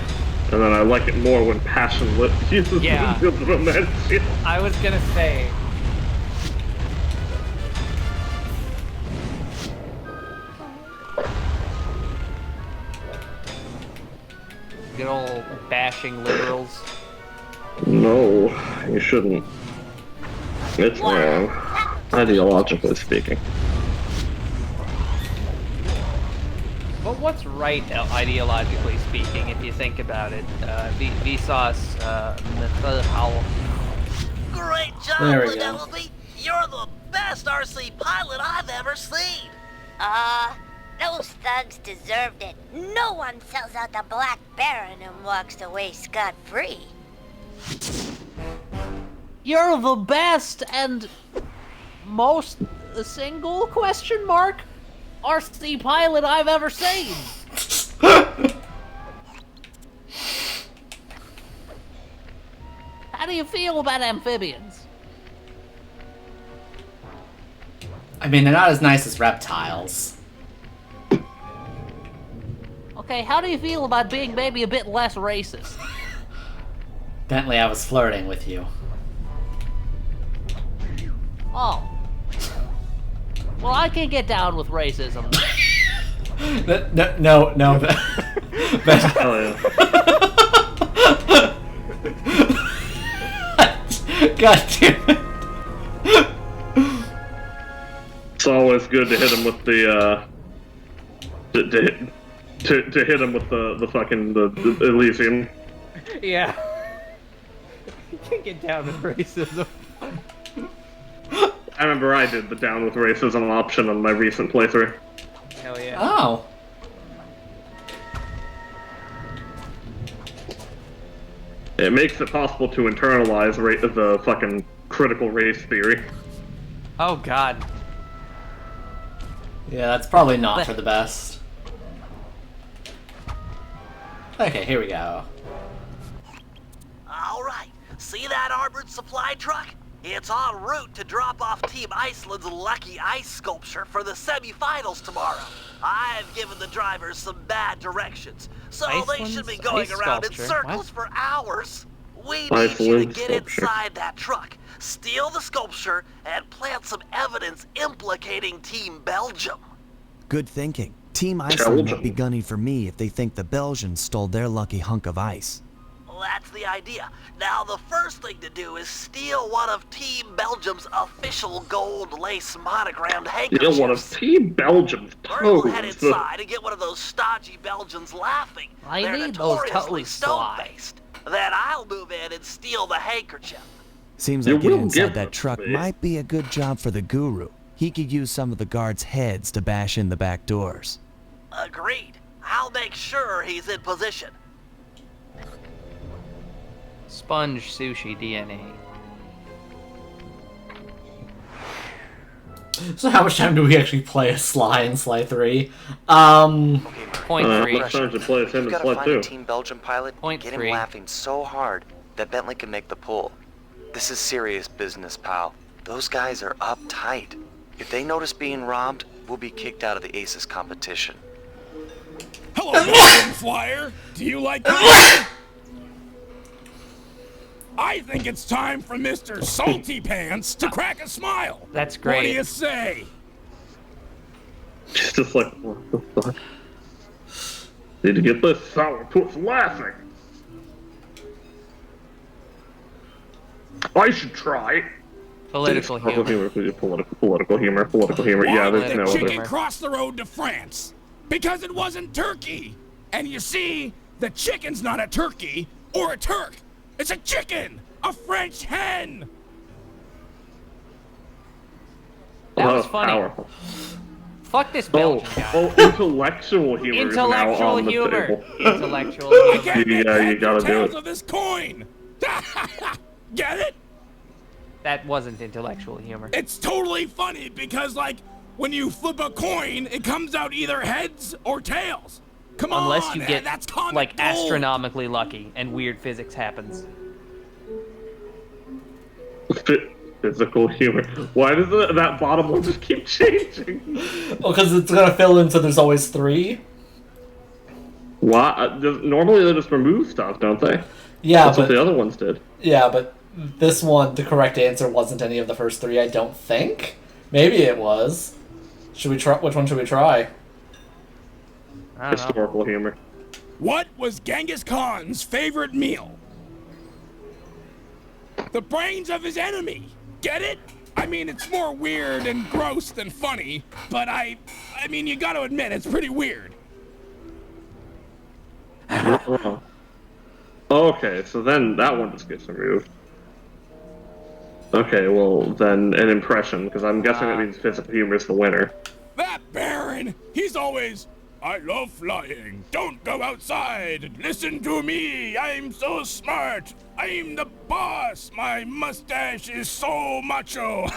Speaker 8: and then I like it more when Passionlit uses Brunhild Romantia.
Speaker 3: I was gonna say. Good old bashing liberals.
Speaker 8: No, you shouldn't. It's wrong, ideologically speaking.
Speaker 3: But what's right, ideologically speaking, if you think about it? Vsauce, how...
Speaker 4: Great job,
Speaker 2: There we go.
Speaker 4: Penelope! You're the best RC pilot I've ever seen!
Speaker 16: Those thugs deserved it. No one sells out the Black Baron and walks away scot-free.
Speaker 15: You're the best and most single question mark RC pilot I've ever seen. How do you feel about amphibians?
Speaker 2: I mean, they're not as nice as reptiles.
Speaker 15: Okay, how do you feel about being maybe a bit less racist?
Speaker 2: Bentley, I was flirting with you.
Speaker 15: Oh. Well, I can't get down with racism.
Speaker 2: No. God damn it.
Speaker 8: It's always good to hit him with the to hit him with the fucking the Elysium.
Speaker 3: Yeah. You can't get down with racism.
Speaker 8: I remember I did the down with racism option on my recent playthrough.
Speaker 3: Hell yeah.
Speaker 2: Oh.
Speaker 8: It makes it possible to internalize the fucking critical race theory.
Speaker 3: Oh god.
Speaker 2: Yeah, that's probably not for the best. Okay, here we go.
Speaker 4: All right, see that armored supply truck? It's en route to drop off Team Iceland's lucky ice sculpture for the semifinals tomorrow. I've given the drivers some bad directions, so they should be going around in circles for hours. We need you to get inside that truck, steal the sculpture, and plant some evidence implicating Team Belgium.
Speaker 6: Good thinking. Team Iceland won't be gunning for me if they think the Belgians stole their lucky hunk of ice.
Speaker 4: That's the idea. Now, the first thing to do is steal one of Team Belgium's official gold lace monogrammed handkerchiefs.
Speaker 8: Steal one of Team Belgium's toes.
Speaker 4: We'll head inside and get one of those stodgy Belgians laughing.
Speaker 15: I need those toes,
Speaker 4: stone-faced. Then I'll move in and steal the handkerchief.
Speaker 6: Seems like getting inside that truck might be a good job for the Guru. He could use some of the guards' heads to bash in the back doors.
Speaker 4: Agreed. I'll make sure he's in position.
Speaker 3: Sponge sushi DNA.
Speaker 2: So how much time do we actually play as Sly in Sly 3?
Speaker 3: Point 3.
Speaker 8: Much time to play as him in
Speaker 17: Gotta
Speaker 8: Sly
Speaker 17: find
Speaker 8: 2.
Speaker 17: a Team Belgium pilot and get him laughing so hard that Bentley can make the pull. This is serious business, pal. Those guys are uptight. If they notice being robbed, we'll be kicked out of the Aces competition.
Speaker 13: Hello, Belgium Flyer. Do you like that? I think it's time for Mr. Salty Pants to crack a smile.
Speaker 3: That's great.
Speaker 13: What do you say?
Speaker 8: Just like, what the fuck? Need to get this sourpuss laughing. I should try.
Speaker 3: Political humor.
Speaker 8: Political humor.
Speaker 13: Why
Speaker 8: Yeah,
Speaker 13: did
Speaker 8: there's
Speaker 13: the
Speaker 8: no
Speaker 13: chicken
Speaker 8: other.
Speaker 13: cross the road to France? Because it wasn't turkey. And you see, the chicken's not a turkey or a Turk. It's a chicken! A French hen!
Speaker 3: That was funny.
Speaker 8: Powerful.
Speaker 3: Fuck this Belgian guy.
Speaker 8: Intellectual humor is now on the table.
Speaker 3: Intellectual humor.
Speaker 8: Yeah, you gotta do it.
Speaker 13: Of this coin. Get it?
Speaker 3: That wasn't intellectual humor.
Speaker 13: It's totally funny because, like, when you flip a coin, it comes out either heads or tails. Come on,
Speaker 3: Unless you get,
Speaker 13: that's comic
Speaker 3: like,
Speaker 13: gold.
Speaker 3: astronomically lucky and weird physics happens.
Speaker 8: Physical humor. Why does that bottom one just keep changing?
Speaker 2: Well, because it's gonna fill in so there's always 3.
Speaker 8: Why? Normally they just remove stuff, don't they?
Speaker 2: Yeah,
Speaker 8: That's what the other ones did.
Speaker 2: Yeah, but this one, the correct answer wasn't any of the first 3, I don't think. Maybe it was. Should we try? Which one should we try?
Speaker 8: Historical humor.
Speaker 13: What was Genghis Khan's favorite meal? The brains of his enemy. Get it? I mean, it's more weird and gross than funny, but I mean, you gotta admit, it's pretty weird.
Speaker 8: Okay, so then that one just gets removed. Okay, well, then an impression, because I'm guessing it means physical humor is the winner.
Speaker 13: That Baron, he's always, I love flying. Don't go outside. Listen to me. I'm so smart. I'm the boss. My mustache is so macho.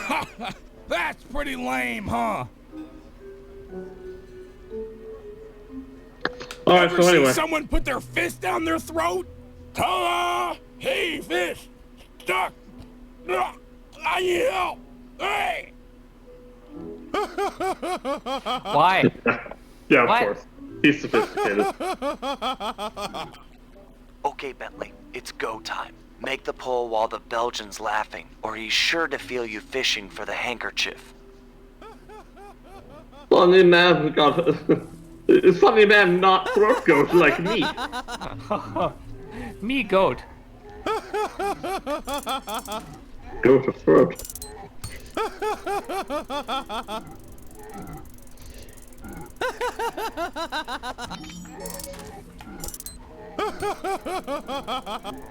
Speaker 13: That's pretty lame, huh?
Speaker 8: Alright,
Speaker 13: Ever
Speaker 8: so anyway.
Speaker 13: see someone put their fist down their throat? Ta-da! Hey, fish! Stuck! I need help! Hey!
Speaker 3: Why?
Speaker 8: Yeah, of
Speaker 3: What?
Speaker 8: course. He's sophisticated.
Speaker 17: Okay, Bentley, it's go time. Make the pull while the Belgian's laughing, or he's sure to feel you fishing for the handkerchief.
Speaker 8: Funny man got... Funny man not throat goat like me.
Speaker 3: Me goat.
Speaker 8: Go to throat.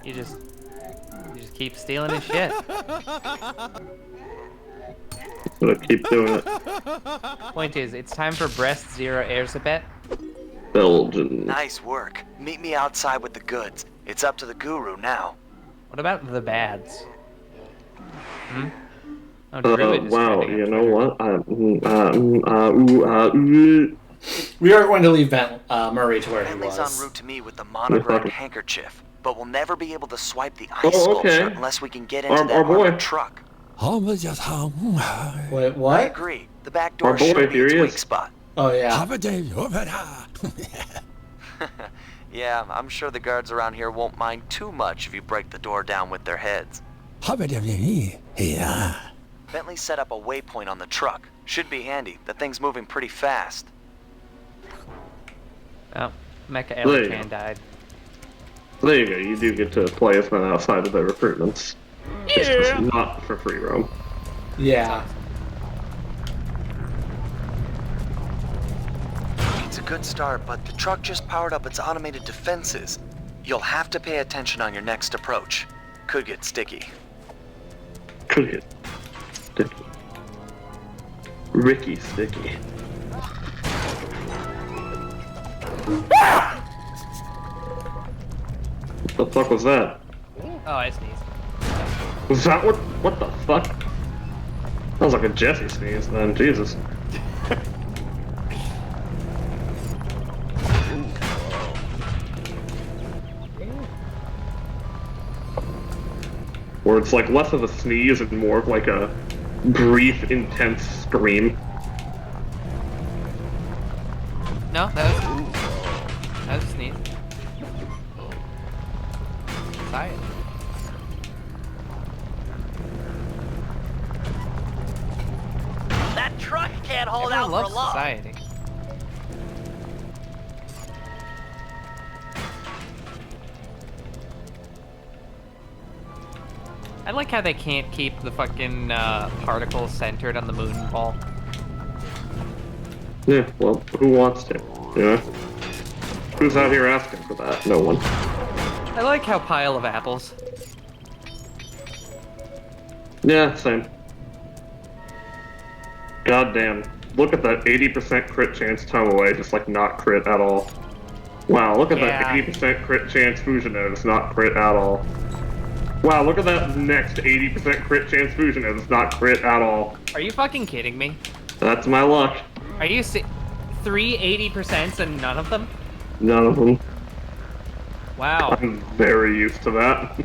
Speaker 3: You just keep stealing his shit.
Speaker 8: Gonna keep doing it.
Speaker 3: Point is, it's time for breast zero Erzabet.
Speaker 8: Belgian.
Speaker 17: Nice work. Meet me outside with the goods. It's up to the Guru now.
Speaker 3: What about the bads? Hmm? Oh, Druid is
Speaker 8: Wow,
Speaker 3: trending
Speaker 8: you
Speaker 3: on
Speaker 8: know
Speaker 3: Twitter.
Speaker 8: what?
Speaker 2: We are going to leave Murray to where
Speaker 17: Bentley's
Speaker 2: he was.
Speaker 17: en route to me with the monogrammed handkerchief, but we'll never be able to swipe the ice sculpture unless we can get into that armored truck.
Speaker 2: Wait,
Speaker 17: I
Speaker 2: what?
Speaker 17: agree. The back door should be its weak spot.
Speaker 2: Oh, yeah.
Speaker 17: Yeah, I'm sure the guards around here won't mind too much if you break the door down with their heads. Bentley set up a waypoint on the truck. Should be handy. The thing's moving pretty fast.
Speaker 3: Oh, Mecha Elchan died.
Speaker 8: There you go. You do get to play as men outside of their recruitments. It's just not for free roam.
Speaker 2: Yeah.
Speaker 17: It's a good start, but the truck just powered up its automated defenses. You'll have to pay attention on your next approach. Could get sticky.
Speaker 8: Could get sticky. Ricky Sticky. What the fuck was that?
Speaker 3: Oh, I sneezed.
Speaker 8: Was that what the fuck? Sounds like a Jesse sneeze then, Jesus. Where it's like less of a sneeze and more of like a brief, intense scream.
Speaker 3: No, that was a sneeze. Sorry.
Speaker 4: That truck can't hold
Speaker 3: Everyone
Speaker 4: out
Speaker 3: loves
Speaker 4: for long.
Speaker 3: society. I like how they can't keep the fucking particles centered on the moon ball.
Speaker 8: Yeah, well, who wants to? Yeah. Who's out here asking for that? No one.
Speaker 3: I like how pile of apples.
Speaker 8: Yeah, same. Goddamn. Look at that 80% crit chance time away, just like not crit at all. Wow, look at that 80% crit chance fusion node, it's not crit at all. Wow, look at that next 80% crit chance fusion node, it's not crit at all.
Speaker 3: Are you fucking kidding me?
Speaker 8: That's my luck.
Speaker 3: Are you 3 80% and none of them?
Speaker 8: None of them.
Speaker 3: Wow.
Speaker 8: I'm very used to that.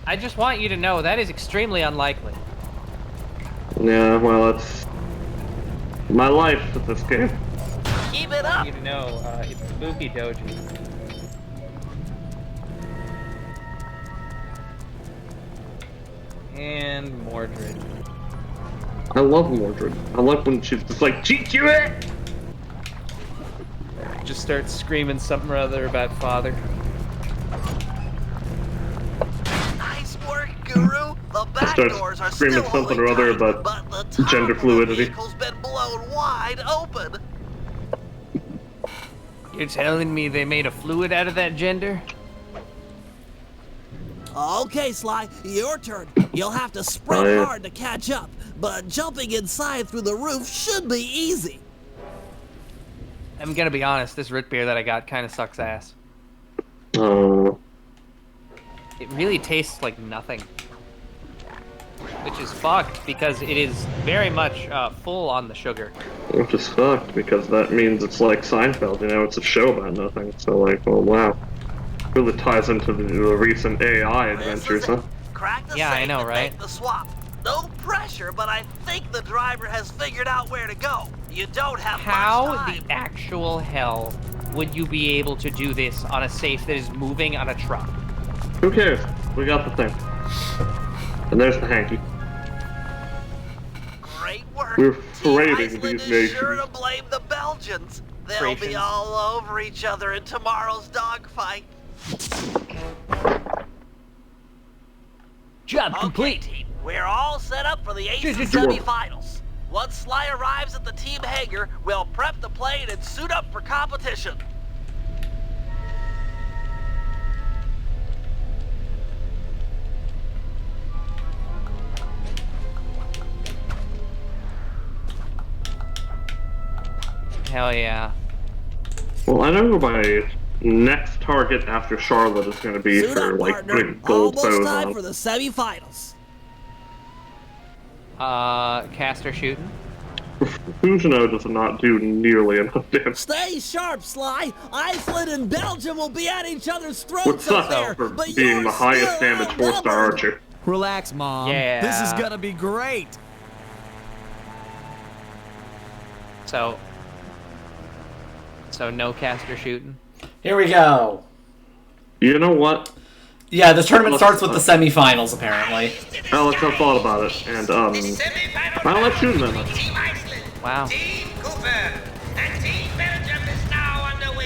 Speaker 3: I just want you to know that is extremely unlikely.
Speaker 8: Yeah, well, that's my life with this game.
Speaker 4: Keep it
Speaker 3: I
Speaker 4: up.
Speaker 3: want you to know it's spooky doji. And Mordred.
Speaker 8: I love Mordred. I like when she's just like, cheat you it!
Speaker 3: Just starts screaming something or other about father.
Speaker 4: Nice work, Guru. The back
Speaker 8: Starts
Speaker 4: doors are
Speaker 8: screaming
Speaker 4: still
Speaker 8: something or
Speaker 4: holding
Speaker 8: other
Speaker 4: tight,
Speaker 8: about
Speaker 4: but the top
Speaker 8: gender
Speaker 4: of the
Speaker 8: fluidity.
Speaker 4: vehicle's been blown wide open.
Speaker 3: You're telling me they made a fluid out of that gender?
Speaker 10: Okay, Sly, your turn. You'll have to sprint
Speaker 8: Oh, yeah.
Speaker 10: hard to catch up, but jumping inside through the roof should be easy.
Speaker 3: I'm gonna be honest, this root beer that I got kind of sucks ass.
Speaker 8: Oh.
Speaker 3: It really tastes like nothing. Which is fucked, because it is very much full on the sugar.
Speaker 8: Which is fucked, because that means it's like Seinfeld, you know, it's a show about nothing. So like, oh wow. Really ties into the recent AI adventures, huh?
Speaker 4: Crack the
Speaker 3: Yeah, I
Speaker 4: safe
Speaker 3: know,
Speaker 4: and
Speaker 3: right?
Speaker 4: make the swap. No pressure, but I think the driver has figured out where to go. You don't have
Speaker 3: How
Speaker 4: much time.
Speaker 3: the actual hell would you be able to do this on a safe that is moving on a truck?
Speaker 8: Who cares? We got the thing. And there's the hanky.
Speaker 4: Great work.
Speaker 8: We're
Speaker 4: Team
Speaker 8: freighting
Speaker 4: Iceland
Speaker 8: these
Speaker 4: is sure
Speaker 8: nations.
Speaker 4: to blame the Belgians. They'll be
Speaker 3: Thracians.
Speaker 4: all over each other in tomorrow's dogfight.
Speaker 15: Job complete.
Speaker 4: Team, we're all set up for the Aces
Speaker 8: Sure.
Speaker 4: semifinals. Once Sly arrives at the team hangar, we'll prep the plane and suit up for competition.
Speaker 3: Hell yeah.
Speaker 8: Well, I know who my next target after Charlotte is going to be
Speaker 10: Suit
Speaker 8: for
Speaker 10: up,
Speaker 8: like
Speaker 10: partner.
Speaker 8: putting gold
Speaker 10: Almost
Speaker 8: bows
Speaker 10: time
Speaker 8: on.
Speaker 10: for the semifinals.
Speaker 3: Caster shooting.
Speaker 8: Fusino does not do nearly enough damage.
Speaker 10: Stay sharp, Sly. Iceland and Belgium will be at each other's
Speaker 8: Which
Speaker 10: throats up
Speaker 8: sucks
Speaker 10: there,
Speaker 8: for
Speaker 10: but
Speaker 8: being
Speaker 10: you're
Speaker 8: the highest
Speaker 10: still
Speaker 8: damage 4-star archer.
Speaker 6: Relax, Mom.
Speaker 3: Yeah.
Speaker 6: This is gonna be great.
Speaker 3: So no caster shooting.
Speaker 2: Here we go.
Speaker 8: You know what?
Speaker 2: Yeah, this tournament starts with the semifinals, apparently.
Speaker 8: Alex, I thought about it, and I don't like shooting that much.
Speaker 3: Wow.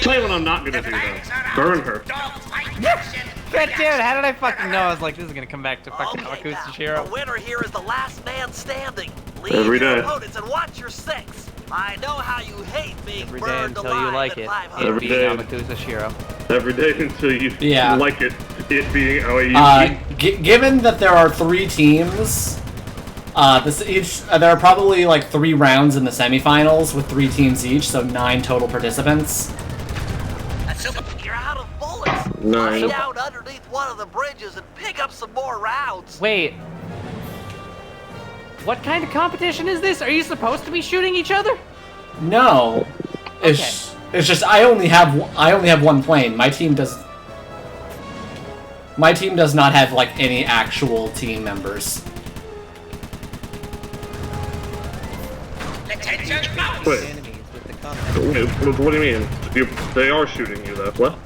Speaker 8: Tell you what I'm not gonna do though. Burn her.
Speaker 3: God damn it, how did I fucking know? I was like, this is gonna come back to fucking Kamakutsushiro.
Speaker 4: The winner here is the last man standing. Leave
Speaker 8: Every
Speaker 4: your
Speaker 8: day.
Speaker 4: opponents and watch your six. I know how you hate being
Speaker 3: Every day
Speaker 4: burned
Speaker 3: until you
Speaker 4: alive
Speaker 3: like
Speaker 4: at
Speaker 3: it.
Speaker 4: 500.
Speaker 3: It being Kamakutsushiro.
Speaker 8: Every day until you like it. It being
Speaker 2: Given that there are 3 teams, there are probably like 3 rounds in the semifinals with 3 teams each, so 9 total participants.
Speaker 4: You're out of bullets.
Speaker 8: 9.
Speaker 4: Fly down underneath one of the bridges and pick up some more rounds.
Speaker 3: Wait. What kind of competition is this? Are you supposed to be shooting each other?
Speaker 2: No. It's just I only have 1 plane. My team does not have like any actual team members.
Speaker 8: Wait, what do you mean? They are shooting you though. What?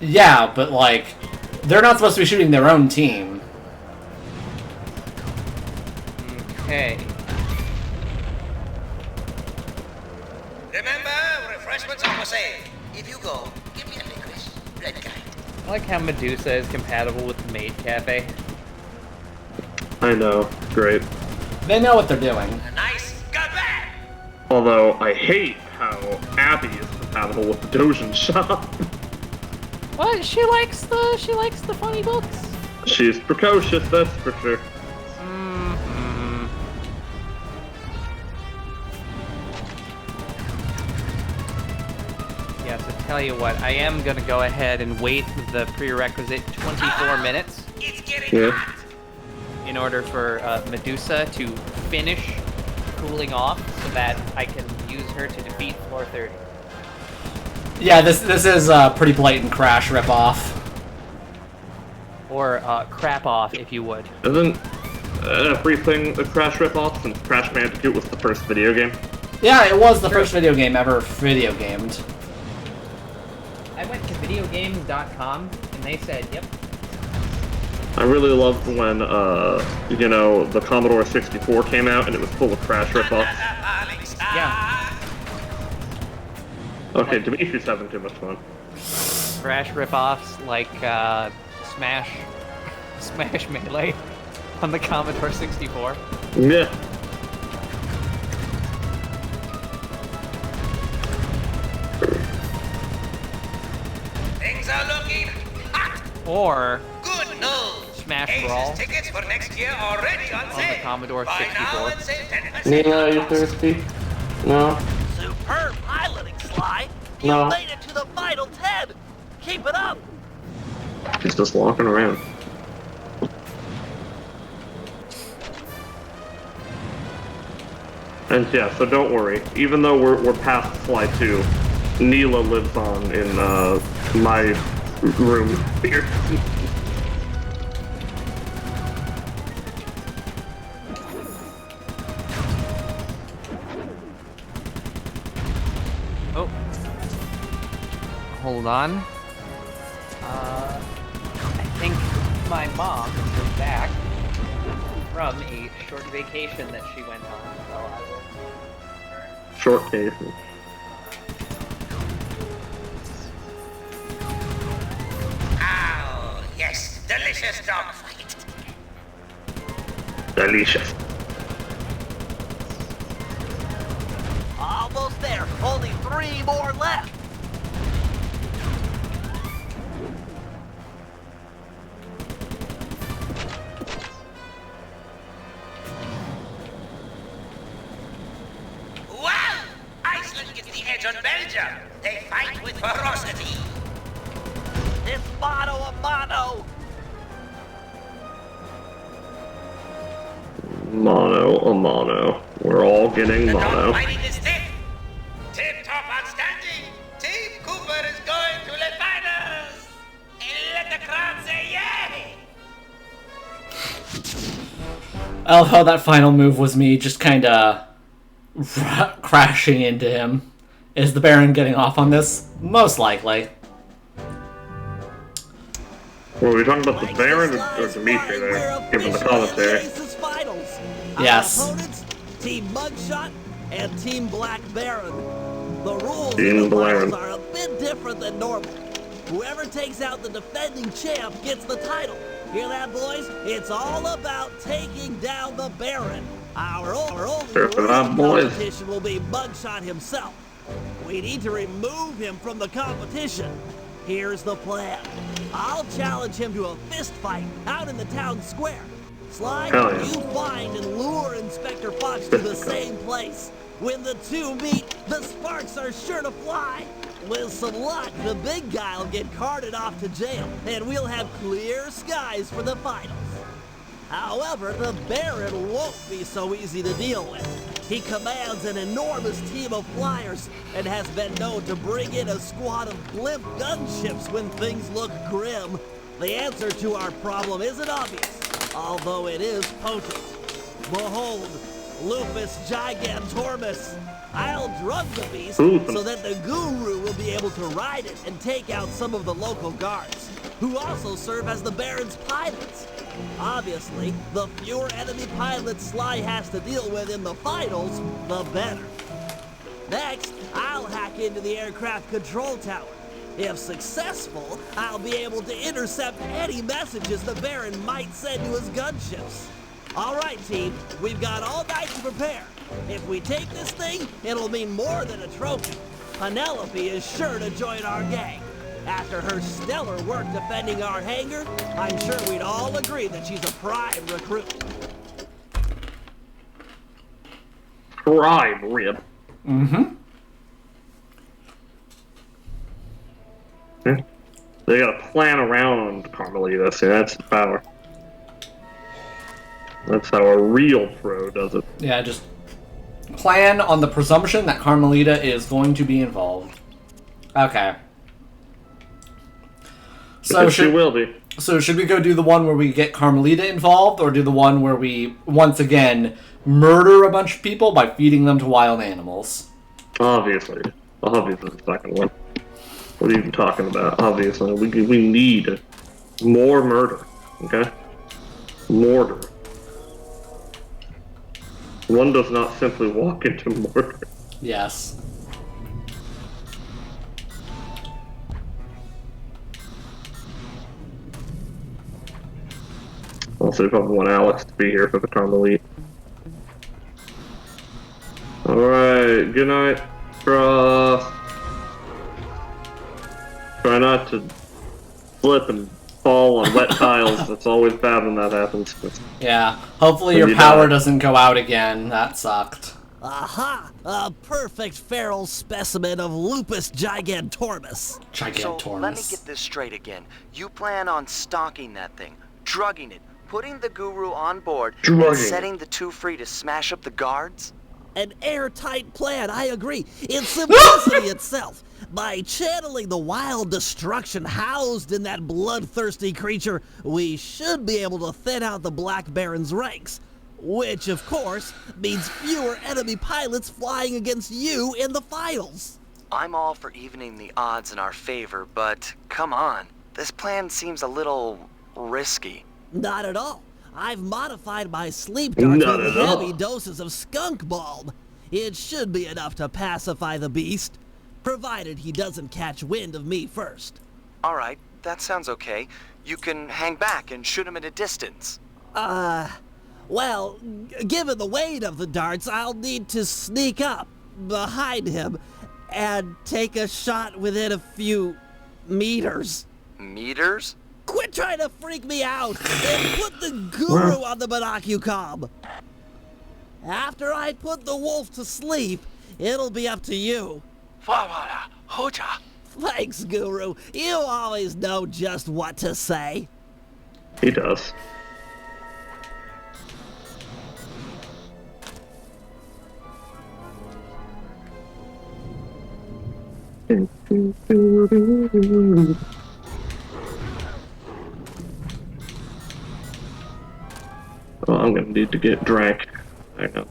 Speaker 2: Yeah, but like they're not supposed to be shooting their own team.
Speaker 3: Okay.
Speaker 12: Remember, refreshments are for sale. If you go, give me a licorice. Red guy.
Speaker 3: I like how Medusa is compatible with the Maid Cafe.
Speaker 8: I know. Great.
Speaker 2: They know what they're doing.
Speaker 12: Nice. Go back.
Speaker 8: Although I hate how Abby is compatible with the Dojin shop.
Speaker 3: What? She likes the funny books.
Speaker 8: She's precocious, that's for sure.
Speaker 3: Yeah, so tell you what, I am gonna go ahead and wait the prerequisite 24 minutes.
Speaker 8: Yeah.
Speaker 3: In order for Medusa to finish cooling off so that I can use her to defeat floor 30.
Speaker 2: Yeah, this is a pretty blatant Crash ripoff.
Speaker 3: Or crap off, if you would.
Speaker 8: Isn't everything a Crash ripoff since Crash Bandicoot was the first video game?
Speaker 2: Yeah, it was the first video game ever video gamed.
Speaker 3: I went to videogames.com and they said, yep.
Speaker 8: I really loved when, you know, the Commodore 64 came out and it was full of Crash ripoffs.
Speaker 3: Yeah.
Speaker 8: Okay, Dimitri's having too much fun.
Speaker 3: Crash ripoffs like Smash Melee on the Commodore 64.
Speaker 8: Yeah.
Speaker 12: Things are looking hot.
Speaker 3: Or
Speaker 12: Good news.
Speaker 3: Smash Brawl
Speaker 12: Tickets for next year already on
Speaker 3: on
Speaker 12: sale.
Speaker 3: the Commodore
Speaker 12: Buy now
Speaker 3: 64.
Speaker 12: and save 10%.
Speaker 8: Nina, are you thirsty? No.
Speaker 4: Superb piloting, Sly. You
Speaker 8: No.
Speaker 4: made it to the final 10. Keep it up.
Speaker 8: He's just walking around. And yeah, so don't worry. Even though we're past Fly 2, Neela lives on in my room here.
Speaker 3: Oh. Hold on. I think my mom is back from a short vacation that she went on, so I will...
Speaker 8: Short case.
Speaker 12: Oh, yes. Delicious dogfight.
Speaker 8: Delicious.
Speaker 4: Almost there. Only 3 more left.
Speaker 12: Wow! Iceland gets the edge on Belgium. They fight with ferocity.
Speaker 4: It's mano a mano.
Speaker 8: Mono a mono. We're all getting mono.
Speaker 12: Fighting is tip. Tip top outstanding. Team Cooper is going to the finals. And let the crowd say yay.
Speaker 2: I love how that final move was me just kind of crashing into him. Is the Baron getting off on this? Most likely.
Speaker 8: Were we talking about the Baron or Dimitri there, given the commentary?
Speaker 2: Yes.
Speaker 10: Our opponents, Team Mugshot and Team Black Baron. The rules
Speaker 8: Team
Speaker 10: in the
Speaker 8: Baron.
Speaker 10: finals are a bit different than normal. Whoever takes out the defending champ gets the title. Hear that, boys? It's all about taking down the Baron. Our only competition will be Mugshot himself. We need to remove him from the competition. Here's the plan. I'll challenge him to a fist fight out in the town square. Sly, you find and lure Inspector Fox to the same place. When the two meet, the sparks are sure to fly. With some luck, the big guy will get carted off to jail, and we'll have clear skies for the finals. However, the Baron won't be so easy to deal with. He commands an enormous team of flyers and has been known to bring in a squad of blimp gunships when things look grim. The answer to our problem isn't obvious, although it is potent. Behold, Lupus Gigantormus. I'll drug the beast so that the Guru will be able to ride it and take out some of the local guards, who also serve as the Baron's pilots. Obviously, the fewer enemy pilots Sly has to deal with in the finals, the better. Next, I'll hack into the aircraft control tower. If successful, I'll be able to intercept any messages the Baron might send to his gunships. All right, team, we've got all night to prepare. If we take this thing, it'll mean more than a trophy. Penelope is sure to join our gang. After her stellar work defending our hangar, I'm sure we'd all agree that she's a prime recruit.
Speaker 8: Prime rib.
Speaker 2: Mm-hmm.
Speaker 8: They gotta plan around Carmelita, see, that's the power. That's how a real pro does it.
Speaker 2: Yeah, just plan on the presumption that Carmelita is going to be involved. Okay. So
Speaker 8: she will be.
Speaker 2: So should we go do the one where we get Carmelita involved, or do the one where we, once again, murder a bunch of people by feeding them to wild animals?
Speaker 8: Obviously the second one. What are you even talking about? Obviously, we need more murder, okay? Mortar. One does not simply walk into murder.
Speaker 2: Yes.
Speaker 8: Also, probably want Alex to be here for the Carmelite. Alright, good night, Cross. Try not to slip and fall on wet tiles. It's always bad when that happens.
Speaker 2: Yeah, hopefully your power doesn't go out again. That sucked.
Speaker 10: Aha! A perfect feral specimen of Lupus Gigantormus.
Speaker 17: So let me get this straight again. You plan on stalking that thing, drugging it, putting the Guru on board, and setting the two free to smash up the guards?
Speaker 10: An airtight plan, I agree. It's simplicity itself. By channeling the wild destruction housed in that bloodthirsty creature, we should be able to thin out the Black Baron's ranks. Which, of course, means fewer enemy pilots flying against you in the finals.
Speaker 17: I'm all for evening the odds in our favor, but come on. This plan seems a little risky.
Speaker 10: Not at all. I've modified my sleep darts with heavy doses of skunk bulb. It should be enough to pacify the beast, provided he doesn't catch wind of me first.
Speaker 17: All right, that sounds okay. You can hang back and shoot him at a distance.
Speaker 10: Well, given the weight of the darts, I'll need to sneak up behind him and take a shot within a few meters.
Speaker 17: Meters?
Speaker 10: Quit trying to freak me out and put the Guru on the binocucom. After I put the wolf to sleep, it'll be up to you. Thanks, Guru. You always know just what to say.
Speaker 8: He does. Oh, I'm gonna need to get drank. Hang on.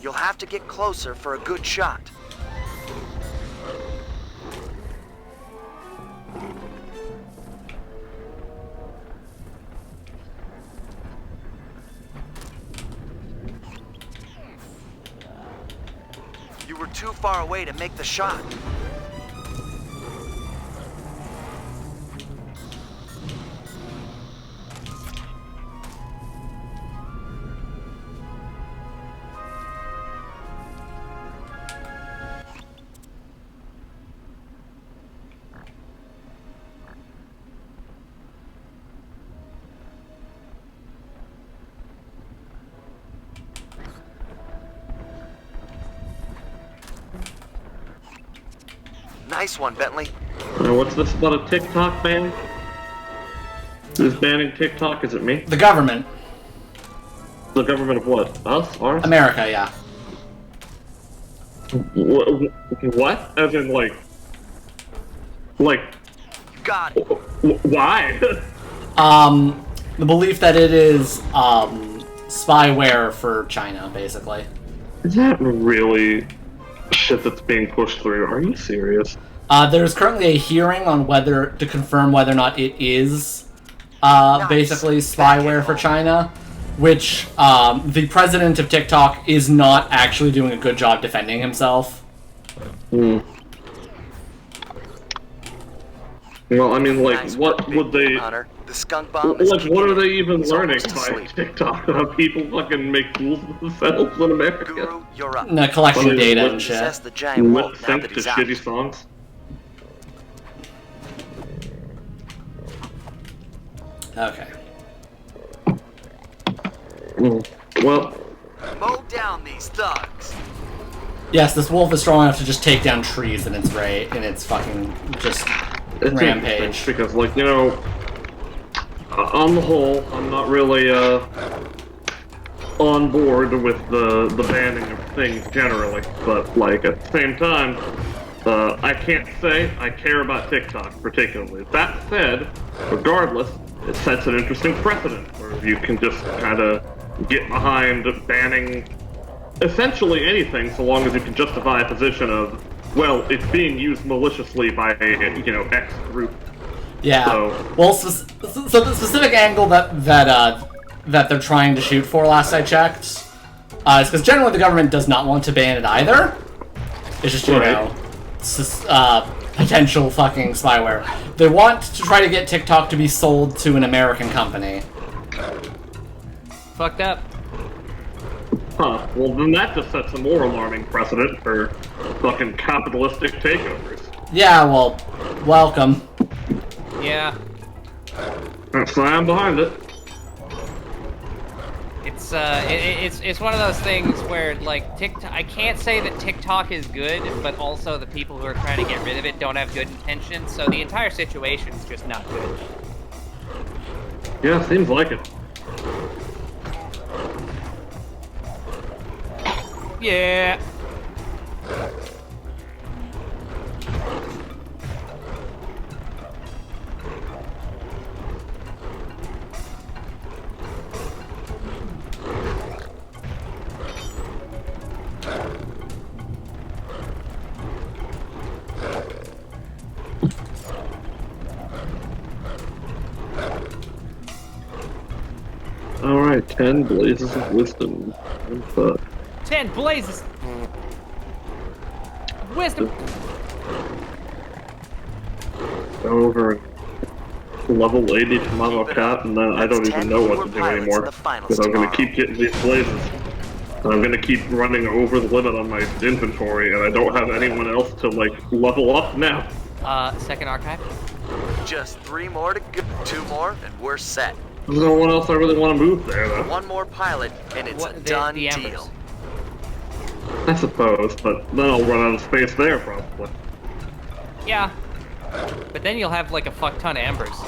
Speaker 17: You'll have to get closer for a good shot. You were too far away to make the shot. Nice one, Bentley.
Speaker 8: What's this about a TikTok ban? Who's banning TikTok? Is it me?
Speaker 2: The government.
Speaker 8: The government of what? Us? Ours?
Speaker 2: America, yeah.
Speaker 8: What? As in, like...
Speaker 17: You got it.
Speaker 8: Why?
Speaker 2: The belief that it is, spyware for China, basically.
Speaker 8: Is that really shit that's being pushed through? Are you serious?
Speaker 2: There's currently a hearing on to confirm whether or not it is, basically spyware for China, which, the president of TikTok is not actually doing a good job defending himself.
Speaker 8: Well, I mean, like, what would they...
Speaker 17: The skunk bomb
Speaker 8: like, what are they even learning by TikTok? How people fucking make fools of themselves in America?
Speaker 17: Guru, you're up.
Speaker 2: No, collecting data and shit.
Speaker 17: The giant wolf
Speaker 8: Lip
Speaker 17: now
Speaker 8: sync
Speaker 17: that
Speaker 8: to
Speaker 17: he's out.
Speaker 8: shitty songs?
Speaker 2: Okay.
Speaker 8: Well...
Speaker 17: Mow down these thugs.
Speaker 2: Yes, this wolf is strong enough to just take down trees in its fucking just rampage.
Speaker 8: Because, like, you know, on the whole, I'm not really on board with the banning of things generally, but, like, at the same time, I can't say I care about TikTok particularly. That said, regardless, it sets an interesting precedent where you can just kind of get behind banning essentially anything so long as you can justify a position of, well, it's being used maliciously by, you know, X group.
Speaker 2: Yeah. Well, so the specific angle that they're trying to shoot for, last I checked, is because generally the government does not want to ban it either. It's just, you know, potential fucking spyware. They want to try to get TikTok to be sold to an American company.
Speaker 3: Fucked up.
Speaker 8: Huh. Well, then that just sets a more alarming precedent for fucking capitalistic takeovers.
Speaker 2: Yeah, well, welcome.
Speaker 3: Yeah.
Speaker 8: So I'm behind it.
Speaker 3: It's one of those things where, like, TikTok, I can't say that TikTok is good, but also the people who are trying to get rid of it don't have good intentions, so the entire situation is just not good.
Speaker 8: Yeah, seems like it.
Speaker 3: Yeah.
Speaker 8: Alright, 10 blazes of wisdom.
Speaker 3: 10 blazes. Wisdom.
Speaker 8: Over level 80 Tomato Cat, and then I don't even know what to do anymore. Because I'm going to keep getting these blazes. And I'm going to keep running over the limit on my inventory, and I don't have anyone else to, like, level up now.
Speaker 3: Second archive?
Speaker 17: Just 3 more to go. 2 more, and we're set.
Speaker 8: There's no one else I really want to move there, though.
Speaker 17: 1 more pilot, and it's a done deal.
Speaker 8: I suppose, but then I'll run out of space there, probably.
Speaker 3: Yeah. But then you'll have, like, a fuck ton of embers.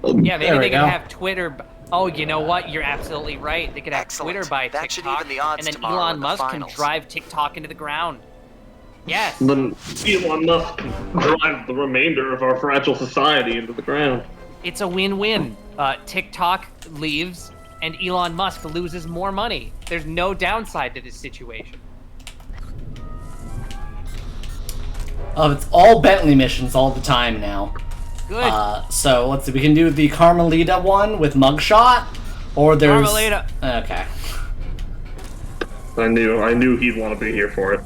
Speaker 3: Yeah, maybe they can have Twitter Oh, you know what? You're absolutely right. They could have
Speaker 17: Excellent.
Speaker 3: Twitter by
Speaker 17: That should
Speaker 3: TikTok,
Speaker 17: even the odds
Speaker 3: and then
Speaker 17: tomorrow
Speaker 3: Elon
Speaker 17: in the
Speaker 3: Musk can
Speaker 17: finals.
Speaker 3: drive TikTok into the ground. Yes.
Speaker 8: Then Elon Musk drive the remainder of our fragile society into the ground.
Speaker 3: It's a win-win. TikTok leaves, and Elon Musk loses more money. There's no downside to this situation.
Speaker 2: Oh, it's all Bentley missions all the time now.
Speaker 3: Good.
Speaker 2: So let's see. We can do the Carmelita one with mugshot, or there's
Speaker 3: Carmelita.
Speaker 2: Okay.
Speaker 8: I knew he'd want to be here for it.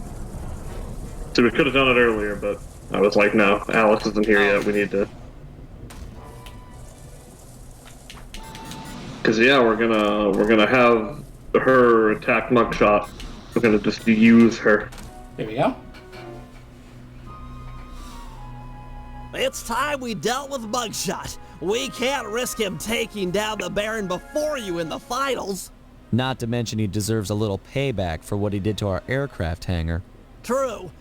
Speaker 8: So we could have done it earlier, but I was like, no, Alex isn't here yet. We need to. Cause yeah, we're gonna have her attack mugshot. We're gonna just use her.
Speaker 2: There we go.
Speaker 10: It's time we dealt with Mugshot. We can't risk him taking down the Baron before you in the finals.
Speaker 6: Not to mention he deserves a little payback for what he did to our aircraft hangar.
Speaker 10: True.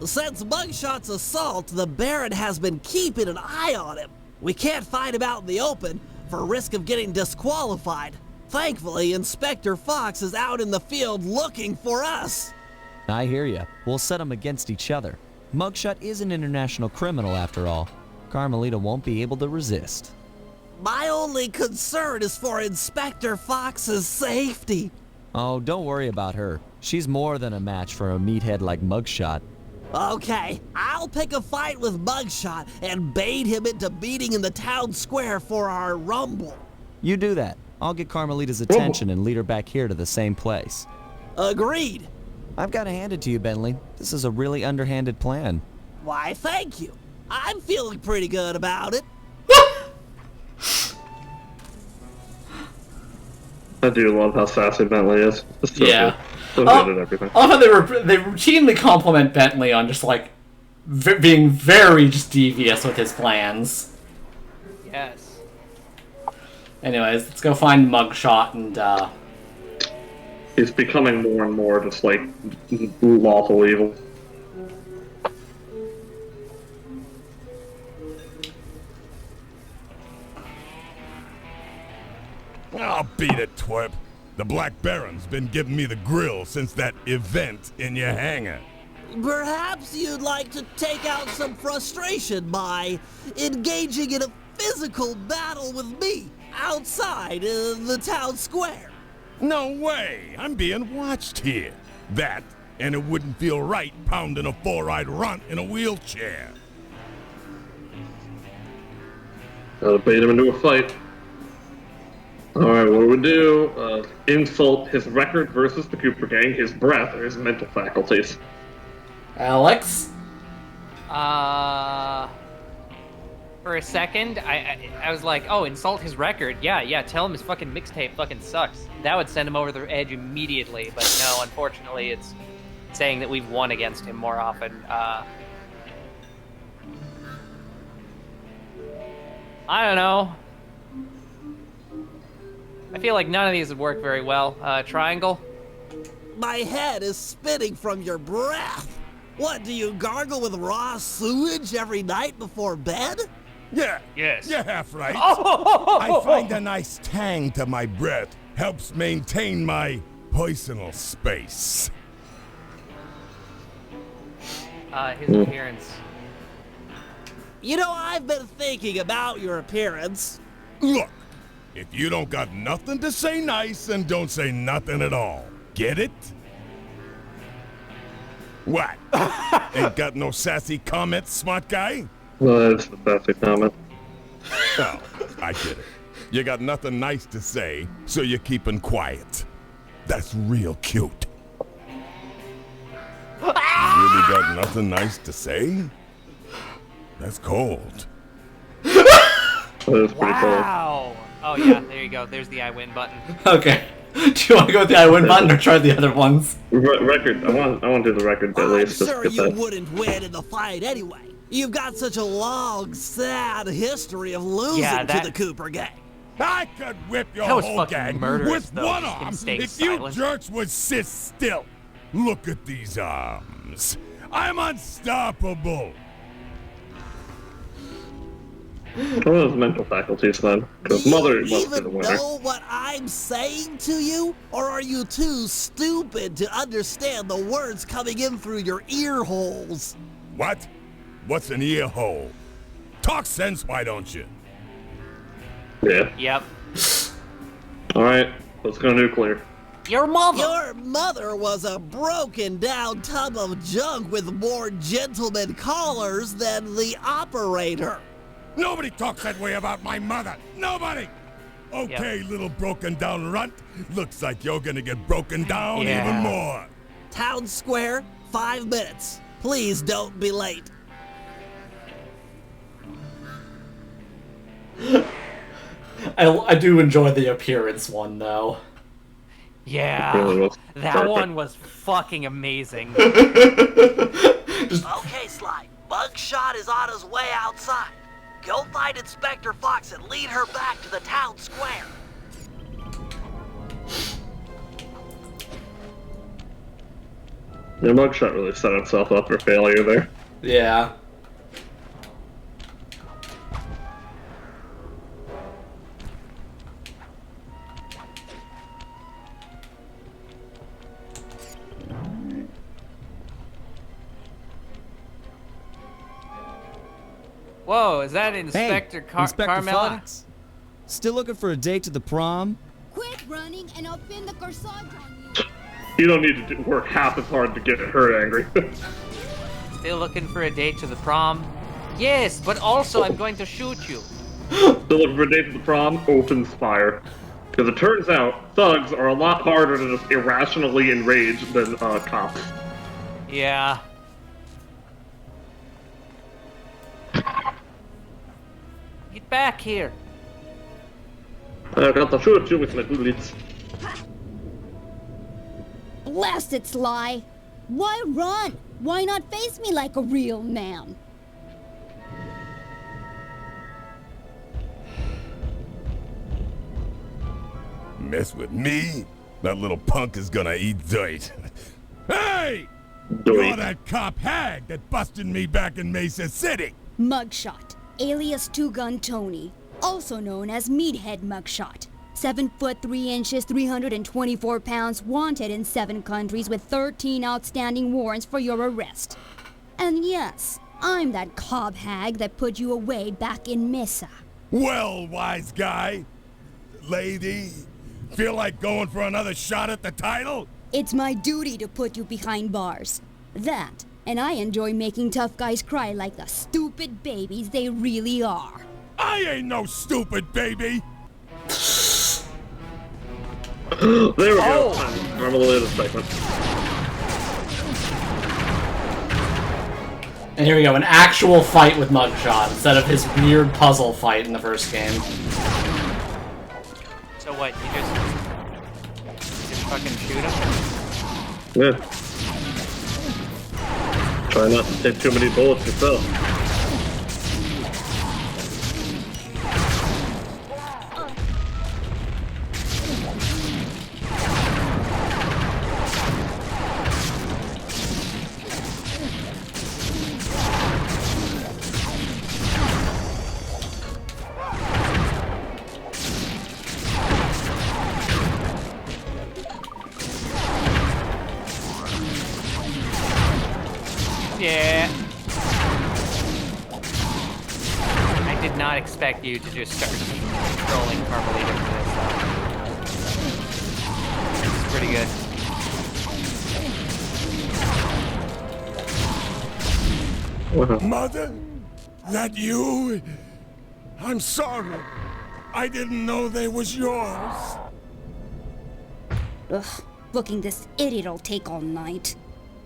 Speaker 10: Since Mugshot's assault, the Baron has been keeping an eye on him. We can't fight him out in the open for risk of getting disqualified. Thankfully, Inspector Fox is out in the field looking for us.
Speaker 6: I hear ya. We'll set them against each other. Mugshot is an international criminal after all. Carmelita won't be able to resist.
Speaker 10: My only concern is for Inspector Fox's safety.
Speaker 6: Oh, don't worry about her. She's more than a match for a meathead like Mugshot.
Speaker 10: Okay, I'll pick a fight with Mugshot and bait him into meeting in the town square for our rumble.
Speaker 6: You do that. I'll get Carmelita's attention and lead her back here to the same place.
Speaker 10: Agreed.
Speaker 6: I've got to hand it to you, Bentley. This is a really underhanded plan.
Speaker 10: Why, thank you. I'm feeling pretty good about it.
Speaker 8: I do love how sassy Bentley is. It's so
Speaker 2: Yeah.
Speaker 8: good. So good at everything.
Speaker 2: I love how they routinely compliment Bentley on just like being very just devious with his plans.
Speaker 3: Yes.
Speaker 2: Anyways, let's go find Mugshot and
Speaker 8: He's becoming more and more just like lawful evil.
Speaker 5: I'll beat it, twerp. The Black Baron's been giving me the grill since that event in your hangar.
Speaker 10: Perhaps you'd like to take out some frustration by engaging in a physical battle with me outside the town square.
Speaker 5: No way! I'm being watched here. That, and it wouldn't feel right pounding a four-eyed runt in a wheelchair.
Speaker 8: Gotta bait him into a fight. Alright, what do we do? Insult his record versus the Cooper Gang, his breath, or his mental faculties.
Speaker 2: Alex?
Speaker 3: For a second, I was like, oh, insult his record. Yeah, tell him his fucking mixtape fucking sucks. That would send him over the edge immediately, but no, unfortunately, it's saying that we've won against him more often. I don't know. I feel like none of these would work very well. Triangle?
Speaker 10: My head is spinning from your breath. What, do you gargle with raw sewage every night before bed?
Speaker 5: Yeah.
Speaker 14: Yes.
Speaker 5: You're half right.
Speaker 14: Oh!
Speaker 5: I find a nice tang to my breath. Helps maintain my personal space.
Speaker 3: His appearance.
Speaker 10: You know, I've been thinking about your appearance.
Speaker 5: Look, if you don't got nothing to say nice, then don't say nothing at all. Get it? What? Ain't got no sassy comments, smart guy?
Speaker 8: Well, that's the sassy comment.
Speaker 5: Oh, I get it. You got nothing nice to say, so you're keeping quiet. That's real cute. Really got nothing nice to say? That's cold.
Speaker 8: That is pretty
Speaker 3: Wow. Oh yeah, there you go. There's the I win button.
Speaker 2: Okay. Do you want to go with the I win button or try the other ones?
Speaker 8: Record. I want to do the record at least.
Speaker 10: I'm sure
Speaker 8: Just
Speaker 10: you
Speaker 8: get that.
Speaker 10: wouldn't win in the fight anyway. You've got such a long, sad history of losing to the Cooper Gang.
Speaker 5: I could whip your
Speaker 3: That was
Speaker 5: whole
Speaker 3: fucking
Speaker 5: gang
Speaker 3: murderous,
Speaker 5: with
Speaker 3: though,
Speaker 5: one
Speaker 3: just him
Speaker 5: arm
Speaker 3: staying
Speaker 5: if
Speaker 3: silent.
Speaker 5: you jerks would sit still. Look at these arms. I'm unstoppable.
Speaker 8: What are those mental faculties then? Because Mother must be the
Speaker 10: Even
Speaker 8: winner.
Speaker 10: know what I'm saying to you? Or are you too stupid to understand the words coming in through your ear holes?
Speaker 5: What? What's an ear hole? Talk sense, why don't you?
Speaker 8: Yeah.
Speaker 3: Yep.
Speaker 8: Alright, let's go nuclear.
Speaker 10: Your mother was a broken down tub of junk with more gentleman callers than the operator.
Speaker 5: Nobody talks that way about my mother. Nobody! Okay, little broken down runt. Looks like you're gonna get broken down even more.
Speaker 10: Town Square, 5 minutes. Please don't be late.
Speaker 2: I do enjoy the appearance one, though.
Speaker 3: Yeah, that one was fucking amazing.
Speaker 4: Okay, Sly. Mugshot is on his way outside. Go find Inspector Fox and lead her back to the town square.
Speaker 8: Yeah, Mugshot really set himself up for failure there.
Speaker 2: Yeah.
Speaker 3: Whoa, is that Inspector
Speaker 6: Inspector
Speaker 3: Carmella?
Speaker 6: Fox. Still looking for a date to the prom?
Speaker 11: Quit running and I'll pin the corsage on you.
Speaker 8: You don't need to work half as hard to get her angry.
Speaker 3: Still looking for a date to the prom? Yes, but also I'm going to shoot you.
Speaker 8: Still looking for a date to the prom? Opens fire. Because it turns out, thugs are a lot harder to just irrationally enrage than cops.
Speaker 3: Yeah. Get back here.
Speaker 8: I got to shoot you with my bullets.
Speaker 11: Blast it, Sly. Why run? Why not face me like a real man?
Speaker 5: Mess with me? That little punk is gonna eat dirt. Hey!
Speaker 8: Dirt.
Speaker 5: You're that cop hag that busted me back in Mesa City!
Speaker 11: Mugshot, alias Two Gun Tony, also known as Meathead Mugshot. 7 foot 3 inches, 324 pounds, wanted in 7 countries with 13 outstanding warrants for your arrest. And yes, I'm that cob hag that put you away back in Mesa.
Speaker 5: Well, wise guy. Lady, feel like going for another shot at the title?
Speaker 11: It's my duty to put you behind bars. That, and I enjoy making tough guys cry like the stupid babies they really are.
Speaker 5: I ain't no stupid baby!
Speaker 8: There we go. Normally the segment.
Speaker 2: And here we go, an actual fight with Mugshot instead of his weird puzzle fight in the first game.
Speaker 3: So what, you just fucking shoot him?
Speaker 8: Yeah. Try not to take too many bullets yourself.
Speaker 3: Yeah. I did not expect you to just start trolling Carmelita for this. It's pretty good.
Speaker 5: Mother? That you? I'm sorry. I didn't know they was yours.
Speaker 11: Ugh, booking this idiot'll take all night.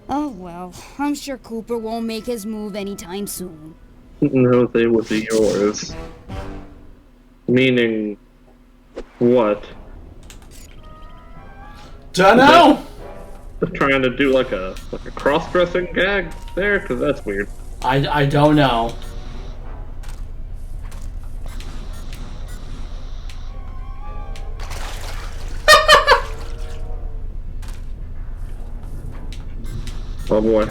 Speaker 11: Oh well, I'm sure Cooper won't make his move anytime soon.
Speaker 8: No, they would be yours. Meaning... what?
Speaker 2: Dunno!
Speaker 8: They're trying to do like a cross-dressing gag there? Because that's weird.
Speaker 2: I don't know.
Speaker 8: Oh boy.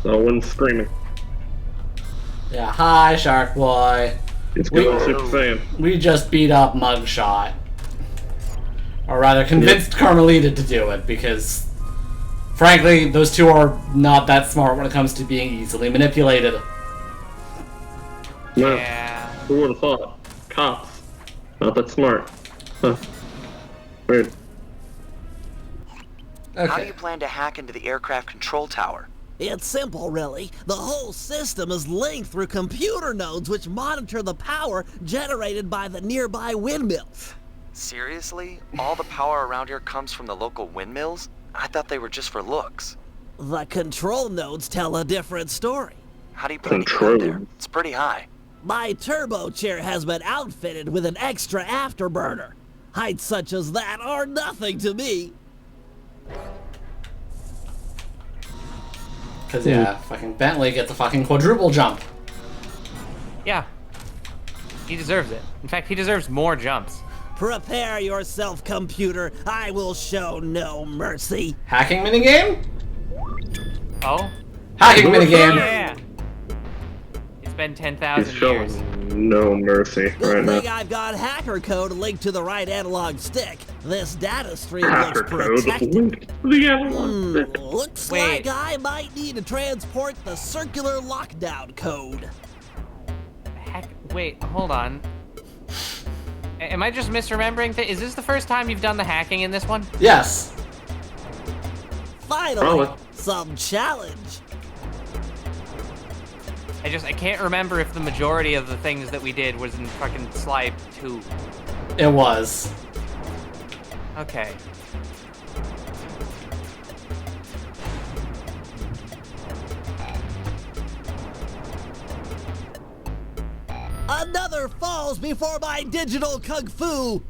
Speaker 8: No one's screaming.
Speaker 2: Yeah, hi, Shark Boy.
Speaker 8: It's going Super Saiyan.
Speaker 2: We just beat up Mugshot. Or rather, convinced Carmelita to do it, because, frankly, those two are not that smart when it comes to being easily manipulated.
Speaker 8: No. Yeah. Who would have thought? Cops. Not that smart. Huh. Weird.
Speaker 17: Okay. How do you plan to hack into the aircraft control tower?
Speaker 10: It's simple, really. The whole system is linked through computer nodes which monitor the power generated by the nearby windmills.
Speaker 17: Seriously? All the power around here comes from the local windmills? I thought they were just for looks.
Speaker 10: The control nodes tell a different story.
Speaker 17: How do you plan to get up there? It's pretty high.
Speaker 10: My turbo chair has been outfitted with an extra afterburner. Heights such as that are nothing to me.
Speaker 2: Cause yeah, fucking Bentley gets a fucking quadruple jump.
Speaker 3: Yeah. He deserves it. In fact, he deserves more jumps.
Speaker 10: Prepare yourself, computer. I will show no mercy.
Speaker 2: Hacking minigame?
Speaker 3: Oh?
Speaker 2: Hacking minigame.
Speaker 3: Yeah. It's been 10,000 years.
Speaker 8: No mercy right now.
Speaker 10: Good thing I've got hacker code linked to the right analog stick. This data stream
Speaker 8: Hacker
Speaker 10: looks
Speaker 8: code
Speaker 10: protected.
Speaker 8: linked to the analog stick.
Speaker 10: Looks like I might need to transport the circular lockdown code.
Speaker 3: Wait, hold on. Am I just misremembering? Is this the first time you've done the hacking in this one?
Speaker 2: Yes.
Speaker 10: Finally, some challenge.
Speaker 3: I can't remember if the majority of the things that we did was in fucking Slide 2.
Speaker 2: It was.
Speaker 3: Okay.
Speaker 10: Another falls before my digital kung fu.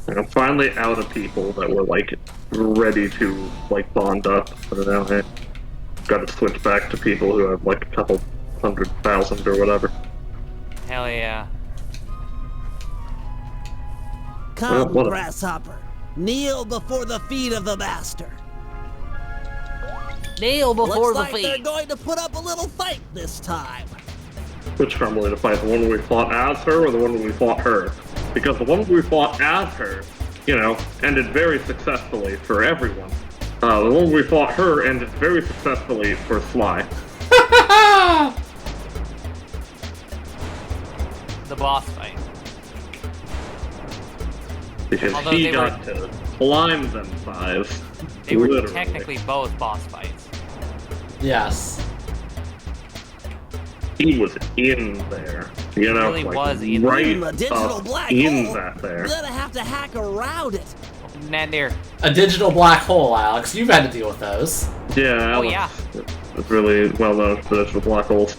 Speaker 8: I'm finally out of people that were like ready to like bond up. I don't know. Hey, got to switch back to people who have like a couple 100,000 or whatever.
Speaker 3: Hell yeah.
Speaker 10: Come, grasshopper. Kneel before the feet of the master.
Speaker 15: Kneel before
Speaker 10: Looks
Speaker 15: the
Speaker 10: like
Speaker 15: feet.
Speaker 10: they're going to put up a little fight this time.
Speaker 8: Which Carmelita fight? The one where we fought as her or the one where we fought her? Because the one where we fought as her, you know, ended very successfully for everyone. The one where we fought her ended very successfully for Sly.
Speaker 3: The boss fight.
Speaker 8: Because
Speaker 3: Although
Speaker 8: he
Speaker 3: they
Speaker 8: got to climb them Theives.
Speaker 3: They were
Speaker 8: literally.
Speaker 3: technically both boss fights.
Speaker 2: Yes.
Speaker 8: He was in there, you know,
Speaker 3: really
Speaker 8: like
Speaker 3: was in
Speaker 8: right
Speaker 10: the digital black
Speaker 8: in
Speaker 10: hole.
Speaker 8: that there.
Speaker 10: You're gonna have to hack around it.
Speaker 3: Not near.
Speaker 2: A digital black hole, Alex. You've had to deal with those.
Speaker 8: Yeah,
Speaker 3: Oh, yeah.
Speaker 8: It's really well known for digital black holes.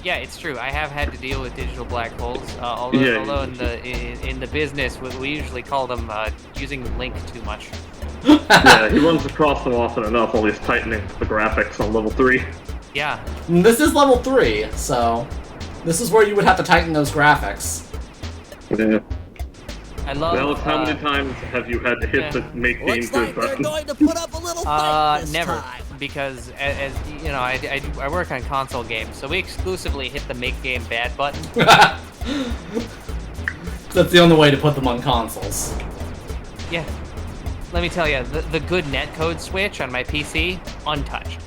Speaker 3: Yeah, it's true. I have had to deal with digital black holes. Although in the business, we usually call them using link too much.
Speaker 8: Yeah, he runs across them often enough while he's tightening the graphics on level 3.
Speaker 3: Yeah.
Speaker 2: This is level 3, so this is where you would have to tighten those graphics.
Speaker 8: Yeah.
Speaker 3: I love.
Speaker 8: Alex, how many times have you had to hit the make game
Speaker 10: Looks
Speaker 8: good
Speaker 10: like they're
Speaker 8: button?
Speaker 10: going to put up a little fight this
Speaker 3: never.
Speaker 10: time.
Speaker 3: Because as you know, I work on console games, so we exclusively hit the make game bad button.
Speaker 2: That's the only way to put them on consoles.
Speaker 3: Yeah. Let me tell you, the good netcode switch on my PC, untouched.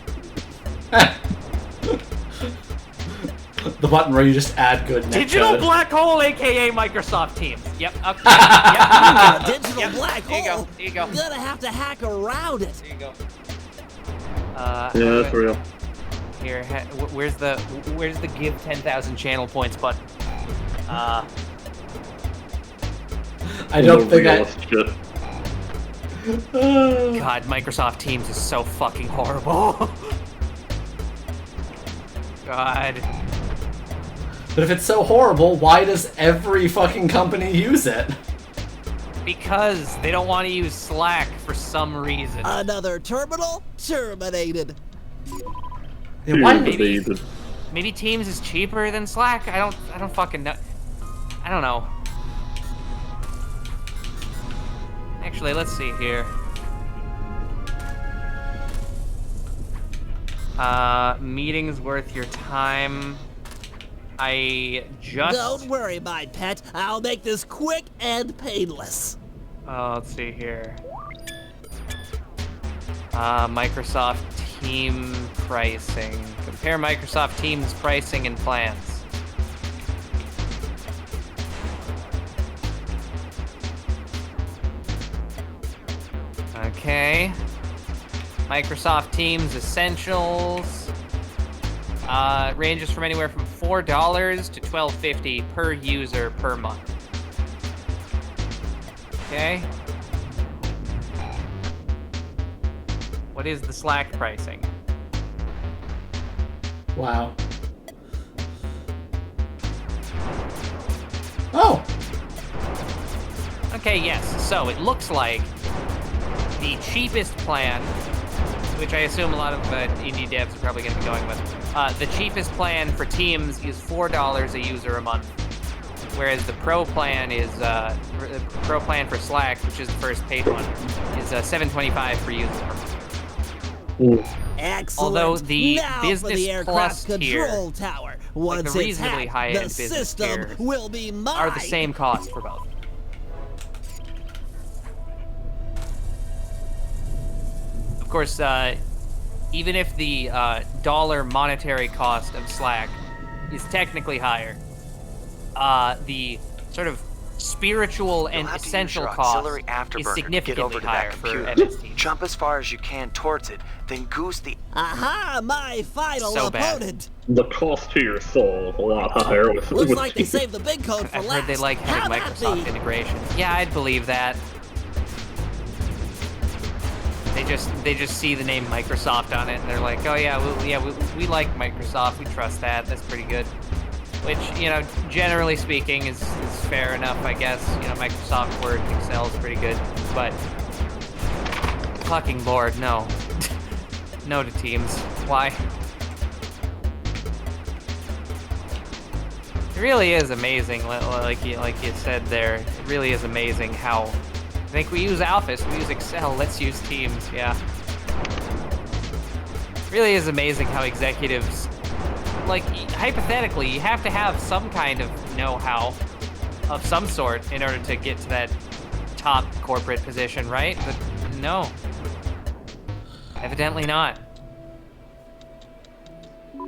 Speaker 2: The button where you just add good netcode.
Speaker 3: Digital black hole, aka Microsoft Teams. Yep. Okay.
Speaker 10: A digital black hole.
Speaker 3: There you go.
Speaker 10: You're gonna have to hack around it.
Speaker 3: There you go.
Speaker 8: Yeah, that's real.
Speaker 3: Here, where's the give 10,000 channel points button?
Speaker 2: I don't think
Speaker 3: God, Microsoft Teams is so fucking horrible. God.
Speaker 2: But if it's so horrible, why does every fucking company use it?
Speaker 3: Because they don't want to use Slack for some reason.
Speaker 10: Another terminal terminated.
Speaker 2: Yeah, why
Speaker 3: Maybe Teams is cheaper than Slack. I don't fucking know. I don't know. Actually, let's see here. Meetings worth your time. I just...
Speaker 10: Don't worry, my pet. I'll make this quick and painless.
Speaker 3: Let's see here. Microsoft Team pricing. Compare Microsoft Teams pricing and plans. Okay. Microsoft Teams Essentials. Ranges from anywhere from $4 to $12.50 per user per month. Okay. What is the Slack pricing?
Speaker 2: Wow. Oh!
Speaker 3: Okay, yes. So it looks like the cheapest plan, which I assume a lot of indie devs are probably going to be going with, the cheapest plan for Teams is $4 a user a month, whereas the Pro plan is the Pro plan for Slack, which is the first paid one, is $7.25 per user per month.
Speaker 10: Excellent.
Speaker 3: Although the
Speaker 10: now
Speaker 3: Business
Speaker 10: the
Speaker 3: Plus
Speaker 10: control
Speaker 3: tier,
Speaker 10: tower.
Speaker 3: like
Speaker 10: Once
Speaker 3: the
Speaker 10: it's
Speaker 3: reasonably
Speaker 10: hacked,
Speaker 3: high-end
Speaker 10: the
Speaker 3: business
Speaker 10: system
Speaker 3: tiers,
Speaker 10: will be mine.
Speaker 3: are the same cost for both. Of course, even if the dollar monetary cost of Slack is technically higher, the sort of spiritual and essential cost is significantly higher for MS Teams.
Speaker 17: Jump as far as you can towards it, then goose the...
Speaker 10: Aha, my final
Speaker 3: So bad.
Speaker 10: opponent.
Speaker 8: The cost to your soul is a lot higher with
Speaker 10: Looks
Speaker 8: with
Speaker 10: like they saved the big code for
Speaker 3: I've
Speaker 10: last.
Speaker 3: heard they like
Speaker 10: How
Speaker 3: having
Speaker 10: about
Speaker 3: Microsoft
Speaker 10: the-
Speaker 3: integration. Yeah, I'd believe that. They just see the name Microsoft on it and they're like, oh yeah, we like Microsoft. We trust that. That's pretty good. Which, you know, generally speaking, is fair enough, I guess. You know, Microsoft Word, Excel is pretty good, but fucking Lord, no. No to Teams. Why? It really is amazing, like you said there. It really is amazing how. I think we use Office, we use Excel. Let's use Teams. Yeah. It really is amazing how executives, like, hypothetically, you have to have some kind of know-how of some sort in order to get to that top corporate position, right? But no. Evidently not.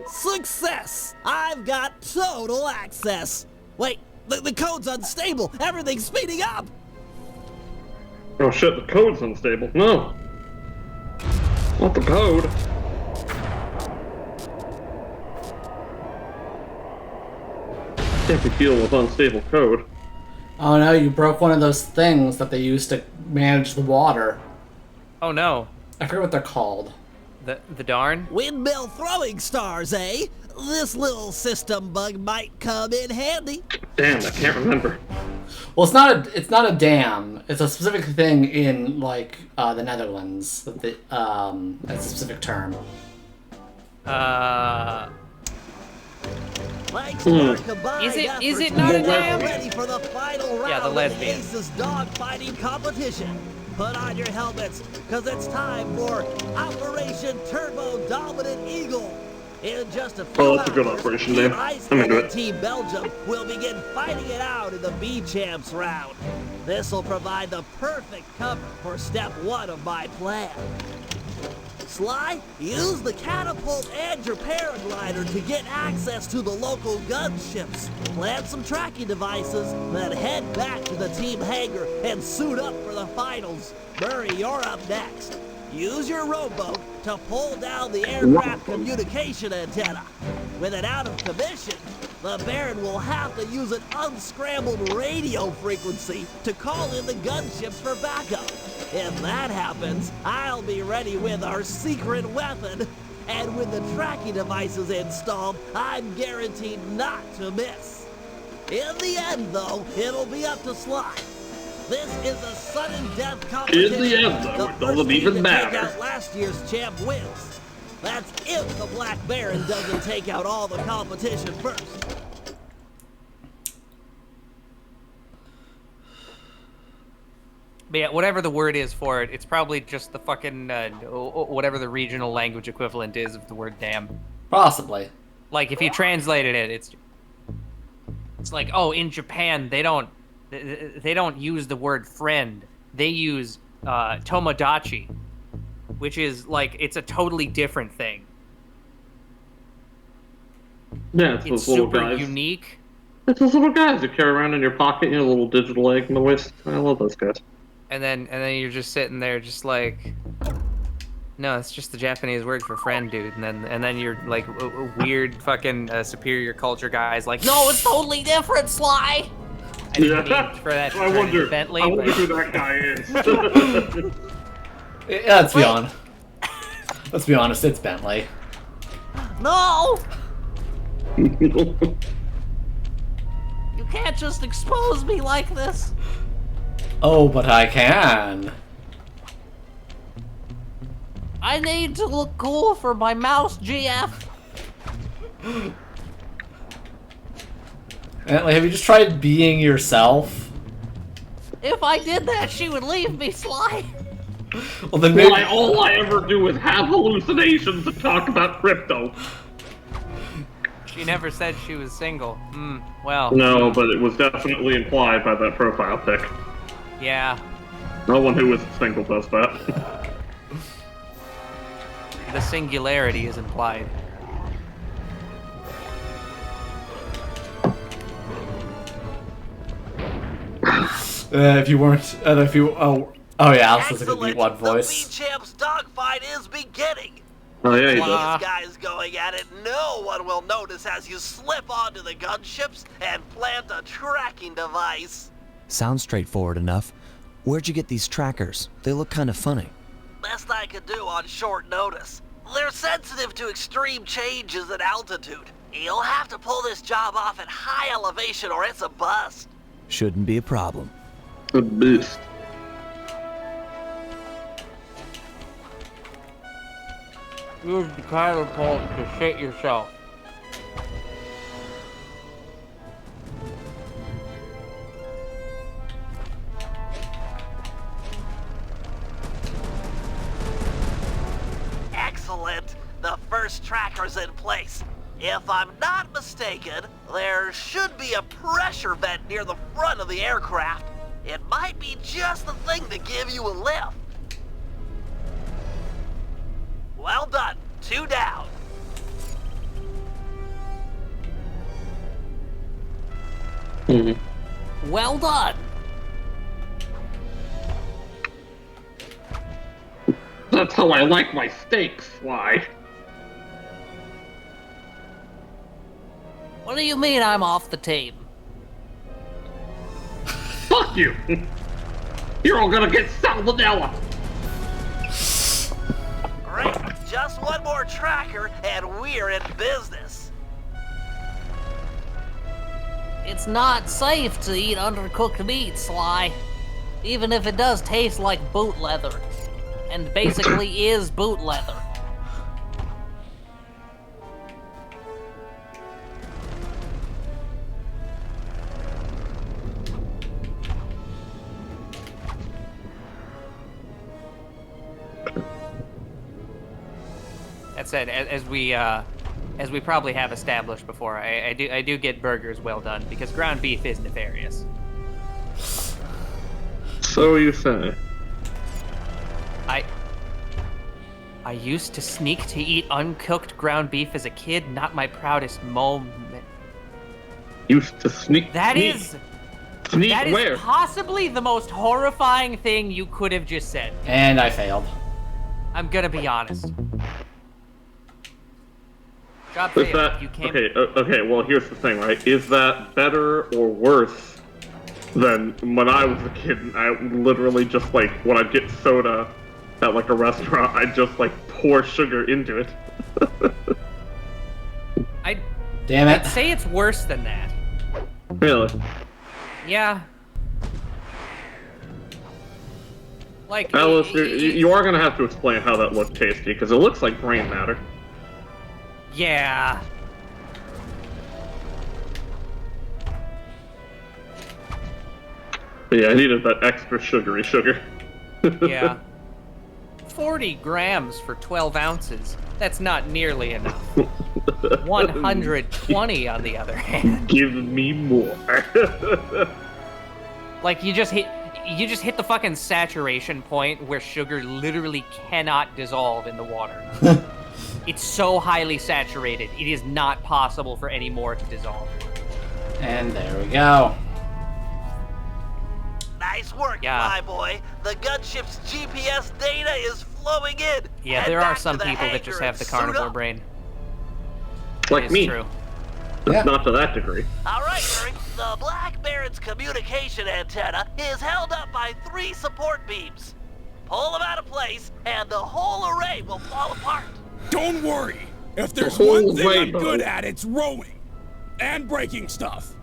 Speaker 10: Success! I've got total access. Wait, the code's unstable. Everything's speeding up.
Speaker 8: Oh shit, the code's unstable. No. Not the code. Can't be deal with unstable code.
Speaker 2: Oh no, you broke one of those things that they use to manage the water.
Speaker 3: Oh no.
Speaker 2: I forget what they're called.
Speaker 3: The darn?
Speaker 10: Windmill throwing stars, eh? This little system bug might come in handy.
Speaker 8: Damn, I can't remember.
Speaker 2: Well, it's not a dam. It's a specific thing in like the Netherlands. That that's a specific term.
Speaker 3: Is it not a dam?
Speaker 10: Ready for the final round
Speaker 3: Yeah, the
Speaker 10: of
Speaker 3: lesbian.
Speaker 10: Ace's dog fighting competition. Put on your helmets, because it's time for Operation Turbo Dominant Eagle. In just a few
Speaker 8: that's a good
Speaker 10: hours,
Speaker 8: operation
Speaker 10: Team
Speaker 8: name. I'm
Speaker 10: Iceland
Speaker 8: into
Speaker 10: and
Speaker 8: it.
Speaker 10: Team Belgium will begin fighting it out in the B-Champs round. This will provide the perfect cover for step one of my plan. Sly, use the catapult and your paraglider to get access to the local gunships. Plant some tracking devices, then head back to the team hangar and suit up for the finals. Murray, you're up next. Use your rowboat to pull down the aircraft communication antenna. With it out of commission, the Baron will have to use an unscrambled radio frequency to call in the gunships for backup. If that happens, I'll be ready with our secret weapon. And with the tracking devices installed, I'm guaranteed not to miss. In the end, though, it'll be up to Sly. This is a sudden death competition.
Speaker 8: In the end, though, it doesn't even matter.
Speaker 10: Take out last year's champ wins. That's if the Black Baron doesn't take out all the competition first.
Speaker 3: But yeah, whatever the word is for it, it's probably just the fucking, whatever the regional language equivalent is of the word damn.
Speaker 2: Possibly.
Speaker 3: Like, if you translated it, it's like, oh, in Japan, they don't use the word friend. They use, tomodachi, which is, like, it's a totally different thing.
Speaker 8: Yeah, it's those little
Speaker 3: super
Speaker 8: guys.
Speaker 3: Unique.
Speaker 8: It's those little guys you carry around in your pocket, you know, a little digital egg in the waist. I love those guys.
Speaker 3: And then you're just sitting there, just like, no, it's just the Japanese word for friend, dude. And then you're like a weird fucking superior culture guys like, no, it's totally different, Sly. I didn't mean for that to turn into Bentley.
Speaker 8: I wonder who that guy is.
Speaker 2: Yeah, let's be honest. Let's be honest, it's Bentley.
Speaker 15: No! You can't just expose me like this.
Speaker 2: Oh, but I can.
Speaker 15: I need to look cool for my mouse GF.
Speaker 2: Bentley, have you just tried being yourself?
Speaker 15: If I did that, she would leave me, Sly.
Speaker 2: Well, then maybe...
Speaker 8: all I ever do is have hallucinations and talk about crypto.
Speaker 3: She never said she was single. Well.
Speaker 8: No, but it was definitely implied by that profile pic.
Speaker 3: Yeah.
Speaker 8: No one who isn't single does that.
Speaker 3: The singularity is implied.
Speaker 2: If you weren't, oh yeah, this is a good one voice.
Speaker 4: The B-Champ's dogfight is beginning.
Speaker 8: Oh yeah,
Speaker 4: These guys going at it, no one will notice as you slip onto the gunships and plant a tracking device.
Speaker 6: Sounds straightforward enough. Where'd you get these trackers? They look kind of funny.
Speaker 4: Best I could do on short notice. They're sensitive to extreme changes in altitude. You'll have to pull this job off at high elevation or it's a bust.
Speaker 6: Shouldn't be a problem.
Speaker 8: A boost.
Speaker 3: Use the catapult to shit yourself.
Speaker 4: Excellent. The first tracker's in place. If I'm not mistaken, there should be a pressure vent near the front of the aircraft. It might be just the thing to give you a lift. Well done. 2 down.
Speaker 15: Well done.
Speaker 8: That's how I like my steaks, Sly.
Speaker 15: What do you mean I'm off the team?
Speaker 8: Fuck you! You're all gonna get salmonella!
Speaker 4: Great. Just one more tracker and we're in business.
Speaker 15: It's not safe to eat undercooked meat, Sly. Even if it does taste like boot leather. And basically is boot leather.
Speaker 3: That said, as we probably have established before, I do get burgers well done because ground beef is nefarious.
Speaker 8: So you say.
Speaker 3: I used to sneak to eat uncooked ground beef as a kid, not my proudest moment.
Speaker 8: Used to sneak.
Speaker 3: That
Speaker 8: sneak.
Speaker 3: is
Speaker 8: Sneak
Speaker 3: that
Speaker 8: where?
Speaker 3: is possibly the most horrifying thing you could have just said.
Speaker 2: And I failed.
Speaker 3: I'm gonna be honest. Job
Speaker 8: Is
Speaker 3: failed.
Speaker 8: that,
Speaker 3: You came.
Speaker 8: okay, well, here's the thing, right? Is that better or worse than when I was a kid and I literally just, like, when I'd get soda at, like, a restaurant, I'd just, like, pour sugar into it?
Speaker 2: Damn it.
Speaker 3: I'd say it's worse than that.
Speaker 8: Really?
Speaker 3: Yeah. Like,
Speaker 8: Alice, you are gonna have to explain how that looked tasty, because it looks like brain matter.
Speaker 3: Yeah.
Speaker 8: Yeah, I needed that extra sugary sugar.
Speaker 3: Yeah. 40 grams for 12 ounces. That's not nearly enough. 120 on the other hand.
Speaker 8: Give me more.
Speaker 3: Like you just hit the fucking saturation point where sugar literally cannot dissolve in the water. It's so highly saturated, it is not possible for any more to dissolve.
Speaker 2: And there we go.
Speaker 4: Nice work, my boy. The gunship's GPS data is flowing in.
Speaker 3: Yeah,
Speaker 4: Head
Speaker 3: there are
Speaker 4: back
Speaker 3: some
Speaker 4: to the
Speaker 3: people that just
Speaker 4: hangar
Speaker 3: have the
Speaker 4: and suit
Speaker 3: carnivore
Speaker 4: up.
Speaker 3: brain.
Speaker 8: Like
Speaker 3: It's
Speaker 8: me.
Speaker 3: true.
Speaker 8: But not to that degree.
Speaker 4: All right, Murray. The Black Baron's communication antenna is held up by 3 support beams. Pull them out of place, and the whole array will fall apart.
Speaker 13: Don't worry. If there's
Speaker 8: The whole
Speaker 13: one thing I'm
Speaker 8: rainbow.
Speaker 13: good at, it's rowing. And breaking stuff.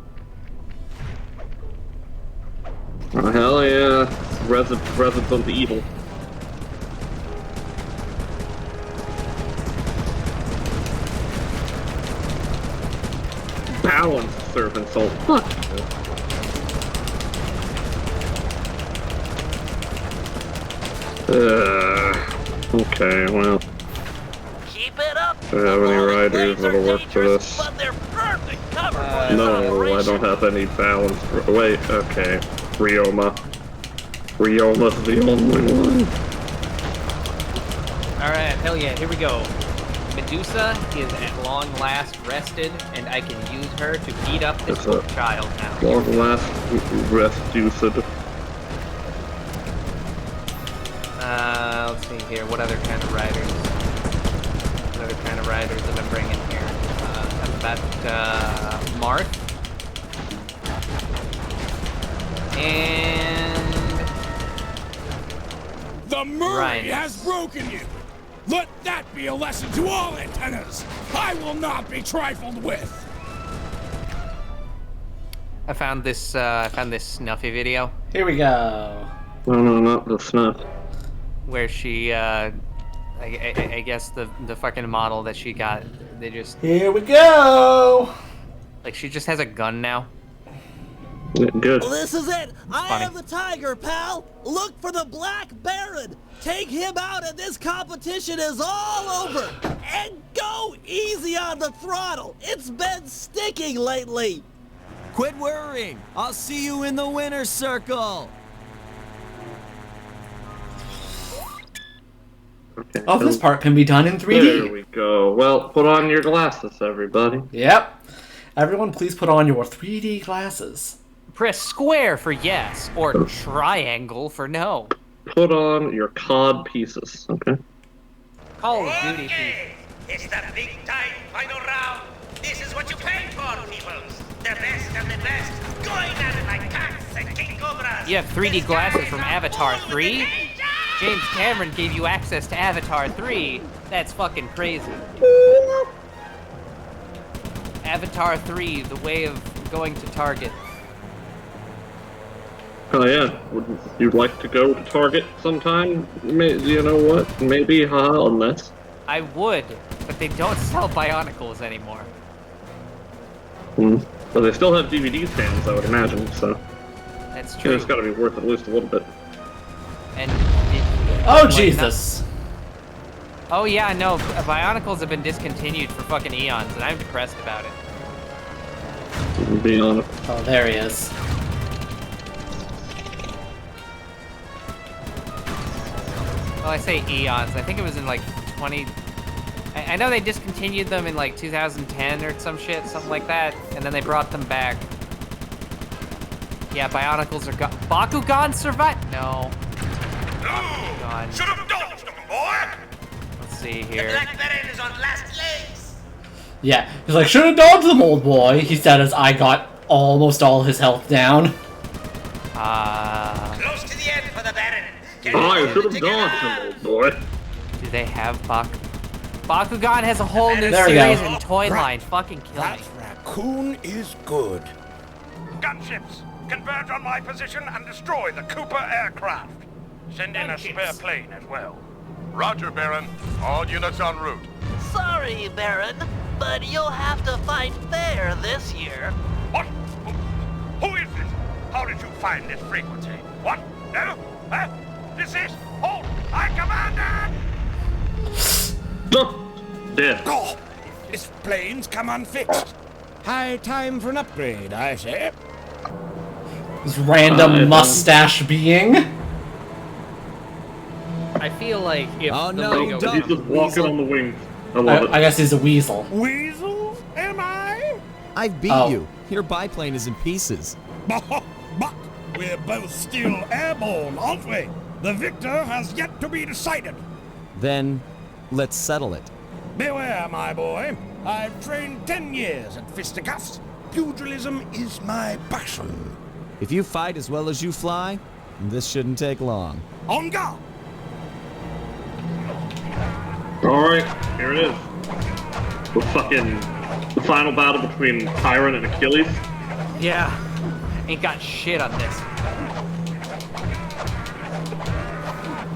Speaker 8: Oh, hell yeah. Residents of the evil. Balance, servant soul. Fuck. Okay, well.
Speaker 4: Keep it up.
Speaker 8: Do I have any riders that'll work for this?
Speaker 4: But they're perfect cover for this
Speaker 8: No,
Speaker 4: operation.
Speaker 8: I don't have any balance. Wait, okay. Ryoma. Ryoma's the only one.
Speaker 3: Alright, hell yeah, here we go. Medusa is at long last rested, and I can use her to beat up this poor child now.
Speaker 8: Long last rest usage.
Speaker 3: Let's see here, what other kind of riders? What other kind of riders have I bringing here? I've got, Marth. And...
Speaker 13: The Murray
Speaker 3: Ryan.
Speaker 13: has broken you. Let that be a lesson to all antennas. I will not be trifled with.
Speaker 3: I found this Snuffy video.
Speaker 2: Here we go.
Speaker 8: No, not the snuff.
Speaker 3: Where she, I guess the fucking model that she got, they just...
Speaker 2: Here we go!
Speaker 3: Like, she just has a gun now.
Speaker 8: Yeah, good.
Speaker 10: This is it! I
Speaker 3: funny.
Speaker 10: am the tiger, pal! Look for the Black Baron! Take him out and this competition is all over! And go easy on the throttle! It's been sticking lately!
Speaker 6: Quit worrying. I'll see you in the winner's circle.
Speaker 8: Okay,
Speaker 2: Oh, this part can be done in 3D.
Speaker 8: There we go. Well, put on your glasses, everybody.
Speaker 2: Yep. Everyone, please put on your 3D glasses.
Speaker 3: Press square for yes, or triangle for no.
Speaker 8: Put on your cod pieces, okay?
Speaker 3: Call of Duty piece.
Speaker 18: It's the big time final round. This is what you paid for, peoples. The best of the best. Going at it like cats and king cobras.
Speaker 3: You have 3D glasses from Avatar 3? James Cameron gave you access to Avatar 3? That's fucking crazy. Avatar 3, the way of going to Target.
Speaker 8: Oh yeah, would you like to go to Target sometime? You know what? Maybe, unless.
Speaker 3: I would, but they don't sell Bionicles anymore.
Speaker 8: But they still have DVD stands, I would imagine, so.
Speaker 3: That's
Speaker 8: Yeah,
Speaker 3: true.
Speaker 8: it's gotta be worth at least a little bit.
Speaker 3: And
Speaker 2: Oh, Jesus.
Speaker 3: Oh yeah, no, Bionicles have been discontinued for fucking eons, and I'm depressed about it.
Speaker 8: To be honest.
Speaker 2: Oh, there he is.
Speaker 3: Well, I say eons. I think it was in like 20... I know they discontinued them in like 2010 or some shit, something like that, and then they brought them back. Yeah, Bionicles are gone. Bakugan survived? No. Bakugan.
Speaker 18: Should have dodged them, boy.
Speaker 3: Let's see
Speaker 18: The
Speaker 3: here.
Speaker 18: Black Baron is on last legs.
Speaker 2: Yeah, he's like, should have dodged them, old boy. He said as I got almost all his health down.
Speaker 18: Close to the end for the Baron.
Speaker 8: I should have dodged him, old boy.
Speaker 3: Do they have Bakugan has a whole new
Speaker 2: There we
Speaker 3: series
Speaker 2: go.
Speaker 3: in toy line. Fucking kill me.
Speaker 13: Raccoon is good.
Speaker 7: Gunships, converge on my position and destroy the Cooper aircraft. Send in a spare plane as well.
Speaker 5: Roger, Baron. All units en route.
Speaker 4: Sorry, Baron. but you'll have to fight fair this year.
Speaker 7: What? Who is this? How did you find this frequency? What? No? Huh? This is... Hold! I command it!
Speaker 8: Dead.
Speaker 13: Oh, this plane's come unfixed. High time for an upgrade, I say.
Speaker 2: This random mustache being.
Speaker 3: I feel like if
Speaker 6: Oh,
Speaker 3: the
Speaker 6: no,
Speaker 3: Lego
Speaker 6: don't.
Speaker 8: He's just walking on the wings. I love it.
Speaker 2: I guess he's a weasel.
Speaker 13: Weasel, am I?
Speaker 6: I've beat
Speaker 2: Oh.
Speaker 6: you. Your biplane is in pieces.
Speaker 13: But we're both still airborne, aren't we? The victor has yet to be decided.
Speaker 6: Then, let's settle it.
Speaker 13: Beware, my boy. I've trained 10 years at fisticuffs. Pugilism is my passion.
Speaker 6: If you fight as well as you fly, this shouldn't take long.
Speaker 13: On guard!
Speaker 8: Alright, here it is. The final battle between Tyron and Achilles.
Speaker 3: Yeah, ain't got shit on this.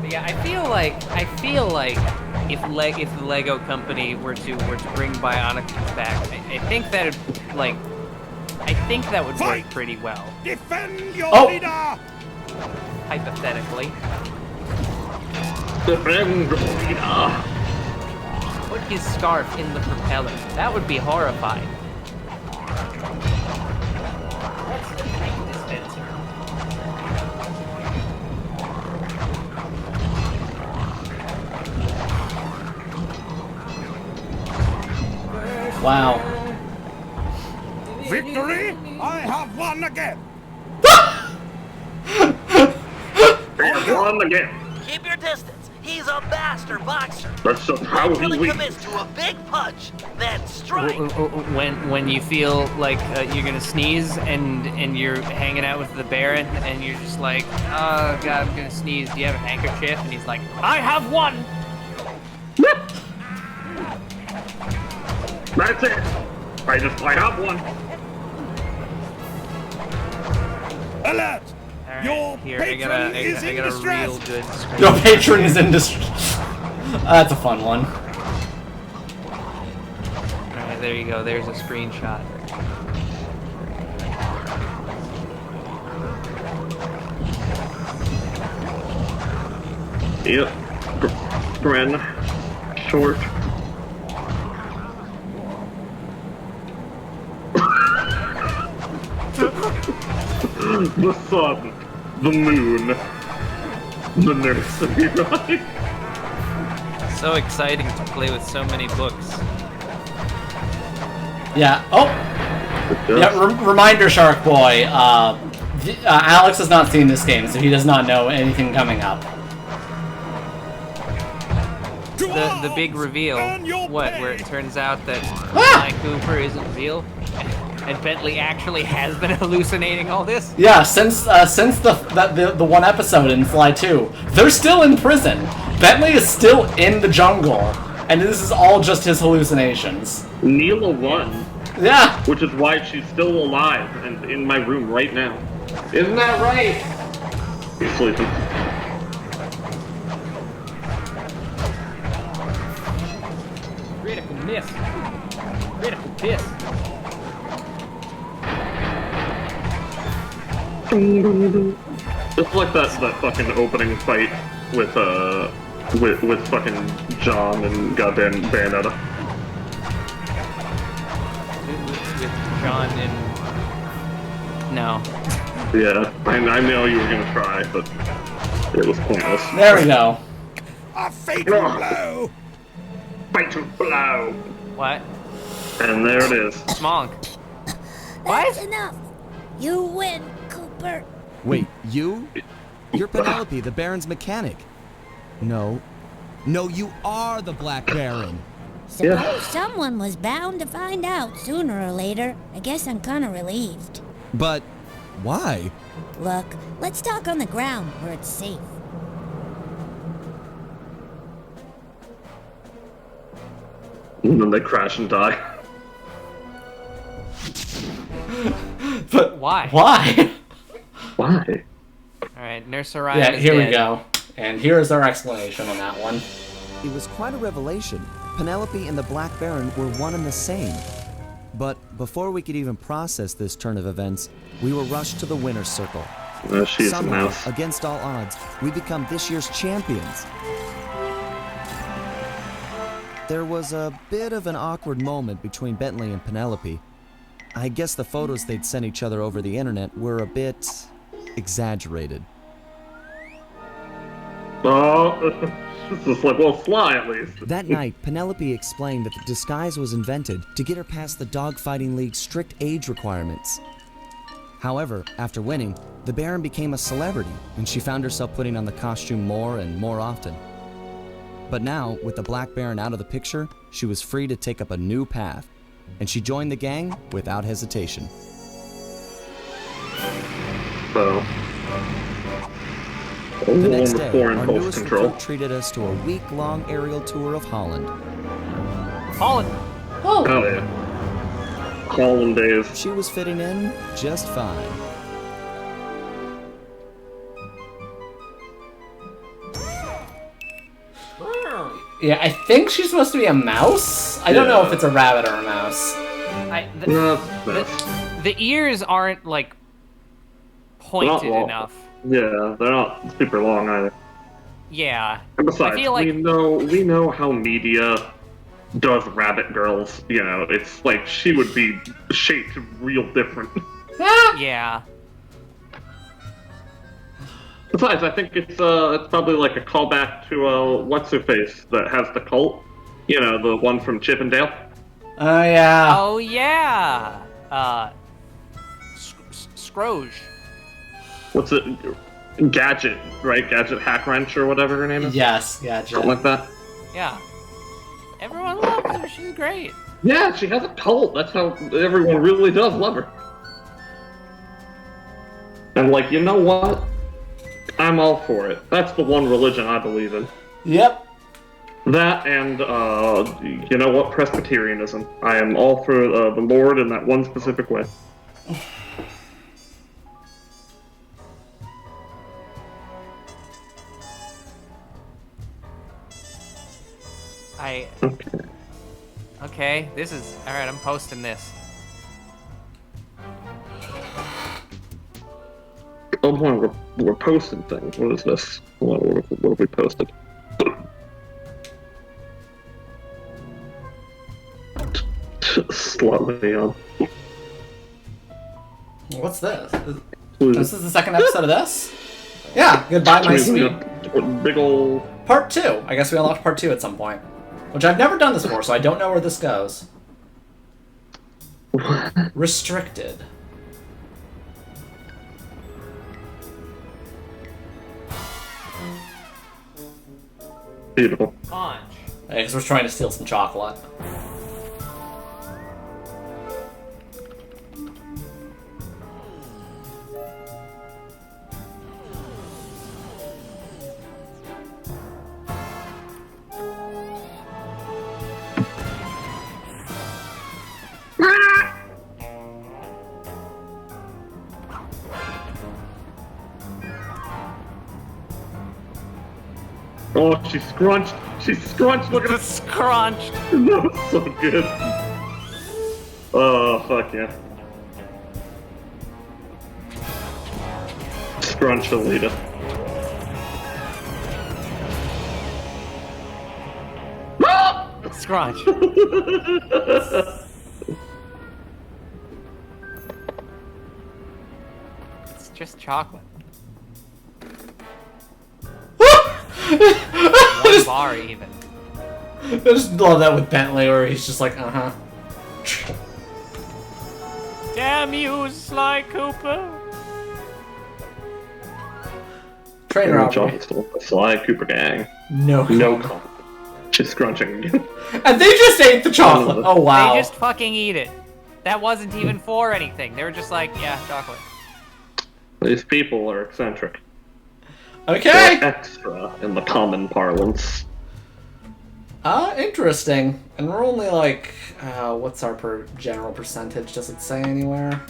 Speaker 3: But yeah, I feel like if the Lego company were to bring Bionicles back, I think that would work pretty well.
Speaker 13: Defend your
Speaker 3: leader! Hypothetically.
Speaker 8: Defend your leader!
Speaker 3: Put his scarf in the propeller. That would be horrifying. What's the tank dispenser?
Speaker 2: Wow.
Speaker 13: Victory! I have won again!
Speaker 8: Won again.
Speaker 4: Keep your distance. He's a master boxer.
Speaker 8: That's just how he
Speaker 4: Really
Speaker 8: wins.
Speaker 4: commits to a big punch, then strike.
Speaker 3: When you feel like you're gonna sneeze and you're hanging out with the Baron and you're just like, oh god, I'm gonna sneeze. Do you have a handkerchief? And he's like, I have one.
Speaker 8: That's it. I have one.
Speaker 13: Alert! Your
Speaker 3: Here, I
Speaker 13: patron
Speaker 3: got
Speaker 13: is in
Speaker 3: a
Speaker 13: distress.
Speaker 3: real good screen.
Speaker 2: Your patron is in distress. That's a fun one.
Speaker 3: Alright, there you go. There's a screenshot.
Speaker 8: Yep. Gren. Short. The sun. The moon. The nursery rhyme.
Speaker 3: So exciting to play with so many books.
Speaker 2: Yeah. Oh. Yeah. Reminder, Shark Boy. Alex has not seen this game, so he does not know anything coming up.
Speaker 3: The big reveal. What? Where it turns out that Sly Cooper isn't real, and Bentley actually has been hallucinating all this.
Speaker 2: Yeah, since the one episode in Fly 2, they're still in prison. Bentley is still in the jungle, and this is all just his hallucinations.
Speaker 8: Neela won.
Speaker 2: Yeah.
Speaker 8: Which is why she's still alive and in my room right now. Isn't that right? He's sleeping.
Speaker 3: Critical miss. Critical piss.
Speaker 8: Just like that fucking opening fight with fucking John and goddamn Bayonetta.
Speaker 3: With John and... No.
Speaker 8: Yeah, I know you were gonna try, but it was pointless.
Speaker 2: There we go.
Speaker 13: A fatal blow!
Speaker 8: Fatal blow!
Speaker 3: What?
Speaker 8: And there it is.
Speaker 3: Monk.
Speaker 16: That's enough. You win, Cooper.
Speaker 6: Wait, you? You're Penelope, the Baron's mechanic. No. No, you are the Black Baron.
Speaker 16: Suppose someone was bound to find out sooner or later. I guess I'm kinda relieved.
Speaker 6: But why?
Speaker 16: Look, let's talk on the ground where it's safe.
Speaker 8: And then they crash and die.
Speaker 2: But
Speaker 3: why?
Speaker 2: Why?
Speaker 8: Why?
Speaker 3: Alright, Nurse Orion
Speaker 2: Yeah,
Speaker 3: is
Speaker 2: here
Speaker 3: dead.
Speaker 2: we go. And here's our explanation on that one.
Speaker 6: It was quite a revelation. Penelope and the Black Baron were one and the same. But before we could even process this turn of events, we were rushed to the winner's circle.
Speaker 8: She's a
Speaker 6: Somehow,
Speaker 8: mouse.
Speaker 6: against all odds, we become this year's champions. There was a bit of an awkward moment between Bentley and Penelope. I guess the photos they'd sent each other over the internet were a bit exaggerated.
Speaker 8: Oh, this is like, well, Sly at least.
Speaker 6: That night, Penelope explained that the disguise was invented to get her past the Dogfighting League's strict age requirements. However, after winning, the Baron became a celebrity, and she found herself putting on the costume more and more often. But now, with the Black Baron out of the picture, she was free to take up a new path, and she joined the gang without hesitation.
Speaker 8: So,
Speaker 6: The next day,
Speaker 8: for
Speaker 6: our
Speaker 8: impulse
Speaker 6: newest
Speaker 8: control.
Speaker 6: recruit treated us to a week-long aerial tour of Holland.
Speaker 3: Holland.
Speaker 8: Oh yeah. Holland days.
Speaker 6: She was fitting in just fine.
Speaker 2: Yeah, I think she's supposed to be a mouse. I don't know if it's a rabbit or a mouse.
Speaker 3: The ears aren't like pointed
Speaker 8: long.
Speaker 3: enough.
Speaker 8: Yeah, they're not super long either.
Speaker 3: Yeah.
Speaker 8: And besides,
Speaker 3: I feel like
Speaker 8: we know how media does rabbit girls. You know, it's like she would be shaped real different.
Speaker 3: yeah.
Speaker 8: Besides, I think it's probably like a callback to what's her face that has the cult. You know, the one from Chip and Dale.
Speaker 2: Oh yeah.
Speaker 3: Oh yeah. Scrooge.
Speaker 8: What's it? Gadget, right? Gadget Hack Wrench or whatever her name is.
Speaker 2: Yes, Gadget.
Speaker 8: Something like that.
Speaker 3: Yeah. Everyone loves her. She's great.
Speaker 8: Yeah, she has a cult. That's how everyone really does love her. And like, you know what? I'm all for it. That's the one religion I believe in.
Speaker 2: Yep.
Speaker 8: That and, you know what? Presbyterianism. I am all for the Lord in that one specific way.
Speaker 3: Okay, this is... Alright, I'm posting this.
Speaker 8: Oh boy, we're posting things. What is this? What have we posted? Slowly on.
Speaker 2: What's this? This is the second episode of this? Yeah, goodbye, my sweet.
Speaker 8: Big ol'...
Speaker 2: Part 2. I guess we unlocked part 2 at some point. Which I've never done this before, so I don't know where this goes. Restricted.
Speaker 8: Beautiful.
Speaker 3: Punch.
Speaker 2: Because we're trying to steal some chocolate.
Speaker 8: Oh, she's scrunched. She's scrunched. Look at it.
Speaker 3: Scrunched.
Speaker 8: That was so good. Oh, fuck yeah. Scrunch Alita.
Speaker 3: Scrunch. It's just chocolate. One bar even.
Speaker 2: I just love that with Bentley, where he's just like, uh-huh.
Speaker 3: Damn you, Sly Cooper.
Speaker 2: Trainer robbery.
Speaker 8: Sly Cooper gang.
Speaker 2: No
Speaker 8: comment. She's scrunching again.
Speaker 2: And they just ate the chocolate. Oh, wow.
Speaker 3: They just fucking eat it. That wasn't even for anything. They were just like, yeah, chocolate.
Speaker 8: These people are eccentric.
Speaker 2: Okay.
Speaker 8: They're extra in the common parlance.
Speaker 2: Interesting. And we're only like, what's our general percentage? Does it say anywhere?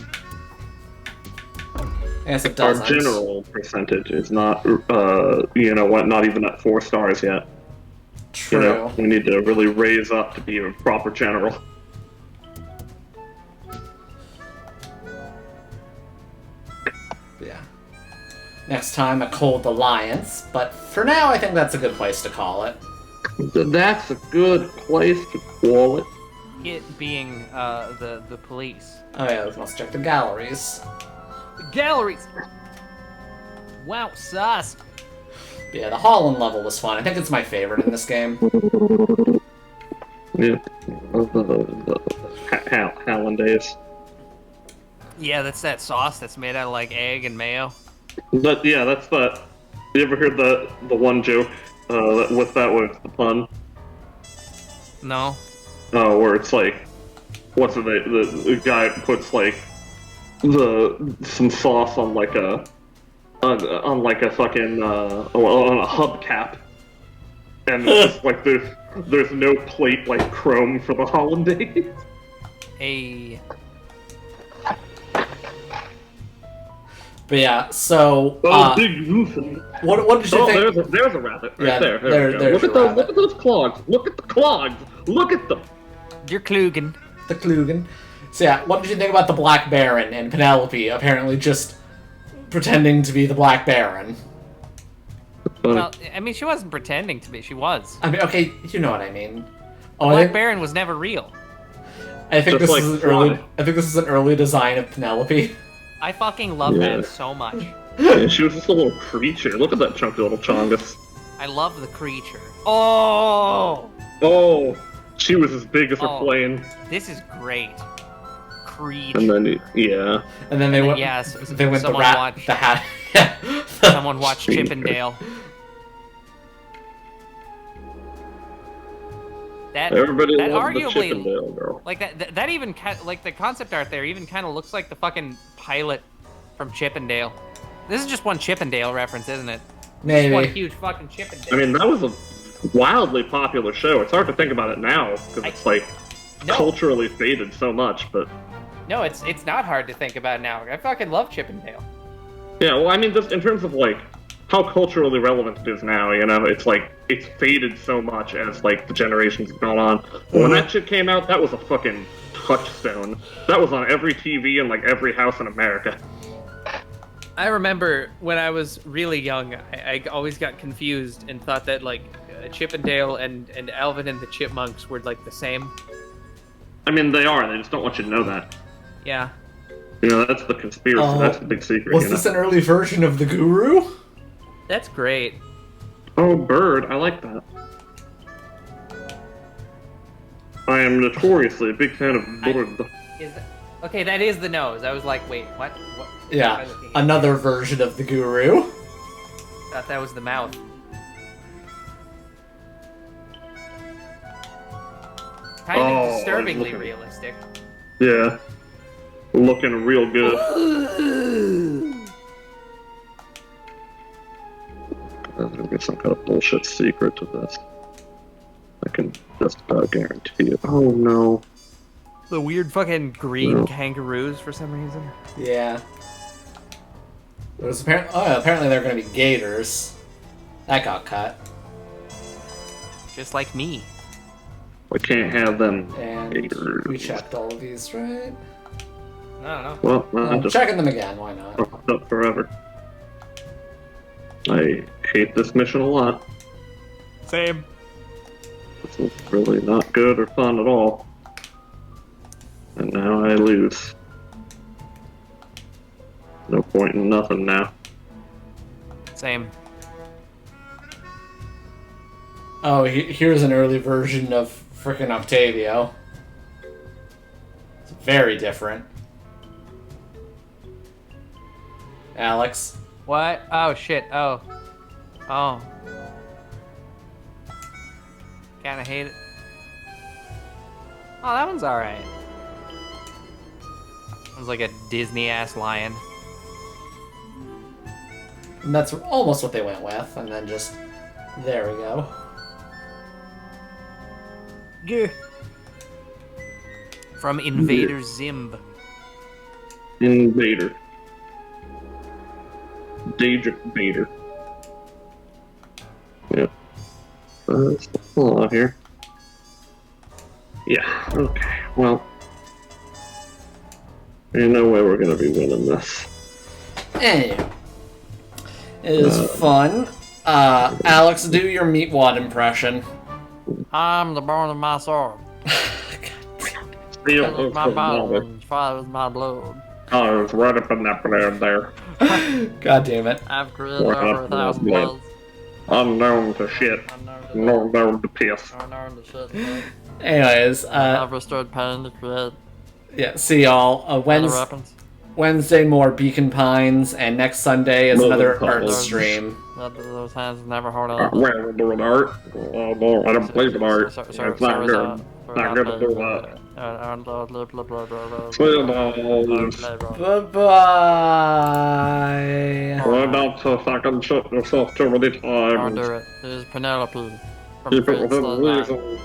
Speaker 2: I guess it doesn't.
Speaker 8: Our general percentage is not, you know what, not even at 4 stars yet.
Speaker 2: True.
Speaker 8: You know, we need to really raise up to be a proper general.
Speaker 2: Yeah. Next time, a cold alliance, but for now, I think that's a good place to call it.
Speaker 8: That's a good place to call it.
Speaker 3: It being the police.
Speaker 2: Oh yeah, let's check the galleries.
Speaker 3: The galleries. Wow, sus.
Speaker 2: But yeah, the Holland level was fun. I think it's my favorite in this game.
Speaker 8: Yeah, Hollandaise.
Speaker 3: Yeah, that's that sauce that's made out of like egg and mayo.
Speaker 8: But yeah, that's the. You ever heard the one joke? With the pun?
Speaker 3: No.
Speaker 8: Oh, where it's like, what's the guy puts like some sauce on like a fucking on a hubcap, and it's just like there's no plate like chrome for the hollandaise.
Speaker 3: A.
Speaker 2: But yeah, so
Speaker 8: big roofing.
Speaker 2: What did you think?
Speaker 8: There's a rabbit right
Speaker 2: Yeah,
Speaker 8: there.
Speaker 2: there's
Speaker 8: Look at those clogs. Look at the clogs. Look at them.
Speaker 3: You're Klugen.
Speaker 2: The Klugen. So yeah, what did you think about the Black Baron and Penelope apparently just pretending to be the Black Baron?
Speaker 3: Well, I mean, she wasn't pretending to be. She was.
Speaker 2: I mean, okay, you know what I mean. Oh,
Speaker 3: Black Baron was never real.
Speaker 2: I think this is an early. I think this is an early design of Penelope.
Speaker 3: I fucking love that so much.
Speaker 8: Yeah, she was just a little creature. Look at that chunky little chongus.
Speaker 3: I love the creature. Oh!
Speaker 8: Oh! She was as big as her plane.
Speaker 3: This is great. Creature.
Speaker 8: And then, yeah.
Speaker 2: And then they went.
Speaker 3: Yes,
Speaker 2: they went the rat. The hat.
Speaker 3: Someone watched Chippendale.
Speaker 8: Everybody
Speaker 3: that
Speaker 8: loves
Speaker 3: arguably,
Speaker 8: the Chippendale girl.
Speaker 3: Like that even like the concept art there even kind of looks like the fucking pilot from Chippendale. This is just one Chippendale reference, isn't it?
Speaker 2: Maybe.
Speaker 3: Just one huge fucking Chippendale.
Speaker 8: I mean, that was a wildly popular show. It's hard to think about it now because it's like culturally faded so much, but
Speaker 3: no, it's not hard to think about now. I fucking love Chippendale.
Speaker 8: yeah. Well, I mean, just in terms of like how culturally relevant it is now, you know, it's like it's faded so much as like the generations have gone on. But when that shit came out, that was a fucking touchstone. That was on every TV in like every house in America.
Speaker 3: I remember when I was really young, I always got confused and thought that like Chippendale and Alvin and the Chipmunks were like the same.
Speaker 8: I mean, they are. They just don't want you to know that.
Speaker 3: Yeah.
Speaker 8: You know, that's the conspiracy. That's the big secret.
Speaker 2: Was this an early version of the Guru?
Speaker 3: That's great.
Speaker 8: Oh, bird. I like that. I am notoriously a big fan of bird.
Speaker 3: Okay, that is the nose. I was like, wait, what?
Speaker 2: Yeah, another version of the Guru.
Speaker 3: Thought that was the mouth. Kind of disturbingly realistic.
Speaker 8: Yeah. Looking real good. There's gonna be some kind of bullshit secret to this. I can just about guarantee it. Oh no.
Speaker 3: The weird fucking green kangaroos for some reason.
Speaker 2: Yeah. It was apparently they're gonna be gators. That got cut.
Speaker 3: Just like me.
Speaker 8: We can't have them
Speaker 2: And
Speaker 8: gators.
Speaker 2: we checked all of these, right?
Speaker 3: I don't know.
Speaker 8: Well,
Speaker 2: I'm
Speaker 8: just
Speaker 2: checking them again, why not?
Speaker 8: fucked up forever. I hate this mission a lot.
Speaker 3: Same.
Speaker 8: This is really not good or fun at all. And now I lose. No point in nothing now.
Speaker 3: Same.
Speaker 2: Oh, here's an early version of frickin' Octavio. It's very different. Alex?
Speaker 3: What? Oh, shit. Oh. Oh. Kinda hate it. Oh, that one's alright. It was like a Disney-ass lion.
Speaker 2: And that's almost what they went with, and then just... There we go.
Speaker 3: Yeah. From Invader Zimb.
Speaker 8: Invader. Daedric Vader. Yeah. Hold on here. Yeah, okay, well. There's no way we're gonna be winning this.
Speaker 2: Anyway. It is fun. Alex, do your Meatwad impression.
Speaker 15: I'm the burn of my sword.
Speaker 8: Feel
Speaker 15: my bones, fire with my blood.
Speaker 8: Oh, it's right up in that blood there.
Speaker 2: God damn it.
Speaker 15: I've created over 1,000 bloods.
Speaker 8: Unknown to shit. Unknown to piss.
Speaker 2: Anyways,
Speaker 15: I've restored pain to create.
Speaker 2: Yeah, see y'all. Wednesday, more Beacon Pines, and next Sunday is another art stream.
Speaker 15: Those hands never hold on.
Speaker 8: Well, we're doing art. Oh, no, I don't believe in art. It's not good. Not good to do that.
Speaker 2: Bye-bye.
Speaker 8: Why not to fucking shut yourself too many times?
Speaker 15: I'll do it. This is Penelope.
Speaker 8: Keep it within reason.